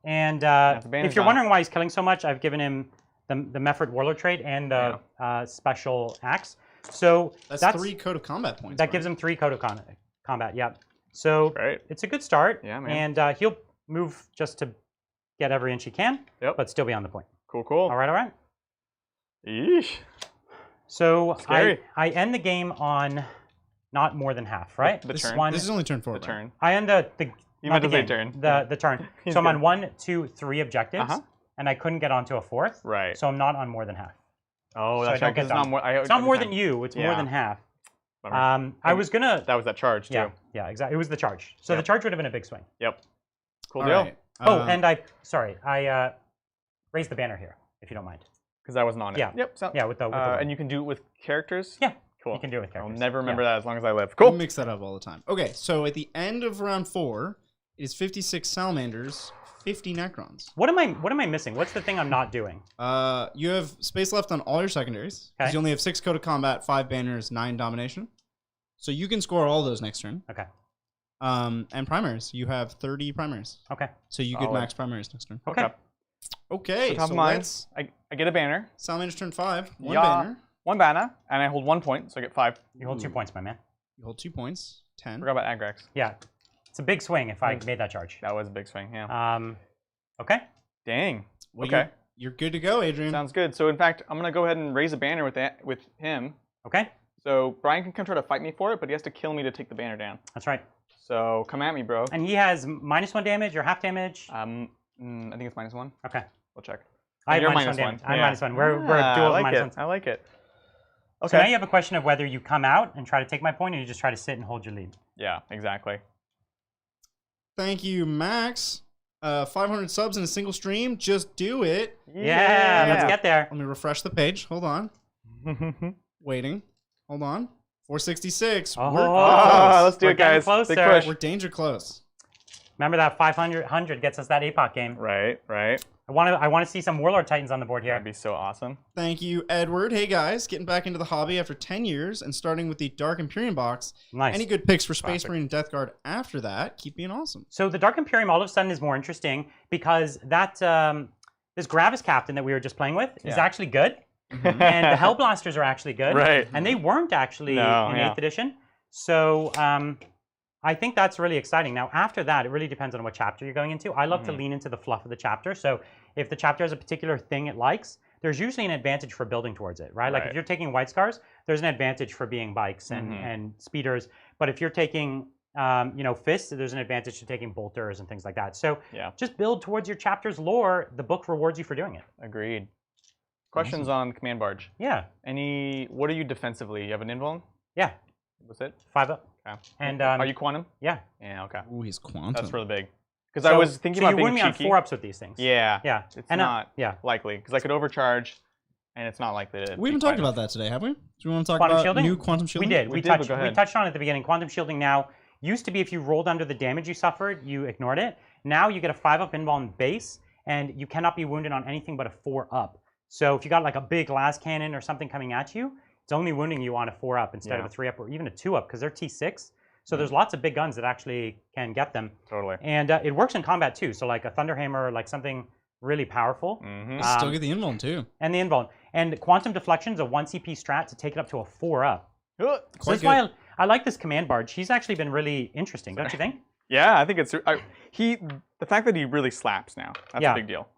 And if you're wondering why he's killing so much, I've given him the Mephrit Warlord trait and the special axe. So that's 3 Code of Combat points. That gives him 3 Code of Combat, yeah. So it's a good start. Yeah, man. And he'll move just to get every inch he can, but still be on the point. Cool, cool. All right. Yeesh. So I end the game on not more than half, right? The turn. This is only turn 4. The turn. I end the you meant to say turn. The turn. So I'm on 1, 2, 3 objectives, and I couldn't get onto a 4th. Right. So I'm not on more than half. Oh, that's right. It's not more. It's not more than you. It's more than half. I was gonna. That was that charge too. Yeah, exactly. It was the charge. So the charge would have been a big swing. Yep. Cool deal. Right. And I raised the banner here, if you don't mind. Because I wasn't on it. Yeah. Yep. So, with the and you can do it with characters. Yeah. Cool. You can do it with characters. I'll never remember that as long as I live. Cool. We mix that up all the time. Okay, so at the end of round 4 is 56 Salamanders, 50 Necrons. What am I missing? What's the thing I'm not doing? You have space left on all your secondaries. Okay. You only have 6 Code of Combat, 5 banners, 9 domination. So you can score all those next turn. Okay. And primaries. You have 30 primaries. Okay. So you get max primaries next turn. Okay. Okay. So I get a banner. Salamanders turn 5. 1 banner. 1 banner, and I hold 1 point, so I get 5. You hold 2 points, my man. You hold 2 points. 10. Forgot about Agrax. Yeah. It's a big swing if I made that charge. That was a big swing, yeah. Okay. Dang. Well, okay. You're good to go, Adrian. Sounds good. So in fact, I'm gonna go ahead and raise a banner with him. Okay. So Brian can come try to fight me for it, but he has to kill me to take the banner down. That's right. So come at me, bro. And he has -1 damage or half damage. I think it's -1. Okay. We'll check. I have You're -1 damage. I'm -1. We're a dual of -1s. I like it. Okay. So now you have a question of whether you come out and try to take my point, or you just try to sit and hold your lead. Yeah, exactly. Thank you, Max. 500 subs in a single stream. Just do it. Yeah, let's get there. Let me refresh the page. Hold on. Waiting. Hold on. 466. Let's do it, guys. Closer. Big push. We're danger close. Remember that 500 gets us that APOC game. Right. I want to see some Warlord Titans on the board here. That'd be so awesome. Thank you, Edward. Hey, guys. Getting back into the hobby after 10 years and starting with the Dark Imperium box. Nice. Any good picks for Space Marine and Death Guard after that? Keep being awesome. So the Dark Imperium all of a sudden is more interesting because that this Gravis Captain that we were just playing with is actually good. And the Hellblasters are actually good. Right. And they weren't actually in 8th edition. So I think that's really exciting. Now, after that, it really depends on what chapter you're going into. I love to lean into the fluff of the chapter. So if the chapter has a particular thing it likes, there's usually an advantage for building towards it, right? Like if you're taking White Scars, there's an advantage for being bikes and speeders. But if you're taking, fists, there's an advantage to taking bolters and things like that. So just build towards your chapter's lore. The book rewards you for doing it. Agreed. Questions on Command Barge? Yeah. What are you defensively? You have an invuln? Yeah. What's it? 5 up. Okay. And are you quantum? Yeah. Yeah. Okay. Ooh, he's quantum. That's really big. Because I was thinking about you being win me on cheeky. 4-ups with these things. Yeah. Yeah. It's not likely because I could overcharge, and it's not likely to. We haven't talked about that today, have we? Do we want to talk Quantum about shielding? new quantum shielding? We did. We touched on it at the beginning. Quantum shielding now used to be if you rolled under the damage you suffered, you ignored it. Now you get a 5-up invuln base, and you cannot be wounded on anything but a 4-up. So if you got like a big las cannon or something coming at you, it's only wounding you on a 4-up instead of a 3-up or even a 2-up because they're T6. So there's lots of big guns that actually can get them. Totally. And it works in combat too. So like a Thunderhammer, like something really powerful. Still get the invuln too. And the invuln. And Quantum Deflection's a 1 CP strat to take it up to a 4-up. So that's why I like this Command Barge. He's actually been really interesting, don't you think? Yeah, I think it's the fact that he really slaps now. That's a big deal.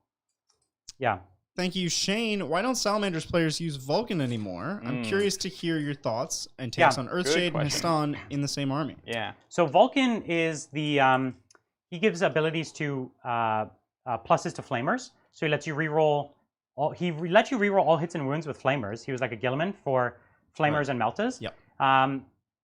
Yeah. Thank you, Shane. Why don't Salamanders players use Vulcan anymore? I'm curious to hear your thoughts and takes on Earthshade and Histon in the same army. Yeah. So Vulcan is the he gives abilities to pluses to flamers. So he lets you reroll all all hits and wounds with flamers. He was like a Gilliman for flamers and meltas. Yep.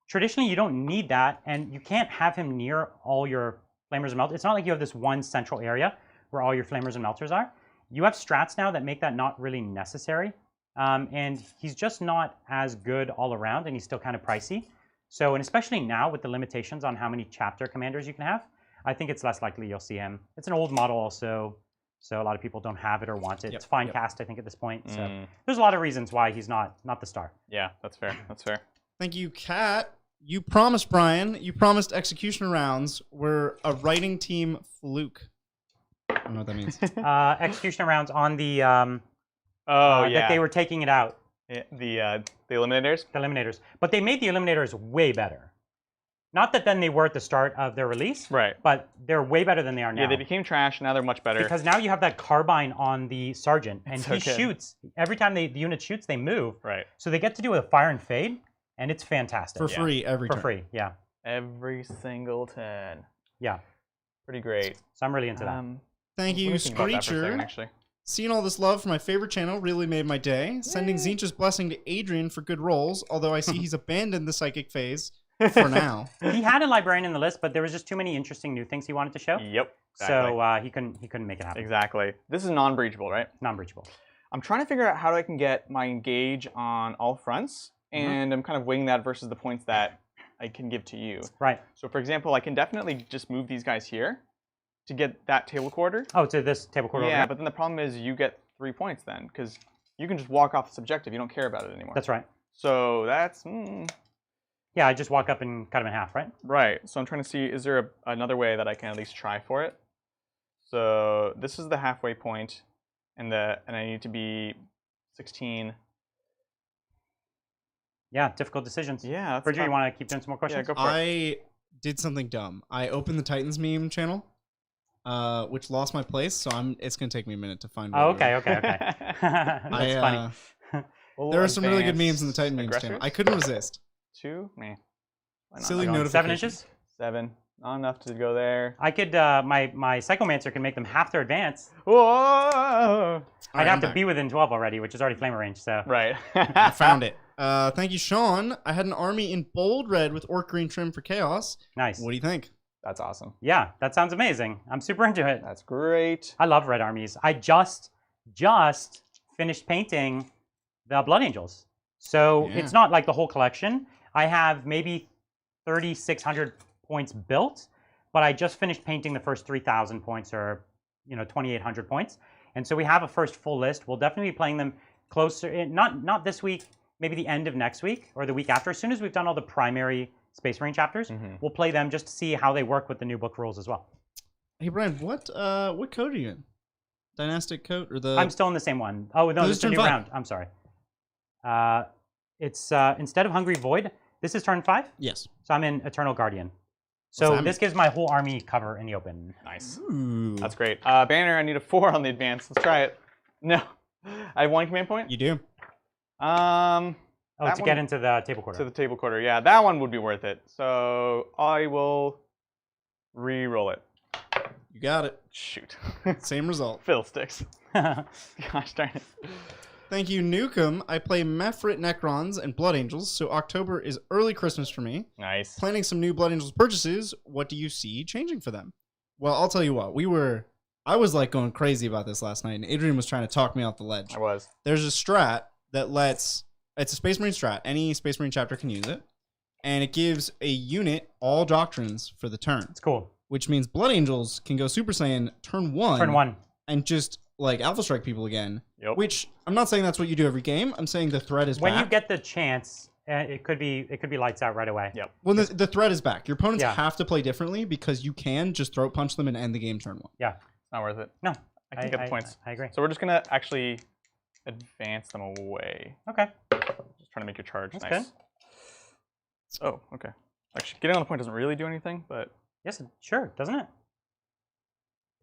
Traditionally, you don't need that, and you can't have him near all your flamers and melters. It's not like you have this one central area where all your flamers and melters are. You have strats now that make that not really necessary, and he's just not as good all around, and he's still kind of pricey. So, and especially now with the limitations on how many chapter commanders you can have, I think it's less likely you'll see him. It's an old model also, so a lot of people don't have it or want it. It's fine cast, I think, at this point. So there's a lot of reasons why he's not the star. Yeah, that's fair. That's fair. Thank you, Kat. You promised, Brian, executioner rounds were a writing team fluke. I don't know what that means. Execution rounds on the that they were taking it out. Yeah, the eliminators. The eliminators, but they made the eliminators way better. Not that then they were at the start of their release, right? But they're way better than they are now. Yeah, they became trash. Now they're much better because now you have that carbine on the sergeant, and he shoots every time the unit shoots. They move, right? So they get to do a fire and fade, and it's fantastic for free every turn. For free, yeah. Every single turn. Yeah. Pretty great. So I'm really into that. Thank you, Screecher. Seeing all this love for my favorite channel really made my day. Sending Zinch's blessing to Adrian for good rolls, although I see he's abandoned the psychic phase for now. He had a librarian in the list, but there was just too many interesting new things he wanted to show. Yep. Exactly. So he couldn't make it happen. Exactly. This is non-breachable, right? Non-breachable. I'm trying to figure out how I can get my engage on all fronts, and I'm kind of weighing that versus the points that I can give to you. Right. So for example, I can definitely just move these guys here to get that table quarter. Oh, to this table quarter. Yeah, but then the problem is you get 3 points then, because you can just walk off this objective. You don't care about it anymore. That's right. So that's... Yeah, I just walk up and cut him in half, right? Right. So I'm trying to see, is there another way that I can at least try for it? So this is the halfway point, and I need to be 16. Yeah, difficult decisions. Yeah. Bridger, you want to keep doing some more questions? Yeah, go for it. I did something dumb. I opened the Titans meme channel, which lost my place, so it's going to take me a minute to find Oh, okay. That's funny. There are some really good memes in the Titan memes channel. I couldn't resist. 2? Meh. Silly notification. 7 inches? 7. Not enough to go there. I could, my Psychomancer can make them half their advance. Whoa! I'd have to be within 12 already, which is already flamer range, so. Right. I found it. Thank you, Sean. I had an army in bold red with orc green trim for chaos. Nice. What do you think? That's awesome. Yeah, that sounds amazing. I'm super into it. That's great. I love red armies. I just finished painting the Blood Angels. So it's not like the whole collection. I have maybe 3,600 points built, but I just finished painting the first 3,000 points or 2,800 points. And so we have a first full list. We'll definitely be playing them closer, not this week, maybe the end of next week or the week after. As soon as we've done all the primary Space Marine chapters, we'll play them just to see how they work with the new book rules as well. Hey Brian, what code are you in? Dynastic code or the? I'm still in the same one. Oh no, this is a new round. I'm sorry. It's instead of Hungry Void, this is turn 5. Yes. So I'm in Eternal Guardian. So this gives my whole army cover in the open. Nice. Ooh. That's great. Banner, I need a 4 on the advance. Let's try it. No. I have 1 command point? You do. To get into the table quarter. To the table quarter, yeah. That one would be worth it. So I will re-roll it. You got it. Shoot. Same result. Fiddlesticks. Gosh darn it. Thank you, Nukem. I play Mephrit Necrons and Blood Angels, so October is early Christmas for me. Nice. Planning some new Blood Angels purchases. What do you see changing for them? Well, I'll tell you what. I was like going crazy about this last night, and Adrian was trying to talk me off the ledge. I was. There's a strat that lets, it's a Space Marine strat. Any Space Marine chapter can use it. And it gives a unit all doctrines for the turn. It's cool. Which means Blood Angels can go Super Saiyan turn 1. Turn 1. And just like Alpha Strike people again. Yep. Which I'm not saying that's what you do every game. I'm saying the threat is back. When you get the chance, it could be lights out right away. Yep. Well, the threat is back. Your opponents Yeah. have to play differently because you can just throat punch them and end the game turn 1. Yeah. Not worth it. No. I can get the points. I agree. So we're just going to actually advance them away. Okay. Just trying to make your charge That's nice. good. Oh, okay. Actually, getting on the point doesn't really do anything, but... Yes, sure, doesn't it?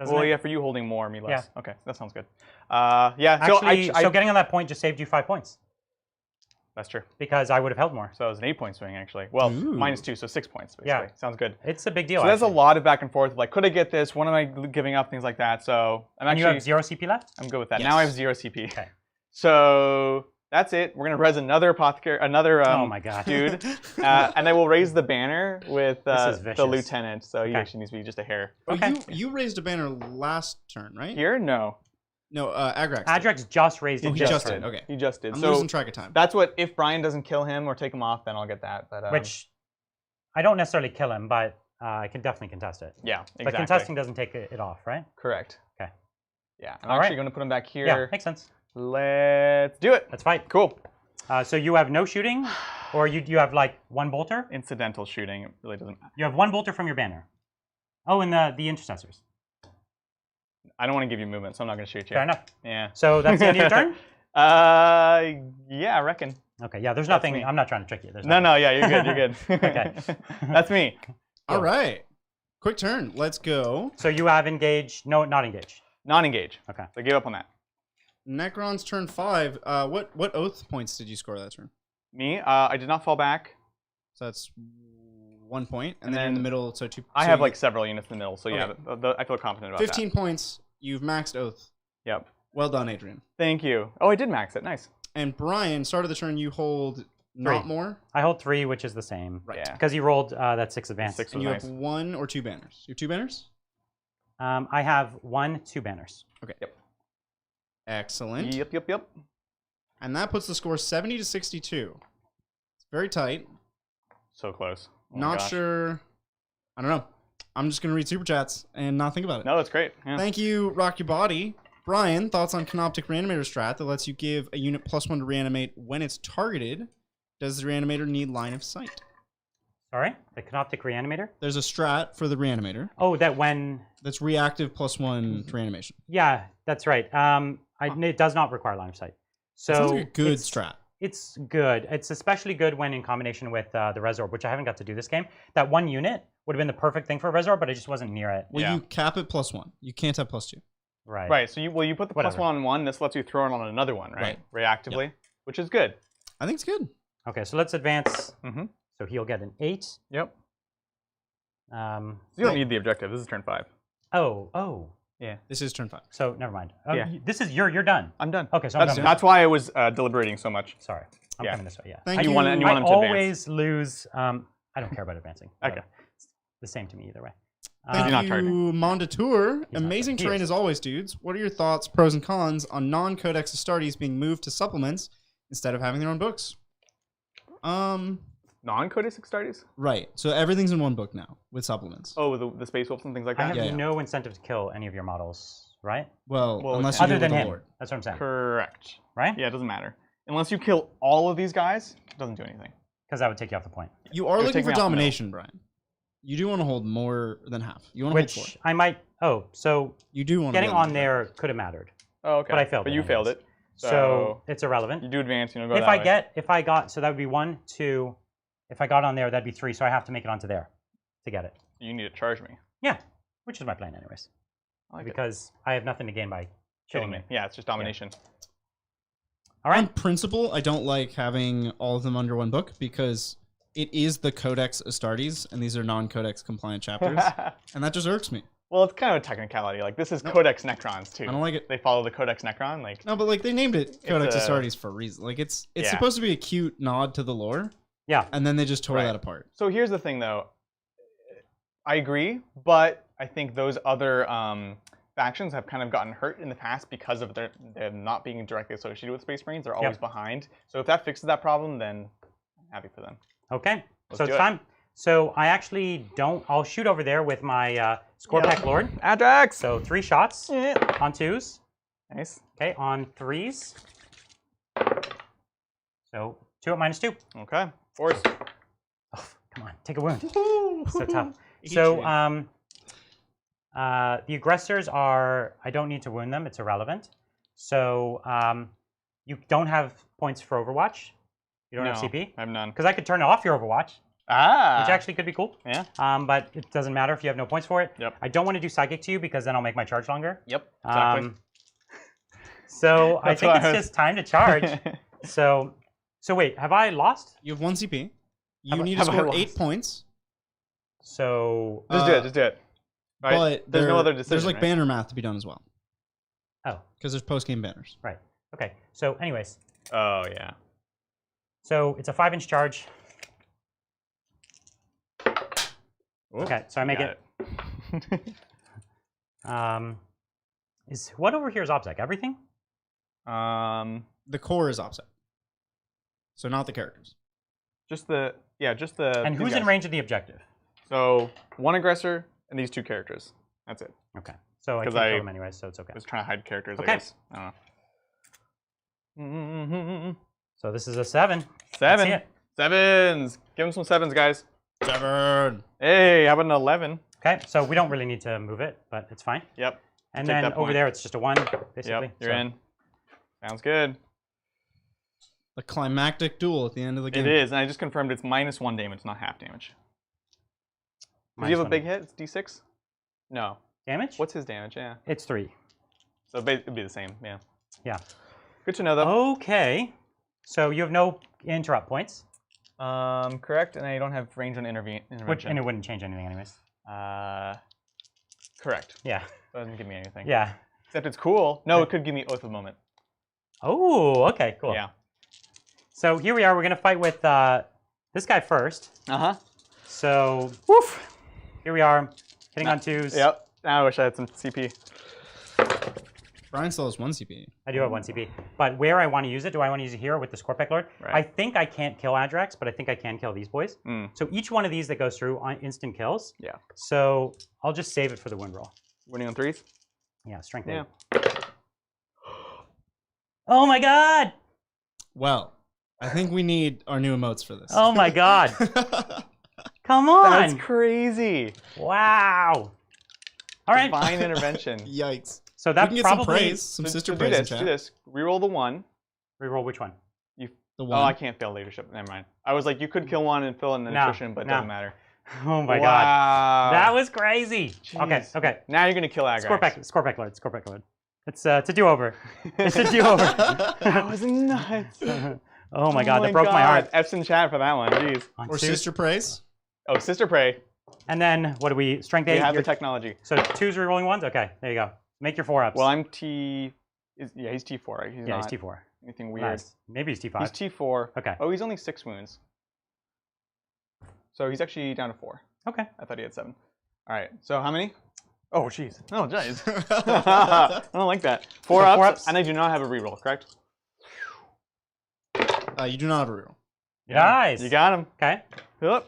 Well, yeah, for you holding more, me less. Yeah. Okay, that sounds good. Yeah, Actually, so so getting on that point just saved you 5 points. That's true. Because I would have held more. So it was an 8-point swing, actually. Well, Ooh. -2, so 6 points, basically. Yeah. Sounds good. It's a big deal. So there's a actually. lot of back and forth. Like, could I get this? What am I giving up? Things like that. So I'm And actually... you have 0 CP left? I'm good with that. Yes. Now I have 0 CP. Okay. So that's it. We're going to res another apothecary, another Oh my god. dude. And I will raise the banner with This is the vicious. lieutenant. So he Okay. actually needs to be just a hair. Oh, Okay. you raised a banner last turn, right? Here? No. No, Agrax. did. Adrex just raised it. Oh, he just just did. did. Okay. He just did. I'm so losing track of time. that's what, if Brian doesn't kill him or take him off, then I'll get that. But Which I don't necessarily kill him, but I can definitely contest it. yeah, exactly. But contesting doesn't take it off, right? Correct. Okay. Yeah, I'm All actually right. going to put him back here. Yeah, makes sense. Let's do it. Let's fight. Cool. So you have no shooting, or you have like 1 bolter? Incidental shooting. It really doesn't. You have 1 bolter from your banner. Oh, and the intercessors. I don't want to give you movement, so I'm not going to shoot you. Fair enough. Yeah. So that's the end of your turn? Yeah, I reckon. Okay, yeah, there's That's nothing. me. I'm not trying to trick you. There's No, nothing. no, yeah, you're good. You're good. Okay. That's me. All right. Quick turn. Let's go. So you have engaged. No, not engaged. Non-engage. Okay. So give up on that. Necron's turn 5. What oath points did you score that turn? Me, I did not fall back. So that's 1 point, and And then you're in the then middle. So 2. I so have you- like several units in the middle, so yeah, Okay. I feel confident about 15 points. You've maxed oath. that. Yep. Well done, Adrian. Thank you. Oh, I did max it. Nice. And Brian, start of the turn, you hold not 3. more. I hold 3, which is the same. Right. Yeah. Because he rolled that 6 advance. 6 And was you nice. have 1 or 2 banners. You have 2 banners? I have 1, 2 banners. Okay. Yep. Excellent. Yep. And that puts the score 70 to 62. It's very tight. So close. Oh my Not gosh. sure. I don't know. I'm just going to read super chats and not think about it. No, that's great. Yeah. Thank you, Rock Your Body. Brian, thoughts on Canoptic Reanimator strat that lets you give a unit +1 to reanimate when it's targeted? Does the reanimator need line of sight? Sorry? The Canoptic Reanimator? There's a strat for the reanimator Oh, that when... that's reactive +1 to reanimation. Yeah, that's right. It does not require line of sight. So Sounds like a good it's- strat. It's good. It's especially good when in combination with the Resorb, which I haven't got to do this game. That 1 unit would have been the perfect thing for a Resorb, but I just wasn't near it. Well, Yeah. you cap it +1. You can't have +2. Right. Right. So you put the Whatever. +1 on one. This lets you throw it on another one, right? Reactively, which is good. I think it's good. Okay, so let's advance. Mm-hmm. So he'll get an 8. Yep. You don't need the objective. This is turn 5. Oh. Yeah. This is turn 5. So never mind. Yeah. This is you're done. I'm done. Okay, so I'm done. That's why I was deliberating so much. Sorry. I'm coming this way. Yeah. Thank you. Want him to I advance. always lose. I don't care about advancing. Okay. It's the same to me either way. Thank not you, targeting. Mondateur. He's not Amazing targeting. terrain as always, dudes. What are your thoughts, pros and cons, on non-codex Astartes being moved to supplements instead of having their own books? Non-codex Astartes? Right. So everything's in one book now with supplements. Oh, the Space Wolves and things like I that? have Yeah. no incentive to kill any of your models, right? Well, Well, unless you Other do than with the him. Lord. That's what I'm saying. Correct. Right? Yeah, it doesn't matter. Unless you kill all of these guys, it doesn't do anything. Because that would take you off the point. You are Just looking take me for off the middle. domination, Brian. You do want to hold more than half. You want to hold 4. Which I might. Oh, so You do want getting to on there could have mattered. Oh, okay. But I failed But it you failed anyways. it. So it's irrelevant. You do advance, go If that I way. get, so that would be 1, 2. If I got on there, that'd be 3. So I have to make it onto there to get it. You need to charge me. Yeah, which is my plan anyways. I like Because I have nothing to gain by killing killing me. me. Yeah, it's just domination. All right. On principle, I don't like having all of them under one book because it is the Codex Astartes, and these are non-Codex compliant chapters, and that just irks me. Well, it's kind of a technicality. Like, this is Codex Necrons, too. I don't like it. They follow the Codex Necron. Like, No, but like they named it Codex a- Astartes for a reason. Like it's Yeah. supposed to be a cute nod to the lore, Yeah. and then they just tore Right. that apart. So here's the thing, though. I agree, but I think those other factions have kind of gotten hurt in the past because of their not being directly associated with Space Marines. They're always behind. So if that fixes that problem, then I'm happy for them. Okay. Let's So do it's it. time. So I actually don't. I'll shoot over there with my Scorpack Lord. Adrax! So 3 shots Yeah. on 2s. Nice. Okay, on 3s. So 2 at -2. Okay. Force. Oh, come on, take a wound. So tough. Eat So you. the aggressors are. I don't need to wound them. It's irrelevant. So you don't have points for Overwatch. You don't have CP. I have none. Because I could turn off your Overwatch, Ah! which actually could be cool. Yeah. But it doesn't matter if you have no points for it. Yep. I don't want to do Psychic to you because then I'll make my charge longer. Yep. Exactly. So I That's think what it's I was- just time to charge. So wait, have I lost? You have 1 CP. You Have I- need to have I score lost? 8 points. So Just do it. Just do it. Right? But There's no other decision. There's like right? banner math to be done as well. Oh. Because there's post-game banners. right. Okay. So anyways, Oh yeah. so it's a 5-inch charge. Okay, so I make Got it. Is what over here is OBSEC? Everything? The core is offset. So not the characters. Just the And these who's in guys. range of the objective? So 1 aggressor and these 2 characters. That's it. Okay. So I 'Cause can't I- kill them anyway, so it's okay. I was trying to hide characters. Okay. I guess. I don't know. So this is a 7. Let's see 7. it. 7s. Give him some 7s, guys. 7. Hey, how about an 11? Okay, so we don't really need to move it, but it's fine. Yep. And Take then that over point. there, it's just a 1, basically. Yep. You're So- in. Sounds good. The climactic duel at the end of the game. It is, and I just confirmed it's -1 damage, not half damage. Does he have a -1. big hit? It's D6? No. Damage? What's his damage? Yeah. It's 3. So it'd be the same. Yeah. Yeah. Good to know, though. Okay. So you have no interrupt points, Correct, and I don't have range on and intervention. it wouldn't change anything anyways. Correct. Yeah. Doesn't give me anything. Yeah. Except it's cool. No, it could give me Oath of Moment. Oh, okay, cool. Yeah. So here we are. We're going to fight with this guy first. Uh-huh. So Woof. here we are, hitting on 2s. Yep. Now I wish I had some CP. Brian still has 1 CP. I do have 1 CP. But where I want to use it, do I want to use it here with the Scorpack Lord? Right. I think I can't kill Adrax, but I think I can kill these boys. Mm. So each one of these that goes through on instant kills. Yeah. So I'll just save it for the wound roll. Winning on 3s? Yeah, strength Yeah. 8. Oh my god! Well, I think we need our new emotes for this. Oh my god! Come on! That's crazy. Wow! All right. Divine intervention. Yikes. So We that can get probably some praise, some sister do praise in this. chat. Do this. Reroll the 1. reroll which one? You. The Oh, 1. I can't fail leadership. Never mind. I was like, you could kill 1 and fill in the No, nutrition, but it no. doesn't matter. Oh my wow. god! That was crazy. Okay, Jeez. okay. Now you're gonna kill Agrax. Scorpack Lord. It's a do-over. It's a do-over. That was nuts. Oh my god, that broke my heart. F's in chat for that one. Jeez. On Or 2s? sister praise. Oh, Sister Prey. And then what do we? Strength 8. We have the technology. So 2s rerolling 1s. Okay, there you go. Make your 4-ups. Well, I'm T. Yeah, he's T4. Right? He's not he's T4. anything weird. Nice. Maybe he's T5. He's T4. Okay. Oh, he's only 6 wounds. So he's actually down to 4. Okay. I thought he had 7. All right. So how many? Oh, jeez. Oh, jeez. I don't like that. 4 ups, 4 ups, and I do not have a reroll, correct? You do not have a reroll. Nice. You got him. Okay. Yep.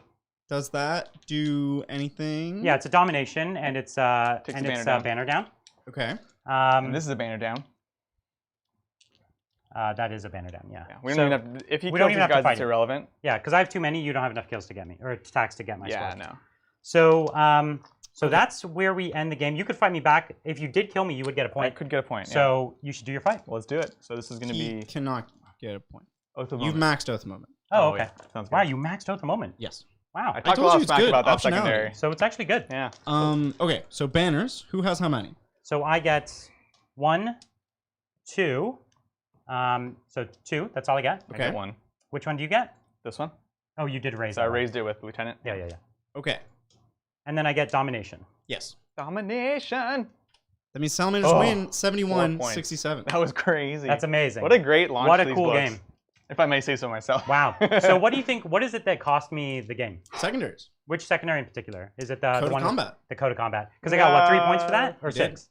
Does that do anything? Yeah, it's a domination, and it's banner down. Okay. And this is a banner down. That is a banner down. Yeah. We don't even have. If he we kills don't even these have to guys, fight it's him. irrelevant. Yeah, because I have too many. You don't have enough kills to get me, or attacks to get my Yeah, score. no. So, so that's where we end the game. You could fight me back. If you did kill me, you would get a I point. could get a point. So you should do your fight. Well, let's do it. So this is going to He be. cannot get a point. Oath of You've Moment. maxed Oath of Moment. Oh, wait. okay. Sounds good. Wow, you maxed out the moment. Yes. Wow. I talked a told lot you of it's smack good. about that Optionality. secondary. So it's actually good. Yeah. Okay, so banners. Who has how many? So I get 1, 2. So 2. That's all I get. I Okay. get 1. Which one do you get? This one. Oh, you did raise So I that one. raised it with Lieutenant. Yeah, yeah, yeah. Okay. And then I get domination. Yes. Domination. That means Salamanders Oh, win 4 71 points. 67. That was crazy. That's amazing. What a great launch. What to a these cool books, game. if I may say so myself. Wow. So what do you think? What is it that cost me the game? Secondaries. Which secondary in particular? Is it the Code of one? Combat. The Code of Combat. Because I got what, 3 points for that, or You did. 6?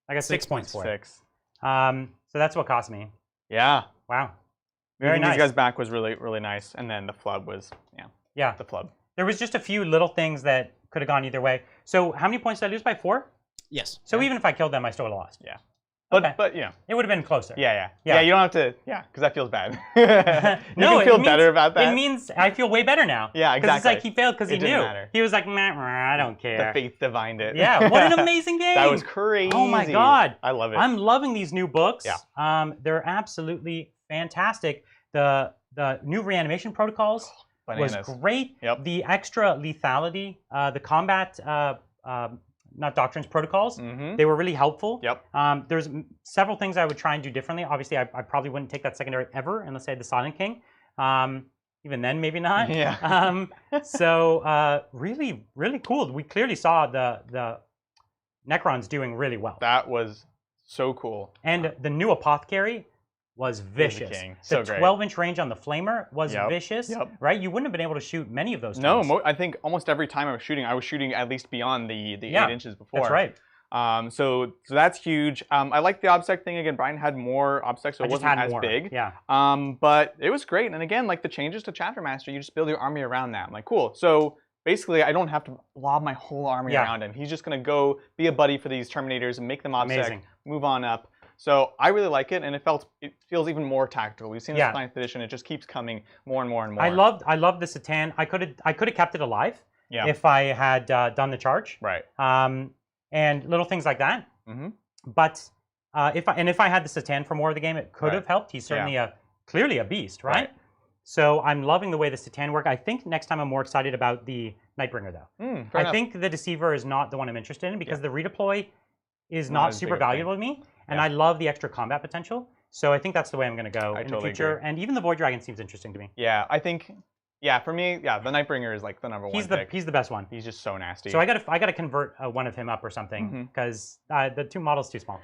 I got 6 points for it. 6. So that's what cost me. Yeah. Wow. Very Moving nice. these guys back was really, really nice. And then the flub was, Yeah. the flub. There was just a few little things that could have gone either way. So how many points did I lose by? 4? Yes. So even if I killed them, I still would have lost. Yeah. But, Okay. but you know. It would have been closer. Yeah, Yeah. you don't have to, because that feels bad. No, you can it feel means- better about that. It means I feel way better now. Yeah, Because it's exactly. like he failed because he It didn't knew. matter. He was like, meh, I don't The care. faith divined it. Yeah, what an amazing game. That was crazy. Oh my God. I love it. I'm loving these new books. Yeah. They're absolutely fantastic. The new reanimation protocols was Bananas. great. Yep. The extra lethality, the combat, not doctrines, protocols, Mm-hmm. they were really helpful. Yep. There's several things I would try and do differently. Obviously, I probably wouldn't take that secondary ever unless I had the Silent King. Even then, maybe not. Yeah. So really, really cool. We clearly saw the Necrons doing really well. That was so cool. And the new Apothecary was vicious. king. So the great. 12-inch range on the Flamer was Yep. vicious, Yep. right? You wouldn't have been able to shoot many of those No, times. I think almost every time I was shooting at least beyond the Yeah, 8 inches before. That's right. So that's huge. I like the obsec thing again. Brian had more obsec, so I it just wasn't had as more. big. Yeah. But it was great. And again, like the changes to Chapter Master, you just build your army around that. I'm like, cool. So basically, I don't have to lob my whole army Yeah. around him. He's just gonna go be a buddy for these Terminators and make them obsec, Amazing. move on up. So I really like it, and it feels even more tactical. We've seen this Yeah. 9th edition; it just keeps coming more and more and more. I loved the Satan. I could have kept it alive if I had done the charge. Right. And little things like that. Mm-hmm. But if I had the Satan for more of the game, it could Right. have helped. He's certainly clearly a beast, right? Right. So I'm loving the way the Satan work. I think next time I'm more excited about the Nightbringer though. Fair I enough. think the Deceiver is not the one I'm interested in because the redeploy is Not not as big super of a thing. valuable to me, and Yeah. I love the extra combat potential. So I think that's the way I'm going to go in the totally future. agree. And even the Void Dragon seems interesting to me. Yeah, I think. Yeah, for me, the Nightbringer is like the number one pick. He's the best one. He's just so nasty. So I gotta convert one of him up or something Mhm. because the 2 models too small.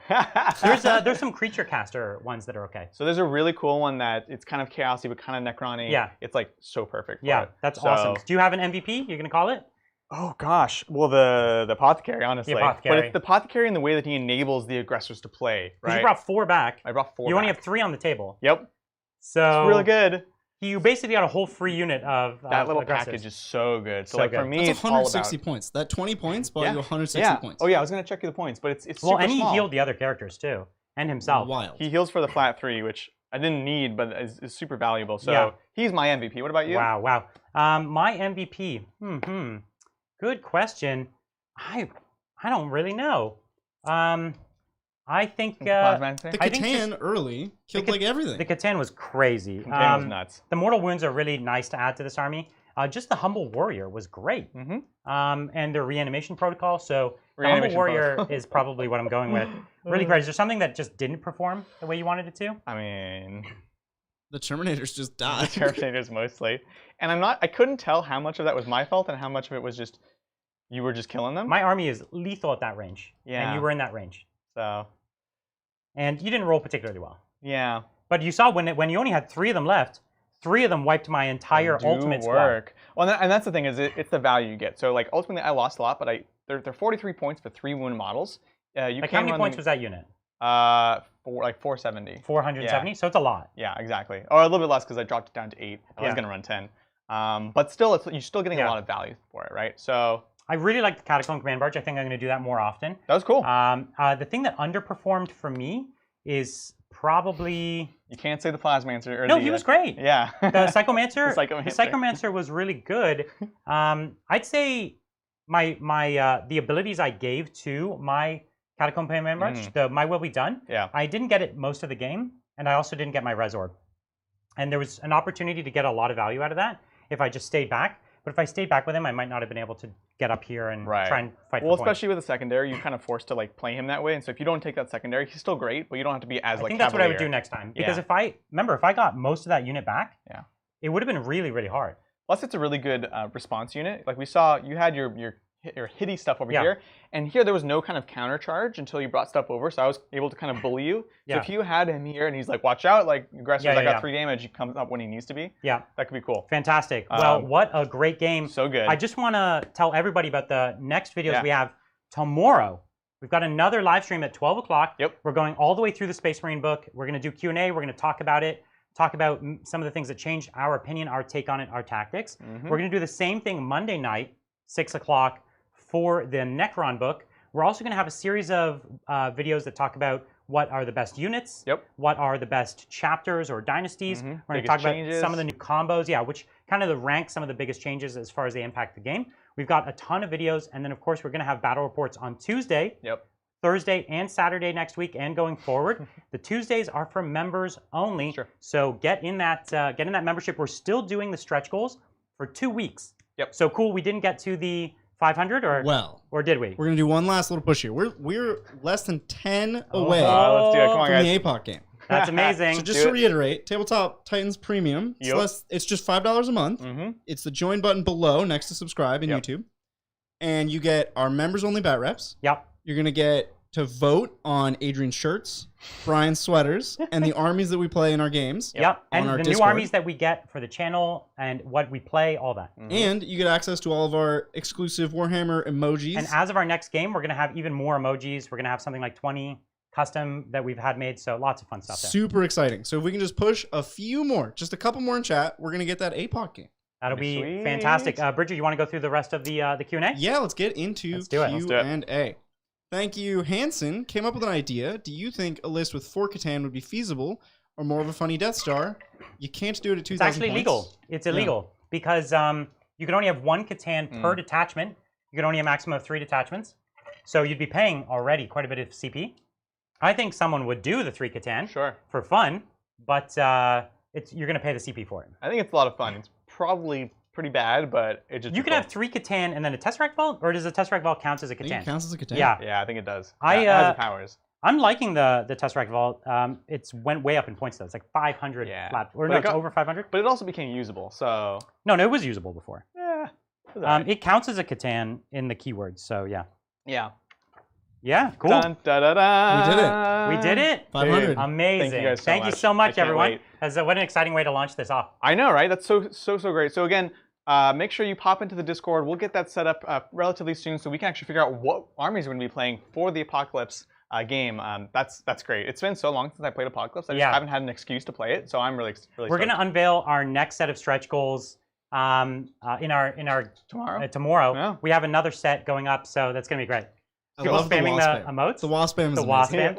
There's some creature caster ones that are okay. So there's a really cool one that it's kind of chaosy but kind of Necron-y. Yeah. It's like so perfect. For Yeah, it. that's So- awesome. Do you have an MVP? You're gonna call it? Oh gosh, well the Apothecary, honestly. Apothecary. But it's the Apothecary in the way that he enables the aggressors to play, Because right? you brought 4 back. I brought 4 You only back. have 3 on the table. Yep, So it's really good. You basically got a whole free unit of That little aggressors. package is so good. So, So like for good. me, That's it's all 160 about. points. That 20 points bought you 160 Yeah. points. Oh yeah, I was gonna check you the points, but it's Well, super and he small. healed the other characters too, and himself. Wild. He heals for the flat 3, which I didn't need, but is super valuable. So Yeah. he's my MVP. What about you? Wow. My MVP. Good question. I don't really know. I think Plasma The I think Catan early killed like everything. the Catan was crazy. Contain was nuts. The Mortal Wounds are really nice to add to this army. Just the Humble Warrior was great. Mm-hmm. And their reanimation protocol. So the Humble Reanimation Warrior protocol. is probably what I'm going with. Really great. Is there something that just didn't perform the way you wanted it to? I mean, The Terminators just the died. Terminators mostly, and I couldn't tell how much of that was my fault and how much of it was just You were just killing them? My army is lethal at that range. Yeah. And you were in that range. So. And you didn't roll particularly well. Yeah. But you saw when you only had 3 of them left, 3 of them wiped my entire ultimate squad. Well, and that's the thing, is it's the value you get. So like ultimately I lost a lot, but they're 43 points for 3 wound models. Like how many points was that unit? Like 470. 470? Yeah. So it's a lot. Yeah, exactly. Or a little bit less because I dropped it down to 8. I was going to run 10. But still, you're still getting a lot of value for it, right? So I really like the Catacomb Command Barge. I think I'm going to do that more often. That was cool. The thing that underperformed for me is probably... You can't say the Plasmancer. No, he was great. Yeah. The Psychomancer, the Psychomancer was really good. I'd say the abilities I gave to my Catacomb Command Barge, My Will Be Done, I didn't get it most of the game, and I also didn't get my Res Orb. And there was an opportunity to get a lot of value out of that if I just stayed back. But if I stayed back with him, I might not have been able to get up here and try and fight for points. Especially with a secondary, you're kind of forced to like play him that way. And so if you don't take that secondary, he's still great, but you don't have to be as like. I think that's what I would do next time. Because if I got most of that unit back, it would have been really, really hard. Plus, it's a really good response unit. Like we saw, you had your hitty stuff over here, and here there was no kind of counter charge until you brought stuff over, so I was able to kind of bully you. So if you had him here and he's like, watch out, like aggressors, I got 3 damage, he comes up when he needs to be. Yeah. That could be cool. Fantastic. Well, what a great game. So good. I just want to tell everybody about the next videos we have tomorrow. We've got another live stream at 12 o'clock. Yep. We're going all the way through the Space Marine book. We're going to do Q&A. We're going to talk about it. Talk about some of the things that changed, our opinion, our take on it, our tactics. We're going to do the same thing Monday night, 6 o'clock, for the Necron book. We're also going to have a series of videos that talk about what are the best units, what are the best chapters or dynasties. We're going to talk about some of the new combos, which kind of rank some of the biggest changes as far as they impact the game. We've got a ton of videos, and then of course we're going to have battle reports on Tuesday, Thursday, and Saturday next week, and going forward. The Tuesdays are for members only, so get in that membership. We're still doing the stretch goals for 2 weeks. So cool. We didn't get to the 500, or did we? We're gonna do one last little push here. We're less than 10 away let's do it. Come on, from guys. the APOC game. That's amazing. So just to reiterate, Tabletop Titans Premium. It's just $5 a month. It's the join button below next to subscribe in YouTube, and you get our members only bat reps. You're gonna get to vote on Adrian's shirts, Brian's sweaters, and the armies that we play in our games. And the new armies that we get for the channel and what we play, all that. And you get access to all of our exclusive Warhammer emojis. And as of our next game, we're going to have even more emojis. We're going to have something like 20 custom that we've had made, so lots of fun stuff there. Super exciting. So if we can just push a few more, just a couple more in chat, we're going to get that APOC game. That'll be fantastic. Bridger, you want to go through the rest of the Q&A? Yeah, let's get into Q&A. Thank you. Hanson came up with an idea. Do you think a list with 4 Catan would be feasible or more of a funny Death Star? You can't do it at 2,000 It's actually illegal. It's illegal because you can only have 1 Catan per detachment. You can only have a maximum of 3 detachments. So you'd be paying already quite a bit of CP. I think someone would do the 3 Catan for fun, but you're going to pay the CP for it. I think it's a lot of fun. It's probably pretty bad, but it just... You can have 3 Catan and then a Tesseract Vault, or does a Tesseract Vault count as a Catan? It counts as a Catan. Yeah, I think it does. It has the powers. I'm liking the Tesseract Vault. It's went way up in points though. It's like 500 flat, or no, it's over 500. But it also became usable, so... No, it was usable before. Yeah. It counts as a Catan in the keywords, so yeah. Yeah, cool. Dun, da, da, da. We did it. 500. Amazing. Thank you so much, everyone. What an exciting way to launch this off. I know, right? That's so great. So again, make sure you pop into the Discord. We'll get that set up relatively soon, so we can actually figure out what armies we're going to be playing for the Apocalypse game. That's great. It's been so long since I played Apocalypse. I just haven't had an excuse to play it, so I'm really We're going to unveil our next set of stretch goals in our tomorrow. Yeah. We have another set going up, so that's going to be great. People spamming the emotes. The wasp spam is the wasp spam.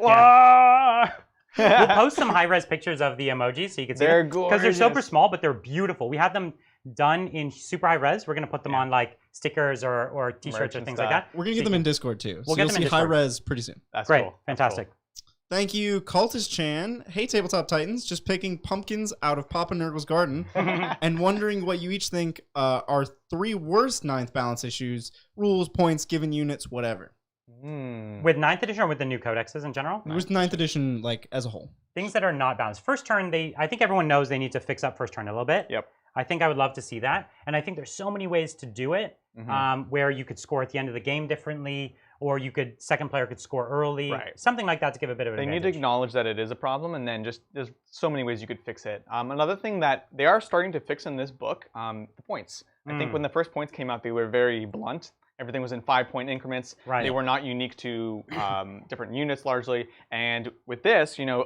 We'll post some high-res pictures of the emojis so you can see them. Because they're super small, but they're beautiful. We have them done in super high res. We're going to put them on like stickers or t-shirts or things like that. We're going to get them in Discord too. We'll so you'll see high res pretty soon. That's great. Cool. Fantastic. Cool. Thank you, Cultist Chan. Hey, Tabletop Titans. Just picking pumpkins out of Papa Nurgle's garden and wondering what you each think are 3 worst 9th balance issues, rules, points, given units, whatever. With 9th edition or with the new codexes in general? It was 9th edition, like, as a whole. Things that are not balanced. First turn, I think everyone knows they need to fix up first turn a little bit. Yep. I think I would love to see that. And I think there's so many ways to do it, where you could score at the end of the game differently, or you could second player could score early, something like that to give a bit of an advantage. They need to acknowledge that it is a problem, and then just there's so many ways you could fix it. Another thing that they are starting to fix in this book, the points. I think when the first points came out, they were very blunt. Everything was in 5-point increments. They were not unique to different units largely. And with this, you know,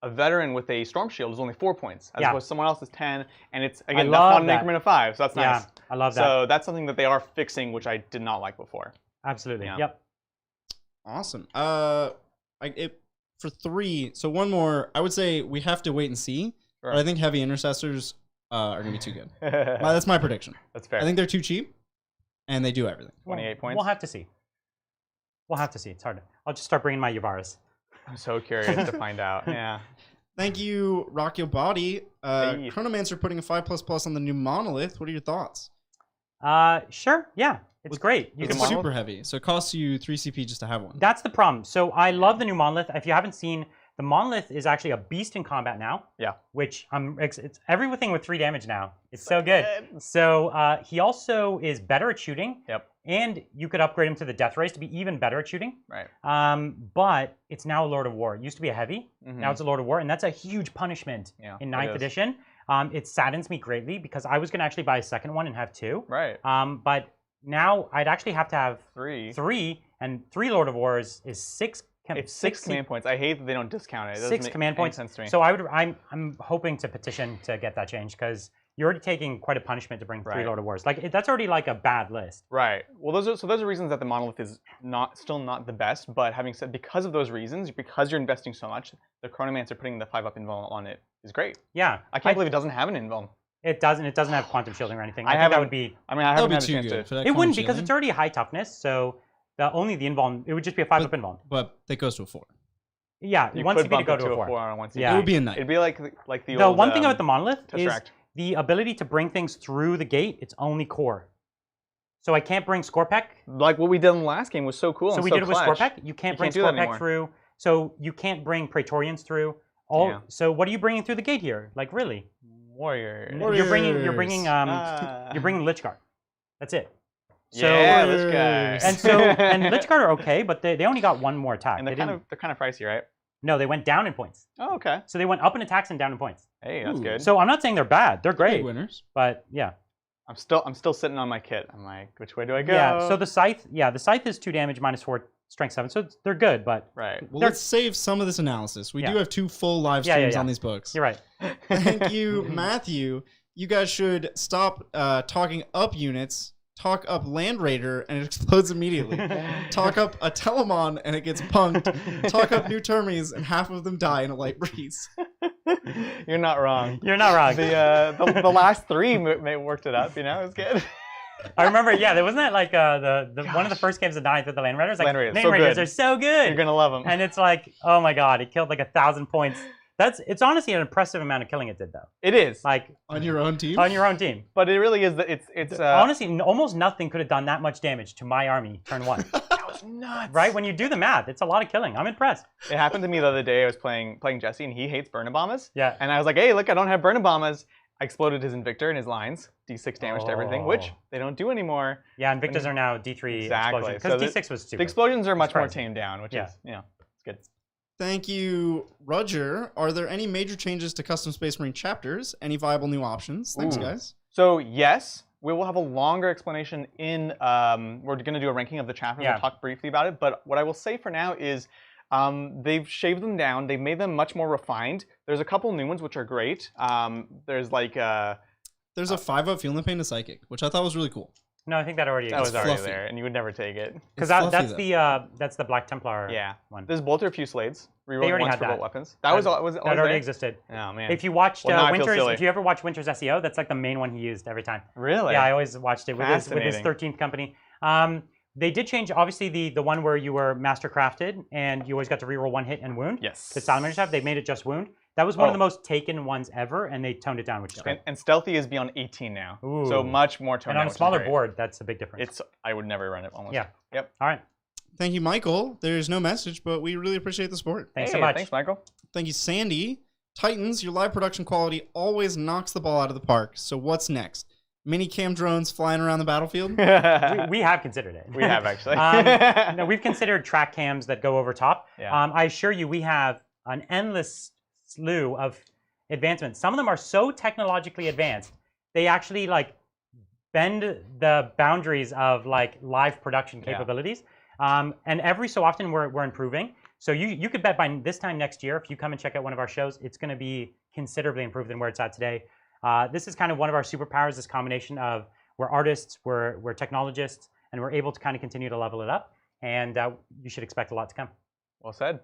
a veteran with a storm shield is only 4 points, as opposed to someone else is 10. And it's again, that's not an increment of 5, so that's nice. I love that. So that's something that they are fixing, which I did not like before. Absolutely. Yep. Awesome. For 3, so one more. I would say we have to wait and see. But I think heavy intercessors are gonna be too good. That's my prediction. That's fair. I think they're too cheap, and they do everything. 28 points. We'll have to see. We'll have to see. It's hard. I'll just start bringing my Yavaras. I'm so curious to find out. Yeah. Thank you, Rock Your Body. Chronomancer putting a 5++ on the new monolith. What are your thoughts? Sure. Yeah. It's great. It's super heavy, so it costs you 3 CP just to have one. That's the problem. So I love the new monolith. If you haven't seen, the monolith is actually a beast in combat now. Yeah. Which it's everything with 3 damage now. It's so good. So he also is better at shooting. Yep. And you could upgrade him to the Death Rays to be even better at shooting. Right. But it's now a Lord of War. It used to be a heavy. Now it's a Lord of War, and that's a huge punishment in 9th edition. It saddens me greatly because I was going to actually buy a second one and have 2. Right. But now I'd actually have to have 3, and 3 Lord of Wars is 6. It's 6 command points. I hate that they don't discount it. It 6 command points. Sense to me. So I'm hoping to petition to get that changed because you're already taking quite a punishment to bring 3 Lord of Wars. Like that's already like a bad list. Right. Well, those are reasons that the monolith is still not the best. But having said, because of those reasons, because you're investing so much, the Chronomancer putting the 5-up invuln on it is great. Yeah. I can't believe it doesn't have an invuln. It doesn't. It doesn't have quantum shielding or anything. I think that would be. I mean, I haven't had a chance to. It wouldn't because it's already high toughness. So only the invuln. It would just be a 5-up invuln. But it goes to a 4. Yeah, you 1 could CP bump to go it to a 4. On 1 CP. Yeah. It would be a 9. It'd be like the old. The one thing about the monolith Tesseract. is the ability to bring things through the gate. It's only core. So I can't bring Scorpec. Like what we did in the last game was so cool. So we did it with Scorpec. You can't bring Scorpec through. So you can't bring Praetorians through. So what are you bringing through the gate here? Like really? Warriors. You're bringing Lichguard. That's it. So, yeah, Lichguard. And Lichguard are okay, but they only got 1 more attack. And they're kind of pricey, right? No, they went down in points. Oh, okay. So they went up in attacks and down in points. Hey, that's good. So I'm not saying they're bad. They're great. Winners. But yeah. I'm still sitting on my kit. I'm like, which way do I go? Yeah. So the scythe is 2 damage, -4, strength 7. So they're good, but right. Well, let's save some of this analysis. We do have 2 full live streams on these books. You're right. Thank you, Matthew. You guys should stop talking up units. Talk up Land Raider and it explodes immediately. Talk up a Telemon and it gets punked. Talk up new Termies and half of them die in a light breeze. You're not wrong. You're not wrong. The last 3 worked it up. You know, it was good. I remember, there wasn't that like one of the first games of 9th with the Land Raiders. Like, Land Raiders, Land Raiders are so good. You're gonna love them. And it's like, oh my god, it killed like 1,000 points. It's honestly an impressive amount of killing it did though. It is. Like on your own team. On your own team. But it really is. It's honestly almost nothing could have done that much damage to my army turn 1. That was nuts. Right when you do the math, it's a lot of killing. I'm impressed. It happened to me the other day. I was playing Jesse and he hates Burnabombas. Yeah. And I was like, hey, look, I don't have Burnabombas. I exploded his Invictor and his lines, D6 damage to everything, which they don't do anymore. Yeah, Invictors are now D3 exactly. explosion because D6 was stupid. The explosions are much more tamed down, which is it's good. Thank you, Roger. Are there any major changes to Custom Space Marine chapters? Any viable new options? Thanks, guys. So yes, we will have a longer explanation in. We're going to do a ranking of the chapters. We'll talk briefly about it. But what I will say for now is they've shaved them down. They've made them much more refined. There's a couple new ones which are great. There's like there's a 5-up Field and Pain to Psychic, which I thought was really cool. No, I think that already was already there, and you would never take it. Because that's the Black Templar one. There's Bolter Fusillades. They already had that. Weapons. That already existed. Oh man. If you watched Winters, if you ever watched Winters SEO, that's like the main one he used every time. Really? Yeah, I always watched it with his 13th company. They did change, obviously, the one where you were master crafted and you always got to reroll 1 hit and wound. Yes. The Salamanders have. They made it just wound. That was one of the most taken ones ever, and they toned it down, which is great. And stealthy is beyond 18 now, so much more toned And down. on a smaller board, that's a big difference. I would never run it almost. Yeah. Yep. All right. Thank you, Michael. There's no message, but we really appreciate the support. Thanks so much. Thanks, Michael. Thank you, Sandy. Titans, your live production quality always knocks the ball out of the park. So what's next? Mini cam drones flying around the battlefield? We have considered it. We have, actually. No, we've considered track cams that go over top. Yeah. I assure you, we have an endless slew of advancements. Some of them are so technologically advanced, they actually like bend the boundaries of like live production capabilities. And every so often we're improving. So you could bet by this time next year, if you come and check out one of our shows, it's going to be considerably improved than where it's at today. This is kind of one of our superpowers, this combination of we're artists, we're technologists, and we're able to kind of continue to level it up. And you should expect a lot to come. Well said.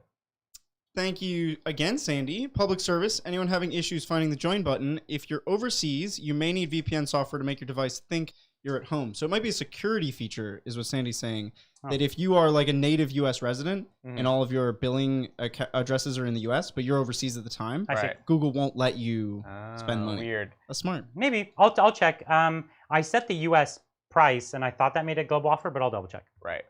Thank you again, Sandy. Public service, anyone having issues finding the join button, if you're overseas, you may need VPN software to make your device think you're at home. So it might be a security feature, is what Sandy's saying, that if you are like a native U.S. resident and all of your billing addresses are in the U.S., but you're overseas at the time, Google won't let you spend money. Weird. That's smart. Maybe. I'll check. I set the U.S. price, and I thought that made a global offer, but I'll double check. Right.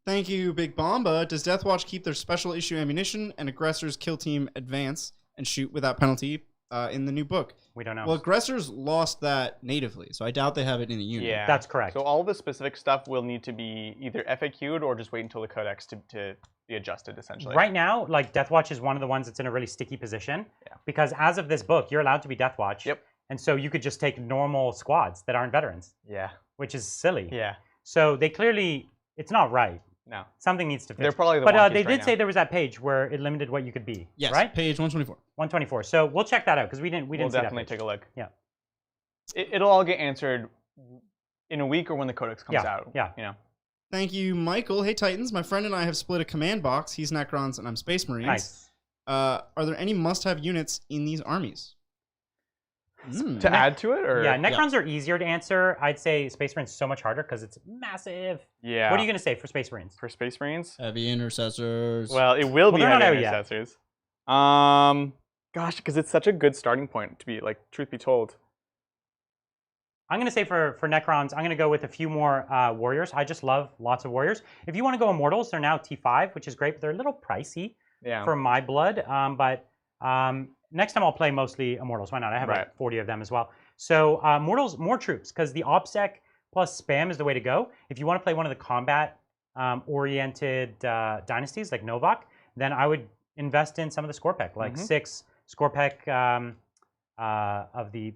Thank you, Big Bomba. Does Deathwatch keep their special issue ammunition and aggressors kill team advance and shoot without penalty in the new book? We don't know. Well, aggressors lost that natively, so I doubt they have it in the unit. Yeah, that's correct. So all the specific stuff will need to be either FAQ'd or just wait until the codex to be adjusted, essentially. Right now, like Deathwatch is one of the ones that's in a really sticky position because as of this book, you're allowed to be Deathwatch. Yep. And so you could just take normal squads that aren't veterans. Yeah. Which is silly. Yeah. So they clearly, it's not right. No. Something needs to fix. They're probably the But they right did now. say there was that page where it limited what you could be. Yes, right? Page 124. 124. So we'll check that out because we didn't see that. We'll definitely take a look. Yeah. It'll all get answered in a week or when the codex comes out. Yeah. You know. Thank you, Michael. Hey, Titans. My friend and I have split a command box. He's Necrons and I'm Space Marines. Nice. Are there any must-have units in these armies? To add to it? Or? Yeah, Necrons are easier to answer. I'd say Space Marines is so much harder because it's massive. Yeah. What are you going to say for Space Marines? For Space Marines? Heavy intercessors. Well, it will be they're not heavy out yet. intercessors. Gosh, because it's such a good starting point to be, like, truth be told. I'm going to say for Necrons, I'm going to go with a few more warriors. I just love lots of warriors. If you want to go Immortals, they're now T5, which is great, but they're a little pricey for my blood. Next time I'll play mostly Immortals. Why not? I have like 40 of them as well. So Mortals, more troops, because the OBSEC plus spam is the way to go. If you want to play one of the combat-oriented dynasties like Novak, then I would invest in some of the Scorpec, like 6 Scorpec of the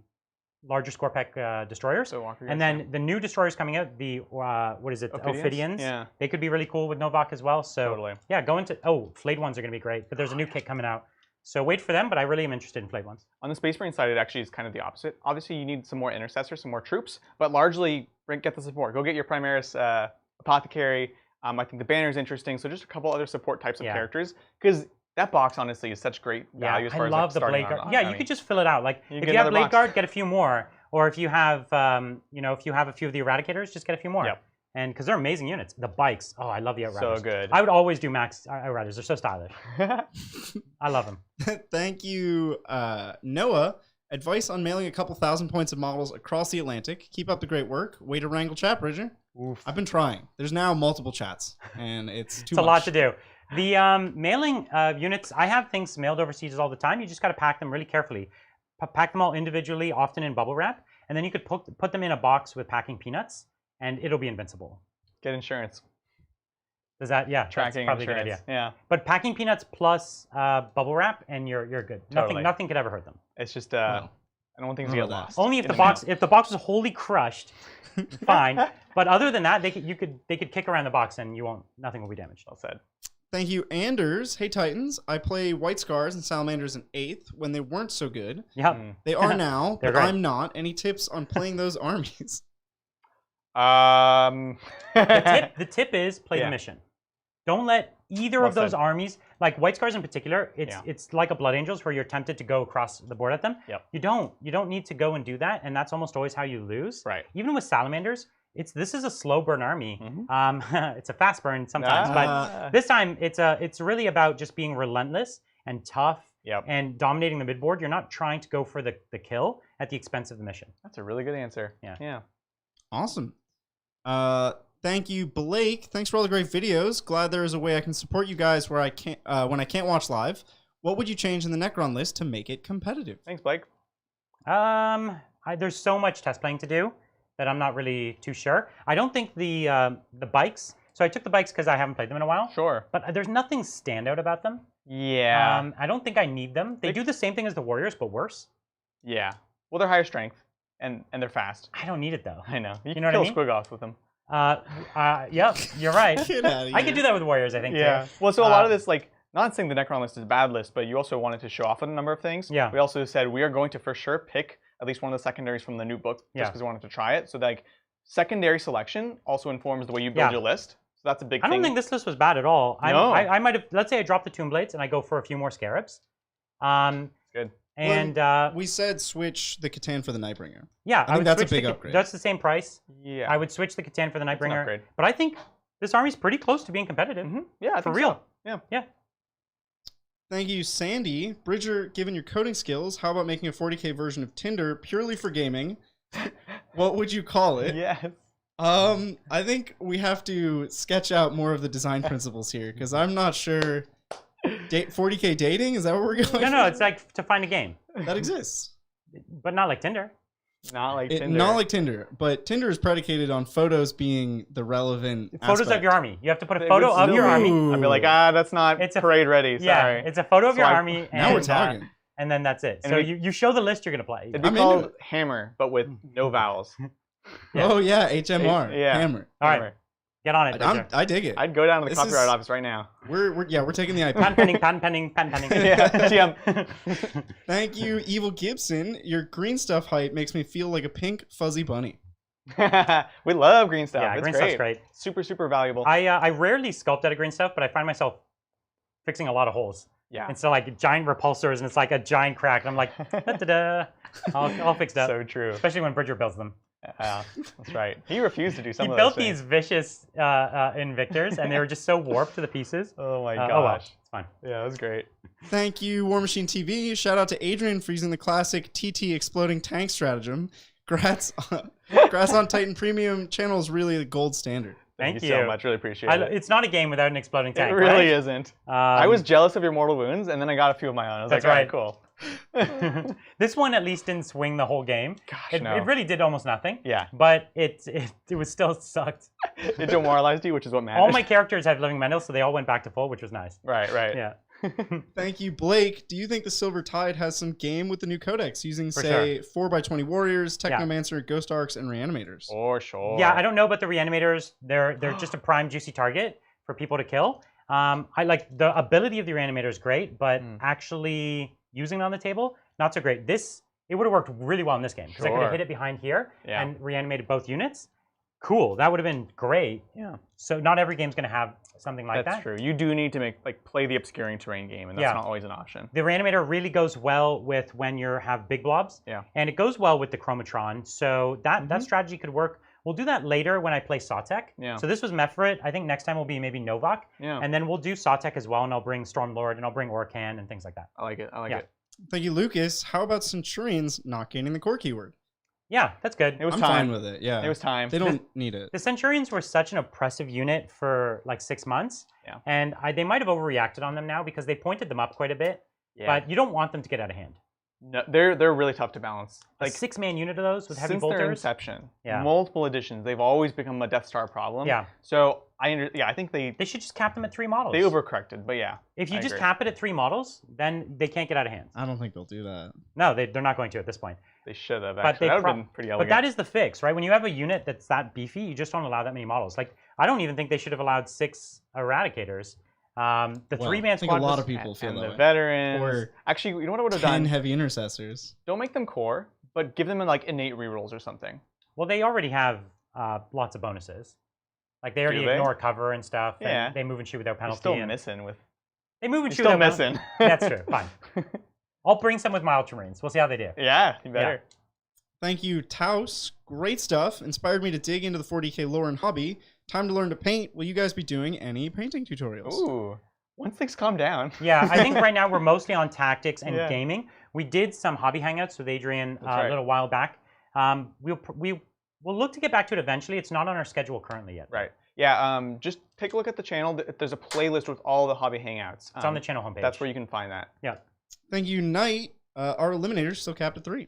larger Scorpec destroyers. So and then the new destroyers coming out, the, what is it, Ophidians? Yeah. They could be really cool with Novak as well. So Totally. yeah, go into, Flayed ones are going to be great, but there's a new kit coming out. So wait for them, but I really am interested in Flayed ones. On the Space Marine side, it actually is kind of the opposite. Obviously, you need some more intercessors, some more troops, but largely get the support. Go get your Primaris Apothecary. I think the banner is interesting. So just a couple other support types of characters, because that box honestly is such great value as far as I love the Blade Guard. Yeah, you could just fill it out. Like if you have Blade Guard, get a few more, or if you have, if you have a few of the Eradicators, just get a few more. Yep. And because they're amazing units. The bikes, I love the Outriders. So good. I would always do Max Outriders. They're so stylish. I love them. Thank you, Noah. Advice on mailing a couple thousand points of models across the Atlantic. Keep up the great work. Way to wrangle chat, Bridger. Oof. I've been trying. There's now multiple chats, and it's too much. It's a lot to do. The mailing units, I have things mailed overseas all the time. You just got to pack them really carefully. Pack them all individually, often in bubble wrap, and then you could put them in a box with packing peanuts, and it'll be invincible. Get insurance. Does that? Yeah, tracking that's probably insurance. a good idea. Yeah. But packing peanuts plus bubble wrap, and you're good. Totally. Nothing could ever hurt them. It's just I don't want things to get lost. Only if the box was wholly crushed, fine. But other than that, they could kick around the box and nothing will be damaged. Well said. Thank you, Anders. Hey, Titans. I play White Scars and Salamanders in 8th when they weren't so good. Yep. They are now, but great. I'm not. Any tips on playing those armies? The tip is play the mission. Don't let either of those armies, like White Scars in particular, it's like a Blood Angels where you're tempted to go across the board at them. Yep. You don't need to go and do that, and that's almost always how you lose. Right. Even with Salamanders, this is a slow burn army. It's a fast burn sometimes, but this time it's really about just being relentless and tough and dominating the midboard. You're not trying to go for the kill at the expense of the mission. That's a really good answer. Yeah. Awesome. Thank you, Blake. Thanks for all the great videos. Glad there is a way I can support you guys where I can't when I can't watch live. What would you change in the Necron list to make it competitive? Thanks, Blake. There's so much test playing to do that I'm not really too sure. I don't think the bikes. So I took the bikes because I haven't played them in a while. Sure. But there's nothing standout about them. Yeah. I don't think I need them. They do the same thing as the Warriors, but worse. Yeah. Well, they're higher strength, and they're fast. I don't need it though. I know. You know what I mean? kill squig-offs with them. Yep, you're right. Get out of here. I could do that with Warriors, I think. Yeah. Too. Well, so a lot of this, like, not saying the Necron list is a bad list, but you also wanted to show off a number of things. Yeah. We also said we are going to for sure pick at least one of the secondaries from the new book, just because we wanted to try it. So, like, secondary selection also informs the way you build your list. So that's a big thing. I don't think this list was bad at all. No. I might have. Let's say I drop the Tomb Blades and I go for a few more Scarabs. Good. And we said switch the Catan for the Nightbringer. yeah, I think that's a big upgrade. That's the same price. Yeah. I would switch the Catan for the That's an Nightbringer. upgrade. But I think this army's pretty close to being competitive. Yeah, I For think real. so. Yeah. Yeah. Thank you, Sandy. Bridger, given your coding skills, how about making a 40k version of Tinder purely for gaming? What would you call it? Yes. I think we have to sketch out more of the design principles here, because I'm not sure. 40k dating? Is that what we're going? No, it's like to find a game, That exists. but not like Tinder. Not like Tinder. Not like Tinder, but Tinder is predicated on photos being the relevant Photos aspect. of your army. You have to put a It photo would of your army. Ooh. I'd be like, that's not It's a- parade ready. Yeah, Sorry. it's a photo of So your I- army. Now and, we're talking. and then that's it. And So we- you show the list you're gonna play. It'd be I'm into called it. Hammer, but with no vowels. Yeah. Oh yeah, HMR. Yeah. Hammer. All right, Hammer. get on it. Bridger. I dig it. I'd go down to the This copyright is- office right now. We're taking the IP. Patent pending, patent pending, patent pending. Yeah, TM. Thank you, Evil Gibson. Your green stuff height makes me feel like a pink fuzzy bunny. We love green stuff. Yeah, it's green great. stuff's great. Super, super valuable. I rarely sculpt out of green stuff, but I find myself fixing a lot of holes. Yeah. And so like giant repulsors, and it's like a giant crack, and I'm like, da-da-da. I'll fix that. So true. Especially when Bridger builds them. That's right. He refused to do some He of built those these things. vicious Invictors, and they were just so warped to the pieces. Oh my Oh well, gosh. it's fine. Yeah, that was great. Thank you, War Machine TV. Shout out to Adrian for using the classic TT exploding tank stratagem. Grats on Titan Premium channel is really the gold standard. Thank you so you. much. Really appreciate it. It's not a game without an exploding It tank. really right? isn't. I was jealous of your mortal wounds, and then I got a few of my own. I was That's like, all right. right, cool. This one at least didn't swing the whole game. Gosh, It no. really did almost nothing. Yeah. But it was still sucked. It demoralized you, which is what matters. All my characters have living medals, so they all went back to full, which was nice. Right, right. Yeah. Thank you, Blake. Do you think the Silver Tide has some game with the new codex using, For say, 4x20 warriors, Yeah. Technomancer, Ghost Arcs, and Reanimators? For sure. Yeah, I don't know about the reanimators. They're just a prime juicy target for people to kill. I like the ability of the reanimator is great, but actually using it on the table, not so great. It would have worked really well in this game because I could Sure. have hit it behind here Yeah. and reanimated both units. Cool, that would have been great. Yeah. So not every game's gonna have something like That's that. true. You do need to play the obscuring terrain game, and that's Yeah. not always an option. The reanimator really goes well with when you have big blobs. Yeah. And it goes well with the chromatron. So that strategy could work. We'll do that later when I play Sawtek. Yeah. So this was Mefrit. I think next time will be maybe Novak. Yeah. And then we'll do Sawtek as well, and I'll bring Stormlord, and I'll bring Orkan and things like that. I like it. I like Yeah. it. Thank you, Lucas. How about Centurions not gaining the core keyword? Yeah, that's good. It was I'm time. fine with it, yeah. It was time. They don't need it. The Centurions were such an oppressive unit for like 6 months. Yeah. And they might have overreacted on them now because they pointed them up quite a bit. Yeah. But you don't want them to get out of hand. No, they're really tough to balance. Like a 6-man unit of those with heavy Since their bolters. inception, Yeah. multiple editions, they've always become a Death Star problem. Yeah. So I think they They should just cap them at 3 models. overcorrected, but yeah. If you I just agree. cap it at 3 models, then they can't get out of hand. I don't think they'll do that. No, they're not going to at this point. They should have. But Actually, they that would have been pretty But elegant. that is the fix, right? When you have a unit that's that beefy, you just don't allow that many models. Like, I don't even think they should have allowed 6 Eradicators. The Well, 3-man I think squad a lot was- of people feel and that the way. veterans. Or Actually, you know what I would have 10 done? heavy intercessors. Don't make them core, but give them like innate rerolls or something. Well, they already have lots of bonuses. Like, they already Do they? ignore cover and stuff. And Yeah. they move and shoot without You're penalty. still and missing with. They move and You're shoot still without penalty. missing. That's true. Fine. I'll bring some with my Ultramarines. We'll see how they do. Yeah, you better. Thank you, Taos. Great stuff. Inspired me to dig into the 40k lore and hobby. Time to learn to paint. Will you guys be doing any painting tutorials? Ooh. Once things calm down. Yeah, I think right now we're mostly on tactics and Yeah. gaming. We did some hobby hangouts with Adrian right. a little while back. We'll look to get back to it eventually. It's not on our schedule currently yet. Right. Yeah, just take a look at the channel. There's a playlist with all the hobby hangouts. It's on the channel homepage. That's where you can find that. Yeah. Thank you, Knight. Our eliminators still capped at 3.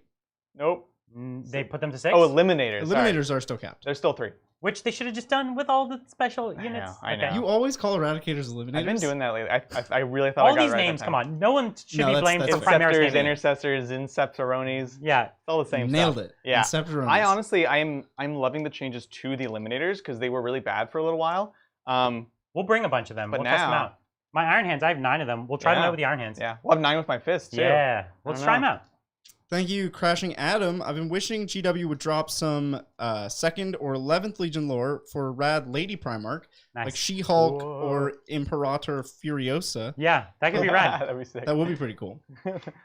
Nope. They put them to 6? Oh, eliminators. Eliminators are still capped. There's still 3. Which they should have just done with all the special units. I know. You always call eradicators eliminators. I've been doing that lately. I really thought all I got these it right names, that come time. on. No one should be blamed for Primaris Inceptors, naming. intercessors, inceptorones. Yeah. It's all the same Nailed stuff. it. Yeah. Inceptorones. I honestly, I'm loving the changes to the eliminators because they were really bad for a little while. We'll bring a bunch of them. But We'll test them now- out. My Iron Hands, I have 9 of them. We'll try them Yeah. out with the Iron Hands. Yeah. We'll have 9 with my fists too. Yeah. Let's try them out. Thank you, Crashing Adam. I've been wishing GW would drop some 2nd or 11th Legion lore for Rad Lady Primarch, Nice. like She-Hulk or Imperator Furiosa. Yeah, that could be rad. That'd be sick. That would be pretty cool.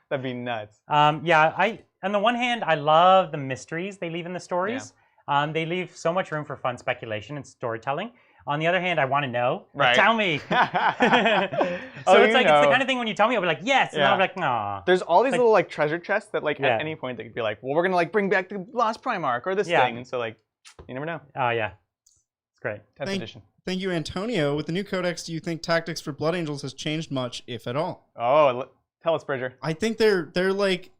That'd be nuts. Yeah, on the one hand, I love the mysteries they leave in the stories. They leave so much room for fun speculation and storytelling. On the other hand, I want to know. Right. Tell me. So Oh, it's like know. it's the kind of thing when you tell me, I'll be like, yes, and then I'll be like, nah. There's all these Like- little like treasure chests that like Yeah. at any point they could be like, well, we're gonna like bring back the Lost Primarch or this Yeah. thing, and so like, you never know. Oh yeah, it's great. 10th edition. Thank you, Antonio. With the new codex, do you think tactics for Blood Angels has changed much, if at all? Oh, tell us, Bridger. I think they're like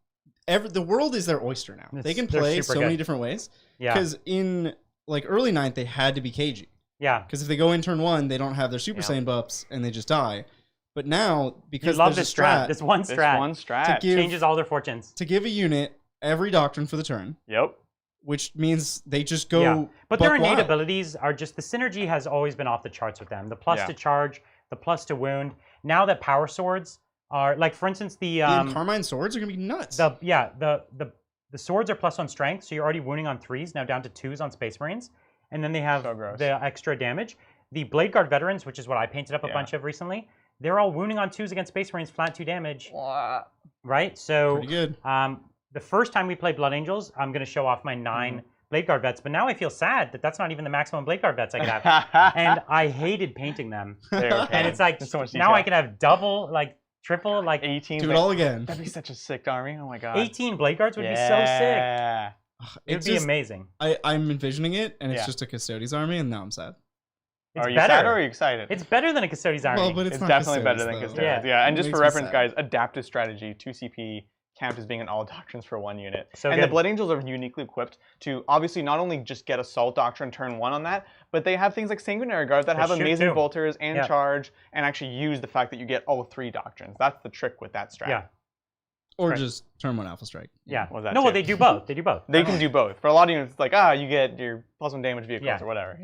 the world is their oyster now. They can They're play super so many good. different ways. Yeah, Because in like early 9th, they had to be cagey. yeah. Because if they go in turn 1, they don't have their Super Saiyan buffs and they just die. But now, You because love there's this a strat, This one This strat one strat. give- changes all their fortunes. to give a unit every doctrine for the turn, Yep. which means they just go. Yeah, but their buck innate wild. abilities are just the synergy has always been off the charts with them. The plus Yeah. to charge, the plus to wound. Now that power swords are like, for instance, the The Carmine swords are gonna be nuts. the swords are plus on strength, so you're already wounding on 3s, now down to 2s on Space Marines, and then they have So gross. the extra damage. The Blade Guard veterans, which is what I painted up a Yeah. bunch of recently, they're all wounding on 2s against Space Marines, flat 2 damage, right? So Pretty good. the first time we played Blood Angels, I'm going to show off my 9 Blade Guard vets, but now I feel sad that that's not even the maximum Blade Guard vets I could have. And I hated painting them. And it's like, There's so much now detail. I can have double, like triple, like 18. Do it all again. That'd be such a sick army. Oh my god. 18 Blade Guards would be so sick. Yeah. It would It's be just- amazing. I'm envisioning it, and it's Yeah. just a Custodes army, and now I'm sad. It's Are you better. sad or are you excited? It's better than a Custodes army. Well, but it's It's not definitely Custodes, better than though. Custodes. Yeah. And It just for makes me reference, sad. guys, adaptive strategy, 2CP, count as being an all doctrines for 1 unit. So and good. the Blood Angels are uniquely equipped to obviously not only just get Assault Doctrine turn 1 on that, but they have things like Sanguinary Guard that They have shoot amazing too. bolters and Yeah. charge, and actually use the fact that you get all 3 doctrines. That's the trick with that strat. Yeah. Or Right. just turn 1 Alpha Strike. Yeah. Well, that No, well, too. they do both. They do both. They can do both. For a lot of units, it's like, you get your +1 damage vehicles Yeah. or whatever.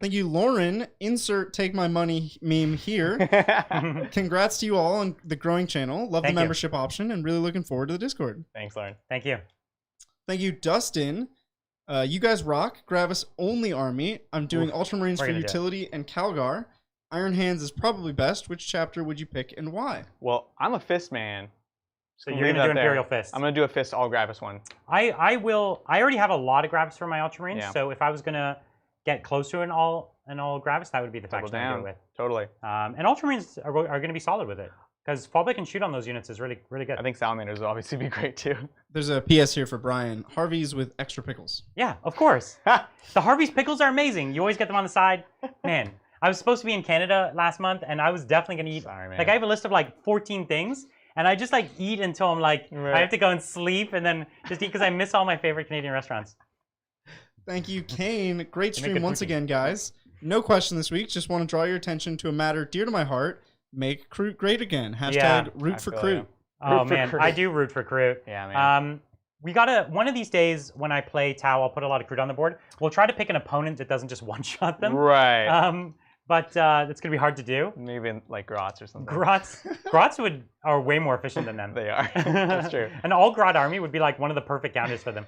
Thank you, Lauren. Insert take my money meme here. Yeah. Congrats to you all on the growing channel. Love Thank the you. membership option and really looking forward to the Discord. Thanks, Lauren. Thank you. Thank you, Dustin. You guys rock. Gravis only army. I'm doing Ultramarines we're for gonna do it. utility and Calgar. Iron Hands is probably best. Which chapter would you pick and why? Well, I'm a fist man. So Leave you're going to that do there. Imperial Fist. I'm going to do a fist all Gravis one. I already have a lot of Gravis for my Ultramarines, Yeah. so if I was going to get close to an all Gravis, that would be the Double faction I'd do down. it with. Totally. And Ultramarines are going to be solid with it. Because fallback and shoot on those units is really, really good. I think Salamanders will obviously be great too. There's a PS here for Brian. Harvey's with extra pickles. Yeah, of course. The Harvey's pickles are amazing. You always get them on the side. Man, I was supposed to be in Canada last month, and I was definitely going to eat. Sorry, man. Like, I have a list of like 14 things, and I just like eat until I'm like, Right. I have to go and sleep, and then just eat because I miss all my favorite Canadian restaurants. Thank you, Kane. Great They make stream good once poutine. again, guys. No question this week. Just want to draw your attention to a matter dear to my heart. Make Kroot great again. Hashtag Yeah, root I for feel Kroot. you. Oh Root for man, Kroot. I do root for Kroot. Yeah, man. We gotta one of these days when I play Tau, I'll put a lot of Kroot on the board. We'll try to pick an opponent that doesn't just one-shot them. Right. But that's gonna be hard to do. Maybe in, like Grots or something. Grots are way more efficient than them. They are. That's true. An all Grot army would be like one of the perfect counters for them.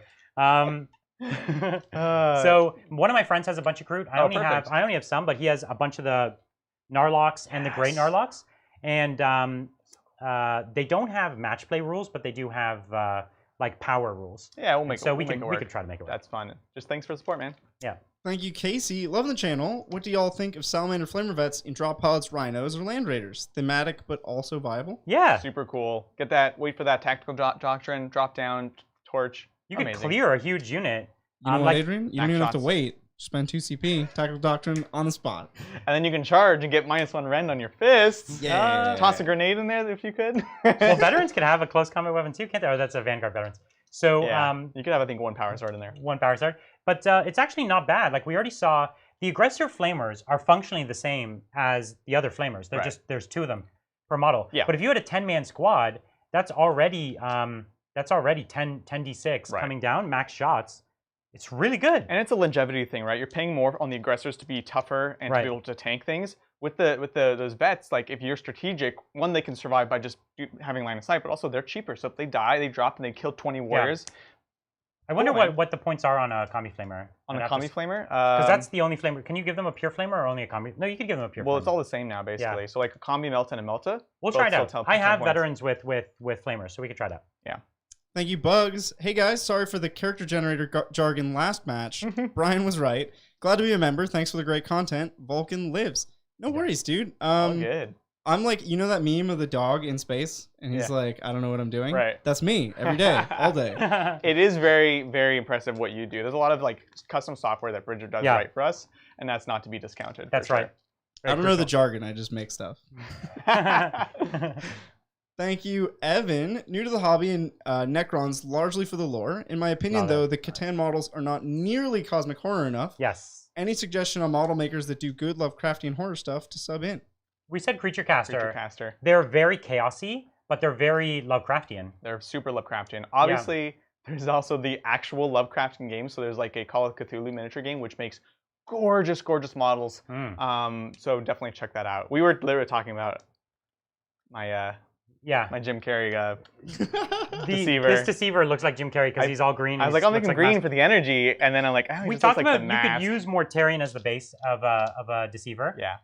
Uh, So one of my friends has a bunch of Kroot. I perfect. only have some, but he has a bunch of the Narlocks and the Great Yes. Narlocks. And they don't have match play rules, but they do have like power rules. yeah, we'll make So it. we we'll make can it we work. could try to make it work. That's fun. Just thanks for the support, man. Thank you, Casey. Loving the channel. What do y'all think of Salamander Flamer Vets in drop pods, rhinos, or land raiders? Thematic, but also viable. Yeah, Super cool. Get that. Wait for that tactical doctrine. Drop down torch. you could Amazing. clear a huge unit. You know what, like Adrian? You back don't even have to shots. wait. Spend 2 CP, tactical doctrine on the spot. And then you can charge and get -1 rend on your fists. Yeah. Toss a grenade in there if you could. Well, veterans can have a close combat weapon too, can't they? Oh, that's a Vanguard veterans. So yeah. You could have, I think, 1 power sword in there. 1 power sword. But it's actually not bad. Like we already saw, the aggressor flamers are functionally the same as the other flamers. They're just, there's 2 of them per model. Yeah. But if you had a 10-man squad, that's already 10d6 coming down, max shots. It's really good. And it's a longevity thing, right? You're paying more on the aggressors to be tougher and to be able to tank things. With those vets, like if you're strategic, one, they can survive by just having line of sight, but also they're cheaper. So if they die, they drop and they kill 20 warriors. Yeah. I wonder what the points are on a combi flamer. On a combi flamer? Because that's the only flamer. Can you give them a pure flamer or only a combi? No, you can give them a pure flamer. Well, it's all the same now, basically. So like a combi melta and a melta. We'll try it out. I have veterans with flamers, so we can try that. Yeah. Thank you, Bugs. Hey guys, sorry for the character generator jargon last match. Brian was right. Glad to be a member. Thanks for the great content. Vulcan lives. No worries, dude. Good. I'm like, you know that meme of the dog in space? And he's like, I don't know what I'm doing? Right. That's me, every day, all day. It is very, very impressive what you do. There's a lot of like custom software that Bridger does right for us, and that's not to be discounted. That's right. I don't know the jargon, I just make stuff. Thank you, Evan. New to the hobby and Necrons largely for the lore. In my opinion, though, the Catan models are not nearly cosmic horror enough. Yes. Any suggestion on model makers that do good Lovecraftian horror stuff to sub in? We said Creature Caster. Creature Caster. They're very chaosy, but they're very Lovecraftian. They're super Lovecraftian. Obviously, there's also the actual Lovecraftian game. So there's like a Call of Cthulhu miniature game, which makes gorgeous, gorgeous models. So definitely check that out. We were literally talking about my my Jim Carrey deceiver. This deceiver looks like Jim Carrey because he's all green. I was like, I'm making green for the energy, and then I'm like, oh, we talked about you could use Mortarion as the base of a deceiver. Yeah.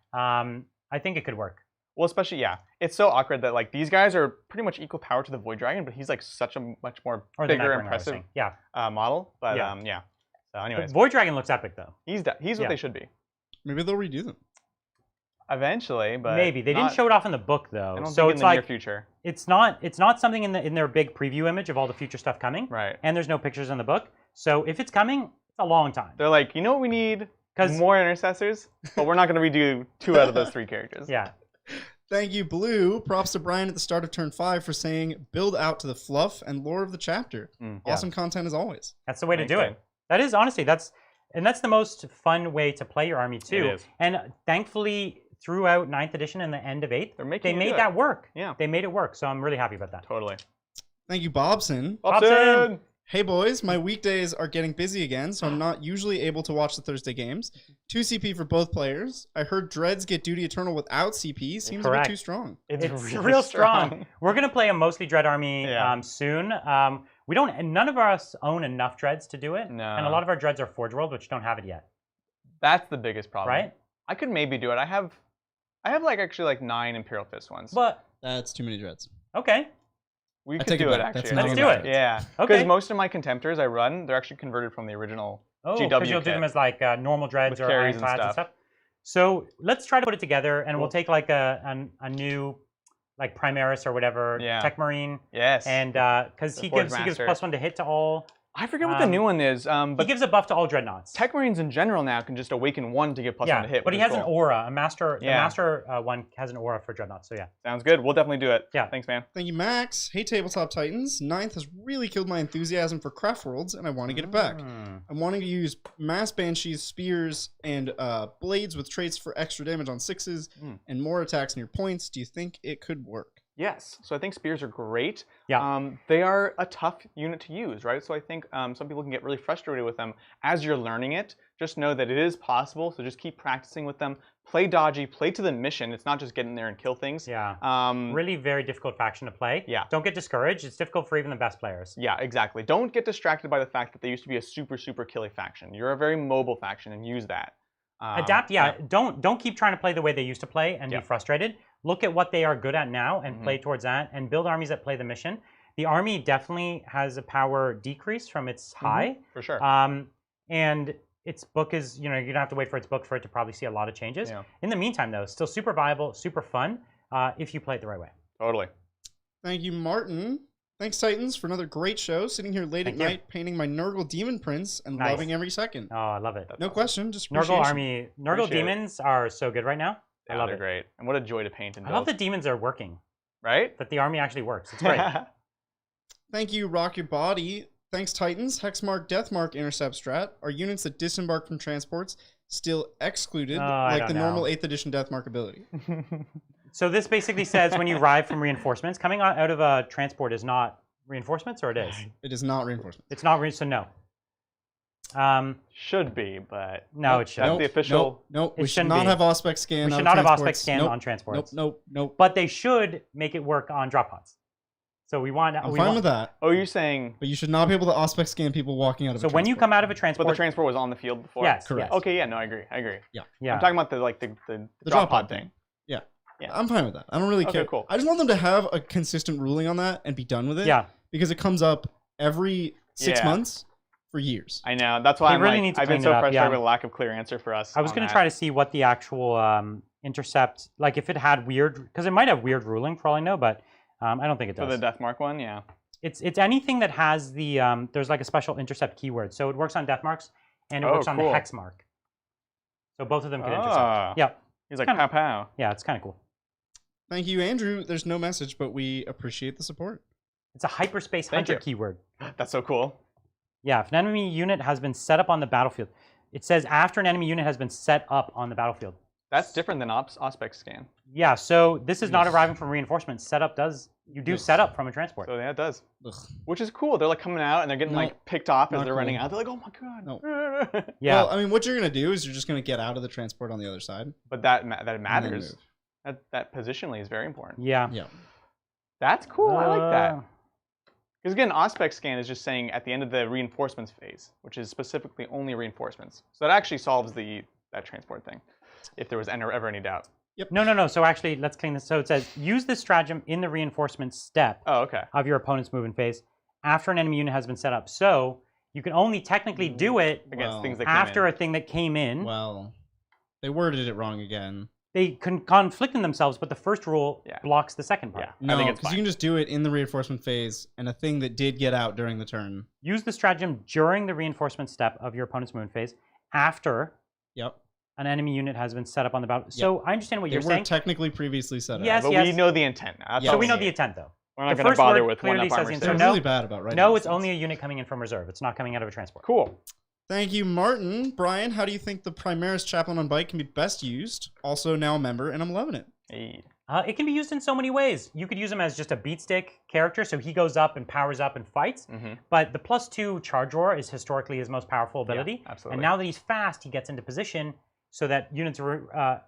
I think it could work. Well, especially it's so awkward that like these guys are pretty much equal power to the Void Dragon, but he's like such a much more bigger, impressive model. But yeah. So anyways, Void Dragon looks epic though. He's what they should be. Maybe they'll redo them. Eventually, but maybe they didn't show it off in the book though. I don't so think it's in the like near future. It's not something in their big preview image of all the future stuff coming. Right. And there's no pictures in the book. So if it's coming, it's a long time. They're like, you know what we need? More intercessors, but we're not going to redo 2 out of those 3 characters. Yeah. Thank you, Blue. Props to Brian at the start of turn 5 for saying build out to the fluff and lore of the chapter. Awesome content as always. That's the way to do it. That is honestly that's the most fun way to play your army too. It is. And thankfully throughout 9th edition and the end of 8th, they made that work. Yeah. They made it work. So I'm really happy about that. Totally. Thank you, Bobson. Bobson! Hey boys, my weekdays are getting busy again, so I'm not usually able to watch the Thursday games. 2 CP for both players. I heard Dreads get Duty Eternal without CP. Seems a bit too strong. It's really real strong. We're gonna play a mostly Dread army soon. None of us own enough Dreads to do it. No. And a lot of our Dreads are Forge World, which don't have it yet. That's the biggest problem. Right? I could maybe do it. I have like 9 Imperial Fist ones. But that's too many Dreads. Okay. We could do it, actually. Let's do it. Yeah. Because most of my Contemptors I run, they're actually converted from the original GW because you'll do them as like normal Dreads or Ironclads and stuff. So let's try to put it together, and we'll take like a new like Primaris or whatever, Tech Marine. Yes. And because he gives +1 to hit to all. I forget what the new one is. But he gives a buff to all Dreadnoughts. Tech Marines in general now can just awaken 1 to give +1 to hit. But he has an aura. A master, the master one has an aura for Dreadnoughts. So yeah. Sounds good. We'll definitely do it. Yeah. Thanks, man. Thank you, Max. Hey, Tabletop Titans. 9th has really killed my enthusiasm for Craft Worlds, and I want to get it back. I'm wanting to use Mass Banshees, Spears, and Blades with traits for extra damage on 6s and more attacks near points. Do you think it could work? Yes. So I think Spears are great. Yeah. They are a tough unit to use, right? So I think some people can get really frustrated with them as you're learning it. Just know that it is possible. So just keep practicing with them. Play dodgy. Play to the mission. It's not just get in there and kill things. Yeah. Really very difficult faction to play. Yeah. Don't get discouraged. It's difficult for even the best players. Yeah, exactly. Don't get distracted by the fact that they used to be a super, super killy faction. You're a very mobile faction, and use that. Adapt. Don't keep trying to play the way they used to play and be frustrated. Look at what they are good at now and play towards that, and build armies that play the mission. The army definitely has a power decrease from its high. For sure. And its book is, you're gonna have to wait for its book for it to probably see a lot of changes. Yeah. In the meantime, though, still super viable, super fun if you play it the right way. Totally. Thank you, Martin. Thanks, Titans, for another great show. Sitting here late at night painting my Nurgle Demon Prince and loving every second. Oh, I love it. That's no question, just Nurgle army. Nurgle demons are so good right now. I love it. Great. And what a joy to paint and build. I love that demons are working. Right? That the army actually works. It's great. Thank you, Rock Your Body. Thanks, Titans. Hexmark, Deathmark, Intercept Strat are units that disembark from transports still excluded, like the normal 8th edition Deathmark ability. So this basically says when you arrive from reinforcements, coming out of a transport is not reinforcements, or it is? It is not reinforcements. It's not so no. Should be, but no, it shouldn't. That's the official. Nope. We should not have Auspex scan. We should not have Auspex scan on transports. Nope. But they should make it work on drop pods. So we want. I'm fine with that. Oh, you're saying? But you should not be able to Auspex scan people walking out of. So when you come out of a transport, but the transport was on the field before. Yes, correct. Yeah. Okay, yeah, no, I agree. Yeah. I'm talking about the drop pod thing. Yeah, I'm fine with that. I don't really care. Cool. I just want them to have a consistent ruling on that and be done with it. Yeah. Because it comes up every 6 months for years. I know. That's why I've been so frustrated with the lack of clear answer for us. I was going to try to see what the actual intercept, like if it had weird, because it might have weird ruling for all I know, but I don't think it does. For the Deathmark one, yeah. It's anything that has the, there's like a special intercept keyword. So it works on Deathmarks and it works on the hex mark. So both of them can intercept. Yeah. He's like, pow pow. Yeah, it's kind of cool. Thank you, Andrew. There's no message, but we appreciate the support. It's a hyperspace hunter keyword. That's so cool. Yeah, if an enemy unit has been set up on the battlefield, it says after an enemy unit has been set up on the battlefield. That's different than Auspex scan. Yeah, so this is not arriving from reinforcements. Setup does, you do set up from a transport. So yeah, it does. Which is cool. They're like coming out and they're getting like picked off as they're running out. They're like, oh my god. No. Yeah. Well, I mean, what you're going to do is you're just going to get out of the transport on the other side. But that matters. That positionally is very important. Yeah. That's cool. I like that. Because again, Auspex scan is just saying at the end of the reinforcements phase, which is specifically only reinforcements. So that actually solves that transport thing, if there was ever any doubt. Yep. No. So actually, let's clean this. So it says use this stratagem in the reinforcement step of your opponent's movement phase after an enemy unit has been set up. So you can only technically do it against things that after a thing that came in. Well, they worded it wrong again. They can conflict in themselves, but the first rule blocks the second part. Yeah. No, because you can just do it in the reinforcement phase and a thing that did get out during the turn. Use the stratagem during the reinforcement step of your opponent's movement phase after an enemy unit has been set up on the battle. So I understand what you're saying. They were technically previously set up. Yes, but we know the intent now. So we know the intent, though. We're not going to bother with one-up armor. They're really bad about right No, it's only a unit coming in from reserve. It's not coming out of a transport. Cool. Thank you, Martin. Brian, how do you think the Primaris Chaplain on Bike can be best used? Also now a member, and I'm loving it. Hey. It can be used in so many ways. You could use him as just a beat stick character, so he goes up and powers up and fights. But the +2 charge roar is historically his most powerful ability. Yeah, absolutely. And now that he's fast, he gets into position so that units are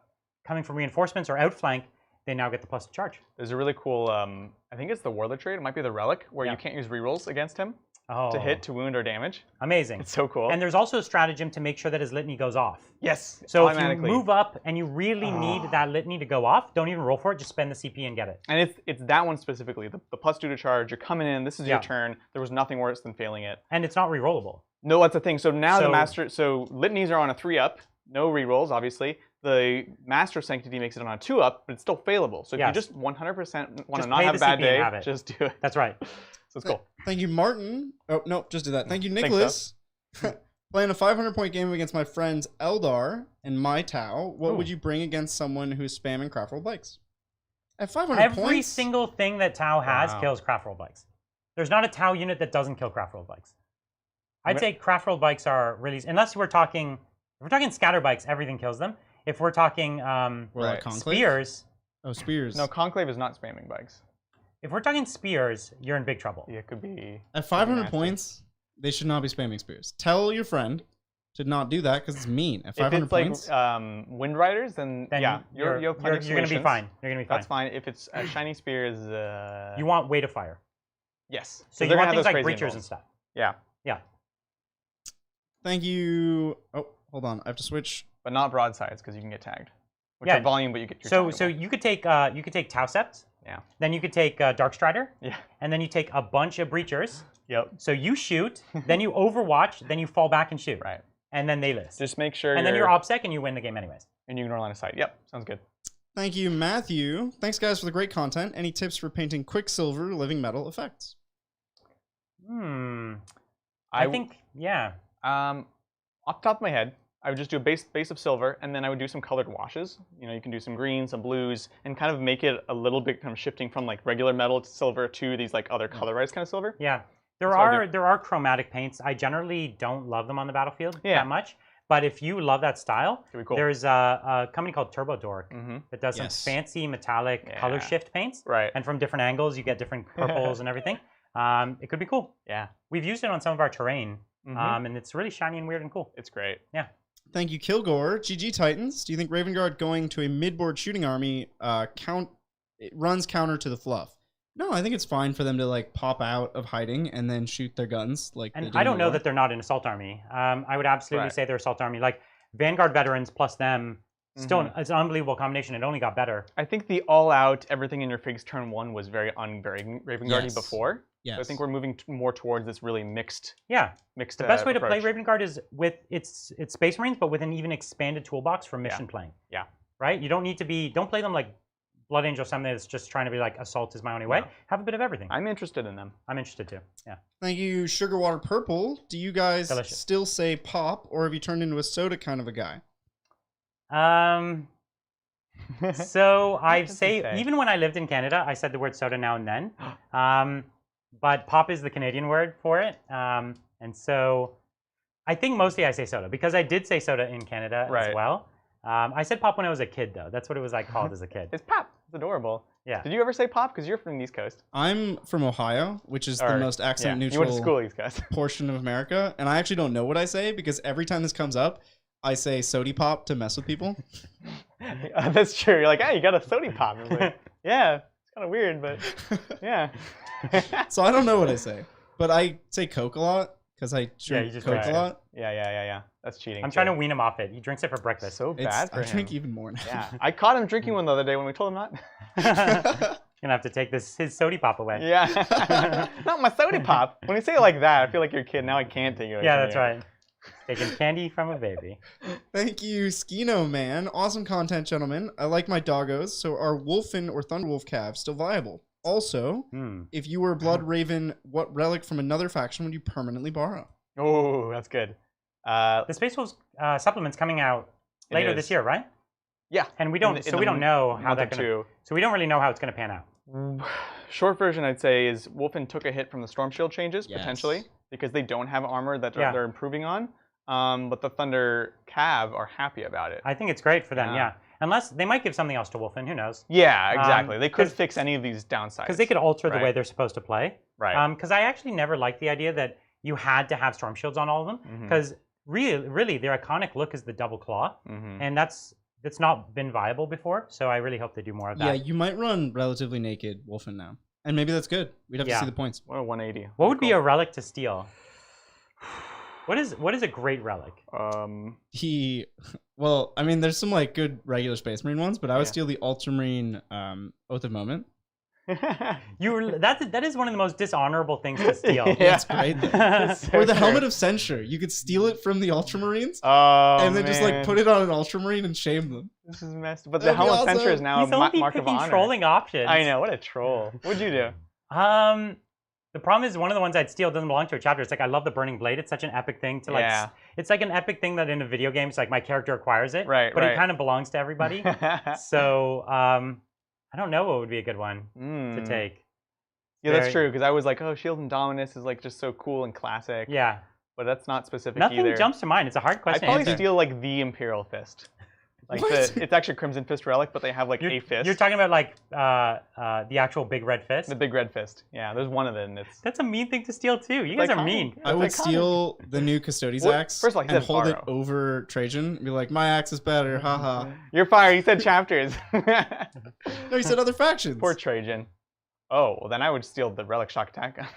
coming from reinforcements or outflank, they now get the +2 charge. There's a really cool, I think it's the Warlord trait, it might be the Relic, where you can't use rerolls against him. To hit, to wound, or damage. Amazing. It's so cool. And there's also a stratagem to make sure that his litany goes off. Yes. So if you move up and you really need that litany to go off, don't even roll for it. Just spend the CP and get it. And it's that one specifically. The +2 to charge. You're coming in. This is your turn. There was nothing worse than failing it. And it's not rerollable. No, that's the thing. So now the master. So litanies are on a 3-up. No rerolls, obviously. The Master Sanctity makes it on a 2-up, but it's still failable. So if you just 100% want to not have a bad day, just do it. That's right. So it's cool. Thank you, Martin. Oh, no, just did that. Thank you, Nicholas. Playing a 500-point game against my friends Eldar and My Tau, what would you bring against someone who's spamming craft roll bikes? At 500 points? Every single thing that Tau has kills craft roll bikes. There's not a Tau unit that doesn't kill craft roll bikes. I'd say craft roll bikes are really, unless we're talking, if we're talking scatter bikes, everything kills them. If we're talking spears. Oh, spears. No, Conclave is not spamming bikes. If we're talking spears, you're in big trouble. Yeah, it could be. At 500 points, they should not be spamming spears. Tell your friend to not do that because it's mean. At 500 points. If it's like Wind Riders, then yeah, you're going to be fine. You're going to be fine. That's fine. If it's shiny spears, you want weight of fire. Yes. So you want things like breachers and stuff. Yeah. Yeah. Thank you. Oh, hold on. I have to switch. But not broadsides because you can get tagged. Which are volume, but you get your So you could take Tau Sept. Yeah. Then you could take Dark Strider. Yeah. And then you take a bunch of breachers. Yep. So you shoot, then you overwatch, then you fall back and shoot. Right. And then they list. Just make sure. And then you're OPSEC and you win the game anyways. And you ignore line of sight. Yep. Sounds good. Thank you, Matthew. Thanks, guys, for the great content. Any tips for painting Quicksilver living metal effects? I think, yeah. Off the top of my head, I would just do a base of silver, and then I would do some colored washes. You know, you can do some greens, some blues, and kind of make it a little bit kind of shifting from like regular metal to silver to these like other colorized kind of silver. Yeah, there are chromatic paints. I generally don't love them on the battlefield that much. But if you love that style, cool. There's a company called Tabletop that does some fancy metallic color shift paints. Right. And from different angles, you get different purples and everything. It could be cool. Yeah. We've used it on some of our terrain, and it's really shiny and weird and cool. It's great. Yeah. Thank you, Kilgore. GG Titans. Do you think Raven Guard going to a midboard shooting army runs counter to the fluff? No, I think it's fine for them to like pop out of hiding and then shoot their guns. Like, and I don't know that they're not an assault army. I would absolutely say they're assault army. Like Vanguard veterans plus them, still it's an unbelievable combination. It only got better. I think the all-out everything in your figs turn 1 was very Raven Guard-y before. Yes. So I think we're moving more towards this really mixed. Yeah. Mixed. The best way to play Raven Guard is with its Space Marines, but with an even expanded toolbox for mission playing. Yeah. Right. You don't need to be. Don't play them like Blood Angel, something that's just trying to be like assault is my only way. Have a bit of everything. I'm interested in them. I'm interested too. Yeah. Thank you, Sugar Water Purple. Do you guys still say pop, or have you turned into a soda kind of a guy? So I say even when I lived in Canada, I said the word soda now and then. But pop is the Canadian word for it, and so I think mostly I say soda because I did say soda in Canada as well. I said pop when I was a kid, though. That's what it was like called as a kid. It's pop. It's adorable. Yeah. Did you ever say pop? Because you're from the East Coast. I'm from Ohio, which is the most accent neutral you went to school, East Coast. portion of America. And I actually don't know what I say because every time this comes up, I say sody pop to mess with people. That's true. You're like, hey, you got a sody pop. Like, yeah, it's kind of weird, but yeah. So I don't know what I say. But I say Coke a lot because I drink Coke a lot. Yeah. That's cheating. I'm trying to wean him off it. He drinks it for breakfast. So bad for him. I drink even more now. Yeah, I caught him drinking one the other day when we told him not. Gonna have to take his sody pop away. Yeah, not my sody pop. When you say it like that, I feel like you're a kid. Now I can't take it away. Yeah, that's right. Taking candy from a baby. Thank you, Skino Man. Awesome content, gentlemen. I like my doggos. So are Wolfen or Thunderwolf calves still viable? Also, if you were a Blood Raven, what relic from another faction would you permanently borrow? Oh, that's good. The Space Wolves supplement's coming out later this year, right? Yeah. And we don't, we don't know how that's going to. So we don't really know how it's going to pan out. Short version, I'd say, is Wolfen took a hit from the Storm Shield changes potentially because they don't have armor that they're improving on. But the Thunder Cav are happy about it. I think it's great for them. Yeah. Unless they might give something else to Wolfen, who knows? Yeah, exactly. They could fix any of these downsides. Because they could alter the way they're supposed to play. Right. Because I actually never liked the idea that you had to have Storm Shields on all of them. Because really, their iconic look is the double claw, and that's not been viable before. So I really hope they do more of that. Yeah, you might run relatively naked Wolfen now, and maybe that's good. We'd have to see the points. What a 180. What would be a relic to steal? What is a great relic? Well, I mean, there's some like good regular Space Marine ones, but I would steal the Ultramarine Oath of Moment. That is one of the most dishonorable things to steal. That's great. Or the Helmet of Censure. You could steal it from the Ultramarines and then just like put it on an Ultramarine and shame them. This is messed. But the Helmet of Censure is now a mark of honor. Trolling options. I know, what a troll. What'd you do? The problem is one of the ones I'd steal doesn't belong to a chapter. It's like I love the Burning Blade. It's such an epic thing to like. It's like an epic thing that in a video game, it's like my character acquires it, but it kind of belongs to everybody. So I don't know what would be a good one to take. Yeah, that's true. Because I was like, oh, Shield and Dominus is like just so cool and classic. Yeah, but that's not specific either. Nothing jumps to mind. It's a hard question. I'd probably steal like the Imperial Fist. Like it's actually Crimson Fist relic, but they have like a fist. You're talking about like the actual big red fist? The big red fist. Yeah, there's one of them. That's a mean thing to steal too. You guys are mean. I would steal the new Custodes axe first of all, and hold it over Trajan and be like, my axe is better, haha. You're fired. You said chapters. No, you said other factions. Poor Trajan. Oh, well then I would steal the Relic Shock Attack.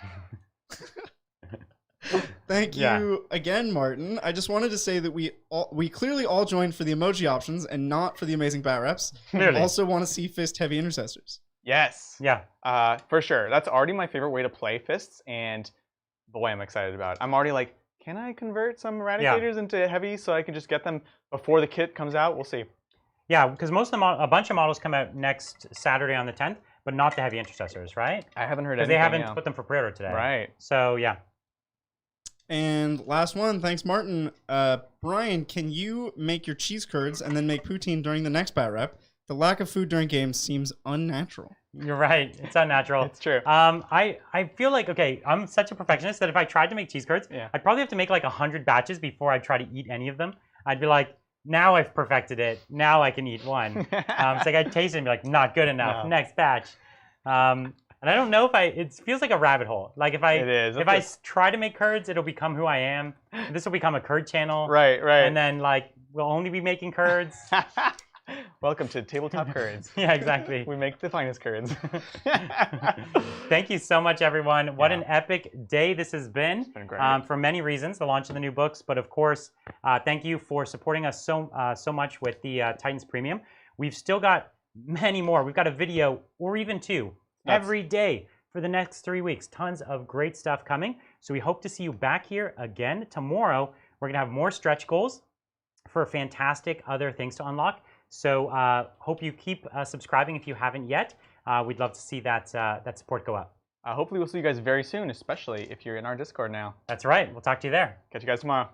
Thank you again, Martin. I just wanted to say that we clearly all joined for the emoji options and not for the amazing bat reps. Clearly. Also want to see fist heavy intercessors. Yes. Yeah. For sure. That's already my favorite way to play fists, and boy, I'm excited about it. I'm already like, can I convert some eradicators into heavy so I can just get them before the kit comes out? We'll see. Yeah, because a bunch of models come out next Saturday on the 10th, but not the heavy intercessors, right? I haven't heard Because anything. they haven't put them for pre-order today. Right. So yeah. And last one, thanks, Martin. Brian, can you make your cheese curds and then make poutine during the next bat rep? The lack of food during games seems unnatural. You're right. It's unnatural. It's true. I feel like, okay, I'm such a perfectionist that if I tried to make cheese curds, I'd probably have to make like 100 batches before I try to eat any of them. I'd be like, now I've perfected it. Now I can eat one. It's like I'd taste it and be like, not good enough. No. Next batch. And I don't know if it feels like a rabbit hole. Like if I try to make curds, it'll become who I am. This will become a curd channel. Right. And then like we'll only be making curds. Welcome to Tabletop Curds. Yeah, exactly. We make the finest curds. Thank you so much, everyone. What an epic day this has been. It's been great. For many reasons, the launch of the new books, but of course, thank you for supporting us so much with the Titans Premium. We've still got many more. We've got a video or even two every day for the next 3 weeks. Tons of great stuff coming. So we hope to see you back here again tomorrow. We're going to have more stretch goals for fantastic other things to unlock. So hope you keep subscribing if you haven't yet. We'd love to see that support go up. Hopefully we'll see you guys very soon, especially if you're in our Discord now. That's right. We'll talk to you there. Catch you guys tomorrow.